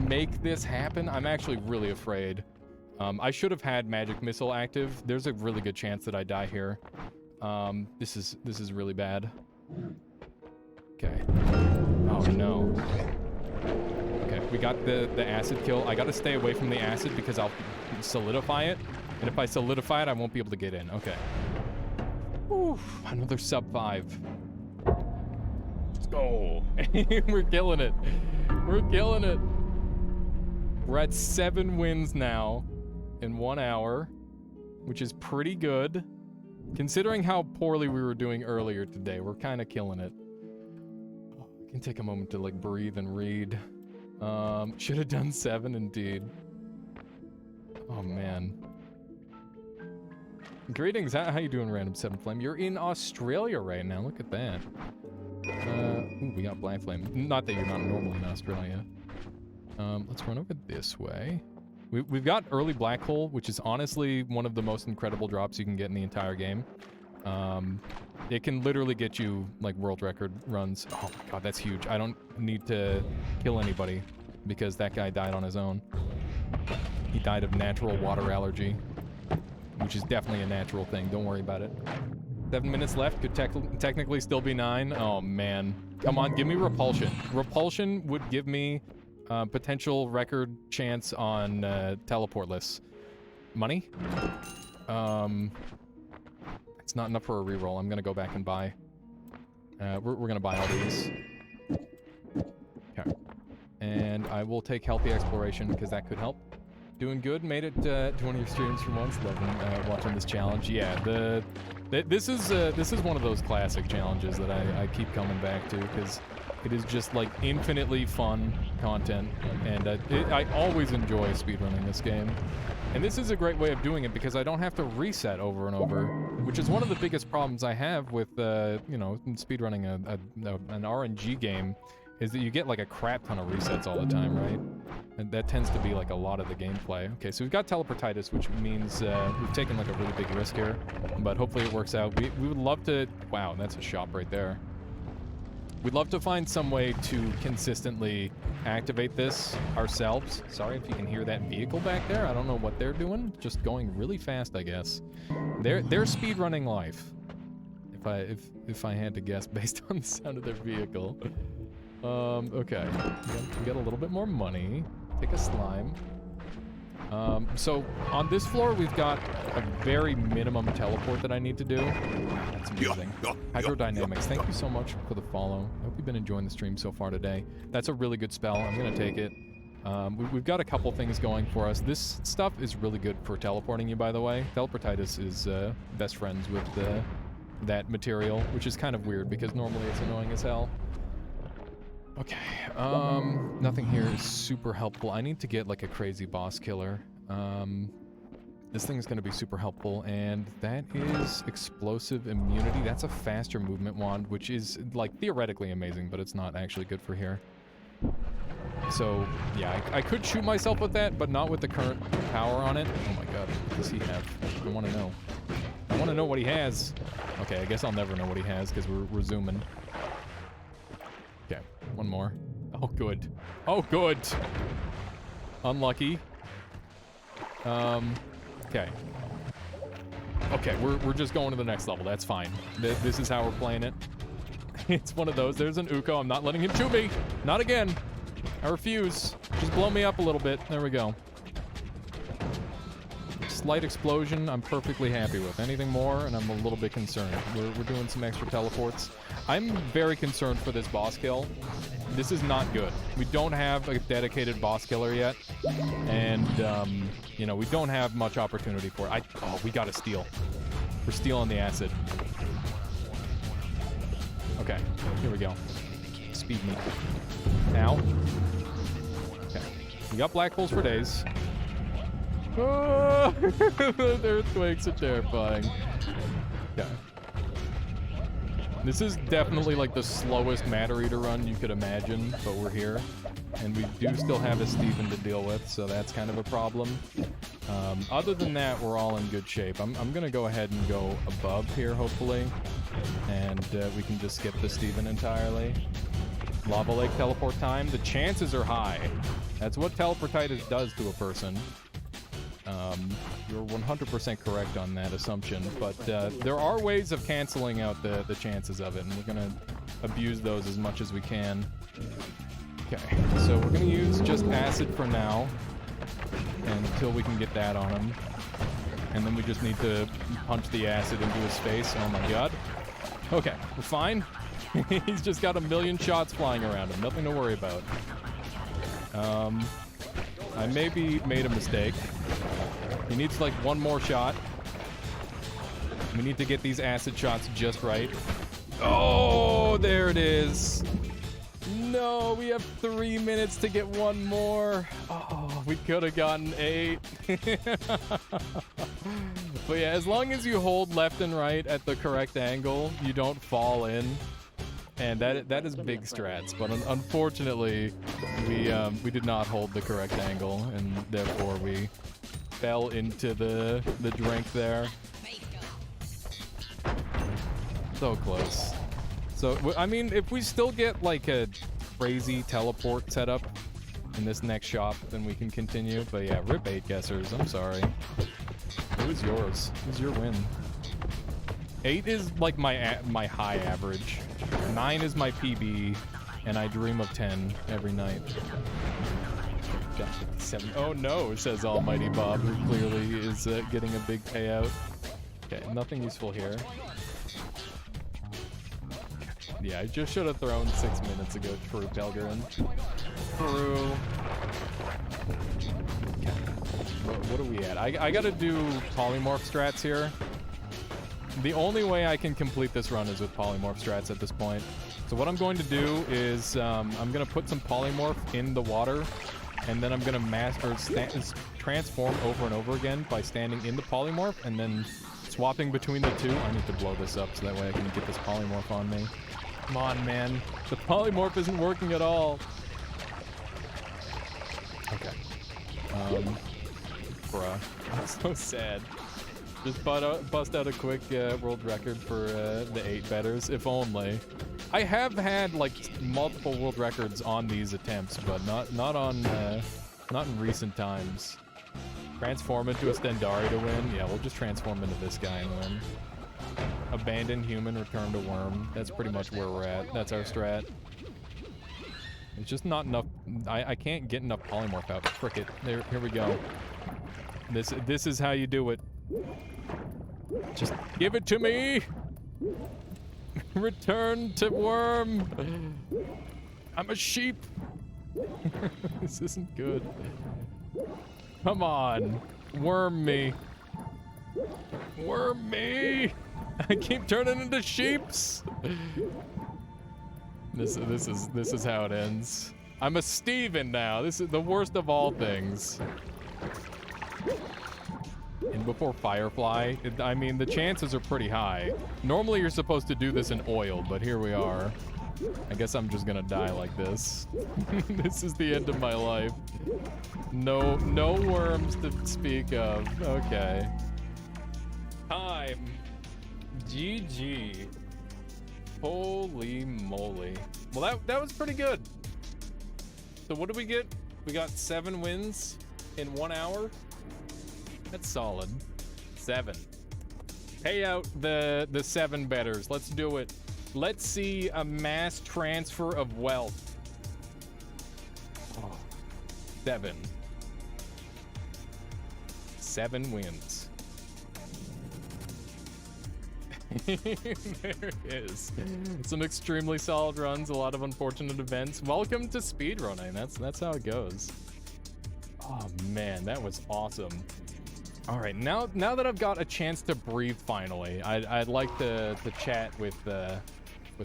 make this happen. I'm actually really afraid. I should have had magic missile active. There's a really good chance that I die here. This is really bad. Okay. Oh no. Okay, we got the acid kill. I gotta stay away from the acid because I'll solidify it. And if I solidify it, I won't be able to get in. Okay. Whew, another sub 5. Let's go. We're killing it. We're killing it. We're at 7 wins now in 1 hour, which is pretty good. Considering how poorly we were doing earlier today, we're kind of killing it. I can take a moment to like breathe and read. Should have done 7 indeed. Oh man. Greetings, how you doing, Random 7 Flame? You're in Australia right now, look at that. Ooh, we got Black Flame. Not that you're not normally in Australia. Let's run over this way. We've got early Black Hole, which is honestly one of the most incredible drops you can get in the entire game. It can literally get you, like, world record runs. Oh my god, that's huge. I don't need to kill anybody because that guy died on his own. He died of natural water allergy, which is definitely a natural thing. Don't worry about it. 7 minutes left. Could technically still be 9. Oh, man. Come on, give me Repulsion. Repulsion would give me potential record chance on Teleportless. Money? It's not enough for a reroll. I'm gonna go back and buy. We're gonna buy all these. Okay. And I will take Healthy Exploration because that could help. Doing good. Made it to one of your streams for once. Loving watching this challenge. Yeah, this is one of those classic challenges that I keep coming back to because it is just like infinitely fun content, and I always enjoy speedrunning this game. And this is a great way of doing it because I don't have to reset over and over, which is one of the biggest problems I have with, you know, speedrunning an RNG game, is that you get like a crap ton of resets all the time, right? And that tends to be like a lot of the gameplay. Okay, so we've got Teleportitis, which means we've taken like a really big risk here, but hopefully it works out. We would love to... Wow, that's a shop right there. We'd love to find some way to consistently activate this ourselves. Sorry if you can hear that vehicle back there. I don't know what they're doing. Just going really fast, I guess. They're speedrunning life. If I had to guess based on the sound of their vehicle. Okay. We got a little bit more money. Take a slime. So on this floor, we've got a very minimum teleport that I need to do. Wow, that's amazing. Hydrodynamics, thank you so much for the follow. I hope you've been enjoying the stream so far today. That's a really good spell. I'm going to take it. We've got a couple things going for us. This stuff is really good for teleporting you, by the way. Teleportitis is best friends with that material, which is kind of weird because normally it's annoying as hell. Okay, nothing here is super helpful. I need to get like a crazy boss killer. This thing is going to be super helpful, and that is explosive immunity. That's a faster movement wand, which is like theoretically amazing, but it's not actually good for here. So yeah, I could shoot myself with that, but not with the current power on it. Oh my god, what does he have? I want to know. I want to know what he has. Okay, I guess I'll never know what he has because we're zooming. Okay, one more. Oh, good. Oh, good. Unlucky. Okay. Okay, we're just going to the next level. That's fine. This is how we're playing it. It's one of those. There's an Uko. I'm not letting him shoot me. Not again. I refuse. Just blow me up a little bit. There we go. Slight explosion, I'm perfectly happy with. Anything more, and I'm a little bit concerned. We're doing some extra teleports. I'm very concerned for this boss kill. This is not good. We don't have a dedicated boss killer yet, and, you know, we don't have much opportunity for it. Oh, we gotta steal. We're stealing the acid. Okay, here we go. Speed me. Now. We got black holes for days. Oh, the earthquakes are terrifying. Okay. This is definitely like the slowest matter eater run you could imagine, but we're here. And we do still have a Steven to deal with, so that's kind of a problem. Other than that, we're all in good shape. I'm going to go ahead and go above here, hopefully. And we can just skip the Steven entirely. Lava Lake teleport time. The chances are high. That's what teleportitis does to a person. You're 100% correct on that assumption, but there are ways of canceling out the chances of it, and we're going to abuse those as much as we can. Okay, so we're going to use just acid for now, until we can get that on him. And then we just need to punch the acid into his face. Oh my god. Okay, we're fine. He's just got a million shots flying around him. Nothing to worry about. I maybe made a mistake. He needs like one more shot. We need to get these acid shots just right. Oh, there it is. No, we have 3 minutes to get one more. Oh, we could have gotten 8. But yeah, as long as you hold left and right at the correct angle, you don't fall in. And that is big strats, but unfortunately, we did not hold the correct angle, and therefore we fell into the drink there. So close. So, I mean, if we still get like a crazy teleport setup in this next shop, then we can continue. But yeah, rip 8 guessers. I'm sorry. Who's yours? Who's your win? 8 is like my high average. 9 is my PB, and I dream of 10 every night. 7. Oh no, says Almighty Bob, who clearly is getting a big payout. Okay, nothing useful here. Yeah, I just should have thrown 6 minutes ago. True, Pelgrin. True. Okay. What are we at? I gotta do polymorph strats here. The only way I can complete this run is with polymorph strats at this point. So what I'm going to do is I'm going to put some polymorph in the water, and then I'm going to transform over and over again by standing in the polymorph and then swapping between the two. I need to blow this up so that way I can get this polymorph on me. Come on, man. The polymorph isn't working at all. Okay. Bruh. That's so sad. Just bust out a quick world record for the 8 betters, if only. I have had like multiple world records on these attempts, but not in recent times. Transform into a Stendari to win? Yeah, we'll just transform into this guy and win. Abandon human, return to worm. That's pretty much where we're at. That's our strat. It's just not enough. I can't get enough polymorph out. Frick it. Here we go. This is how you do it. Just give it to me! Return to worm! I'm a sheep! This isn't good. Come on. Worm me. Worm me! I keep turning into sheeps! This is how it ends. I'm a Steven now. This is the worst of all things. And before Firefly, I mean, the chances are pretty high. Normally you're supposed to do this in oil, but here we are. I guess I'm just gonna die like this. This is the end of my life. No worms to speak of. Okay. Time. GG. Holy moly. Well, that was pretty good. So what did we get? We got 7 wins in 1 hour. That's solid. 7. Pay out the 7 betters. Let's do it. Let's see a mass transfer of wealth. Oh, 7. 7 wins. There it is. Some extremely solid runs, a lot of unfortunate events. Welcome to speedrunning. That's how it goes. Oh man, that was awesome. All right, now that I've got a chance to breathe finally, I'd like to chat with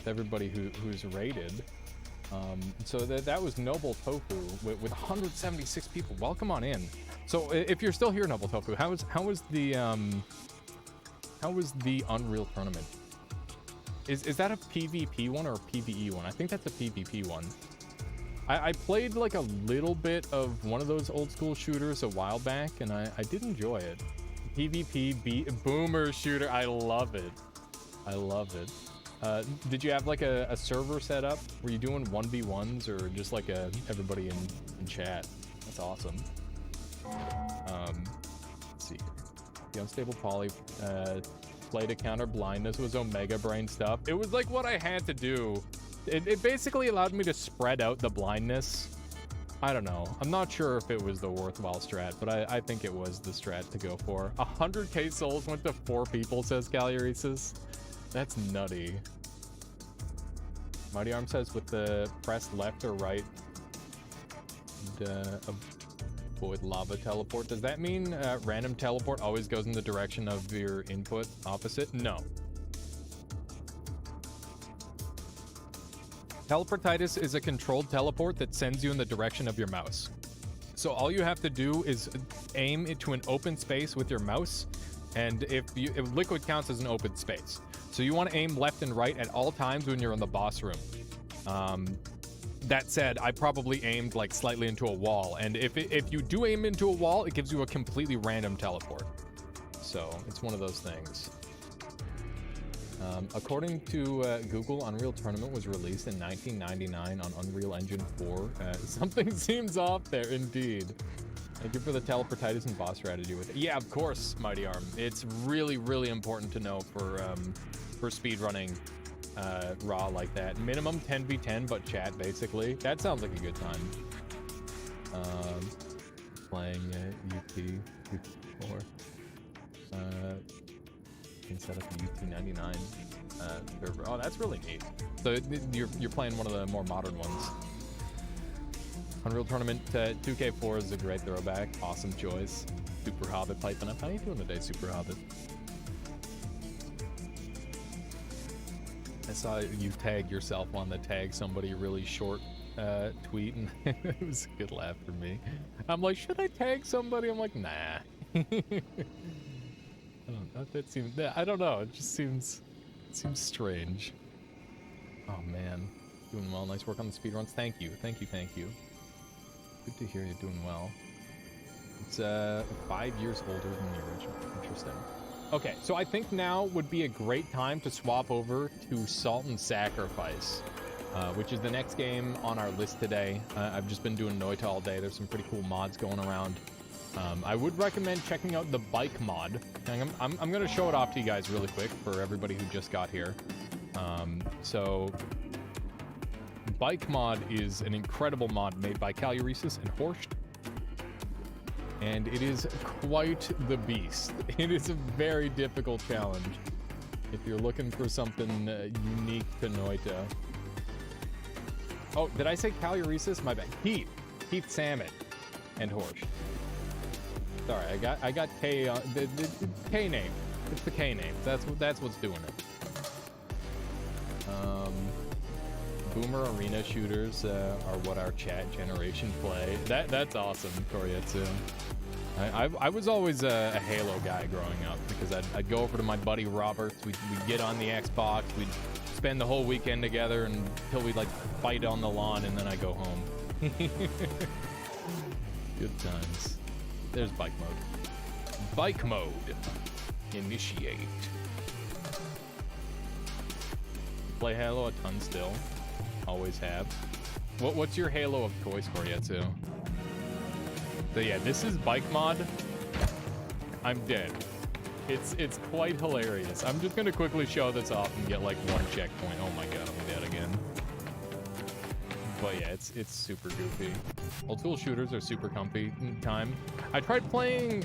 everybody who's rated. So that was Noble Tofu with 176 people. Welcome on in. So if you're still here, Noble Tofu, how was the Unreal Tournament? Is that a PvP one or a PvE one? I think that's a PvP one. I played like a little bit of one of those old school shooters a while back, and I did enjoy it. PvP boomer shooter. I love it. I love it. Did you have like a server set up? Were you doing 1v1s or just like everybody in chat? That's awesome. Let's see. The unstable poly play to counter blindness was Omega Brain stuff. It was like what I had to do. It basically allowed me to spread out the blindness. I don't know. I'm not sure if it was the worthwhile strat, but I think it was the strat to go for. 100k souls went to 4 people, says Caliaresis. That's nutty. Mighty Arm says with the press left or right and, avoid lava teleport. Does that mean random teleport always goes in the direction of your input opposite? No. Teleportitis is a controlled teleport that sends you in the direction of your mouse. So all you have to do is aim into an open space with your mouse, and if liquid counts as an open space. So you want to aim left and right at all times when you're in the boss room. That said, I probably aimed like slightly into a wall, and if you do aim into a wall, it gives you a completely random teleport. So it's one of those things. According to Google, Unreal Tournament was released in 1999 on Unreal Engine 4. Something seems off there, indeed. Thank you for the teleportitis and boss strategy with it. Yeah, of course, Mighty Arm. It's really, really important to know for speedrunning raw like that. Minimum 10v10, but chat, basically. That sounds like a good time. Playing UT4. Can set up a UT99 server. Oh, that's really neat. So you're playing one of the more modern ones. Unreal Tournament 2K4 is a great throwback. Awesome choice. Super Hobbit piping up. How you doing today, Super Hobbit? I saw you tag yourself on the tag somebody really short tweet, and it was a good laugh for me. I'm like, should I tag somebody? I'm like, nah. I don't know. It just seems strange. Oh man, doing well. Nice work on the speedruns. Thank you. Good to hear you're doing well. It's 5 years older than the original. Interesting. Okay, so I think now would be a great time to swap over to Salt and Sacrifice, which is the next game on our list today. I've just been doing Noita all day. There's some pretty cool mods going around. I would recommend checking out the bike mod. I'm going to show it off to you guys really quick for everybody who just got here. So bike mod is an incredible mod made by Caliaresis and Horst. And it is quite the beast. It is a very difficult challenge if you're looking for something unique to Noita. Oh, did I say Caliaresis? My bad. Heath Salmon and Horst. Sorry, I got K on the K name. It's the K name. That's what's doing it. Boomer arena shooters are what our chat generation play. That's awesome, Koryatsu. I was always a Halo guy growing up because I'd go over to my buddy Roberts. We'd get on the Xbox. We'd spend the whole weekend together until we'd like fight on the lawn, and then I go home. Good times. There's bike mode. Bike mode. Initiate. Play Halo a ton still. Always have. What's your Halo of choice, Koryatsu? So yeah, this is bike mod. I'm dead. It's quite hilarious. I'm just gonna quickly show this off and get like one checkpoint. Oh my god, I'm dead again. But yeah, it's super goofy. Old school shooters are super comfy time. I tried playing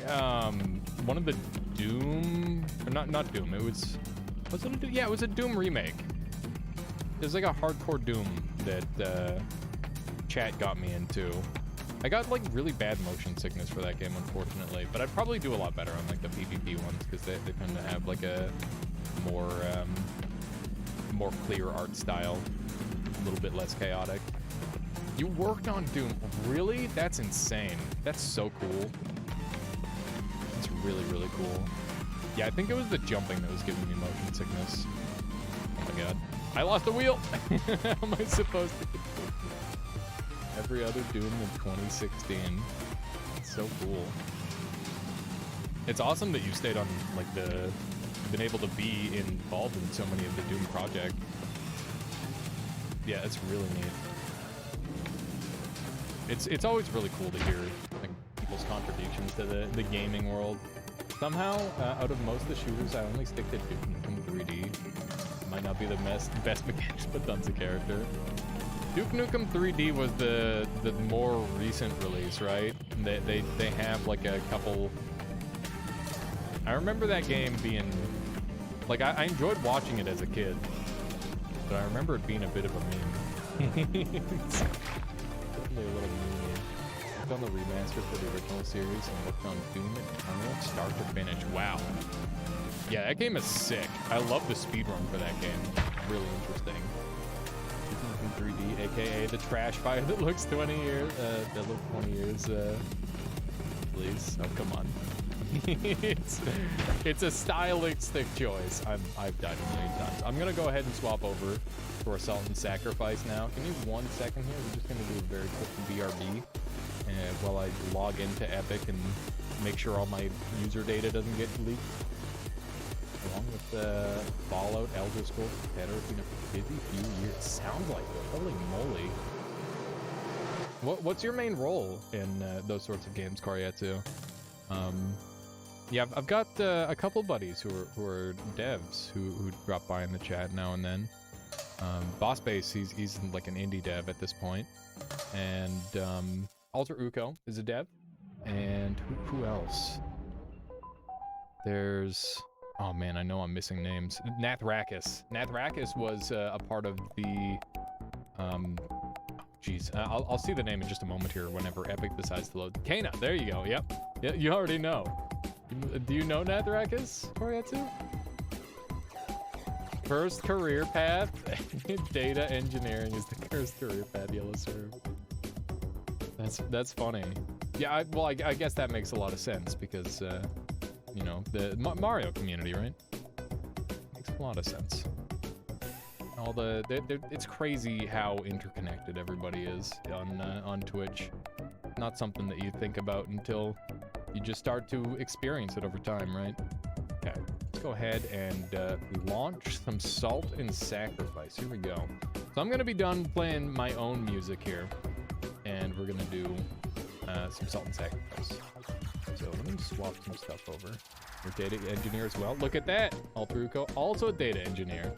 one of the Doom, or not Doom. It was it a Doom? Yeah, it was a Doom remake. There's like a hardcore Doom that chat got me into. I got like really bad motion sickness for that game, unfortunately. But I'd probably do a lot better on like the PvP ones because they tend to have like a more clear art style. little bit less chaotic. You worked on Doom. Really? That's insane. That's so cool. That's really, really cool. Yeah, I think it was the jumping that was giving me motion sickness. Oh my god. I lost the wheel! How am I supposed to get every other Doom in 2016? It's so cool. It's awesome that you stayed on, like, been able to be involved in so many of the Doom project. Yeah, it's really neat. It's always really cool to hear, like, people's contributions to the gaming world. Somehow, out of most of the shooters, I only stick to Duke Nukem 3D. Might not be the best mechanics, but tons of character. Duke Nukem 3D was the more recent release, right? They have like a couple. I remember that game being like I enjoyed watching it as a kid, but I remember it being a bit of a meme. It's definitely a little meme. Worked on the remaster for the original series and worked on Doom Eternal start to finish. Wow. Yeah, that game is sick. I love the speedrun for that game. Really interesting. 3D, aka the trash fire that looks 20 years. That looks 20 years. Please. Oh, come on. it's a stylistic choice. I've died a million times. I'm gonna go ahead and swap over for Assault and Sacrifice now. Give me 1 second here. We're just gonna do a very quick BRB while I log into Epic and make sure all my user data doesn't get leaked. Along with Fallout, Elder Scrolls, etc. It's been a busy few years. Sounds like it. Holy moly. What's your main role in those sorts of games, Koryatsu? Yeah, I've got a couple buddies who are devs who drop by in the chat now and then. Boss Base, he's like an indie dev at this point. And Alter Uko is a dev. And who else? There's... Oh man, I know I'm missing names. Nathrakis. Nathrakis was a part of the... Geez, I'll see the name in just a moment here whenever Epic decides to load. Kana, there you go, yep. Yeah, you already know. Do you know Nathrakis, Koryatsu? First career path? Data engineering is the first career path you'll serve. That's funny. Yeah, I guess that makes a lot of sense because, you know, the Mario community, right? Makes a lot of sense. All it's crazy how interconnected everybody is on Twitch. Not something that you think about until you just start to experience it over time, right? Okay, let's go ahead and launch some Salt and Sacrifice. Here we go. So I'm gonna be done playing my own music here, and we're gonna do some Salt and Sacrifice. So let me swap some stuff over. Your data engineer as well. Look at that! Alter Uko, also a data engineer.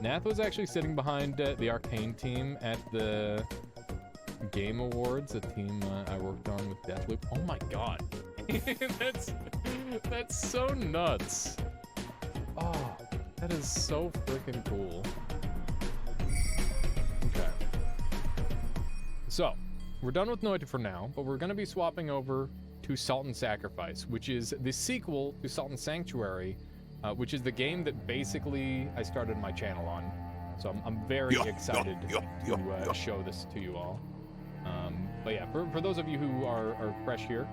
Nath was actually sitting behind the Arcane team at the Game Awards, a team I worked on with Deathloop. Oh my god. that's so nuts. Oh, that is so freaking cool. Okay. So, we're done with Noita for now, but we're gonna be swapping over to Salt and Sacrifice, which is the sequel to Salt and Sanctuary, which is the game that basically I started my channel on. So I'm very excited to show this to you all. But yeah, for those of you who are fresh here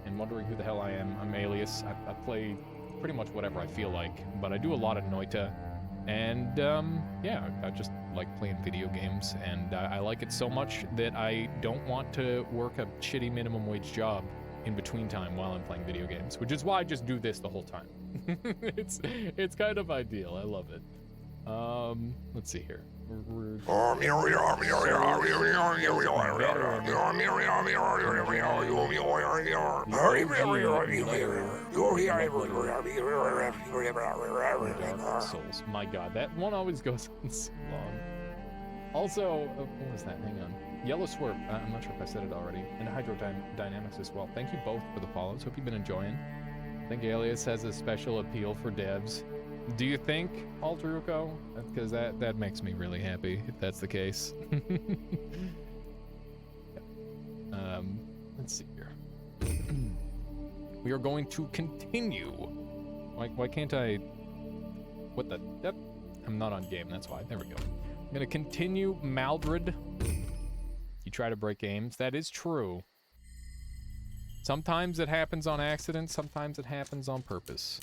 and wondering who the hell I am, I'm Alias. I play pretty much whatever I feel like, but I do a lot of Noita. And yeah, I just like playing video games, and I like it so much that I don't want to work a shitty minimum wage job in between time while I'm playing video games, which is why I just do this the whole time. It's kind of ideal. I love it. Let's see here. Souls. My god, that one always goes on so long. Also, what was that? Hang on. Yellow Swerve, I'm not sure if I said it already, and Hydrodynamics as well. Thank you both for the follows. Hope you've been enjoying. I think Alias has a special appeal for devs. Do you think, Alter Uko? Because that makes me really happy, if that's the case. Let's see here. We are going to continue. Why can't I... What the... Yep. I'm not on game, that's why. There we go. I'm gonna continue Maldred. You try to break games. That is true. Sometimes it happens on accident. Sometimes it happens on purpose.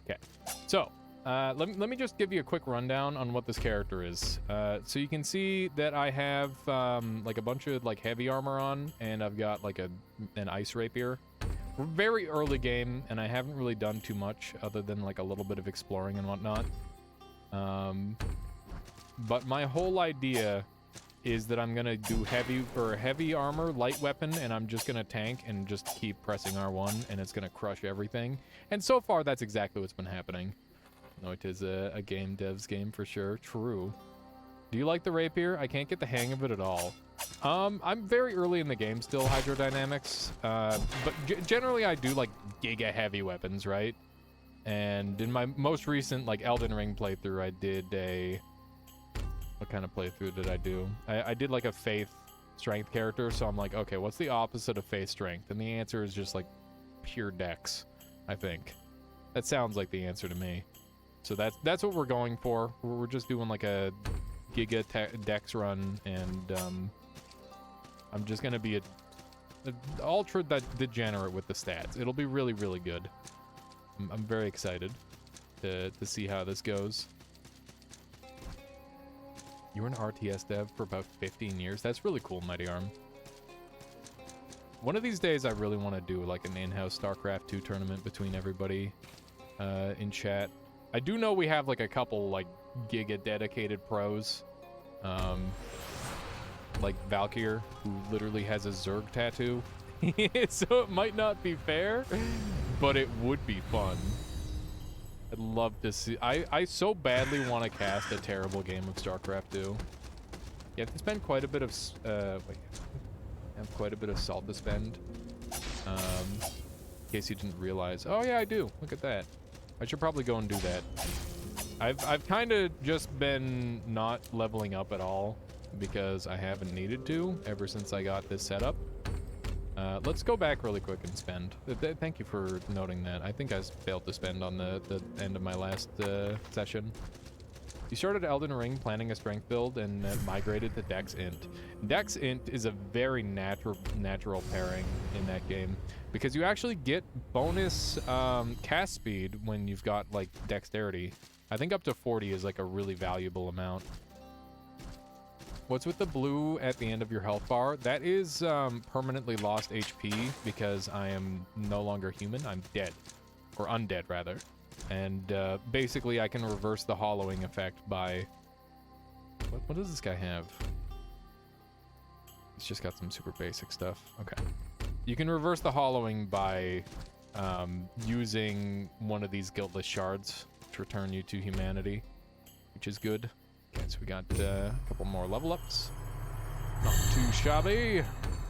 Okay. So, let me just give you a quick rundown on what this character is. So you can see that I have like a bunch of like heavy armor on, and I've got like an ice rapier. We're very early game, and I haven't really done too much other than like a little bit of exploring and whatnot. But my whole idea is that I'm gonna do heavy armor, light weapon, and I'm just gonna tank and just keep pressing R1, and it's gonna crush everything. And so far, that's exactly what's been happening. No, it is a game dev's game for sure. True. Do you like the rapier? I can't get the hang of it at all. I'm very early in the game still, hydrodynamics. But generally I do like giga heavy weapons, right? And in my most recent like Elden Ring playthrough, I did a... What kind of playthrough did I do? I did like a faith strength character, so I'm like, okay, what's the opposite of faith strength? And the answer is just like pure dex, I think. That sounds like the answer to me. So that's what we're going for. We're just doing like a giga dex run, and I'm just gonna be a ultra degenerate with the stats. It'll be really, really good. I'm very excited to see how this goes. You were an RTS dev for about 15 years. That's really cool, Mighty Arm. One of these days, I really want to do like an in-house StarCraft 2 tournament between everybody in chat. I do know we have like a couple like giga dedicated pros, like Valkyr, who literally has a Zerg tattoo. So it might not be fair, but it would be fun. I'd love to see. I so badly want to cast a terrible game of StarCraft 2. You have to spend quite a bit of quite a bit of salt to spend. In case you didn't realize. Oh yeah, I do. Look at that. I should probably go and do that. I've kind of just been not leveling up at all because I haven't needed to ever since I got this setup. Let's go back really quick and spend. Thank you for noting that. I think I failed to spend on the end of my last session. You started Elden Ring planning a strength build and migrated to Dex Int. Dex Int is a very natural pairing in that game because you actually get bonus cast speed when you've got like dexterity. I think up to 40 is like a really valuable amount. What's with the blue at the end of your health bar? That is permanently lost HP because I am no longer human. I'm dead. Or undead, rather. And basically I can reverse the hollowing effect by... What does this guy have? He's just got some super basic stuff. Okay. You can reverse the hollowing by using one of these guiltless shards to return you to humanity, which is good. Okay, so we got a couple more level ups. Not too shabby.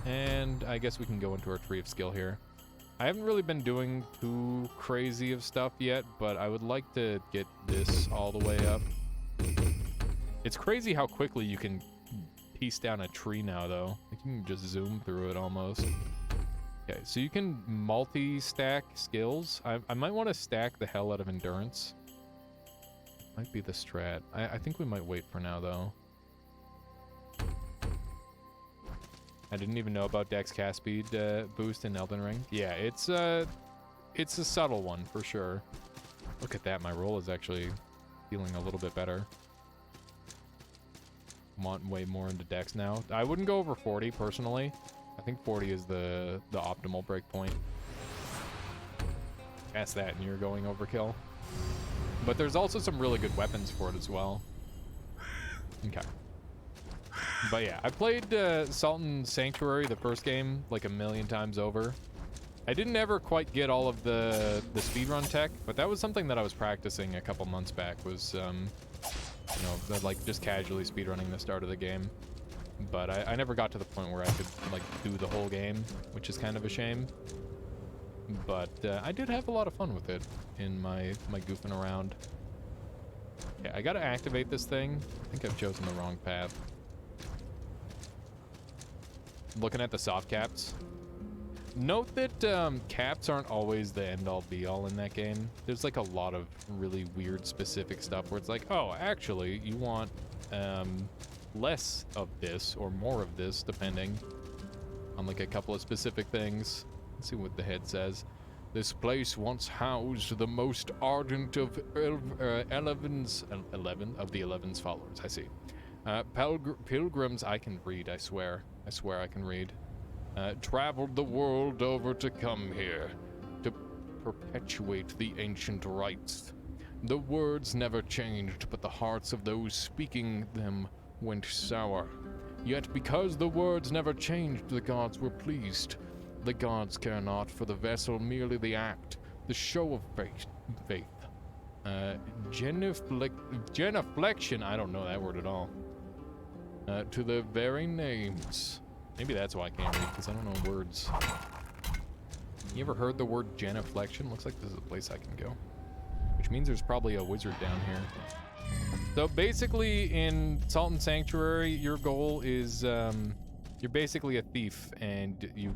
And I guess we can go into our tree of skill here. I haven't really been doing too crazy of stuff yet, but I would like to get this all the way up. It's crazy how quickly you can piece down a tree now, though. Like you can just zoom through it almost. Okay, so you can multi-stack skills. I might want to stack the hell out of endurance. Might be the strat. I think we might wait for now, though. I didn't even know about Dex cast speed boost in Elden Ring. Yeah, it's a subtle one for sure. Look at that, my roll is actually feeling a little bit better. Want way more into Dex now. I wouldn't go over 40 personally. I think 40 is the optimal break point. Cast that and you're going overkill. But there's also some really good weapons for it as well. Okay. But yeah, I played Sultan Sanctuary, the first game, like a million times over. I didn't ever quite get all of the speedrun tech, but that was something that I was practicing a couple months back, was, you know, like just casually speedrunning the start of the game. But I never got to the point where I could, like, do the whole game, which is kind of a shame. But I did have a lot of fun with it in my goofing around. Yeah, I gotta activate this thing. I think I've chosen the wrong path. Looking at the soft caps. Note that caps aren't always the end-all be-all in that game. There's like a lot of really weird specific stuff where it's like, oh, actually, you want less of this or more of this, depending on like a couple of specific things. Let's see what the head says. This place once housed the most ardent of Eleven's followers. I see. Pilgrims, I can read, I swear. I swear I can read. Traveled the world over to come here, to perpetuate the ancient rites. The words never changed, but the hearts of those speaking them went sour. Yet because the words never changed, the gods were pleased. The gods care not for the vessel, merely the act, the show of faith. Genuflection, I don't know that word at all. To the very names. Maybe that's why I can't read, because I don't know words. You ever heard the word genuflection? Looks like this is a place I can go. Which means there's probably a wizard down here. So basically in Salt and Sanctuary, your goal is, you're basically a thief, and you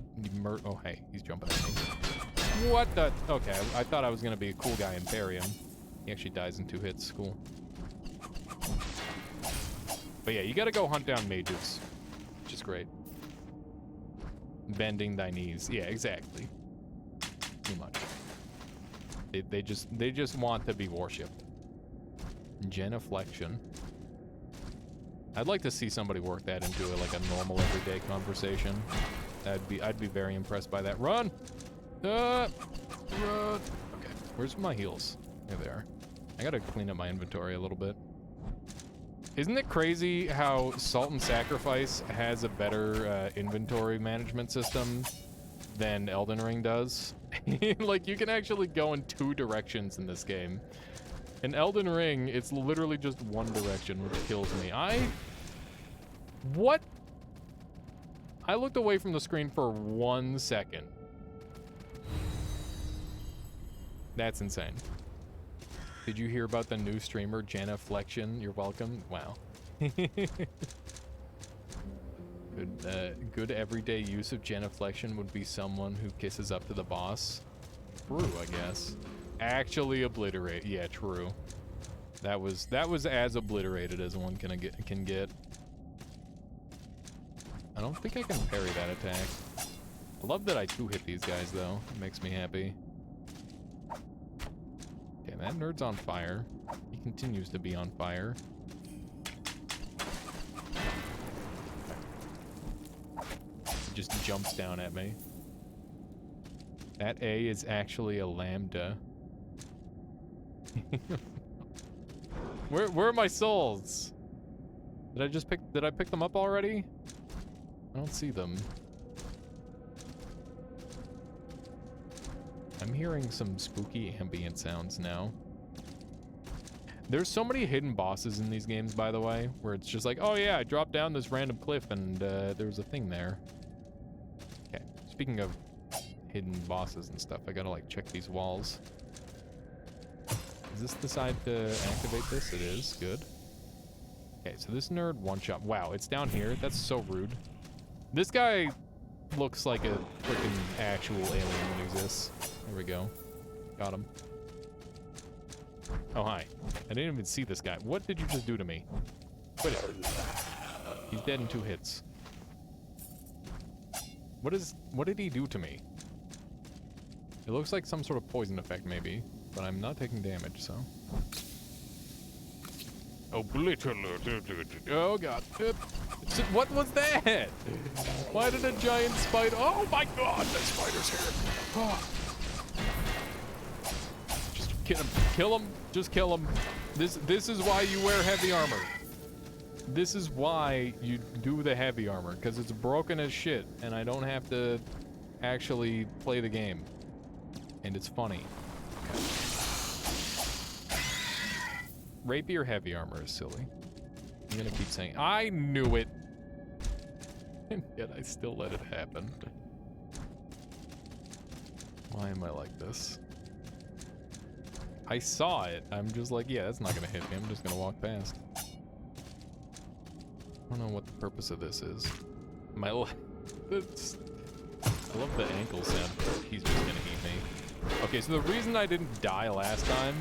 oh hey, he's jumping at me. What the? Okay, I thought I was gonna be a cool guy and parry him. He actually dies in 2 hits, cool. But yeah, you gotta go hunt down mages, which is great. Bending thy knees, yeah, exactly. Too much. They just want to be worshipped. Genuflection. I'd like to see somebody work that into like a normal everyday conversation. I'd be very impressed by that. Run! Run! Okay, where's my heals? There they are. I gotta clean up my inventory a little bit. Isn't it crazy how Salt and Sacrifice has a better inventory management system than Elden Ring does? Like, you can actually go in 2 directions in this game. In Elden Ring, it's literally just one direction, which kills me. What? I looked away from the screen for 1 second. That's insane. Did you hear about the new streamer, Genuflection? You're welcome. Wow. Good everyday use of genuflection would be someone who kisses up to the boss. True, I guess. Actually obliterate. Yeah, true. That was as obliterated as one can get. I don't think I can parry that attack. I love that I 2-hit these guys though. It makes me happy. Okay, that nerd's on fire. He continues to be on fire. He just jumps down at me. That A is actually a lambda. Where are my souls? Did I pick them up already? I don't see them. I'm hearing some spooky ambient sounds now. There's so many hidden bosses in these games, by the way, where it's just like, oh yeah, I dropped down this random cliff and there was a thing there. Okay, speaking of hidden bosses and stuff, I gotta like check these walls. Is this the side to activate this? It is, good. Okay, so this nerd one-shot. Wow, it's down here. That's so rude. This guy looks like a freaking actual alien that exists. There we go. Got him. Oh, hi. I didn't even see this guy. What did you just do to me? Quit it. He's dead in 2 hits. What did he do to me? It looks like some sort of poison effect, maybe. But I'm not taking damage, so. Obliterate. Oh, God. What was that? Why did a giant spider? Oh, my God. That spider's here. Oh. Just kill him. Just kill him. This is why you wear heavy armor. This is why you do the heavy armor, because it's broken as shit, and I don't have to actually play the game. And it's funny. Rapier heavy armor is silly. I'm gonna keep saying, I knew it! And yet I still let it happen. Why am I like this? I saw it. I'm just like, yeah, that's not gonna hit me. I'm just gonna walk past. I don't know what the purpose of this is. I love the ankle sound. He's just gonna eat me. Okay, so the reason I didn't die last time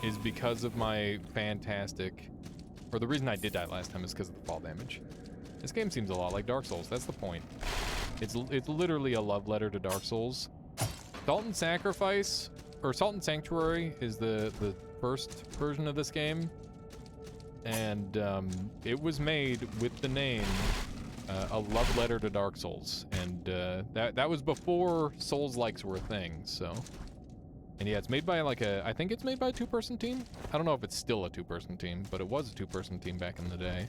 is because of my fantastic Or the reason I did die last time is because of the fall damage. This game seems a lot like Dark Souls. That's the point. It's literally a love letter to Dark Souls. Salt and Sacrifice, or Salt and Sanctuary, is the first version of this game. And it was made with the name a love letter to Dark Souls. And that was before Souls-likes were a thing, so... And yeah, it's made by like I think it's made by a 2-person team. I don't know if it's still a 2-person team, but it was a 2-person team back in the day.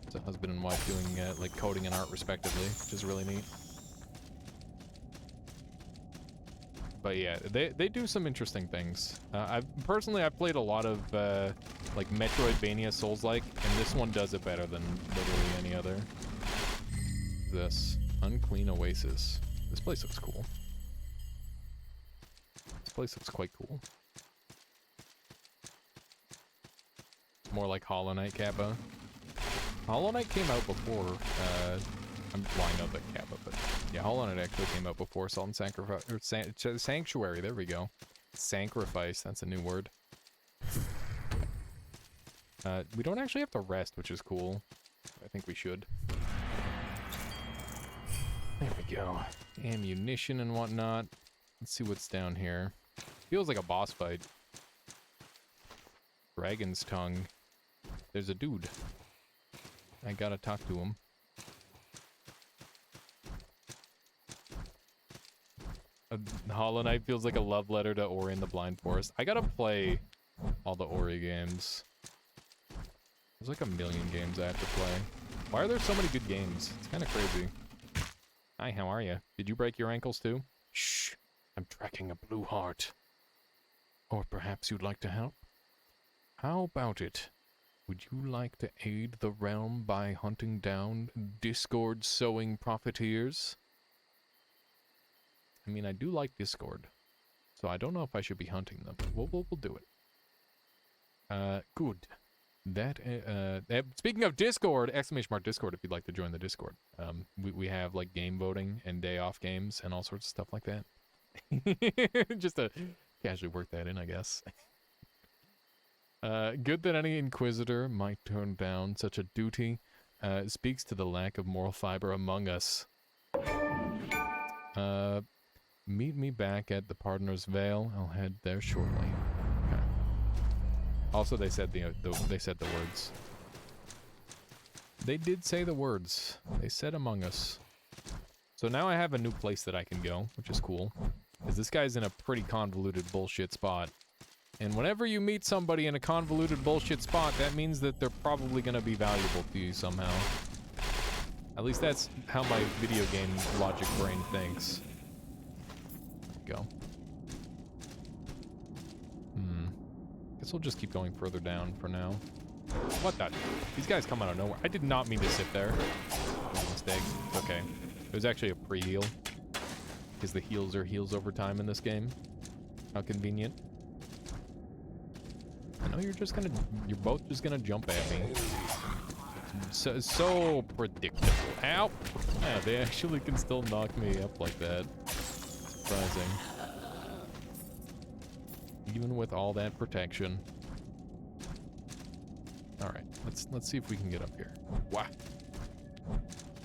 It's a husband and wife doing like coding and art respectively, which is really neat. But yeah, they do some interesting things. I've played a lot of like Metroidvania Souls-like, and this one does it better than literally any other. This Unclean Oasis. This place looks cool. This place looks quite cool. It's more like Hollow Knight Kappa. Hollow Knight came out before, well, I know the Kappa, but yeah, Hollow Knight actually came out before Salt and Sacrifice, or Sanctuary, there we go. Sacrifice, that's a new word. We don't actually have to rest, which is cool. I think we should. There we go. Ammunition and whatnot. Let's see what's down here. Feels like a boss fight. Dragon's Tongue. There's a dude. I gotta talk to him. Hollow Knight feels like a love letter to Ori and the Blind Forest. I gotta play all the Ori games. There's like a million games I have to play. Why are there so many good games? It's kind of crazy. Hi, how are you? Did you break your ankles too? Shh, I'm tracking a blue heart. Or perhaps you'd like to help? How about it? Would you like to aid the realm by hunting down Discord-sowing profiteers? I mean, I do like Discord, so I don't know if I should be hunting them. We'll do it. Good. Speaking of Discord, !Discord if you'd like to join the Discord. We have like game voting and day off games and all sorts of stuff like that. Just to casually work that in, I guess. Good that any Inquisitor might turn down such a duty. Speaks to the lack of moral fiber among us. Meet me back at the Pardoner's Vale. I'll head there shortly. Okay. Also, they said the words. They did say the words. They said among us. So now I have a new place that I can go, which is cool. Because this guy's in a pretty convoluted bullshit spot. And whenever you meet somebody in a convoluted bullshit spot, that means that they're probably going to be valuable to you somehow. At least that's how my video game logic brain thinks. Go. Guess we'll just keep going further down for now. What the? These guys come out of nowhere. I did not mean to sit there. Mistake. It's okay. It was actually a pre-heal. Because the heals are heals over time in this game. How convenient. I know you're both just gonna jump at me. So predictable. Ow! Yeah, they actually can still knock me up like that. Surprising. Even with all that protection. Alright, let's see if we can get up here. Wow.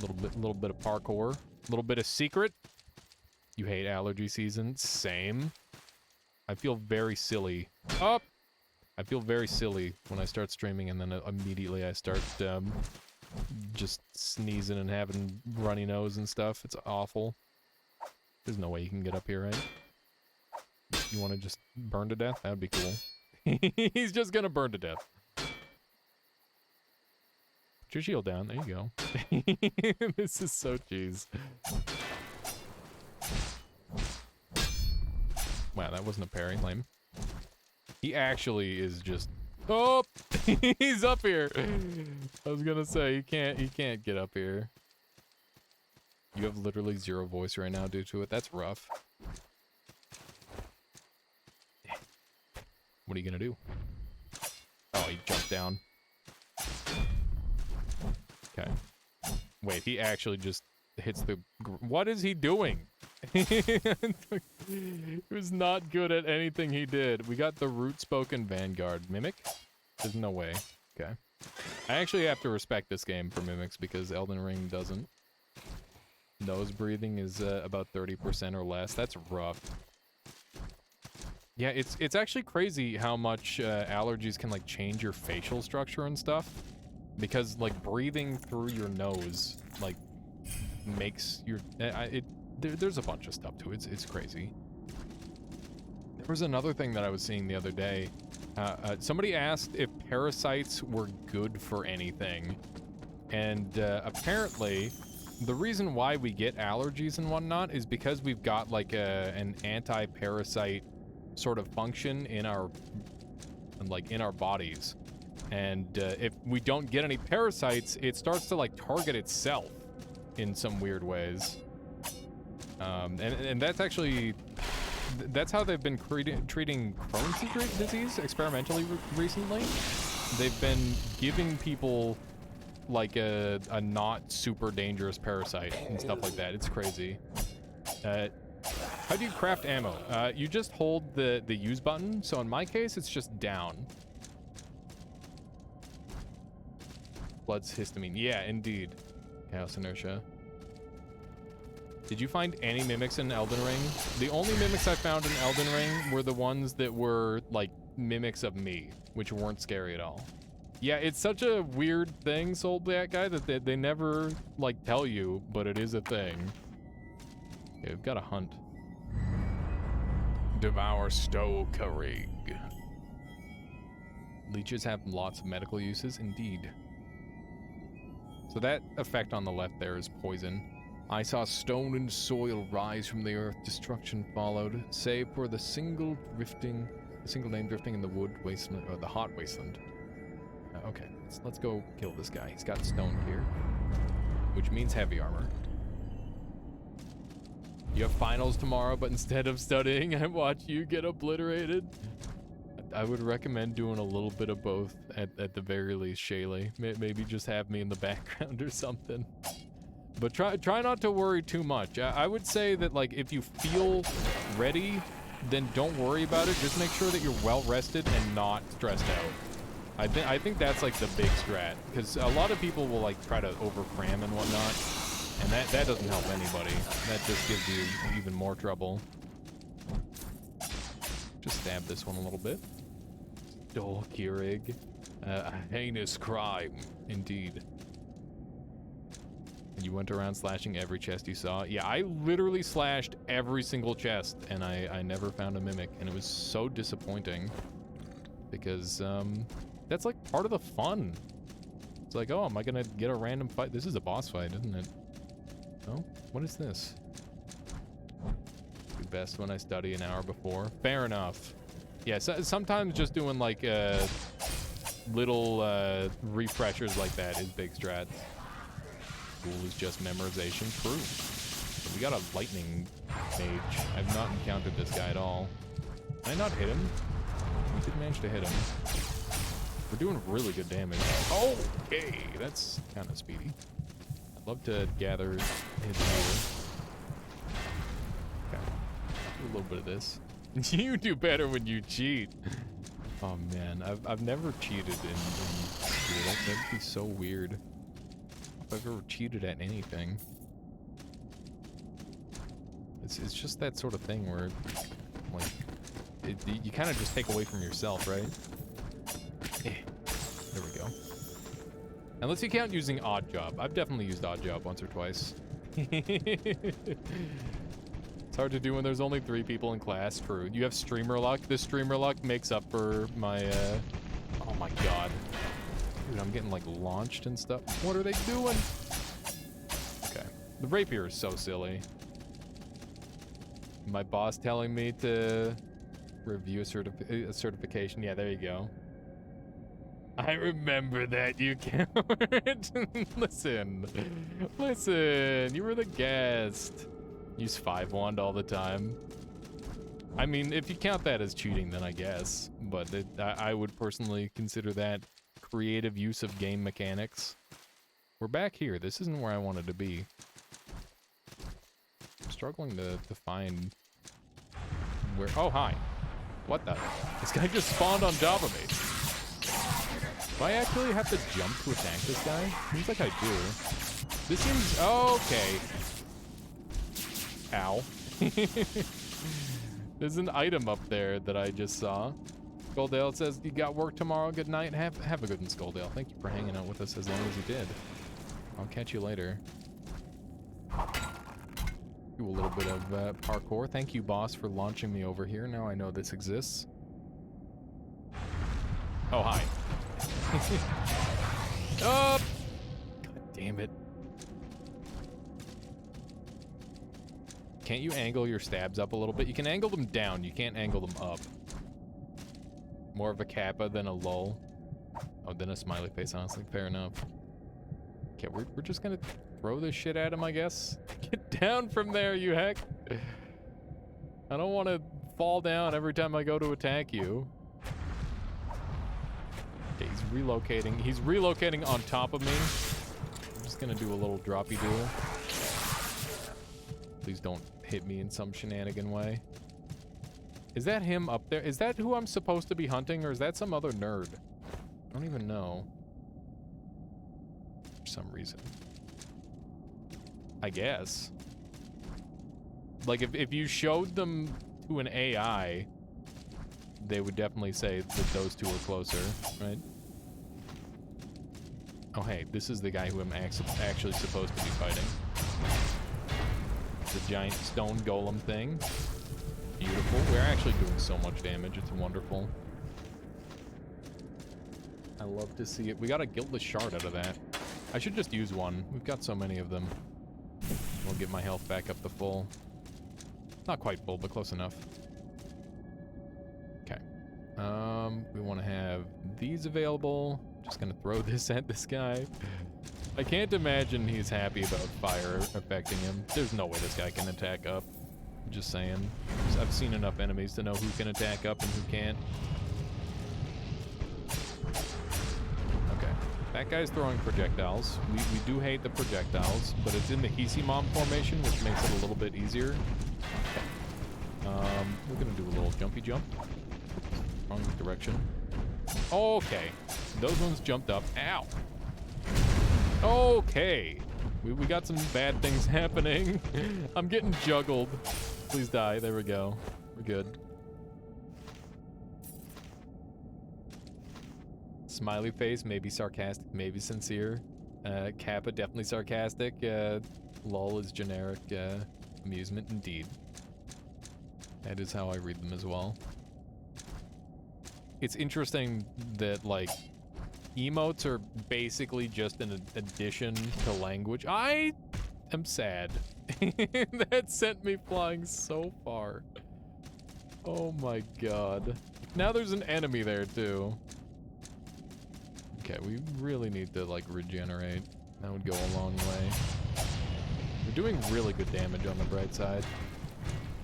Little bit of parkour. Little bit of secret. You hate allergy season? Same. I feel very silly. Up! I feel very silly when I start streaming and then immediately I start just sneezing and having runny nose and stuff. It's awful. There's no way you can get up here, right? You want to just burn to death? That would be cool. He's just gonna burn to death. Put your shield down. There you go. This is so cheese. Wow, that wasn't a parry. Lame. He actually is just... Oh! He's up here! I was gonna say, he can't get up here. You have literally zero voice right now due to it. That's rough. What are you gonna do? Oh, he jumped down. Okay. Wait, he actually just hits the... What is he doing? He was not good at anything he did. We got the root spoken Vanguard. Mimic? There's no way. Okay. I actually have to respect this game for mimics because Elden Ring doesn't. Nose breathing is about 30% or less. That's rough. Yeah, it's actually crazy how much allergies can like change your facial structure and stuff. Because like breathing through your nose like makes your there's a bunch of stuff to it. It's crazy. There was another thing that I was seeing the other day. Somebody asked if parasites were good for anything, and apparently the reason why we get allergies and whatnot is because we've got like an anti-parasite sort of function in our bodies, and if we don't get any parasites, it starts to like target itself in some weird ways, and that's actually that's how they've been treating Crohn's disease experimentally recently. They've been giving people like a not super dangerous parasite and stuff like that. It's crazy. How do you craft ammo? You just hold the use button. So in my case, it's just down. Blood's histamine. Yeah, indeed. Chaos inertia. Did you find any mimics in Elden Ring? The only mimics I found in Elden Ring were the ones that were like mimics of me, which weren't scary at all. Yeah, it's such a weird thing, Soul Black Guy, that they never like tell you, but it is a thing. Okay, we've got a hunt. Devour Stokerig. Leeches have lots of medical uses, indeed. So that effect on the left there is poison. I saw stone and soil rise from the earth. Destruction followed, save for the single name drifting in the wood wasteland, or the hot wasteland. Okay, let's go kill this guy. He's got stone here, which means heavy armor. You have finals tomorrow, but instead of studying, I watch you get obliterated. I would recommend doing a little bit of both at the very least, Shaylee. Maybe just have me in the background or something. But try not to worry too much. I would say that like if you feel ready, then don't worry about it. Just make sure that you're well rested and not stressed out. I think that's like the big strat, because a lot of people will like try to over cram and whatnot, and that doesn't help anybody. That just gives you even more trouble. Just stab this one a little bit. Dolkirig. A heinous crime, indeed. And you went around slashing every chest you saw? Yeah, I literally slashed every single chest, and I never found a mimic, and it was so disappointing. Because, that's like part of the fun. It's like, oh, am I gonna get a random fight? This is a boss fight, isn't it? Oh, what is this? Do best when I study an hour before. Fair enough. Yeah, so, sometimes just doing like little refreshers like that is big strats. Cool is just memorization. True. So we got a lightning mage. I've not encountered this guy at all. Can I not hit him? We did manage to hit him. We're doing really good damage. Okay, that's kind of speedy. I'd love to gather his here. Okay, do a little bit of this. You do better when you cheat. Oh man, I've never cheated in school. That'd be so weird. If I've ever cheated at anything. It's just that sort of thing where, like, you kind of just take away from yourself, right? There we go. Unless you count using Odd Job. I've definitely used Odd Job once or twice. It's hard to do when there's only 3 people in class. True. You have streamer luck. This streamer luck makes up for my, oh my god. Dude, I'm getting, like, launched and stuff. What are they doing? Okay. The rapier is so silly. My boss telling me to review a certification. Yeah, there you go. I remember that, you coward. Listen. You were the guest. Use 5 wand all the time. I mean, if you count that as cheating, then I guess. But I would personally consider that creative use of game mechanics. We're back here. This isn't where I wanted to be. I'm struggling to find where... Oh, hi. What the? This guy just spawned on top of me. Do I actually have to jump to attack this guy? Seems like I do. This seems... okay. Ow. There's an item up there that I just saw. Skulldale says, you got work tomorrow. Good night. Have a good one, Skulldale. Thank you for hanging out with us as long as you did. I'll catch you later. Do a little bit of parkour. Thank you, boss, for launching me over here. Now I know this exists. Oh, hi. Oh! God damn it. Can't you angle your stabs up a little bit? You can angle them down. You can't angle them up. More of a kappa than a lull. Oh, then a smiley face, honestly. Fair enough. Okay, we're just gonna throw this shit at him, I guess. Get down from there, you heck. I don't want to fall down every time I go to attack you. Okay, he's relocating. He's relocating on top of me. I'm just gonna do a little droppy duel. Please don't hit me in some shenanigan way. Is that him up there? Is that who I'm supposed to be hunting, or is that some other nerd? I don't even know. For some reason. I guess. Like, if you showed them to an AI, they would definitely say that those two are closer, right? Oh, hey, this is the guy who I'm actually supposed to be fighting. The giant stone golem thing. Beautiful. We're actually doing so much damage. It's wonderful. I love to see it. We got a guiltless shard out of that. I should just use one. We've got so many of them. We'll get my health back up to full. Not quite full, but close enough. Okay. We want to have these available. Just gonna throw this at this guy. I can't imagine he's happy about fire affecting him. There's no way this guy can attack up. I'm just saying. I've seen enough enemies to know who can attack up and who can't. Okay. That guy's throwing projectiles. We do hate the projectiles, but it's in the Hisimom formation, which makes it a little bit easier. We're gonna do a little jumpy jump. Wrong direction. Okay. Those ones jumped up. Ow. Okay. We got some bad things happening. I'm getting juggled. Please die. There we go. We're good. Smiley face, maybe sarcastic, maybe sincere. Kappa, definitely sarcastic. Lol is generic. Amusement, indeed. That is how I read them as well. It's interesting that, like, emotes are basically just an addition to language. I am sad. That sent me flying so far. Oh my god. Now there's an enemy there too. Okay, we really need to, like, regenerate. That would go a long way. We're doing really good damage on the bright side.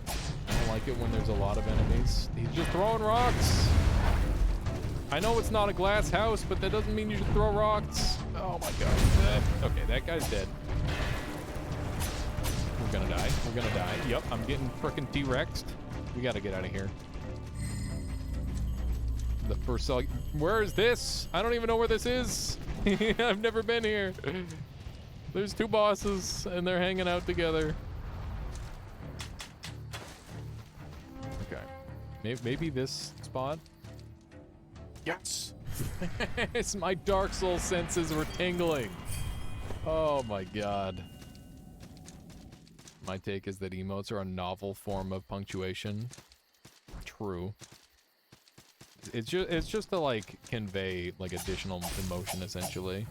I don't like it when there's a lot of enemies. He's just throwing rocks. I know it's not a glass house, but that doesn't mean you should throw rocks. Oh my god. Okay, that guy's dead. We're gonna die. We're gonna die. Yep, I'm getting frickin' T-Rexed. We gotta get out of here. The first cell. Where is this? I don't even know where this is. I've never been here. There's two bosses, and they're hanging out together. Okay. Maybe this spot? Yes! It's my Dark Souls senses were tingling. Oh my god. My take is that emotes are a novel form of punctuation. True. It's just to, like, convey, like, additional emotion, essentially.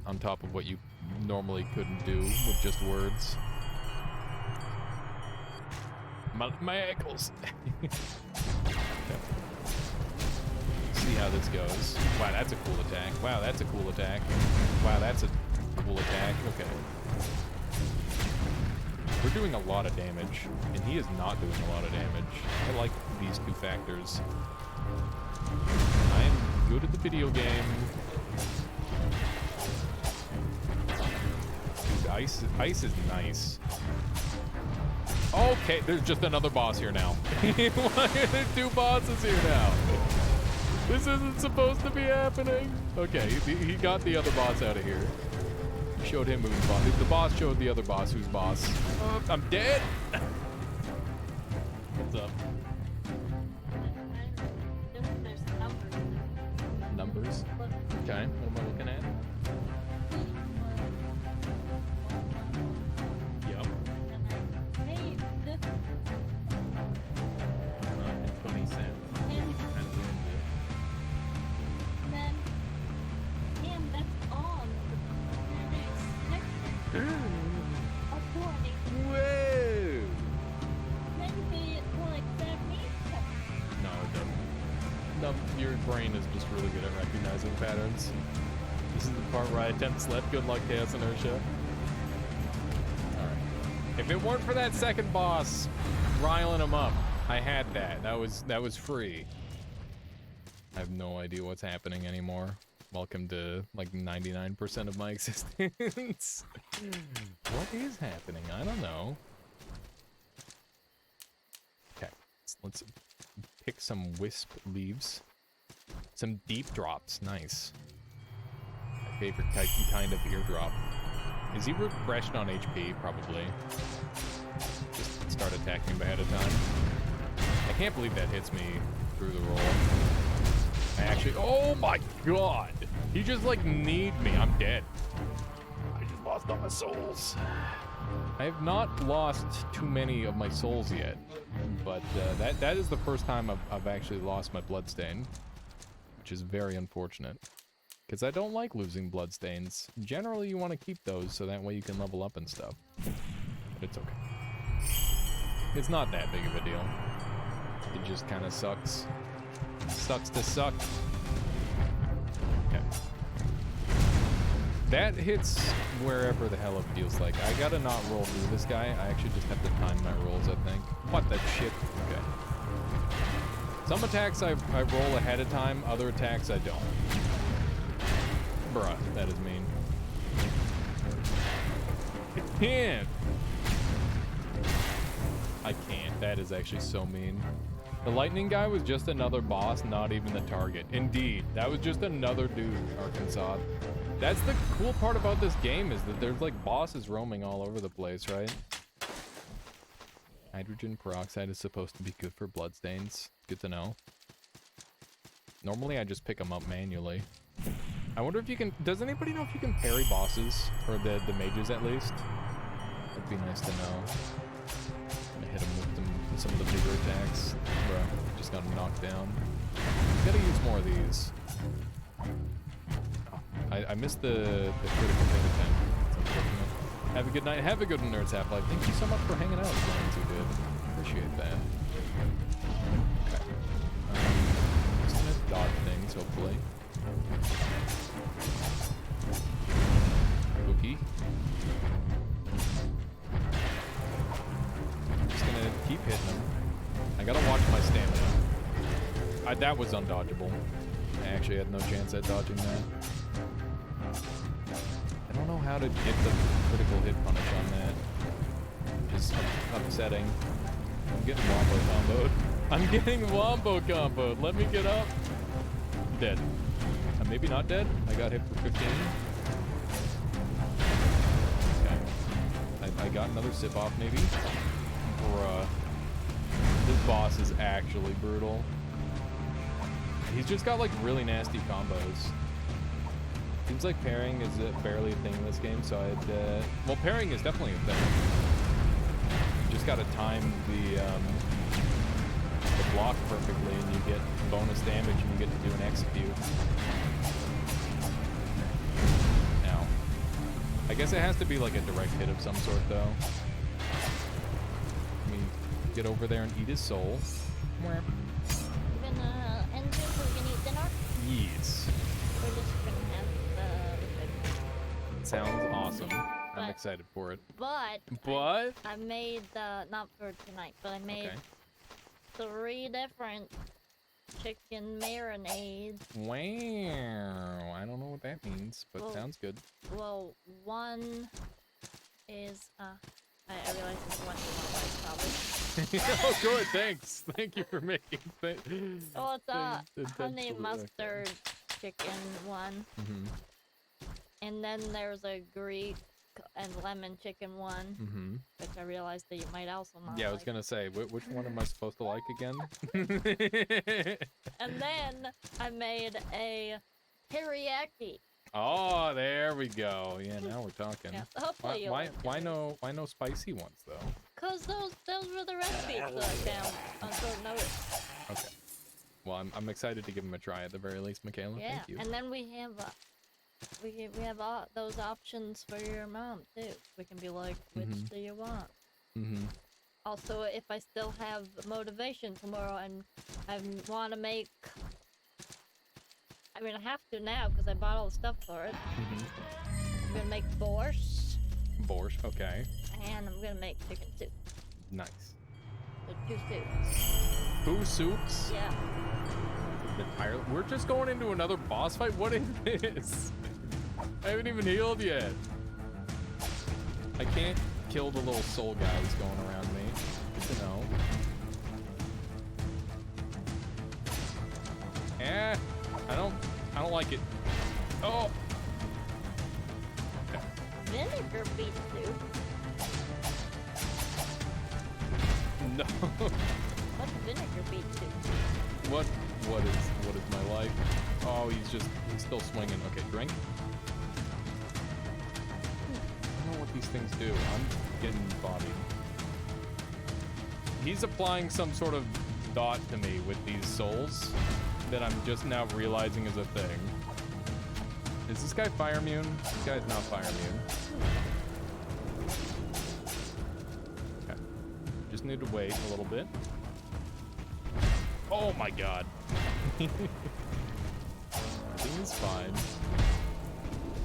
On top of what you normally couldn't do with just words. My ankles! Okay. See how this goes. Wow, that's a cool attack. Wow, that's a cool attack. Wow, that's a cool attack. Okay. We're doing a lot of damage, and he is not doing a lot of damage. I like these two factors. I am good at the video game. Dude, ice is nice. Okay, there's just another boss here now. Why are there two bosses here now? This isn't supposed to be happening. Okay, he got the other boss out of here. Showed him who's boss. The boss showed the other boss who's boss. I'm dead. What's up? There's numbers. Numbers? Okay, what am I looking at? Yep. Hey, this 20 cents. then, damn, that's on. Whoa! Maybe it like that means No, it doesn't. No, your brain is just really good at recognizing patterns. This is the part where I attempt sled. Good luck, Chaos Inertia. Alright. If it weren't for that second boss riling him up, I had that. That was free. I have no idea what's happening anymore. Welcome to like 99% of my existence. What is happening? I don't know. Okay, let's pick some wisp leaves. Some deep drops, nice. My favorite kind of eardrop. Is he refreshed on HP? Probably. Just start attacking him ahead of time. I can't believe that hits me through the roll. I actually, oh my god! He just like kneed me, I'm dead. I just lost all my souls. I have not lost too many of my souls yet, but that is the first time I've actually lost my bloodstain, which is very unfortunate. Because I don't like losing bloodstains. Generally, you want to keep those so that way you can level up and stuff. But it's okay. It's not that big of a deal. It just kind of sucks. Sucks to suck. Okay. That hits wherever the hell it feels like. I gotta not roll through this guy. I actually just have to time my rolls, I think. What the shit? Okay. Some attacks I roll ahead of time, other attacks I don't. Bruh, that is mean. I can't. I can't. That is actually so mean. The lightning guy was just another boss, not even the target. Indeed, that was just another dude, Arkansas. That's the cool part about this game, is that there's like bosses roaming all over the place, right? Hydrogen peroxide is supposed to be good for bloodstains. Good to know. Normally I just pick them up manually. I wonder if you can, does anybody know if you can parry bosses? Or the mages at least? That'd be nice to know. I'm gonna hit him with some of the bigger attacks. Bruh, just got him knocked down. Gotta use more of these. I missed the critical hit attempt. It's unfortunate. Have a good night. Have a good one, Nerds Half-Life. Thank you so much for hanging out as long as you did. Appreciate that. Okay. Just gonna dodge things, hopefully. Okay. Just gonna keep hitting him. I gotta watch my stamina. That was undodgeable. I actually had no chance at dodging that. I don't know how to get the critical hit punish on that. Just upsetting. I'm getting wombo comboed. I'm getting wombo comboed. Let me get up. Dead. I'm maybe not dead. I got hit for 15. Okay. I got another sip off maybe. Bruh. This boss is actually brutal. He's just got like really nasty combos. Seems like pairing is barely a thing in this game, so well, pairing is definitely a thing. You just gotta time the block perfectly, and you get bonus damage, and you get to do an execute. Now, I guess it has to be like a direct hit of some sort, though. Let me get over there and eat his soul. We're gonna end this, we're gonna eat dinner. Yes. We're just gonna have Sounds awesome. I'm But- excited for it. But But I made not for tonight, but I made okay. 3 different chicken marinades. Wow. I don't know what that means, but Well- sounds good. Well, one is I I realized this one is not right, probably. Oh, good. Thanks. Thank you for making. Oh, it's a honey intentionally- mustard chicken one. Mm-hmm. And then there's a Greek and lemon chicken one, Mm-hmm. which I realized that you might also not Yeah, I was like. gonna say, which one am I supposed to like again? And then I made a teriyaki. Oh, there we go. Yeah, now we're talking. Yeah, so hopefully you'll enjoy it. Why no spicy ones though? Cause those were the recipes that I found on short notice. Okay. Well, I'm excited to give them a try at the very least, Michaela. Yeah, Thank you. and then we have those options for your mom too. We can be like, which do you want? Mm-hmm. Also, if I still have motivation tomorrow and I want to make, I mean, I have to now because I bought all the stuff for it. Mm-hmm. I'm gonna make borscht, Borscht. Okay. and I'm gonna make chicken soup. Nice. So 2 soups. 2 soups. Yeah. We're just going into another boss fight. What is this? I haven't even healed yet. I can't kill the little soul guys going around me. Good to know. I don't like it. Oh. Okay. Vinegar beet soup. No. What's vinegar beet soup? What is my life? Oh, he's still swinging. Okay, drink. I don't know what these things do. I'm getting bodied. He's applying some sort of dot to me with these souls that I'm just now realizing is a thing. Is this guy fire immune? This guy's not fire immune. Okay. Just need to wait a little bit. Oh my god. Everything is fine.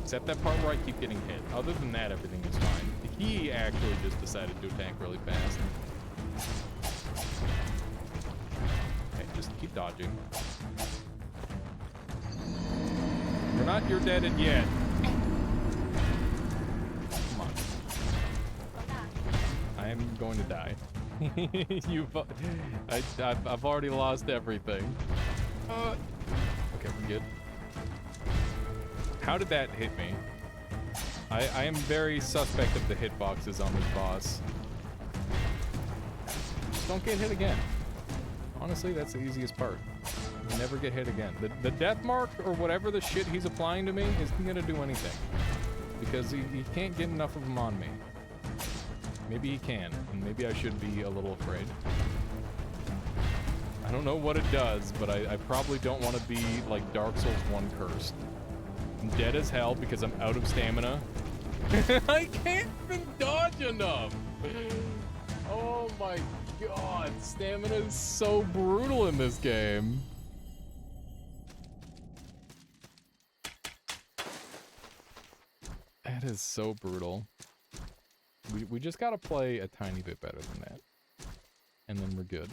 Except that part where I keep getting hit. Other than that, everything is fine. He actually just decided to attack really fast. Okay, just keep dodging. You're deaded yet. Come on. I am going to die. I've already lost everything. Okay, we're good. How did that hit me? I am very suspect of the hitboxes on this boss. Just don't get hit again. Honestly, that's the easiest part. You never get hit again. The death mark or whatever the shit he's applying to me isn't gonna do anything. Because he can't get enough of them on me. Maybe he can, and maybe I should be a little afraid. I don't know what it does, but I probably don't want to be like Dark Souls 1 cursed. I'm dead as hell because I'm out of stamina. I can't even dodge enough! Oh my god, stamina is so brutal in this game. That is so brutal. We just gotta play a tiny bit better than that. And then we're good.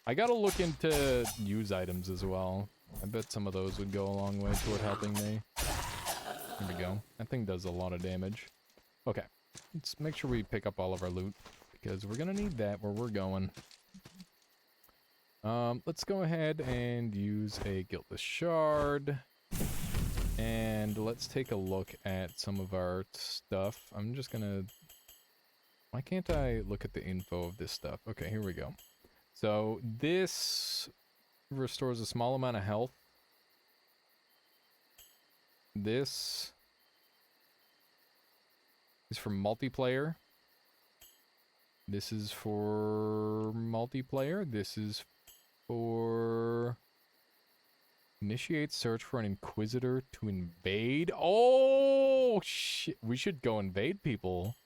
I gotta look into use items as well. I bet some of those would go a long way toward helping me. There we go. That thing does a lot of damage. Okay. Let's make sure we pick up all of our loot, because we're gonna need that where we're going. Let's go ahead and use a Guiltless Shard. And let's take a look at some of our stuff. I'm just gonna... Why can't I look at the info of this stuff? Okay, here we go. So, this restores a small amount of health. This is for multiplayer. This is for multiplayer. This is for... Initiate search for an Inquisitor to invade. Oh, shit. We should go invade people.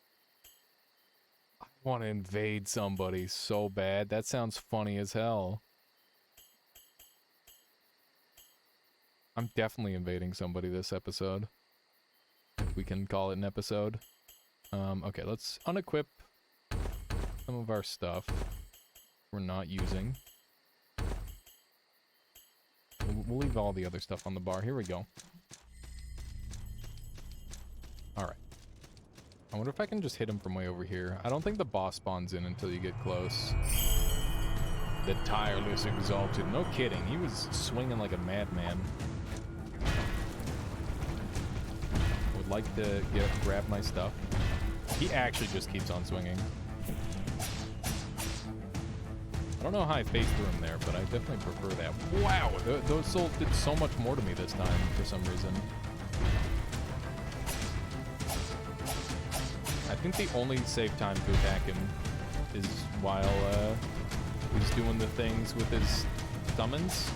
I want to invade somebody so bad. That sounds funny as hell. I'm definitely invading somebody this episode. If we can call it an episode. Okay, let's unequip some of our stuff we're not using. We'll leave all the other stuff on the bar. Here we go. Alright. I wonder if I can just hit him from way over here. I don't think the boss spawns in until you get close. The tireless exalted. No kidding. He was swinging like a madman. Would like to grab my stuff. He actually just keeps on swinging. I don't know how I phased through him there, but I definitely prefer that. Wow, those souls did so much more to me this time for some reason. I think the only safe time to attack him is while he's doing the things with his summons,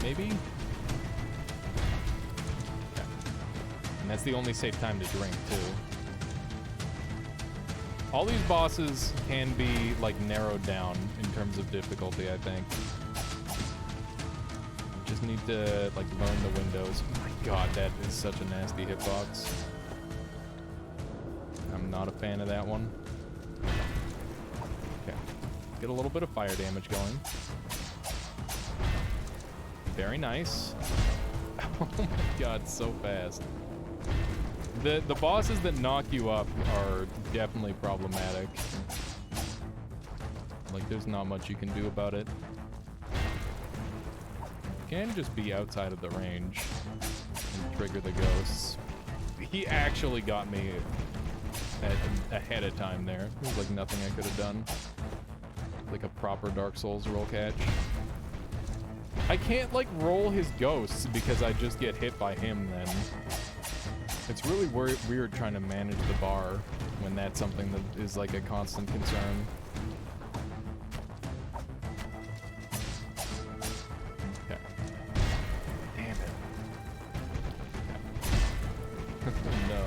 maybe? Yeah. And that's the only safe time to drink, too. All these bosses can be, like, narrowed down in terms of difficulty, I think. Just need to, like, learn the windows. Oh my god, that is such a nasty hitbox. I'm not a fan of that one. Okay. Get a little bit of fire damage going. Very nice. Oh my god, so fast. The bosses that knock you up are definitely problematic. Like, there's not much you can do about it. You can just be outside of the range and trigger the ghosts. He actually got me ahead of time there. There was like nothing I could have done. Like a proper Dark Souls roll catch. I can't like roll his ghosts because I just get hit by him then. It's really weird trying to manage the bar when that's something that is like a constant concern. Okay. Damn it. Okay. No.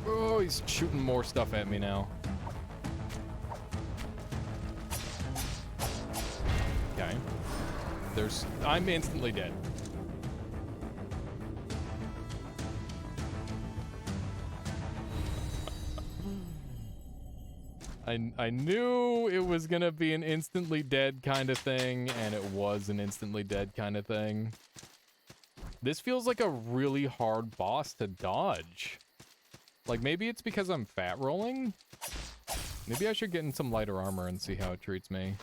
Oh, he's shooting more stuff at me now. Okay. I'm instantly dead. I knew it was gonna be an instantly dead kind of thing, and it was an instantly dead kind of thing. This feels like a really hard boss to dodge. Like, maybe it's because I'm fat rolling? Maybe I should get in some lighter armor and see how it treats me.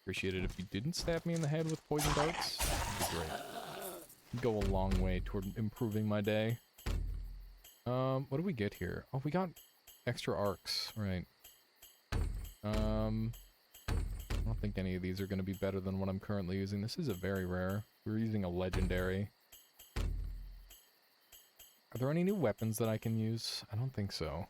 Appreciate it if you didn't stab me in the head with poison darts. That'd be great. Go a long way toward improving my day. What do we get here? Oh, we got extra arcs, right. I don't think any of these are going to be better than what I'm currently using. This is a very rare. We're using a legendary. Are there any new weapons that I can use? I don't think so.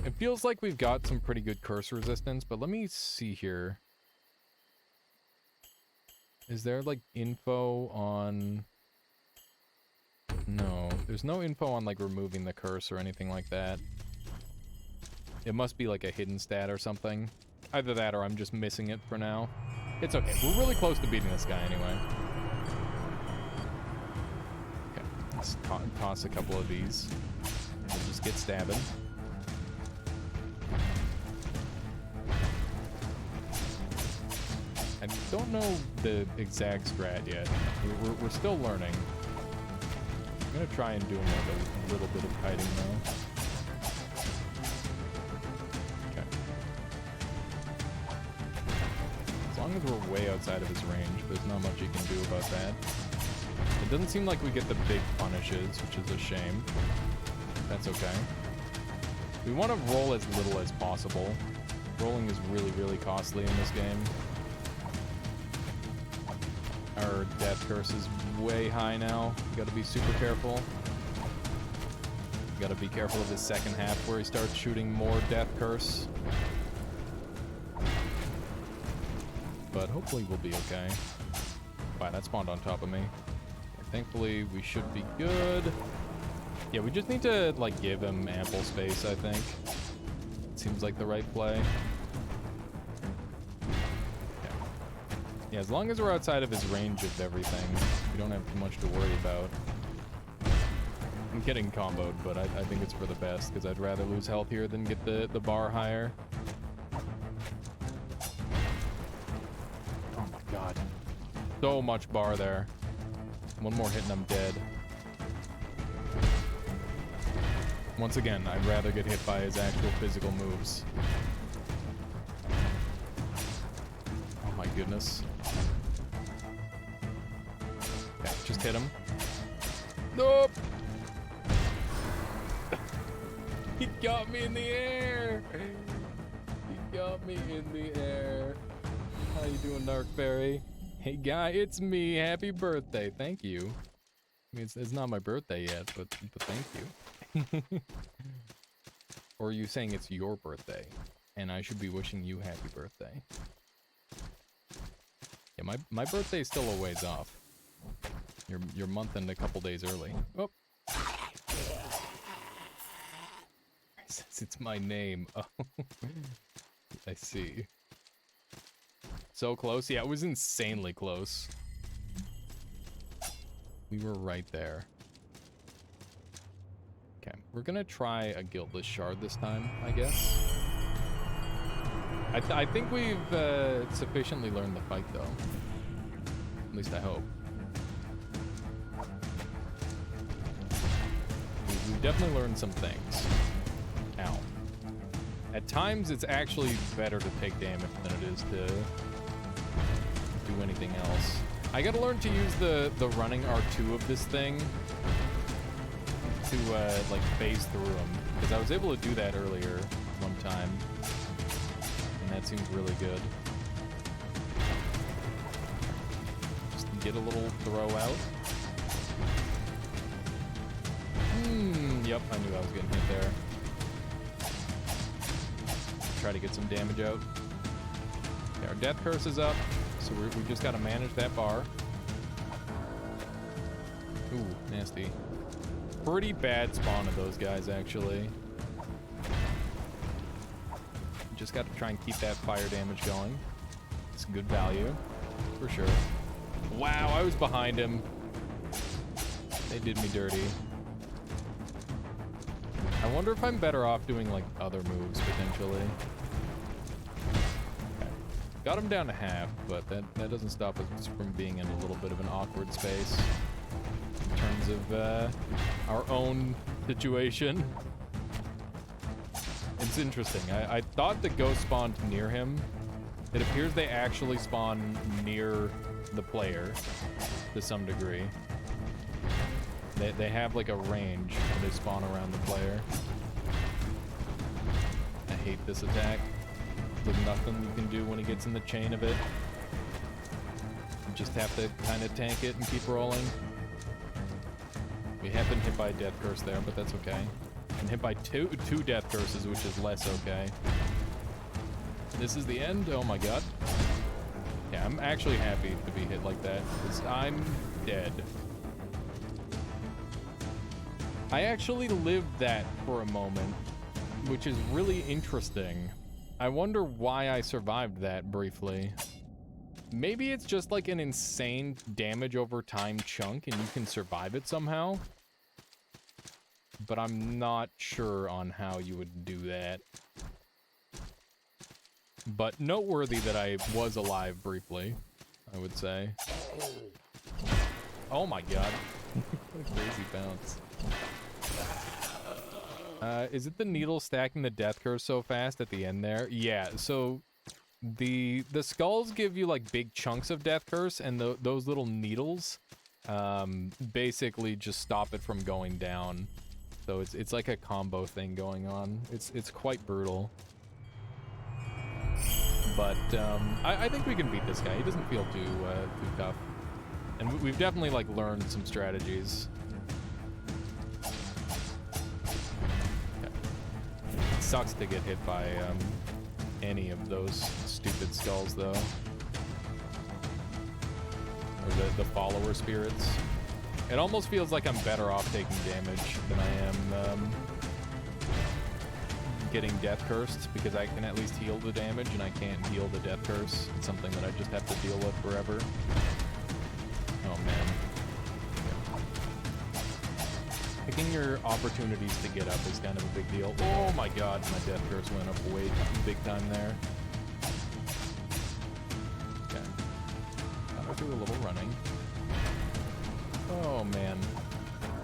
It feels like we've got some pretty good curse resistance, but let me see here. Is there, like, info on... No, there's no info on, like, removing the curse or anything like that. It must be, like, a hidden stat or something. Either that or I'm just missing it for now. It's okay. We're really close to beating this guy anyway. Okay, let's toss a couple of these. We'll just get stabbing. I don't know the exact strat yet. We're still learning. I'm gonna try and do like a little bit of kiting though. Okay. As long as we're way outside of his range, there's not much you can do about that. It doesn't seem like we get the big punishes, which is a shame. That's okay. We want to roll as little as possible. Rolling is really, really costly in this game. Our death curse is way high now. Gotta be super careful. Gotta be careful of his second half where he starts shooting more death curse. But hopefully we'll be okay. Wow, that spawned on top of me. Thankfully, we should be good. Yeah, we just need to, like, give him ample space, I think. Seems like the right play. Yeah, as long as we're outside of his range of everything, we don't have too much to worry about. I'm getting comboed, but I think it's for the best, because I'd rather lose health here than get the bar higher. Oh my god. So much bar there. One more hit and I'm dead. Once again, I'd rather get hit by his actual physical moves. Oh my goodness. Okay, just hit him. Nope! He got me in the air! He got me in the air. How you doing, Dark Fairy? Hey guy, it's me. Happy birthday. Thank you. I mean, it's not my birthday yet, but thank you. Or are you saying it's your birthday and I should be wishing you happy birthday? Yeah, my birthday is still a ways off. Your month and a couple days early. Oh. It says it's my name. Oh. I see. So close. Yeah, it was insanely close. We were right there. Okay, we're gonna try a guiltless shard this time, I guess. I think we've sufficiently learned the fight, though. At least I hope. We've definitely learned some things. Ow. At times, it's actually better to take damage than it is to do anything else. I gotta learn to use the running R2 of this thing to like phase through them, because I was able to do that earlier one time, and that seemed really good. Just get a little throw out. Yep, I knew I was getting hit there. Try to get some damage out. Okay, our death curse is up, so we just gotta manage that bar. Ooh, nasty. Pretty bad spawn of those guys, actually. Just got to try and keep that fire damage going. It's good value, for sure. Wow, I was behind him. They did me dirty. I wonder if I'm better off doing, like, other moves, potentially. Okay. Got him down to half, but that doesn't stop us from being in a little bit of an awkward space in terms of our own situation. It's interesting. I thought the ghost spawned near him. It appears they actually spawn near the player to some degree. They have like a range where they spawn around the player. I hate this attack. There's nothing you can do when he gets in the chain of it. You just have to kind of tank it and keep rolling. We have been hit by a death curse there, but that's okay. And hit by two death curses, which is less okay. This is the end? Oh my god. Yeah, I'm actually happy to be hit like that, because I'm dead. I actually lived that for a moment, which is really interesting. I wonder why I survived that briefly. Maybe it's just like an insane damage over time chunk and you can survive it somehow. But I'm not sure on how you would do that. But noteworthy that I was alive briefly, I would say. Oh my god. Crazy bounce. Is it the needle stacking the death curse so fast at the end there? Yeah, so the skulls give you like big chunks of death curse, and those little needles basically just stop it from going down. So it's like a combo thing going on. It's quite brutal. But I think we can beat this guy. He doesn't feel too tough. And we've definitely like learned some strategies. It sucks to get hit by any of those stupid skulls though. Or the follower spirits. It almost feels like I'm better off taking damage than I am getting death cursed, because I can at least heal the damage and I can't heal the death curse. It's something that I just have to deal with forever. Oh man. Picking your opportunities to get up is kind of a big deal. Oh my god, my death curse went up way big time there. Okay. How do do a little running. Oh man,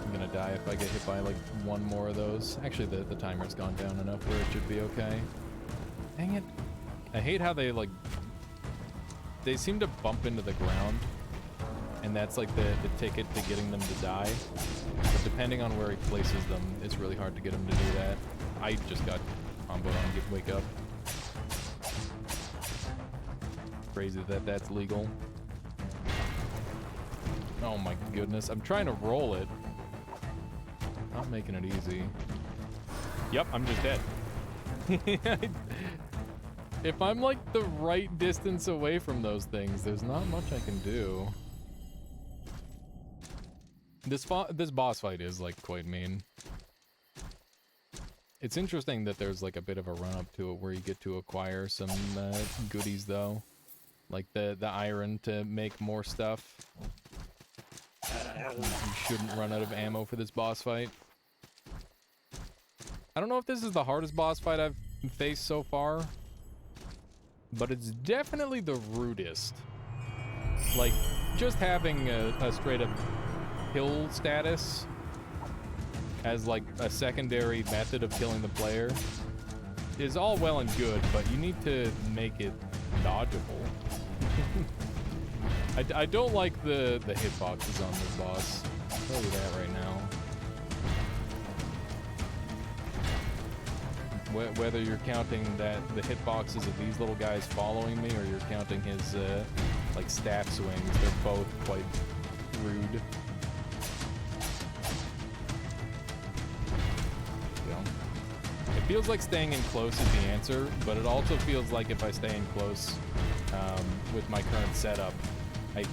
I'm gonna die if I get hit by like one more of those. Actually, the timer's gone down enough where it should be okay. Dang it. I hate how they they seem to bump into the ground, and that's like the ticket to getting them to die. But depending on where he places them, it's really hard to get him to do that. I just got comboed on Wake Up. Crazy that that's legal. Oh my goodness, I'm trying to roll it. Not making it easy. Yep, I'm just dead. If I'm like the right distance away from those things, there's not much I can do. This boss fight is like quite mean. It's interesting that there's like a bit of a run up to it where you get to acquire some goodies though. Like the iron to make more stuff. You shouldn't run out of ammo for this boss fight. I don't know if this is the hardest boss fight I've faced so far, but it's definitely the rudest. Like, just having a straight up kill status as like a secondary method of killing the player is all well and good, but you need to make it dodgeable. I don't like the hitboxes on this boss. I'll tell you that right now. Whether you're counting the hitboxes of these little guys following me, or you're counting his like staff swings, they're both quite rude. It feels like staying in close is the answer, but it also feels like if I stay in close with my current setup,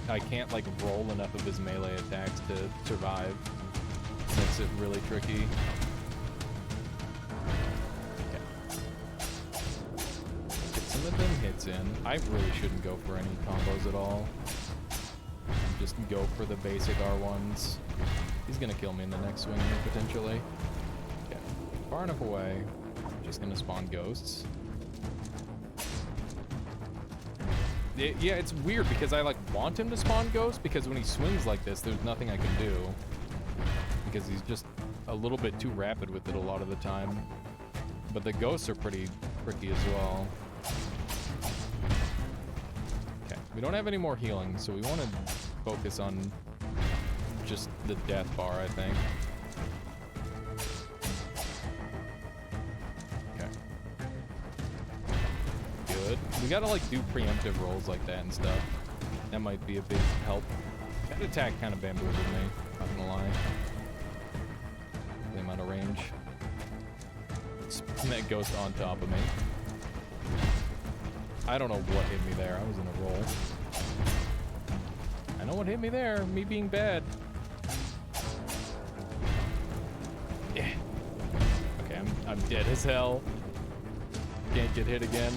I can't like roll enough of his melee attacks to survive. Makes it really tricky. Okay. Get some of them hits in. I really shouldn't go for any combos at all. Just go for the basic R1s. He's gonna kill me in the next swing here, potentially. Okay. Far enough away. Just gonna spawn ghosts. Yeah, it's weird because I like want him to spawn ghosts because when he swings like this, there's nothing I can do. Because he's just a little bit too rapid with it a lot of the time. But the ghosts are pretty tricky as well. Okay, we don't have any more healing, so we want to focus on just the death bar, I think. We gotta like do preemptive rolls like that and stuff. That might be a big help. That attack kind of bamboozled me, not gonna lie. I'm out of range. Spin that ghost on top of me. I don't know what hit me there. I was in a roll. I know what hit me there. Me being bad. Yeah. Okay, I'm dead as hell. Can't get hit again.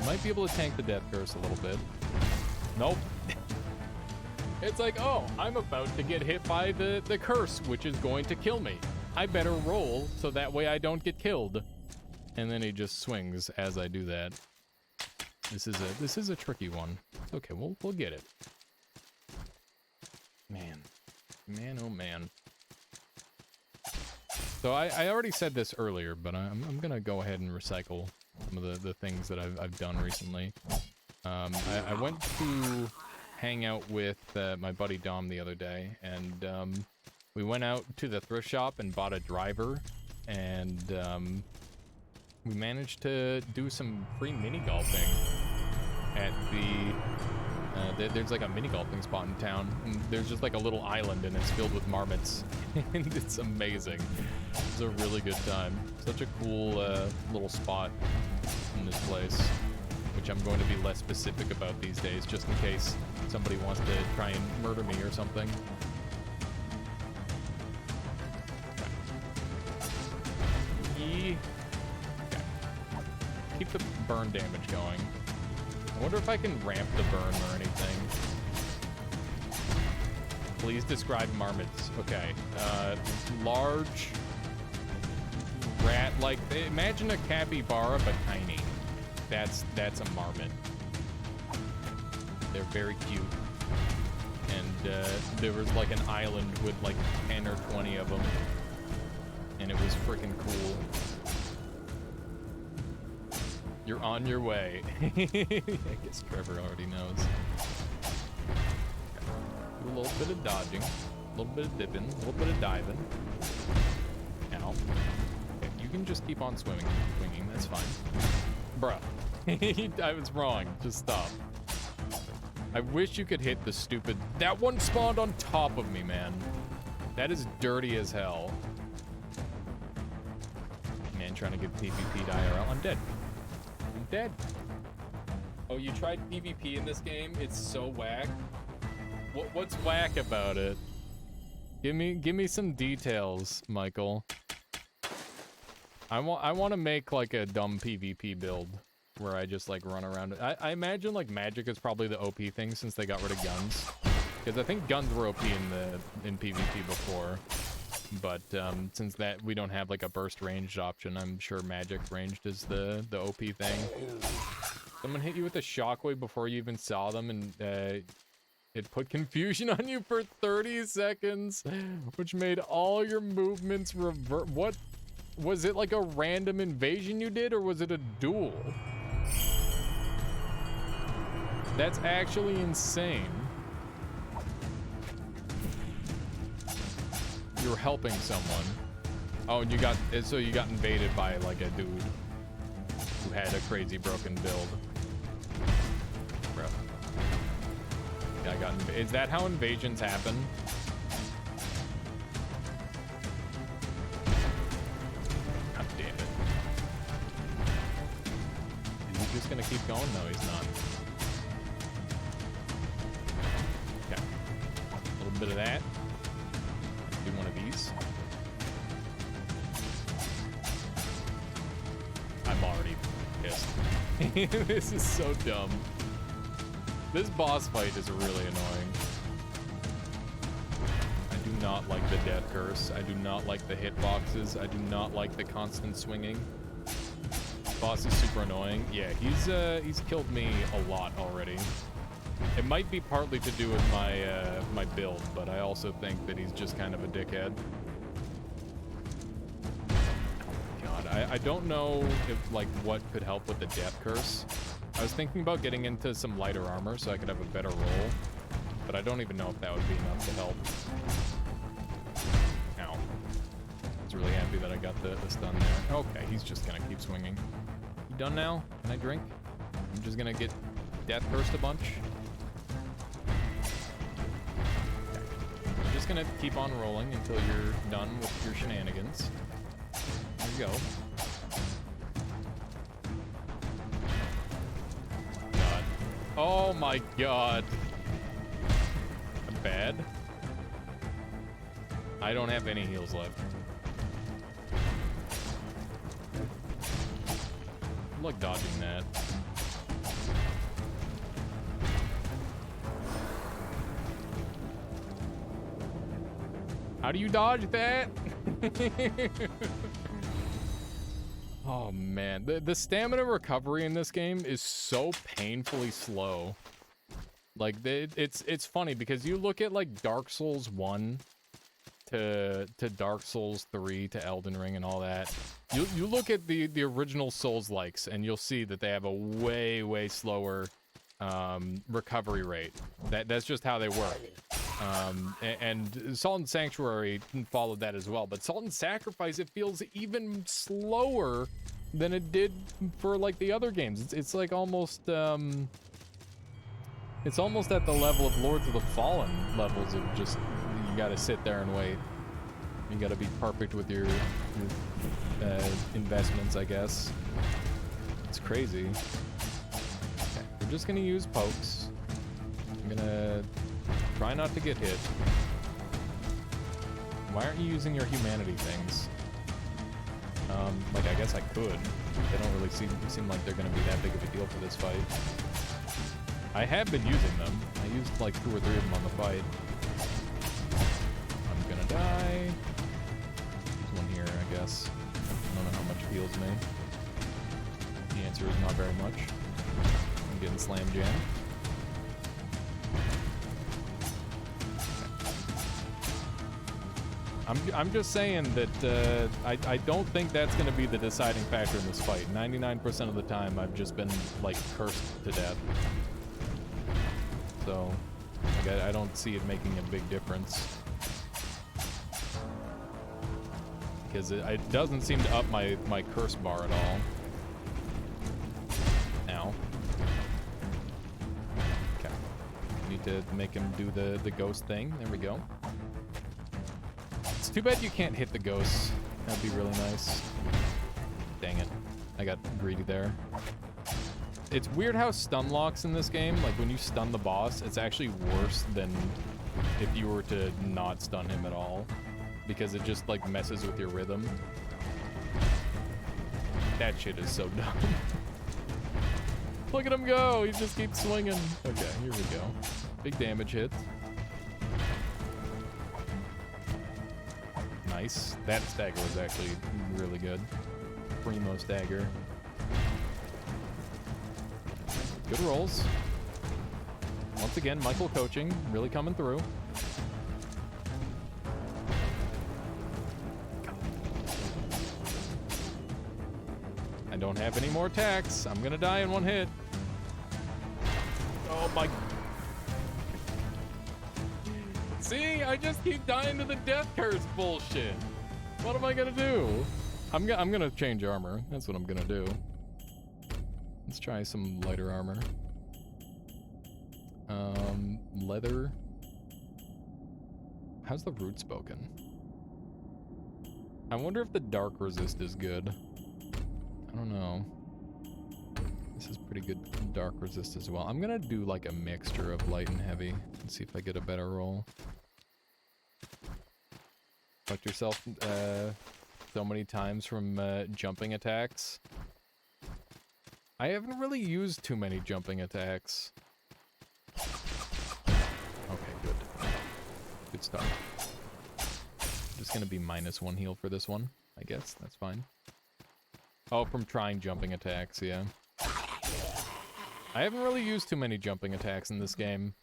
Might be able to tank the death curse a little bit. Nope. It's like, oh, I'm about to get hit by the curse, which is going to kill me. I better roll so that way I don't get killed. And then he just swings as I do that. This is a tricky one. It's okay, we'll get it. Man, oh man. So I already said this earlier, but I'm gonna go ahead and recycle some of the things that I've done recently. I went to hang out with my buddy Dom the other day, and we went out to the thrift shop and bought a driver, and we managed to do some free mini golfing at there's like a mini golfing spot in town, and there's just like a little island and it's filled with marmots. And it's amazing. It's a really good time. Such a cool little spot in this place, which I'm going to be less specific about these days, just in case somebody wants to try and murder me or something. Okay. Keep the burn damage going. I wonder if I can ramp the burn or anything. Please describe marmots. Okay. Large rat, like, imagine a capybara, but tiny. that's a marmot. They're very cute. And there was like an island with like 10 or 20 of them. And it was freaking cool. You're on your way. I guess Trevor already knows. Do a little bit of dodging, a little bit of dipping, a little bit of diving. Ow. Okay, you can just keep on swinging, that's fine. Bruh. I was wrong. Just stop. I wish you could hit the stupid... That one spawned on top of me, man. That is dirty as hell. Man, trying to get PvP to IRL. I'm dead. I'm dead. Oh, you tried PvP in this game? It's so whack. What's whack about it? Give me some details, Michael. I want to make like a dumb PvP build where I just like run around. I imagine like magic is probably the OP thing since they got rid of guns. Because I think guns were OP in PvP before. But since that we don't have like a burst ranged option, I'm sure magic ranged is the OP thing. Someone hit you with a shockwave before you even saw them, and it put confusion on you for 30 seconds, which made all your movements revert. What? Was it like a random invasion you did, or was it a duel? That's actually insane. You're helping someone. Oh, and you got invaded by like a dude who had a crazy broken build. Bro. Yeah, I got invaded. Is that how invasions happen? God damn it. Is he just gonna keep going? No, he's not. Okay. A little bit of that. Do one of these. I'm already pissed. This is so dumb. This boss fight is really annoying. I do not like the death curse. I do not like the hitboxes. I do not like the constant swinging. Boss is super annoying. Yeah, he's killed me a lot already. It might be partly to do with my my build, but I also think that he's just kind of a dickhead. God, I don't know if like what could help with the death curse. I was thinking about getting into some lighter armor so I could have a better roll, but I don't even know if that would be enough to help. Ow. I was really happy that I got the stun there. Okay, he's just gonna keep swinging. You done now? Can I drink? I'm just gonna get death cursed a bunch. I'm just gonna keep on rolling until you're done with your shenanigans. There you go. God. Oh my god. I'm bad. I don't have any heals left. I'm like dodging that. How do you dodge that? Oh man, the stamina recovery in this game is so painfully slow. Like it's funny because you look at like Dark Souls 1 to Dark Souls 3 to Elden Ring and all that. You look at the original Souls likes and you'll see that they have a way slower recovery rate. That's just how they work. And Salt and Sanctuary followed that as well, but Salt and Sacrifice, it feels even slower than it did for like the other games. It's like almost it's almost at the level of Lords of the Fallen levels of just you gotta sit there and wait. You gotta be perfect with your investments, I guess. It's crazy. Okay, we're just gonna use pokes. I'm gonna try not to get hit. Why aren't you using your humanity things? Like, I guess I could. They don't really seem like they're gonna be that big of a deal for this fight. I have been using them. I used like 2 or 3 of them on the fight. I'm gonna die. There's one here, I guess. I don't know how much it heals me. The answer is not very much. I'm getting slam jammed. I'm just saying that I don't think that's going to be the deciding factor in this fight. 99% of the time, I've just been, like, cursed to death. So, like, I don't see it making a big difference. Because it doesn't seem to up my curse bar at all. Ow. Okay. Need to make him do the ghost thing. There we go. It's too bad you can't hit the ghosts. That'd be really nice. Dang it. I got greedy there. It's weird how stun locks in this game, like when you stun the boss, it's actually worse than if you were to not stun him at all. Because it just like messes with your rhythm. That shit is so dumb. Look at him go! He just keeps swinging. Okay, here we go. Big damage hit. Nice. That stagger was actually really good. Primo stagger. Good rolls. Once again, Michael coaching, really coming through. I don't have any more attacks. I'm gonna die in one hit. Oh my... See, I just keep dying to the death curse bullshit. What am I gonna do? I'm gonna change armor. That's what I'm gonna do. Let's try some lighter armor. Leather. How's the root spoken? I wonder if the dark resist is good. I don't know. This is pretty good dark resist as well. I'm gonna do like a mixture of light and heavy and see if I get a better roll. Fucked yourself so many times from jumping attacks. I haven't really used too many jumping attacks. Okay, good. Good stuff. Just gonna be -1 heal for this one, I guess. That's fine. Oh, from trying jumping attacks, yeah. I haven't really used too many jumping attacks in this game.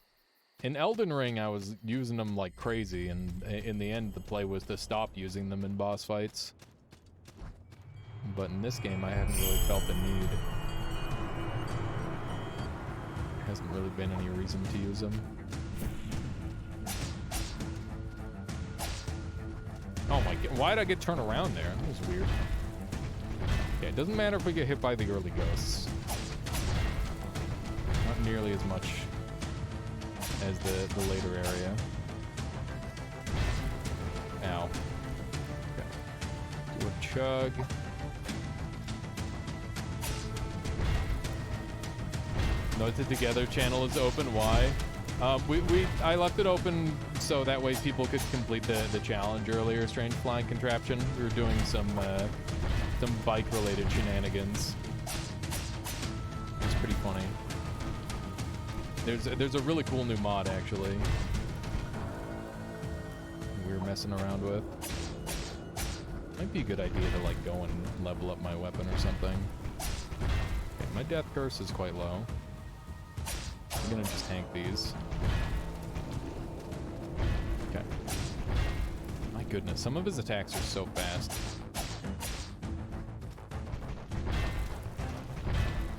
In Elden Ring, I was using them like crazy, and in the end, the play was to stop using them in boss fights. But in this game, I haven't really felt the need. Hasn't really been any reason to use them. Oh my god, why'd I get turned around there? That was weird. Yeah, it doesn't matter if we get hit by the early ghosts. Not nearly as much as the later area. Ow. Okay. Do a chug. Note it Together channel is open. Why? I left it open so that way people could complete the challenge earlier. Strange flying contraption. We were doing some bike-related shenanigans. It's pretty funny. There's a really cool new mod actually. We were messing around with. Might be a good idea to like go and level up my weapon or something. Okay, my death curse is quite low. I'm gonna just tank these. Okay. My goodness, some of his attacks are so fast.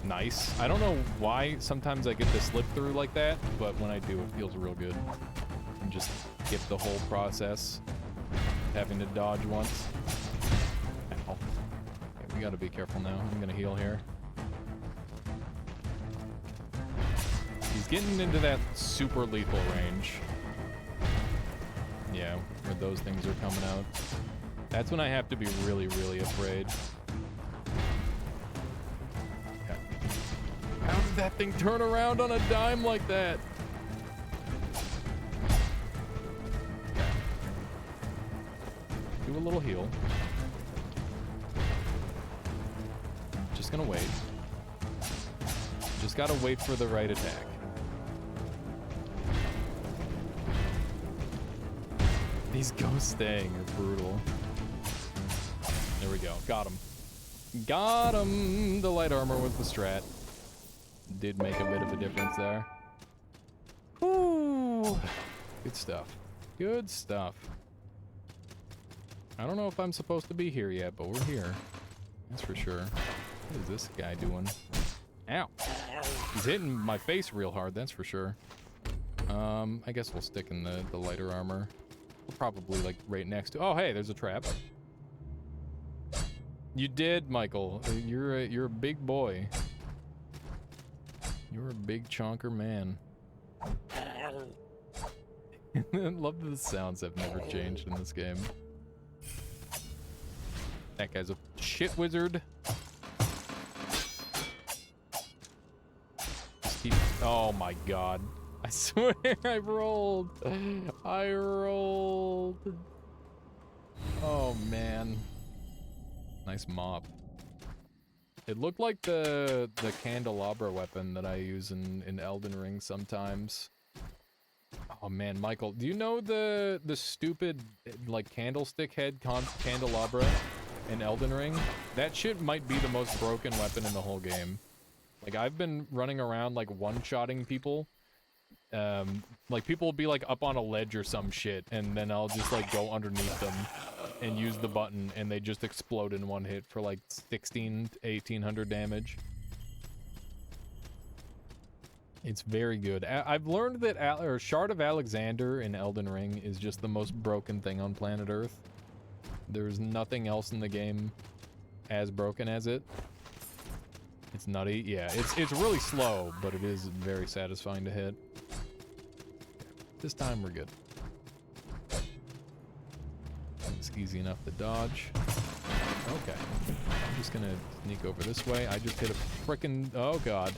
Nice. I don't know why sometimes I get to slip through like that, but when I do, it feels real good. And just skip the whole process. Having to dodge once. Ow. Okay, we gotta be careful now. I'm gonna heal here. He's getting into that super lethal range. Yeah, where those things are coming out. That's when I have to be really, really afraid. Okay. How did that thing turn around on a dime like that? Okay. Do a little heal. Just gonna wait. Just gotta wait for the right attack. These ghosts staying are brutal. There we go. Got him. Got him! The light armor was the strat. Did make a bit of a difference there. Whoo! Good stuff. Good stuff. I don't know if I'm supposed to be here yet, but we're here. That's for sure. What is this guy doing? Ow! He's hitting my face real hard, that's for sure. I guess we'll stick in the lighter armor. We'll probably, like, right next to... Oh, hey, there's a trap. You did, Michael. You're a big boy. You're a big chonker man. I love the sounds have never changed in this game. That guy's a shit wizard. Just keep... Oh my god. I swear I rolled. I rolled. Oh man. Nice mop. It looked like the candelabra weapon that I use in Elden Ring sometimes. Oh man, Michael, do you know the stupid like candlestick head candelabra in Elden Ring? That shit might be the most broken weapon in the whole game. Like I've been running around like one-shotting people. Like people will be like up on a ledge or some shit, and then I'll just like go underneath them and use the button, and they just explode in one hit for like 16 to 1800 damage. It's very good. I've learned that Shard of Alexander in Elden Ring is just the most broken thing on planet Earth. There's nothing else in the game as broken as it. It's nutty. Yeah, it's really slow, but it is very satisfying to hit. This time we're good. It's easy enough to dodge. Okay. I'm just gonna sneak over this way. I just hit a frickin'... Oh, God.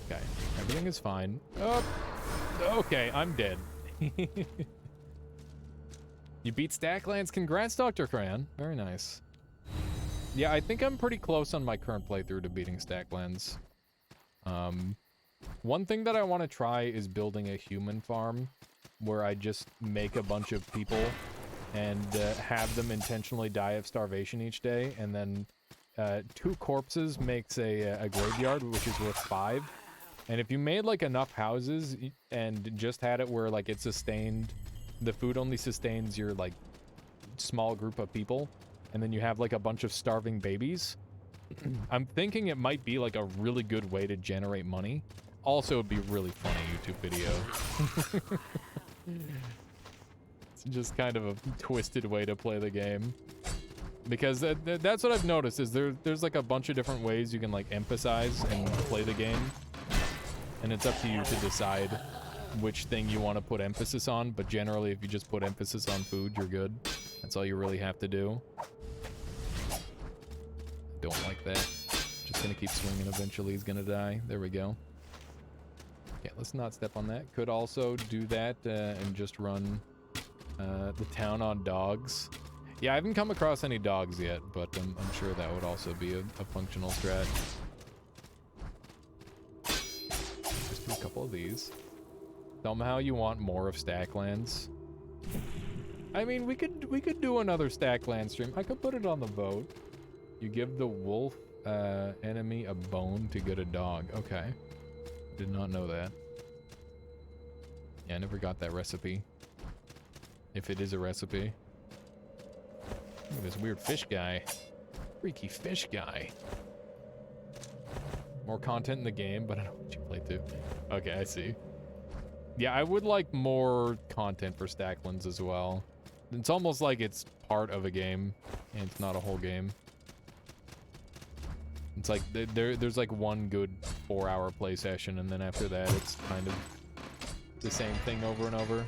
Okay. Everything is fine. Oh! Okay, I'm dead. You beat Stacklands. Congrats, Dr. Crayon. Very nice. Yeah, I think I'm pretty close on my current playthrough to beating Stacklands. One thing that I want to try is building a human farm where I just make a bunch of people and have them intentionally die of starvation each day, and then 2 corpses makes a graveyard, which is worth 5. And if you made like enough houses and just had it where like it sustained, the food only sustains your like small group of people, and then you have like a bunch of starving babies, I'm thinking it might be like a really good way to generate money. Also, it'd be a really funny YouTube video. It's just kind of a twisted way to play the game. Because that's what I've noticed, is there's like a bunch of different ways you can like emphasize and play the game. And it's up to you to decide which thing you want to put emphasis on, but generally if you just put emphasis on food, you're good. That's all you really have to do. Don't like that. Just gonna keep swinging, eventually he's gonna die. There we go. Yeah, let's not step on that. Could also do that and just run the town on dogs. Yeah, I haven't come across any dogs yet, but I'm sure that would also be a functional strat. Just do a couple of these. Somehow you want more of Stacklands. I mean, we could do another Stacklands stream. I could put it on the vote. You give the wolf enemy a bone to get a dog. Okay. Did not know that. Yeah, I never got that recipe. If it is a recipe. Look at this weird fish guy. Freaky fish guy. More content in the game, but I don't want you to play too. Okay, I see. Yeah, I would like more content for Stacklands as well. It's almost like it's part of a game, and it's not a whole game. It's like, there's like one good 4-hour play session, and then after that, it's kind of the same thing over and over.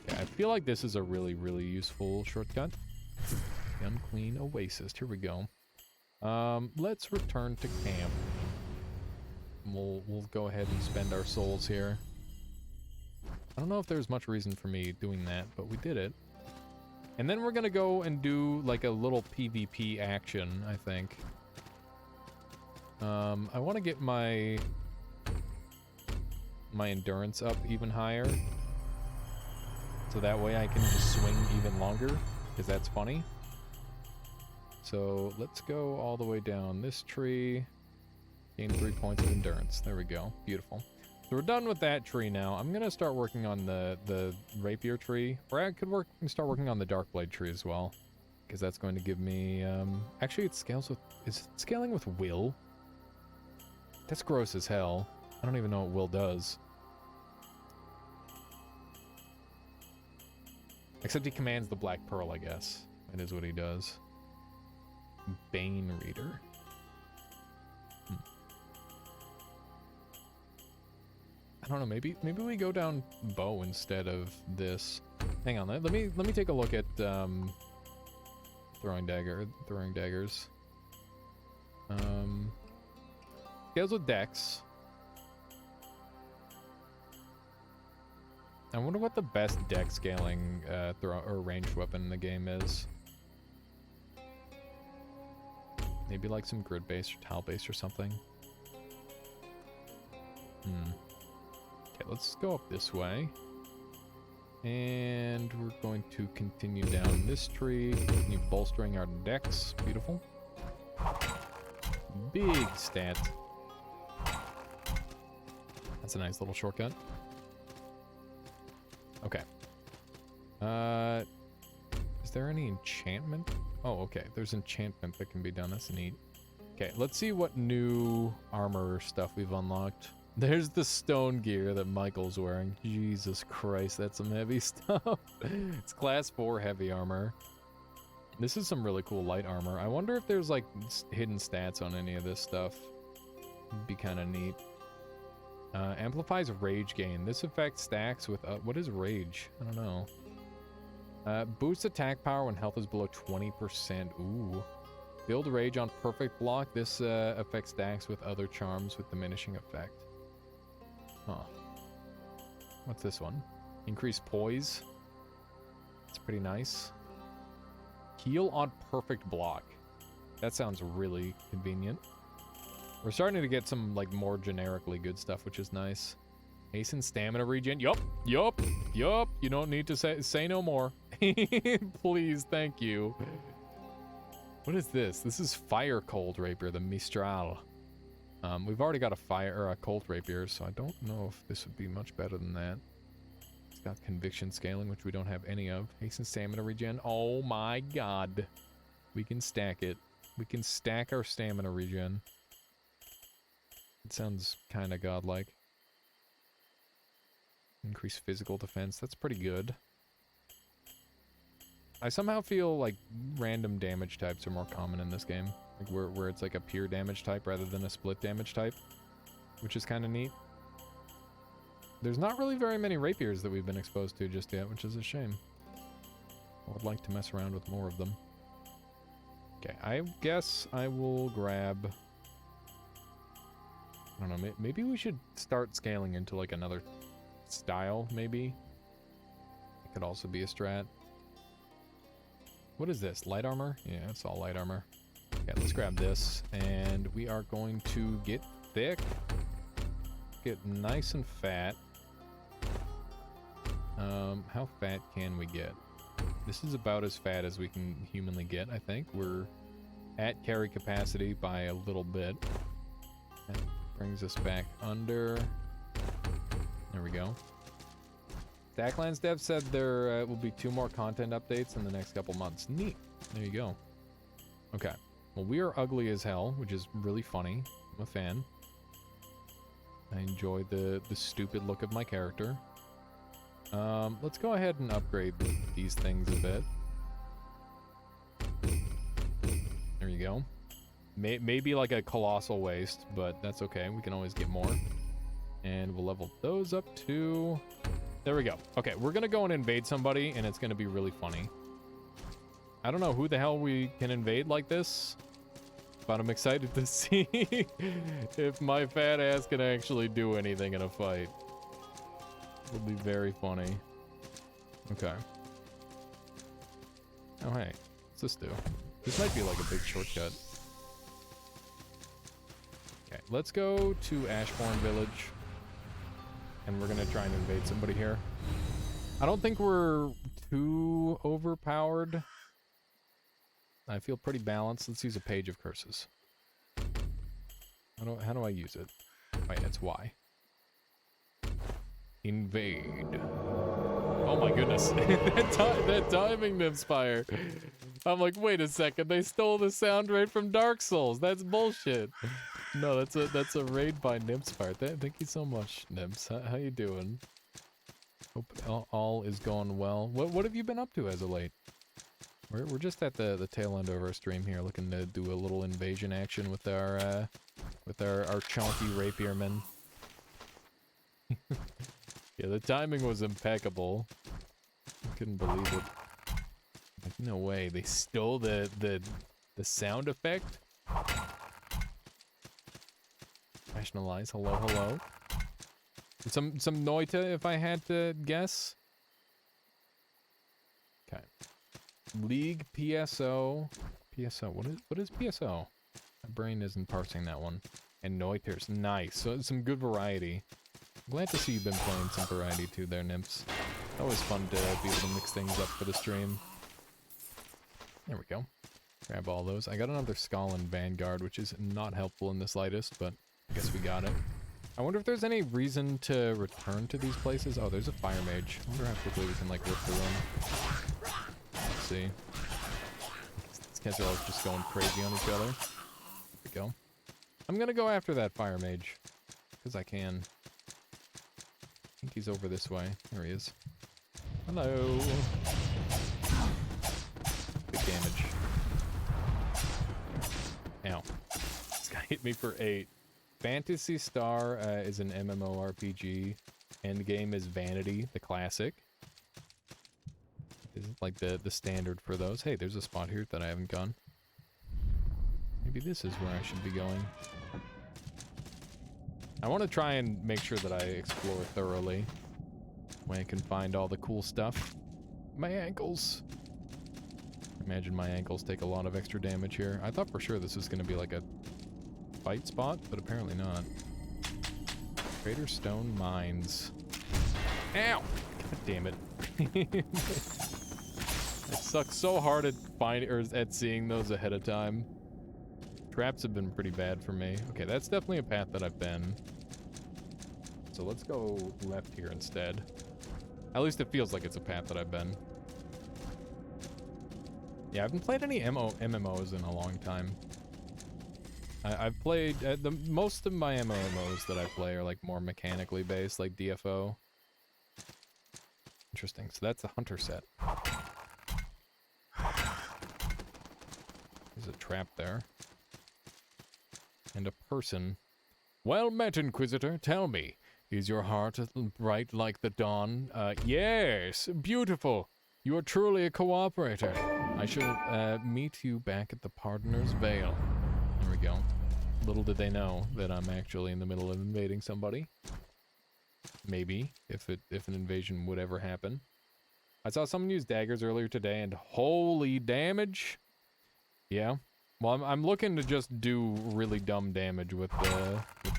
Okay, I feel like this is a really, really useful shortcut. The Unclean Oasis. Here we go. Let's return to camp. We'll go ahead and spend our souls here. I don't know if there's much reason for me doing that, but we did it. And then we're gonna go and do like a little PvP action, I think. I want to get my endurance up even higher, so that way I can just swing even longer, because that's funny. So let's go all the way down this tree. Gain 3 points of endurance. There we go. Beautiful. So we're done with that tree now. I'm gonna start working on the rapier tree, or I could start working on the dark blade tree as well, because that's going to give me. Actually, it scales with. Is it scaling with will? That's gross as hell. I don't even know what will does. Except he commands the Black Pearl, I guess. That is what he does. Bane Reader. I don't know, maybe we go down bow instead of this. Hang on, let me take a look at throwing daggers. Scales with dex. I wonder what the best dex scaling throw or ranged weapon in the game is. Maybe like some grid base or tile base or something. Okay, let's go up this way. And we're going to continue down this tree, continue bolstering our dex. Beautiful. Big stat. That's a nice little shortcut. Okay. Is there any enchantment? Oh, okay. There's enchantment that can be done. That's neat. Okay, let's see what new armor stuff we've unlocked. There's the stone gear that Michael's wearing. Jesus Christ, that's some heavy stuff. It's class 4 heavy armor. This is some really cool light armor. I wonder if there's like hidden stats on any of this stuff. It'd be kind of neat. Amplifies rage gain. This effect stacks with what is rage? I don't know. Boosts attack power when health is below 20%. Ooh. Build rage on perfect block. This effect stacks with other charms with diminishing effect. Huh. What's this one? Increase poise. It's pretty nice. Heal on perfect block. That sounds really convenient. We're starting to get some like more generically good stuff, which is nice. Hasten stamina regen. Yup. You don't need to say no more. Please, thank you. What is this? This is fire cold rapier, the Mistral. We've already got a cold rapier, so I don't know if this would be much better than that. It's got conviction scaling, which we don't have any of. Hasten stamina regen. Oh my god. We can stack it. We can stack our stamina regen. It sounds kind of godlike. Increase physical defense. That's pretty good. I somehow feel like random damage types are more common in this game. Like where it's like a pure damage type rather than a split damage type, which is kind of neat. There's not really very many rapiers that we've been exposed to just yet, which is a shame. I would like to mess around with more of them. Okay, I guess I will grab... I don't know, maybe we should start scaling into like another style, maybe? It could also be a strat. What is this? Light armor? Yeah, it's all light armor. Okay, let's grab this, and we are going to get thick, get nice and fat. How fat can we get? This is about as fat as we can humanly get, I think. We're at carry capacity by a little bit. That brings us back under. There we go. Stacklands Dev said there will be 2 more content updates in the next couple months. Neat. There you go. Okay. Well, we are ugly as hell, which is really funny. I'm a fan. I enjoy the stupid look of my character. Let's go ahead and upgrade these things a bit. There you go. Maybe like a colossal waste, but that's okay. We can always get more. And we'll level those up to... There we go. Okay, we're gonna go and invade somebody, and it's gonna be really funny. I don't know who the hell we can invade like this, but I'm excited to see if my fat ass can actually do anything in a fight. It'll be very funny. Okay. Oh, hey. What's this do? This might be like a big shortcut. Okay, let's go to Ashbourne Village. And we're gonna try and invade somebody here. I don't think we're too overpowered. I feel pretty balanced. Let's use a page of curses. How do I use it? Wait, that's Y. Invade. Oh my goodness. that timing, Nimspire. I'm like, wait a second, they stole the sound right from Dark Souls. That's bullshit. No, that's a raid by Nimspire. Thank you so much, Nims. How you doing? Hope all is going well. What have you been up to as of late? We're just at the tail end of our stream here, looking to do a little invasion action with our chunky rapiermen. Yeah, the timing was impeccable. I couldn't believe it. Like, no way, they stole the sound effect? Rationalize, hello. Some Noita, if I had to guess. Okay. League PSO. PSO, what is PSO? My brain isn't parsing that one. And Noiters, nice. So some good variety. Glad to see you've been playing some variety too there, Nymphs. Always fun to be able to mix things up for the stream. There we go. Grab all those. I got another Skull and Vanguard, which is not helpful in the slightest, but I guess we got it. I wonder if there's any reason to return to these places. Oh, there's a Fire Mage. I wonder how quickly we can, like, rip through them. Let's see. These guys are all just going crazy on each other. There we go. I'm gonna go after that Fire Mage. Because I can. I think he's over this way. There he is. Hello. Big damage. Ow. This guy hit me for 8. Phantasy Star is an MMORPG. Endgame is Vanity, the classic. This is like the standard for those. Hey, there's a spot here that I haven't gone. Maybe this is where I should be going. I want to try and make sure that I explore thoroughly. When I can find all the cool stuff. My ankles. Imagine my ankles take a lot of extra damage here. I thought for sure this was going to be like a fight spot, but apparently not. Crater Stone Mines. Ow! God damn it. It sucks so hard at seeing those ahead of time. Traps have been pretty bad for me. Okay, that's definitely a path that I've been. So let's go left here instead. At least it feels like it's a path that I've been. Yeah, I haven't played any MMOs in a long time. I've played... most of my MMOs that I play are like more mechanically based, like DFO. Interesting. So that's the hunter set. There's a trap there. And a person. Well met, Inquisitor. Tell me, is your heart bright like the dawn? Yes, beautiful. You are truly a cooperator. I shall meet you back at the Pardoner's Vale. There we go. Little did they know that I'm actually in the middle of invading somebody. Maybe, if an invasion would ever happen. I saw someone use daggers earlier today, and holy damage. Yeah. Well, I'm looking to just do really dumb damage with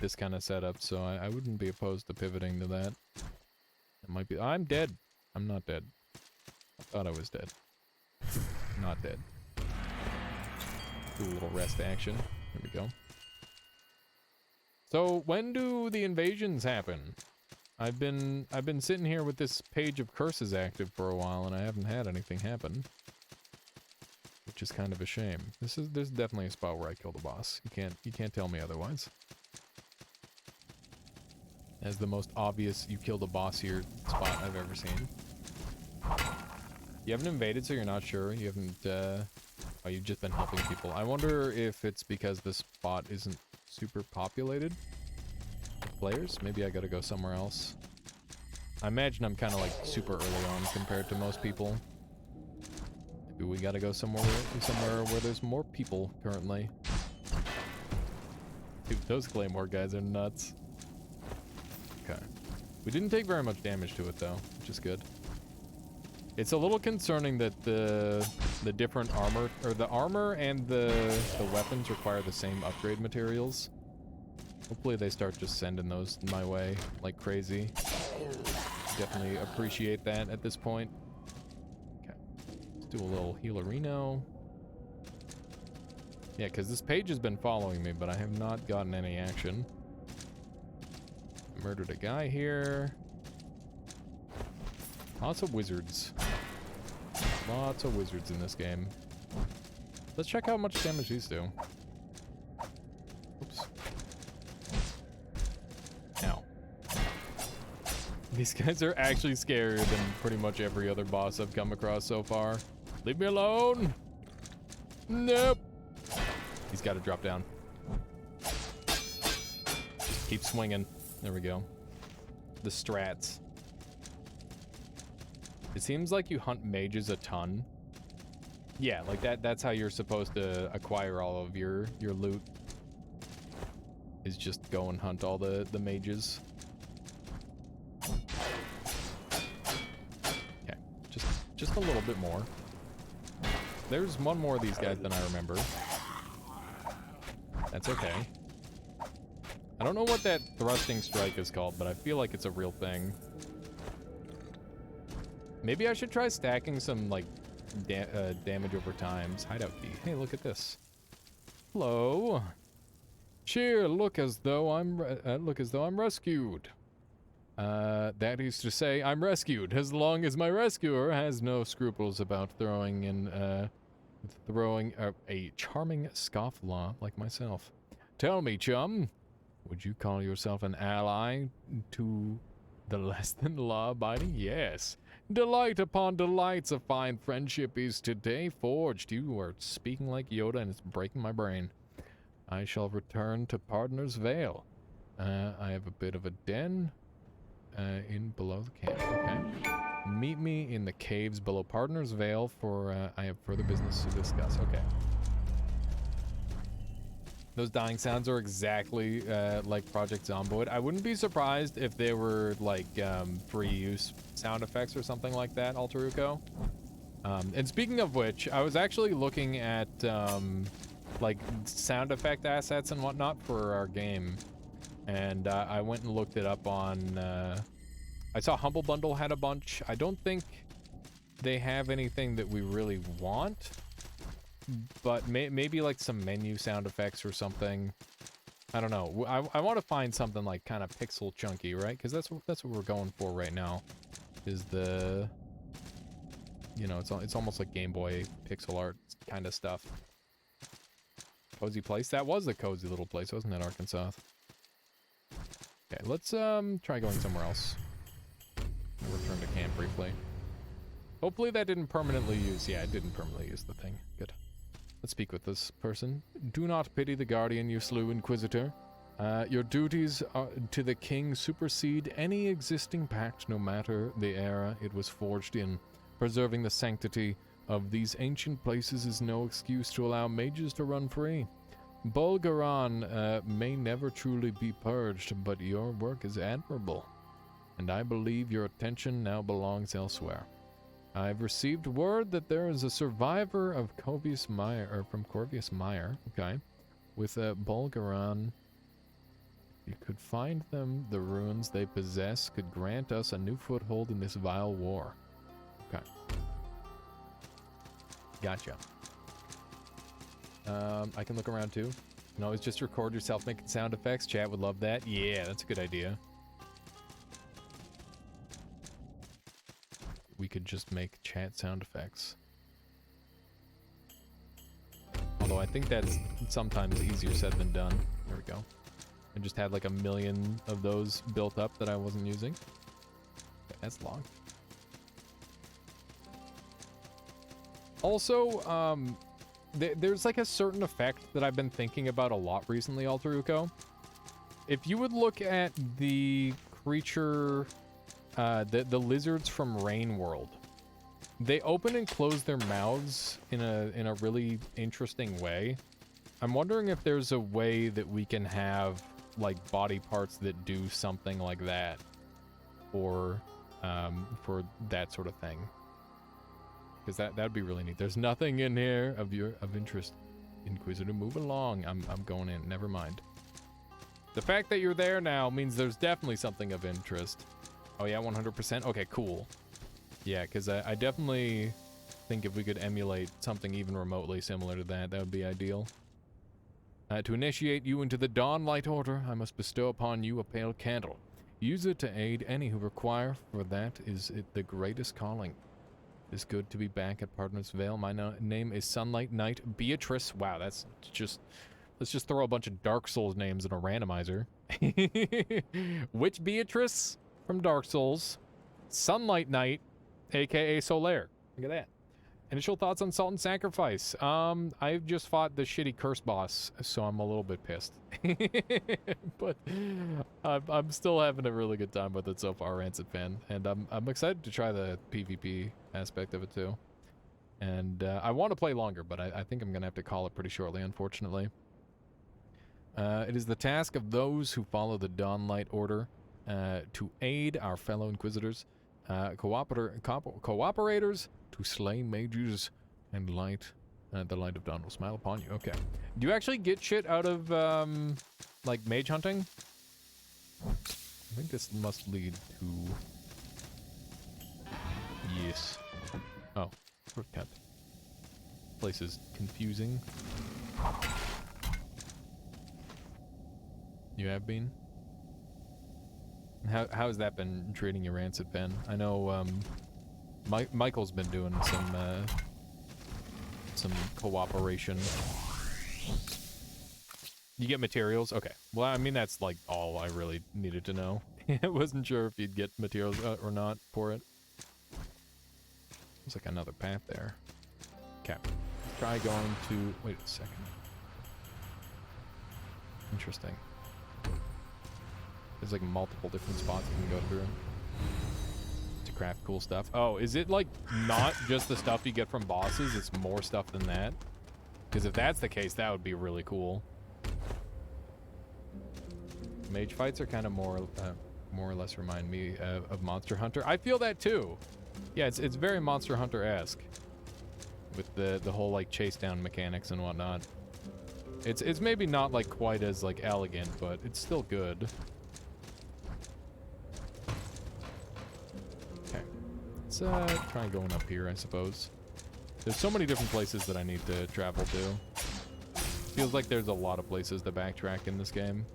this kind of setup, so I wouldn't be opposed to pivoting to that. It might be... I'm dead. I'm not dead. I thought I was dead. Not dead. Do a little rest action. There we go. So, when do the invasions happen? I've been sitting here with this page of curses active for a while, and I haven't had anything happen. Which is kind of a shame. There's definitely a spot where I kill the boss. You can't tell me otherwise. As the most obvious you kill the boss here spot I've ever seen. You haven't invaded, so you're not sure. You haven't oh, you've just been helping people. I wonder if it's because this spot isn't super populated with players. Maybe I gotta go somewhere else. I imagine I'm kind of like super early on compared to most people. Maybe we gotta go somewhere where there's more people currently. Dude, those Claymore guys are nuts. Okay. We didn't take very much damage to it though, which is good. It's a little concerning that the different armor, or the armor and the weapons require the same upgrade materials. Hopefully they start just sending those my way like crazy. Definitely appreciate that at this point. Okay. Let's do a little healerino. Yeah, because this page has been following me, but I have not gotten any action. Murdered a guy here. Lots of wizards. Lots of wizards in this game. Let's check how much damage these do. Oops. Ow. These guys are actually scarier than pretty much every other boss I've come across so far. Leave me alone! Nope! He's got to drop down. Just keep swinging. There we go. The strats. It seems like you hunt mages a ton. Yeah, like that's how you're supposed to acquire all of your loot. Is just go and hunt all the mages. Okay, just a little bit more. There's one more of these guys than I remember. That's okay. I don't know what that thrusting strike is called, but I feel like it's a real thing. Maybe I should try stacking some, like, damage over times. Hideout key. Hey, look at this. Hello. Cheer, look as though I'm rescued. That is to say, I'm rescued, as long as my rescuer has no scruples about throwing a charming scofflaw like myself. Tell me, chum, would you call yourself an ally to the less than law-abiding? Yes. Delight upon delights, a fine friendship is today forged. You are speaking like Yoda, and it's breaking my brain. I shall return to Partner's Vale. I have a bit of a den in below the camp. Okay. Meet me in the caves below Partner's Vale for I have further business to discuss. Okay. Those dying sounds are exactly like Project Zomboid. I wouldn't be surprised if they were like free use sound effects or something like that, Alteruco. And speaking of which, I was actually looking at like sound effect assets and whatnot for our game. And I went and looked it up on... I saw Humble Bundle had a bunch. I don't think they have anything that we really want. But maybe like some menu sound effects or something. I don't know. I want to find something like kind of pixel chunky, right? Because that's what we're going for right now. Is the... You know, it's almost like Game Boy pixel art kind of stuff. Cozy place? That was a cozy little place, wasn't it, Arkansas? Okay, let's try going somewhere else. We'll return to camp briefly. Hopefully that didn't permanently use... Yeah, it didn't permanently use the thing. Good. Let's speak with this person. Do not pity the guardian you slew, Inquisitor. Your duties to the king supersede any existing pact, no matter the era it was forged in. Preserving the sanctity of these ancient places is no excuse to allow mages to run free. Bulgaran may never truly be purged, but your work is admirable, and I believe your attention now belongs elsewhere. I've received word that there is a survivor of Corvius Mire, or from Corvius Mire, okay, with Bulgaran. If you could find them, the ruins they possess could grant us a new foothold in this vile war. Okay. Gotcha. I can look around too. You can always just record yourself making sound effects. Chat would love that. Yeah, that's a good idea. We could just make chat sound effects. Although I think that's sometimes easier said than done. There we go. I just had like 1 million of those built up that I wasn't using. Okay, that's long. Also, there's like a certain effect that I've been thinking about a lot recently, Alteruco. If you would look at the creature... the lizards from Rain World. They open and close their mouths in a really interesting way. I'm wondering if there's a way that we can have like body parts that do something like that, or for that sort of thing. Because that'd be really neat. There's nothing in here of interest. Inquisitor, move along. I'm going in. Never mind. The fact that you're there now means there's definitely something of interest. Oh yeah, 100%? Okay, cool. Yeah, because I definitely think if we could emulate something even remotely similar to that, that would be ideal. To initiate you into the Dawn Light Order, I must bestow upon you a pale candle. Use it to aid any who require, for that is it the greatest calling. It is good to be back at Partners Vale. My name is Sunlight Knight Beatrice. Wow, that's just... Let's just throw a bunch of Dark Souls names in a randomizer. Which Beatrice from Dark Souls? Sunlight Knight, aka Solaire. Look at that. Initial thoughts on Salt and Sacrifice. I've just fought the shitty curse boss, so I'm a little bit pissed. But I'm still having a really good time with it so far, Rancid fan. And I'm excited to try the PvP aspect of it too. And I want to play longer, but I think I'm going to have to call it pretty shortly, unfortunately. It is the task of those who follow the Dawnlight Order to aid our fellow Inquisitors, cooperators, to slay mages and light. The light of dawn will smile upon you. Okay. Do you actually get shit out of, like, mage hunting? I think this must lead to... Yes. Oh. Cut. Place is confusing. You have been? How has that been treating you, Rancid fan? I know, Michael's been doing some cooperation. You get materials? Okay. Well, I mean, that's like all I really needed to know. I wasn't sure if you'd get materials or not for it. There's like another path there. Okay. Try going to... Wait a second. Interesting. There's like multiple different spots you can go through to craft cool stuff. Oh, is it like not just the stuff you get from bosses? It's more stuff than that? Because if that's the case, that would be really cool. Mage fights are kind of more or less remind me of Monster Hunter. I feel that too. Yeah, it's very Monster Hunter-esque with the whole like chase down mechanics and whatnot. It's maybe not like quite as like elegant, but it's still good. Okay, let's try going up here, I suppose. There's so many different places that I need to travel to. Feels like there's a lot of places to backtrack in this game.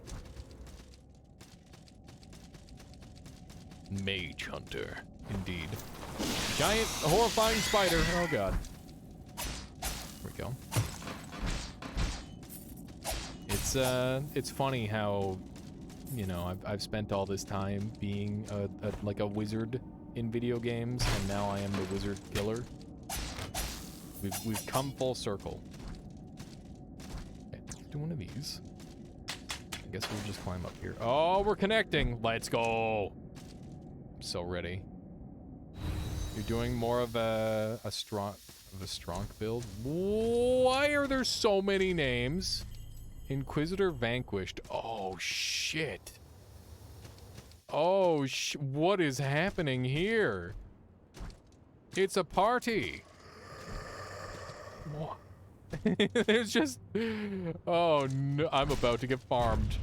Mage Hunter, indeed. Giant, horrifying spider. Oh god. There we go. It's funny how, you know, I've spent all this time being like a wizard in video games, and now I am the wizard killer. We've come full circle. Okay, let's do one of these. I guess we'll just climb up here. Oh, we're connecting. Let's go. I'm so ready. You're doing more of a strong build. Why are there so many names? Inquisitor Vanquished. Oh shit. Oh what is happening here? It's a party. What? There's just... Oh no, I'm about to get farmed.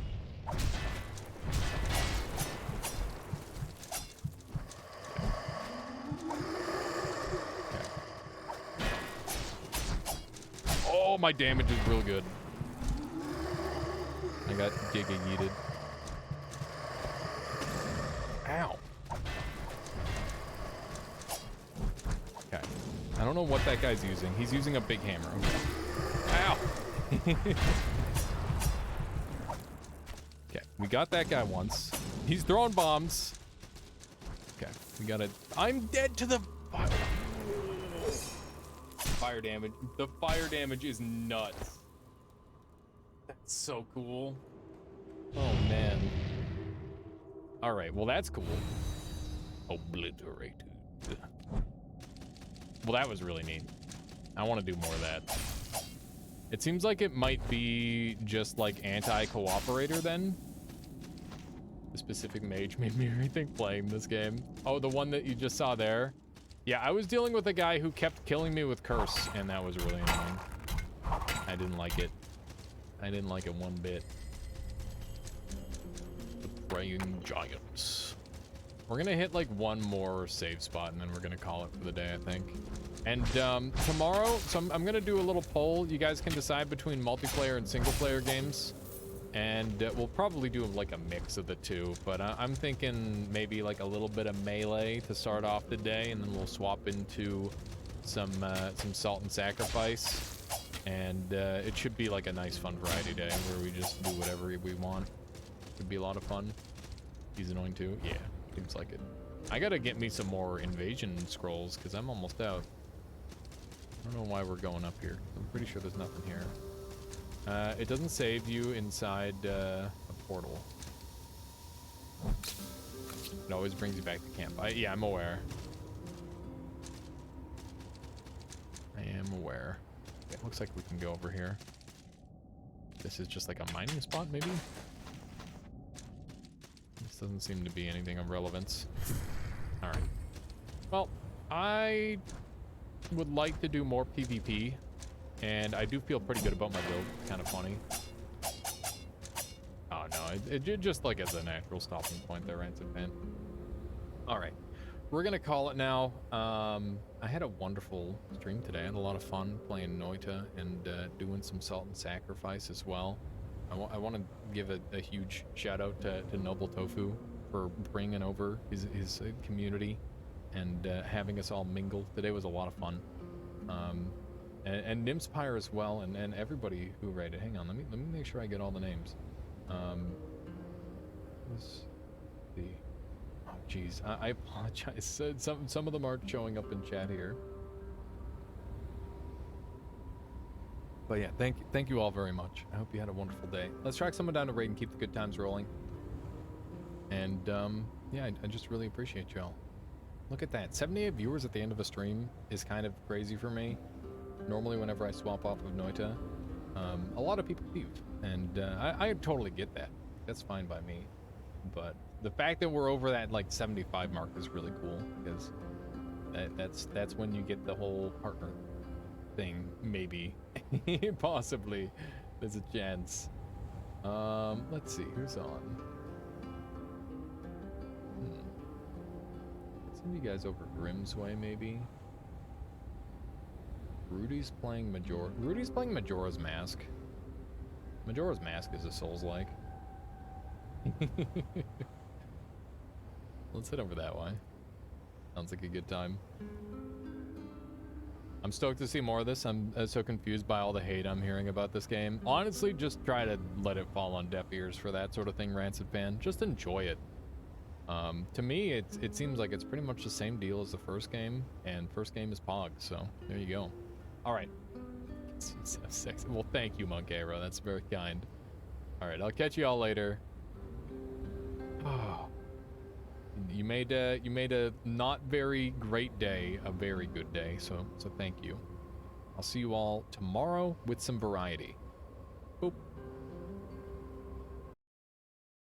Oh, my damage is real good. I got giga yeeted. Ow. Okay. I don't know what that guy's using. He's using a big hammer. Okay. Ow. Okay, we got that guy once. He's throwing bombs. Okay, we got it. I'm dead to the fire damage. The fire damage is nuts. That's so cool. Oh man. All right, well that's cool. Obliterated. Well, that was really neat. I want to do more of that. It seems like it might be just like anti-cooperator then. The specific mage made me rethink playing this game. Oh, the one that you just saw there? Yeah, I was dealing with a guy who kept killing me with curse, and that was really annoying. I didn't like it. I didn't like it one bit. The praying giants. We're gonna hit like one more save spot and then we're gonna call it for the day, I think. And tomorrow, so I'm gonna do a little poll. You guys can decide between multiplayer and single player games. And we'll probably do like a mix of the two, but I'm thinking maybe like a little bit of melee to start off the day, and then we'll swap into some salt and sacrifice, and it should be like a nice fun variety day where we just do whatever we want. Should be a lot of fun. He's annoying too. Yeah, seems like it. I gotta get me some more invasion scrolls because I'm almost out. I don't know why we're going up here. I'm pretty sure there's nothing here. It doesn't save you inside a portal. It always brings you back to camp. Yeah, I'm aware. I am aware. It looks like we can go over here. This is just like a mining spot, maybe? This doesn't seem to be anything of relevance. Alright. Well, I would like to do more PvP. And I do feel pretty good about my build. Kind of funny. Oh no, it just like as a natural stopping point there, Rancid Fan. Alright, we're gonna call it now. I had a wonderful stream today. I had a lot of fun playing Noita and doing some Salt and Sacrifice as well. I want to give a huge shout out to Noble Tofu for bringing over his community and having us all mingle. Today was a lot of fun. And Nimspire as well, and everybody who raided. Hang on, let me make sure I get all the names. Let's see. Oh, jeez, I apologize. Some of them aren't showing up in chat here. But yeah, thank you all very much. I hope you had a wonderful day. Let's track someone down to raid and keep the good times rolling. And yeah, I just really appreciate y'all. Look at that, 78 viewers at the end of a stream is kind of crazy for me. Normally, whenever I swap off of Noita, a lot of people leave, and I totally get that. That's fine by me. But the fact that we're over that like 75 mark is really cool, because that's when you get the whole partner thing. Maybe, possibly, there's a chance. Let's see who's on. Some of you guys over Grimm's way, maybe. Rudy's playing Majora's Mask. Majora's Mask is a Souls-like. Let's head over that way. Sounds like a good time. I'm stoked to see more of this. I'm so confused by all the hate I'm hearing about this game. Honestly, just try to let it fall on deaf ears for that sort of thing, Rancid Fan. Just enjoy it. To me, it seems like it's pretty much the same deal as the first game, and first game is Pog, so there you go. Alright. So sexy. Well, thank you, Monkero. That's very kind. Alright, I'll catch you all later. Oh. You made a not very great day a very good day, so thank you. I'll see you all tomorrow with some variety.